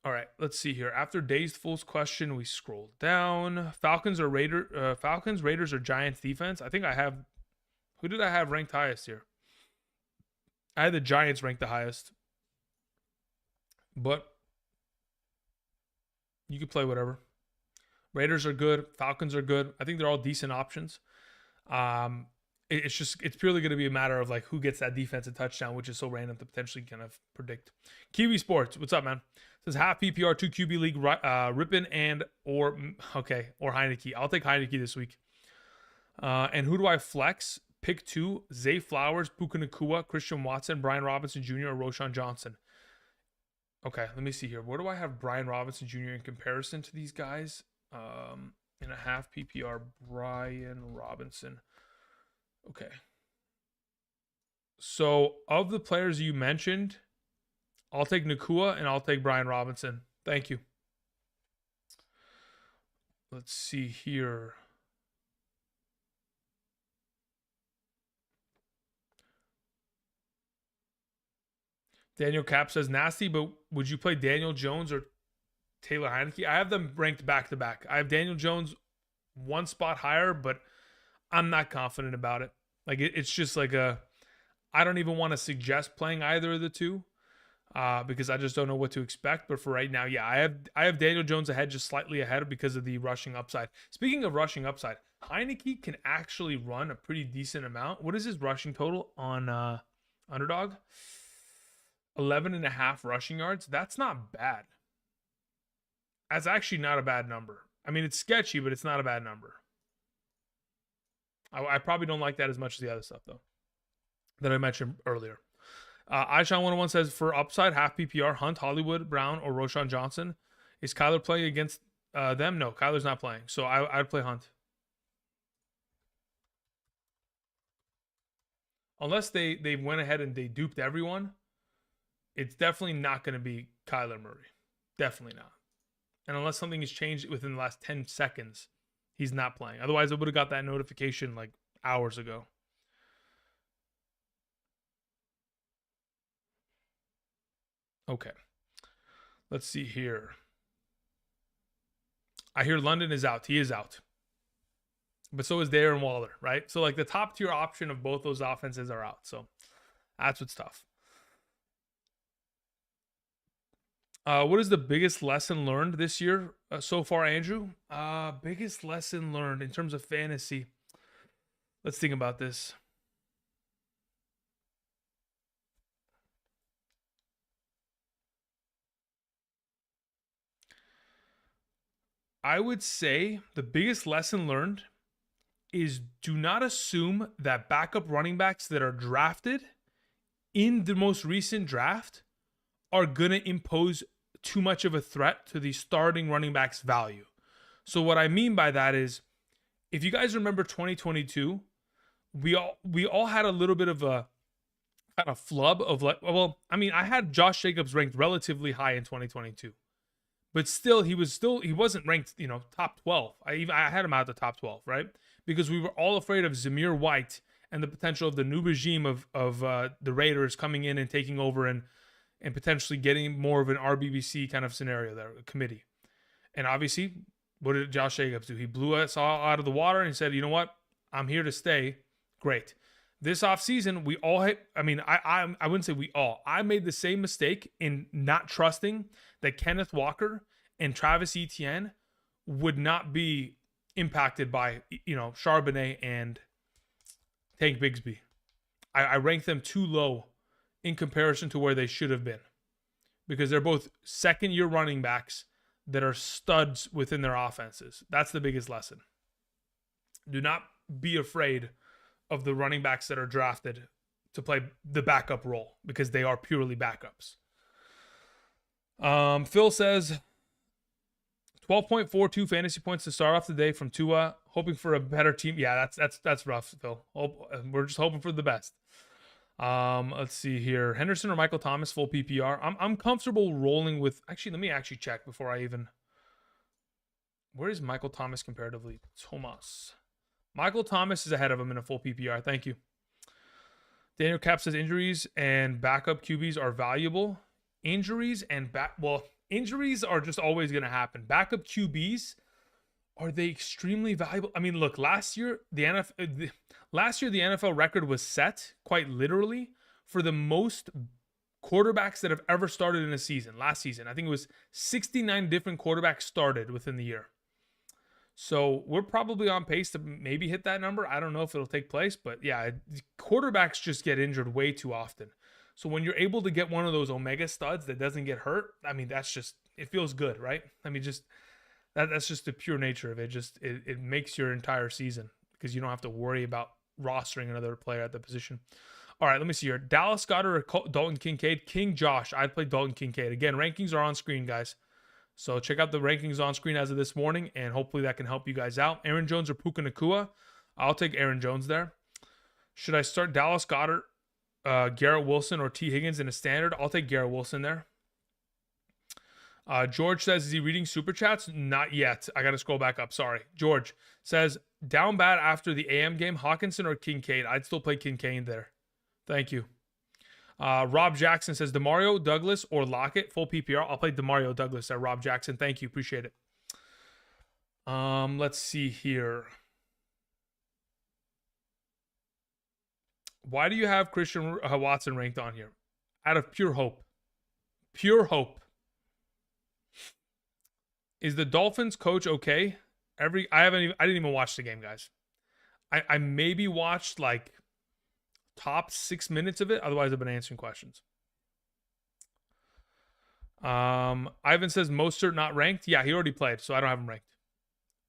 All right, let's see here. After Dazed Fool's question, we scroll down. Falcons, Raiders, or Giants defense? I think I have... Who did I have ranked highest here? I had the Giants ranked the highest. But you could play whatever. Raiders are good. Falcons are good. I think they're all decent options. It's purely going to be a matter of like who gets that defensive touchdown, which is so random to potentially kind of predict. Kiwi Sports, what's up, man? It says half PPR, 2 QB league, Rippon or Heineke. I'll take Heineke this week. And who do I flex? Pick 2, Zay Flowers, Puka Nacua, Christian Watson, Brian Robinson Jr., or Roshan Johnson. Okay, let me see here. Where do I have Brian Robinson Jr. in comparison to these guys? In a half PPR, Brian Robinson. Okay. So of the players you mentioned, I'll take Nacua and I'll take Brian Robinson. Thank you. Let's see here. Daniel Cap says nasty, but would you play Daniel Jones or Taylor Heineke? I have them ranked back to back. I have Daniel Jones one spot higher, but I'm not confident about it. Like it's just like I don't even want to suggest playing either of the two because I just don't know what to expect. But for right now, yeah, I have Daniel Jones ahead, just slightly ahead because of the rushing upside. Speaking of rushing upside, Heineke can actually run a pretty decent amount. What is his rushing total on Underdog? 11.5 rushing yards. That's not bad. That's actually not a bad number. It's sketchy, but it's not a bad number. I probably don't like that as much as the other stuff, though, that I mentioned earlier. Aishan101 says, for upside, half PPR, Hunt, Hollywood, Brown, or Roshan Johnson. Is Kyler playing against them? No, Kyler's not playing. So I'd play Hunt. Unless they went ahead and they duped everyone, it's definitely not going to be Kyler Murray. Definitely not. And unless something has changed within the last 10 seconds, he's not playing. Otherwise, I would have got that notification like hours ago. Okay. Let's see here. I hear London is out. He is out. But so is Darren Waller, right? So like the top tier option of both those offenses are out. So that's what's tough. What is the biggest lesson learned this year so far, Andrew? Biggest lesson learned in terms of fantasy. Let's think about this. I would say the biggest lesson learned is do not assume that backup running backs that are drafted in the most recent draft are going to impose too much of a threat to the starting running back's value. So what I mean by that is, if you guys remember 2022, we all had a little bit of a kind of flub of like, well, I mean, I had Josh Jacobs ranked relatively high in 2022, but still he wasn't ranked, top 12. I had him out the top 12, right? Because we were all afraid of Zamir White and the potential of the new regime of the Raiders coming in and taking over and potentially getting more of an RBBC kind of scenario there, a committee. And obviously, what did Josh Jacobs do? He blew us all out of the water and said, you know what? I'm here to stay. Great. This offseason, we all I wouldn't say we all. I made the same mistake in not trusting that Kenneth Walker and Travis Etienne would not be impacted by, Charbonnet and Tank Bigsby. I ranked them too low in comparison to where they should have been, because they're both second-year running backs that are studs within their offenses. That's the biggest lesson. Do not be afraid of the running backs that are drafted to play the backup role, because they are purely backups. Phil says 12.42 fantasy points to start off the day from Tua, hoping for a better team. Yeah, that's rough, Phil. We're just hoping for the best. Let's see here. Henderson or Michael Thomas, full PPR. I'm comfortable rolling with, actually, let me actually check before I even, where is Michael Thomas comparatively? Thomas. Michael Thomas is ahead of him in a full PPR. Thank you. Daniel Cap says injuries and backup QBs are valuable. Injuries are just always going to happen. Backup QBs, are they extremely valuable? I mean, look, last year the NFL record was set, quite literally, for the most quarterbacks that have ever started in a season. Last season, I think it was 69 different quarterbacks started within the year. So we're probably on pace to maybe hit that number. I don't know if it'll take place, but yeah, quarterbacks just get injured way too often. So when you're able to get one of those Omega studs that doesn't get hurt, I mean, it feels good, right? I mean, that's just the pure nature of it. It makes your entire season, because you don't have to worry about rostering another player at the position. All right, let me see here. Dallas Goedert or Dalton Kincaid? King Josh. I'd play Dalton Kincaid. Again, rankings are on screen, guys. So check out the rankings on screen as of this morning, and hopefully that can help you guys out. Aaron Jones or Puka Nacua? I'll take Aaron Jones there. Should I start Dallas Goedert, Garrett Wilson, or T. Higgins in a standard? I'll take Garrett Wilson there. George says, is he reading Super Chats? Not yet. I got to scroll back up. Sorry. George says, down bad after the AM game, Hawkinson or Kincaid? I'd still play Kincaid there. Thank you. Rob Jackson says, DeMario Douglas or Lockett, full PPR. I'll play DeMario Douglas there, Rob Jackson. Thank you. Appreciate it. Let's see here. Why do you have Christian Watson ranked on here? Out of pure hope. Pure hope. Is the Dolphins coach okay? I didn't even watch the game, guys. I maybe watched like top 6 minutes of it. Otherwise, I've been answering questions. Ivan says Mostert not ranked. Yeah, he already played, so I don't have him ranked.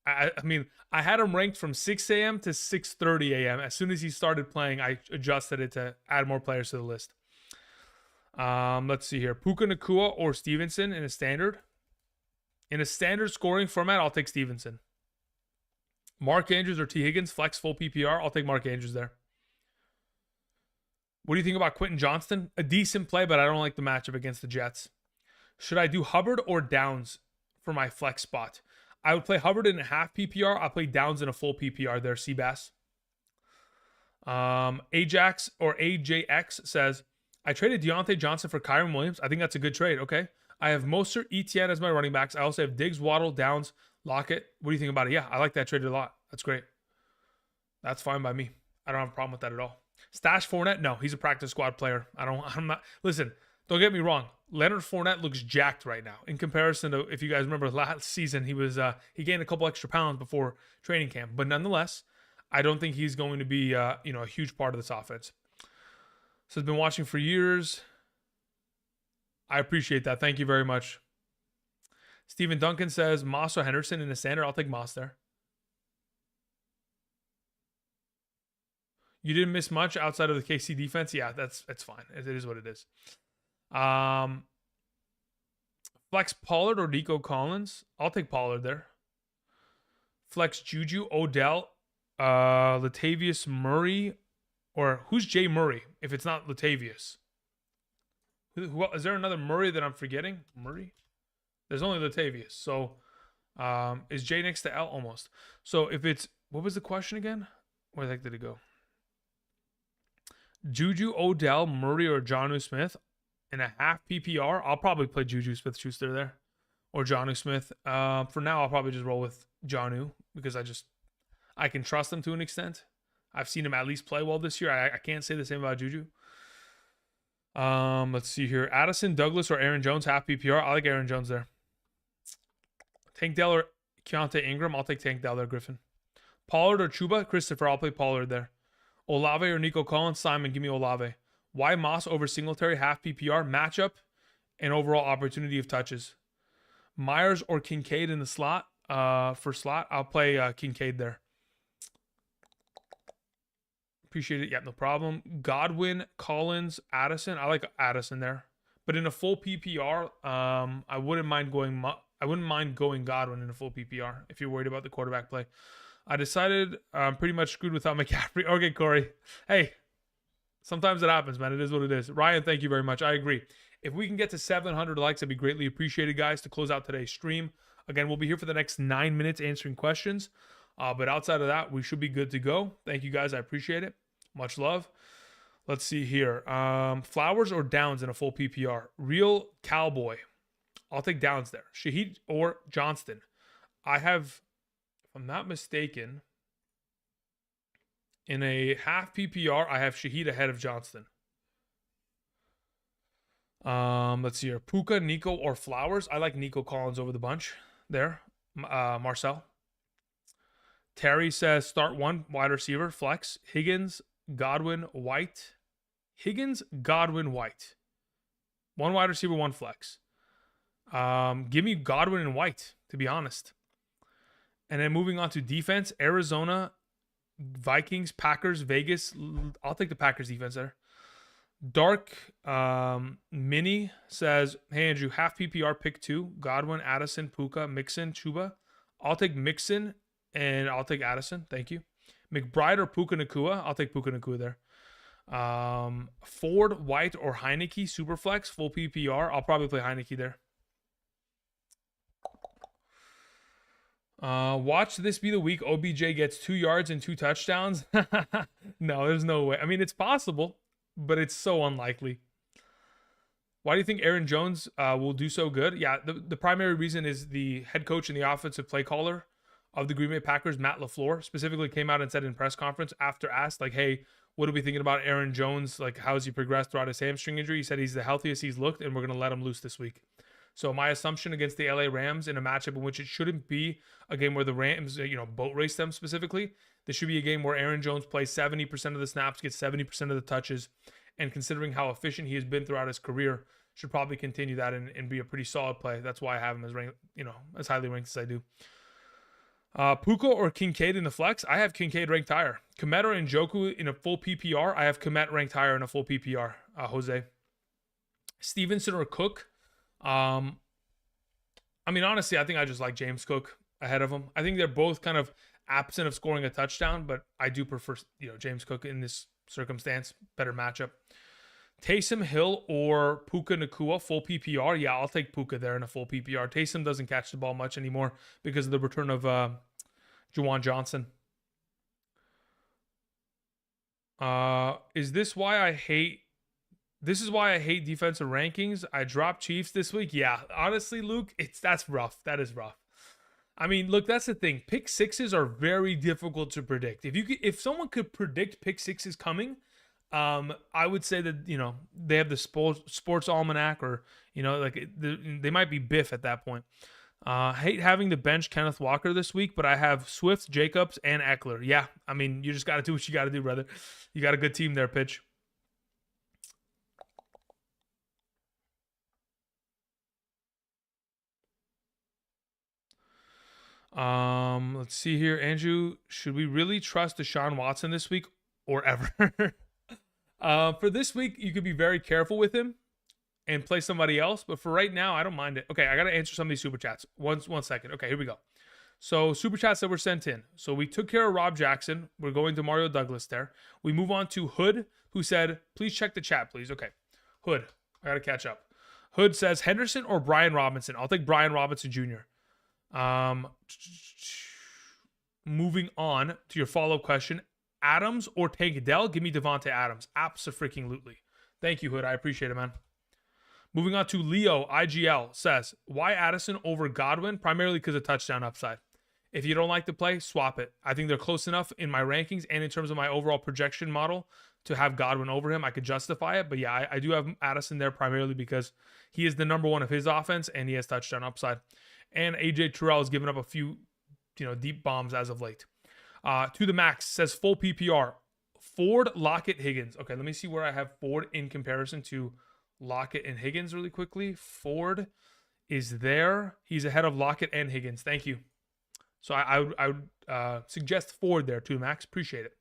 I mean, I had him ranked from 6 a.m. to 6:30 a.m. As soon as he started playing, I adjusted it to add more players to the list. Let's see here. Puka Nacua or Stevenson in a standard. In a standard scoring format, I'll take Stevenson. Mark Andrews or T. Higgins, flex full PPR. I'll take Mark Andrews there. What do you think about Quentin Johnston? A decent play, but I don't like the matchup against the Jets. Should I do Hubbard or Downs for my flex spot? I would play Hubbard in a half PPR. I'll play Downs in a full PPR there, Seabass. Ajax or AJX says, I traded Deontay Johnson for Kyron Williams. I think that's a good trade. Okay. I have Mostert, Etienne as my running backs. I also have Diggs, Waddle, Downs, Lockett. What do you think about it? Yeah, I like that trade a lot. That's great. That's fine by me. I don't have a problem with that at all. Stash Fournette? No, he's a practice squad player. I'm not. Listen, don't get me wrong. Leonard Fournette looks jacked right now in comparison to, if you guys remember last season, he gained a couple extra pounds before training camp. But nonetheless, I don't think he's going to be a huge part of this offense. So I've been watching for years. I appreciate that. Thank you very much. Stephen Duncan says Moss or Henderson in the standard. I'll take Moss there. You didn't miss much outside of the KC defense. Yeah, that's fine. It is what it is. Flex Pollard or Nico Collins? I'll take Pollard there. Flex Juju, Odell, Latavius Murray, or who's Jay Murray if it's not Latavius? Who is there another Murray that I'm forgetting? Murray? There's only Latavius. So is Jay next to L almost? So if it's, what was the question again? Where the heck did it go? Juju, Odell, Murray, or Jonnu Smith in a half PPR. I'll probably play Juju Smith-Schuster there or Jonnu Smith. For now, I'll probably just roll with Jonnu because I can trust him to an extent. I've seen him at least play well this year. I can't say the same about Juju. Let's see here. Addison, Douglas, or Aaron Jones, half PPR. I like Aaron Jones there. Tank Dell or Keontae Ingram. I'll take Tank Dell there, Griffin. Pollard or Chuba? Christopher, I'll play Pollard there. Olave or Nico Collins? Simon, give me Olave. Why Moss over Singletary, half PPR? Matchup and overall opportunity of touches. Myers or Kincaid in the slot? For slot, I'll play Kincaid there. Appreciate it. Yeah, no problem. Godwin, Collins, Addison. I like Addison there. But in a full PPR, I wouldn't mind going Godwin in a full PPR if you're worried about the quarterback play. I decided I'm pretty much screwed without McCaffrey. Okay, Corey. Hey, sometimes it happens, man. It is what it is. Ryan, thank you very much. I agree. If we can get to 700 likes, that'd be greatly appreciated, guys, to close out today's stream. Again, we'll be here for the next 9 minutes answering questions. But outside of that, we should be good to go. Thank you, guys. I appreciate it. Much love. Let's see here. Flowers or Downs in a full PPR? Real Cowboy. I'll take Downs there. Shaheed or Johnston. I have, if I'm not mistaken, in a half PPR, I have Shaheed ahead of Johnston. Let's see here. Puka, Nico, or Flowers. I like Nico Collins over the bunch there. Marcel. Terry says start one wide receiver, flex. Higgins, Godwin, White. Higgins, Godwin, White. One wide receiver, one flex. Give me Godwin and White, to be honest. And then moving on to defense, Arizona, Vikings, Packers, Vegas. I'll take the Packers defense there. Dark Mini says, hey, Andrew, half PPR pick 2. Godwin, Addison, Puka, Mixon, Chuba. I'll take Mixon and I'll take Addison. Thank you. McBride or Puka Nacua? I'll take Puka Nacua there. Ford, White, or Heineke, Superflex, full PPR. I'll probably play Heineke there. Watch this be the week OBJ gets 2 yards and 2 touchdowns. No, there's no way. I mean, it's possible, but it's so unlikely. Why do you think Aaron Jones will do so good? Yeah, the primary reason is the head coach and the offensive play caller of the Green Bay Packers, Matt LaFleur, specifically came out and said in press conference after asked, like, hey, what are we thinking about Aaron Jones? Like, how has he progressed throughout his hamstring injury? He said he's the healthiest he's looked, and we're going to let him loose this week. So my assumption against the LA Rams in a matchup in which it shouldn't be a game where the Rams, boat race them specifically. This should be a game where Aaron Jones plays 70% of the snaps, gets 70% of the touches, and considering how efficient he has been throughout his career, should probably continue that and be a pretty solid play. That's why I have him as ranked, as highly ranked as I do. Puka or Kincaid in the flex? I have Kincaid ranked higher. Komet or Njoku in a full PPR? I have Komet ranked higher in a full PPR. Jose. Stevenson or Cook? I mean, honestly, I think I just like James Cook ahead of him. I think they're both kind of absent of scoring a touchdown, but I do prefer, James Cook in this circumstance. Better matchup. Taysom Hill or Puka Nacua, full PPR? Yeah, I'll take Puka there in a full PPR. Taysom doesn't catch the ball much anymore because of the return of Juwan Johnson. Is this why I hate defensive rankings? I dropped Chiefs this week. Yeah, honestly, Luke, that's rough. That is rough. I mean, look, that's the thing. Pick sixes are very difficult to predict. If someone could predict pick sixes coming, I would say that they have the sports almanac, or they might be Biff at that point. Hate having to bench Kenneth Walker this week, but I have Swift, Jacobs, and Eckler. Yeah, I mean, you just got to do what you got to do, brother. You got a good team there, Pitch. Let's see here. Andrew, should we really trust Deshaun Watson this week? or ever. For this week, you could be very careful with him and play somebody else. But for right now, I don't mind it. Okay, I got to answer some of these super chats. One second. Okay, here we go. So super chats that were sent in. So we took care of Rob Jackson. We're going to Mario Douglas there. We move on to Hood, who said, please check the chat, please. Okay. Hood, I got to catch up. Hood says, Henderson or Brian Robinson? I'll take Brian Robinson Jr. Moving on to your follow-up question. Adams or Tank Dell? Give me Devontae Adams. Abso-freaking-lutely. Thank you, Hood. I appreciate it, man. Moving on to Leo, IGL, says, why Addison over Godwin? Primarily because of touchdown upside. If you don't like the play, swap it. I think they're close enough in my rankings and in terms of my overall projection model to have Godwin over him. I could justify it. But yeah, I do have Addison there primarily because he is the number one of his offense and he has touchdown upside. And AJ Terrell has given up a few, deep bombs as of late. To the max says full PPR. Ford, Lockett, Higgins. Okay, let me see where I have Ford in comparison to Lockett and Higgins really quickly. Ford is there. He's ahead of Lockett and Higgins. Thank you. So I would suggest Ford there too, Max. Appreciate it.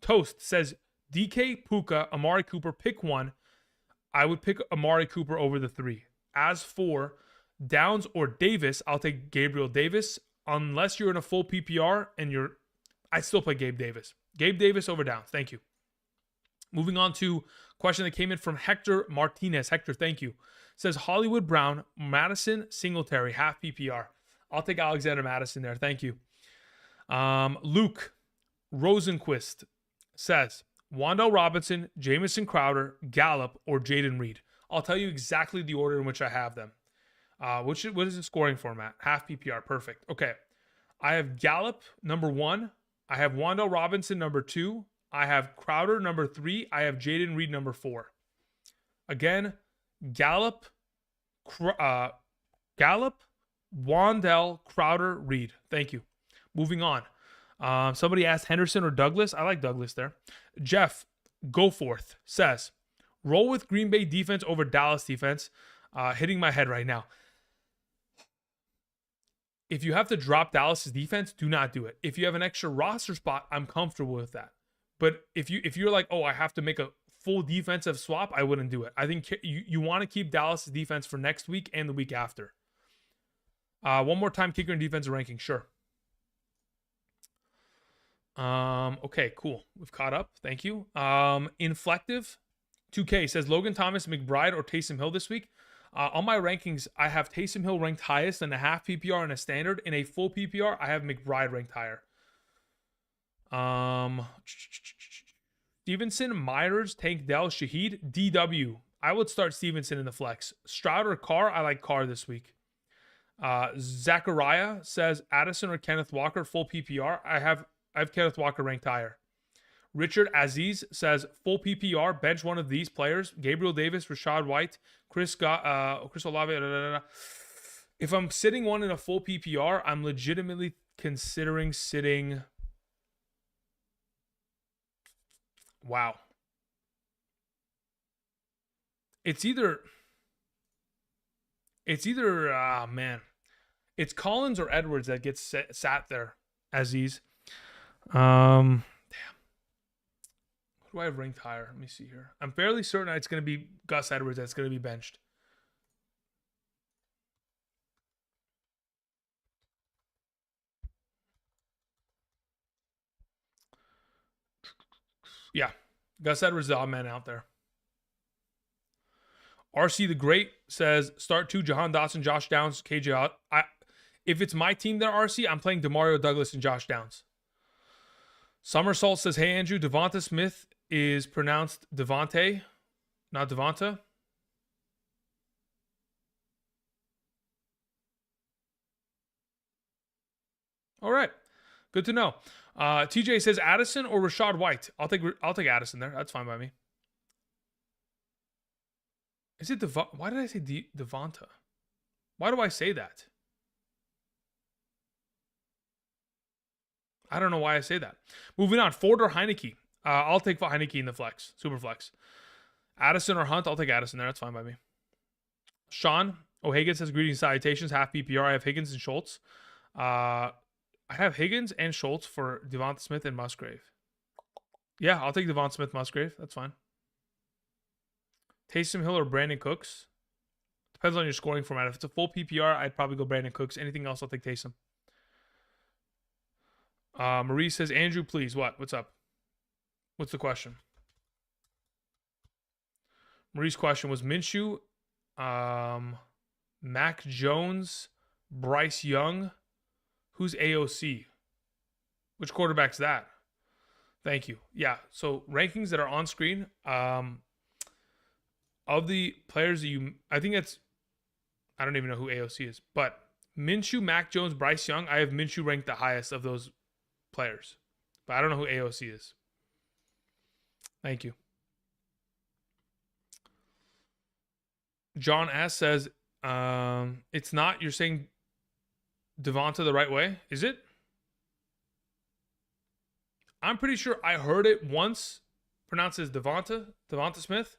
Toast says DK, Puka, Amari Cooper, pick one. I would pick Amari Cooper over the 3. As for Downs or Davis, I'll take Gabriel Davis. Unless you're in a full PPR and I'd still play Gabe Davis. Gabe Davis over Downs. Thank you. Moving on to question that came in from Hector Martinez. Hector, thank you. Says Hollywood Brown, Madison, Singletary, half PPR. I'll take Alexander Madison there. Thank you. Luke Rosenquist says Wan'Dale Robinson, Jamison Crowder, Gallup, or Jaden Reed. I'll tell you exactly the order in which I have them. What is the scoring format? Half PPR. Perfect. Okay. I have Gallup, number 1. I have Wan'Dale Robinson, number 2. I have Crowder, number 3. I have Jaden Reed, number 4. Again, Gallup, Wan'Dale, Crowder, Reed. Thank you. Moving on. Somebody asked Henderson or Douglas. I like Douglas there. Jeff Goforth says, roll with Green Bay defense over Dallas defense. Hitting my head right now. If you have to drop Dallas's defense, do not do it. If you have an extra roster spot, I'm comfortable with that. But if you're like, oh, I have to make a full defensive swap, I wouldn't do it. I think you want to keep Dallas's defense for next week and the week after. One more time, kicker and defensive ranking, sure. Okay, cool. We've caught up. Thank you. Inflective 2K says Logan Thomas, McBride, or Taysom Hill this week. On my rankings, I have Taysom Hill ranked highest in a half PPR and a standard. In a full PPR, I have McBride ranked higher. Stevenson, Myers, Tank Dell, Shaheed, DW. I would start Stevenson in the flex. Stroud or Carr, I like Carr this week. Zachariah says Addison or Kenneth Walker, full PPR. I have Kenneth Walker ranked higher. Richard Aziz says full PPR, bench one of these players: Gabriel Davis, Rashad White, Chris Olave. If I'm sitting one in a full PPR, I'm legitimately considering sitting. Wow. It's either man. It's Collins or Edwards that gets sat there, Aziz. Damn. Who do I have ranked higher? Let me see here. I'm fairly certain it's going to be Gus Edwards that's going to be benched. Yeah. Gus Edwards is the odd man out there. RC the Great says start 2, Jahan Dotson, Josh Downs, KJ out. If it's my team there, RC, I'm playing DeMario Douglas and Josh Downs. Somersault says, hey, Andrew, Devonta Smith is pronounced Devontae, not Devonta. All right. Good to know. TJ says Addison or Rashad White. I'll take Addison there. That's fine by me. Is it why did I say Devonta? Why do I say that? I don't know why I say that. Moving on. Ford or Heineke. I'll take Heineke in the flex. Super flex. Addison or Hunt. I'll take Addison there. That's fine by me. Sean O'Hagan says greetings, salutations. Half PPR. I have Higgins and Schultz. I have Higgins and Schultz for Devonta Smith and Musgrave. Yeah, I'll take Devon Smith-Musgrave. That's fine. Taysom Hill or Brandon Cooks. Depends on your scoring format. If it's a full PPR, I'd probably go Brandon Cooks. Anything else, I'll take Taysom. Marie says, Andrew, please. What? What's up? What's the question? Marie's question was Minshew, Mac Jones, Bryce Young. Who's AOC? Which quarterback's that? Thank you. Yeah. So rankings that are on screen. Of the players that I think I don't even know who AOC is, but Minshew, Mac Jones, Bryce Young. I have Minshew ranked the highest of those players, but I don't know who AOC is. Thank you. John S says, it's not. You're saying Devonta the right way, is it? I'm pretty sure I heard it once pronounced as Devonta Smith.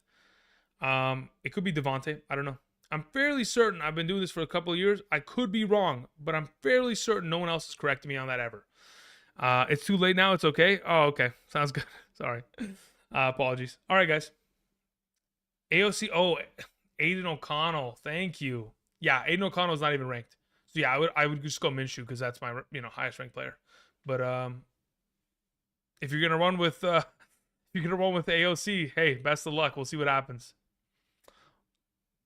It could be Devontae. I don't know. I'm fairly certain. I've been doing this for a couple of years. I could be wrong, but I'm fairly certain no one else has corrected me on that ever. It's too late now. It's okay. Oh, okay. Sounds good. Sorry. Apologies. All right, guys. AOC. Oh, Aiden O'Connell. Thank you. Yeah, Aiden O'Connell is not even ranked. So yeah, I would just go Minshew because that's my highest ranked player. But if you're gonna run with AOC, hey, best of luck. We'll see what happens.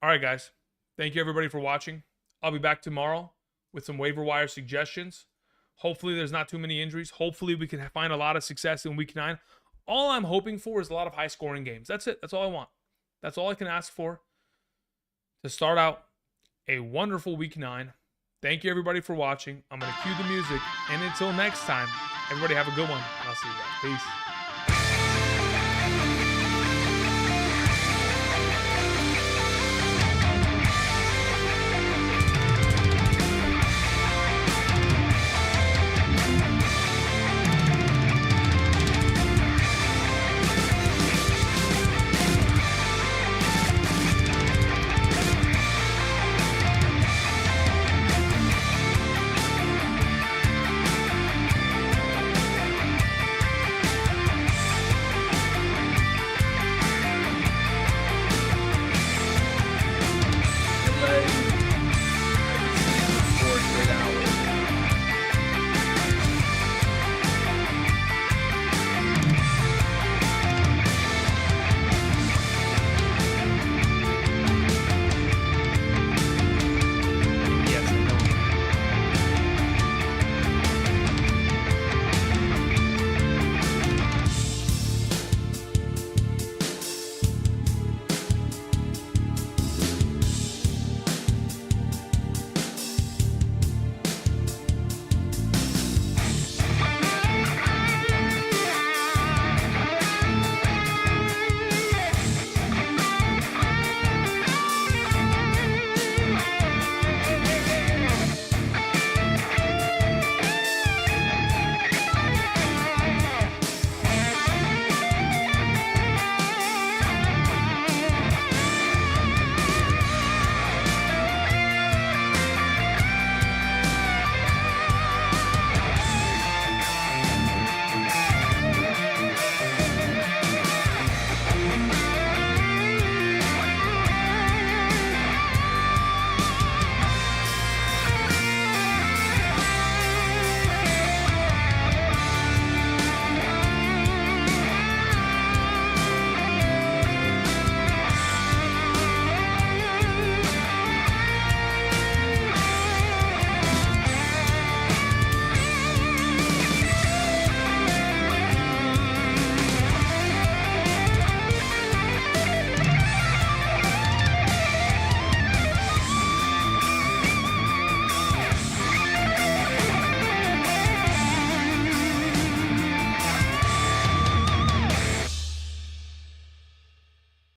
All right, guys. Thank you everybody for watching. I'll be back tomorrow with some waiver wire suggestions. Hopefully there's not too many injuries. Hopefully we can find a lot of success in week 9. All I'm hoping for is a lot of high scoring games. That's it. That's all I want. That's all I can ask for to start out a wonderful week 9. Thank you everybody for watching. I'm going to cue the music. And until next time, everybody have a good one. And I'll see you guys. Peace.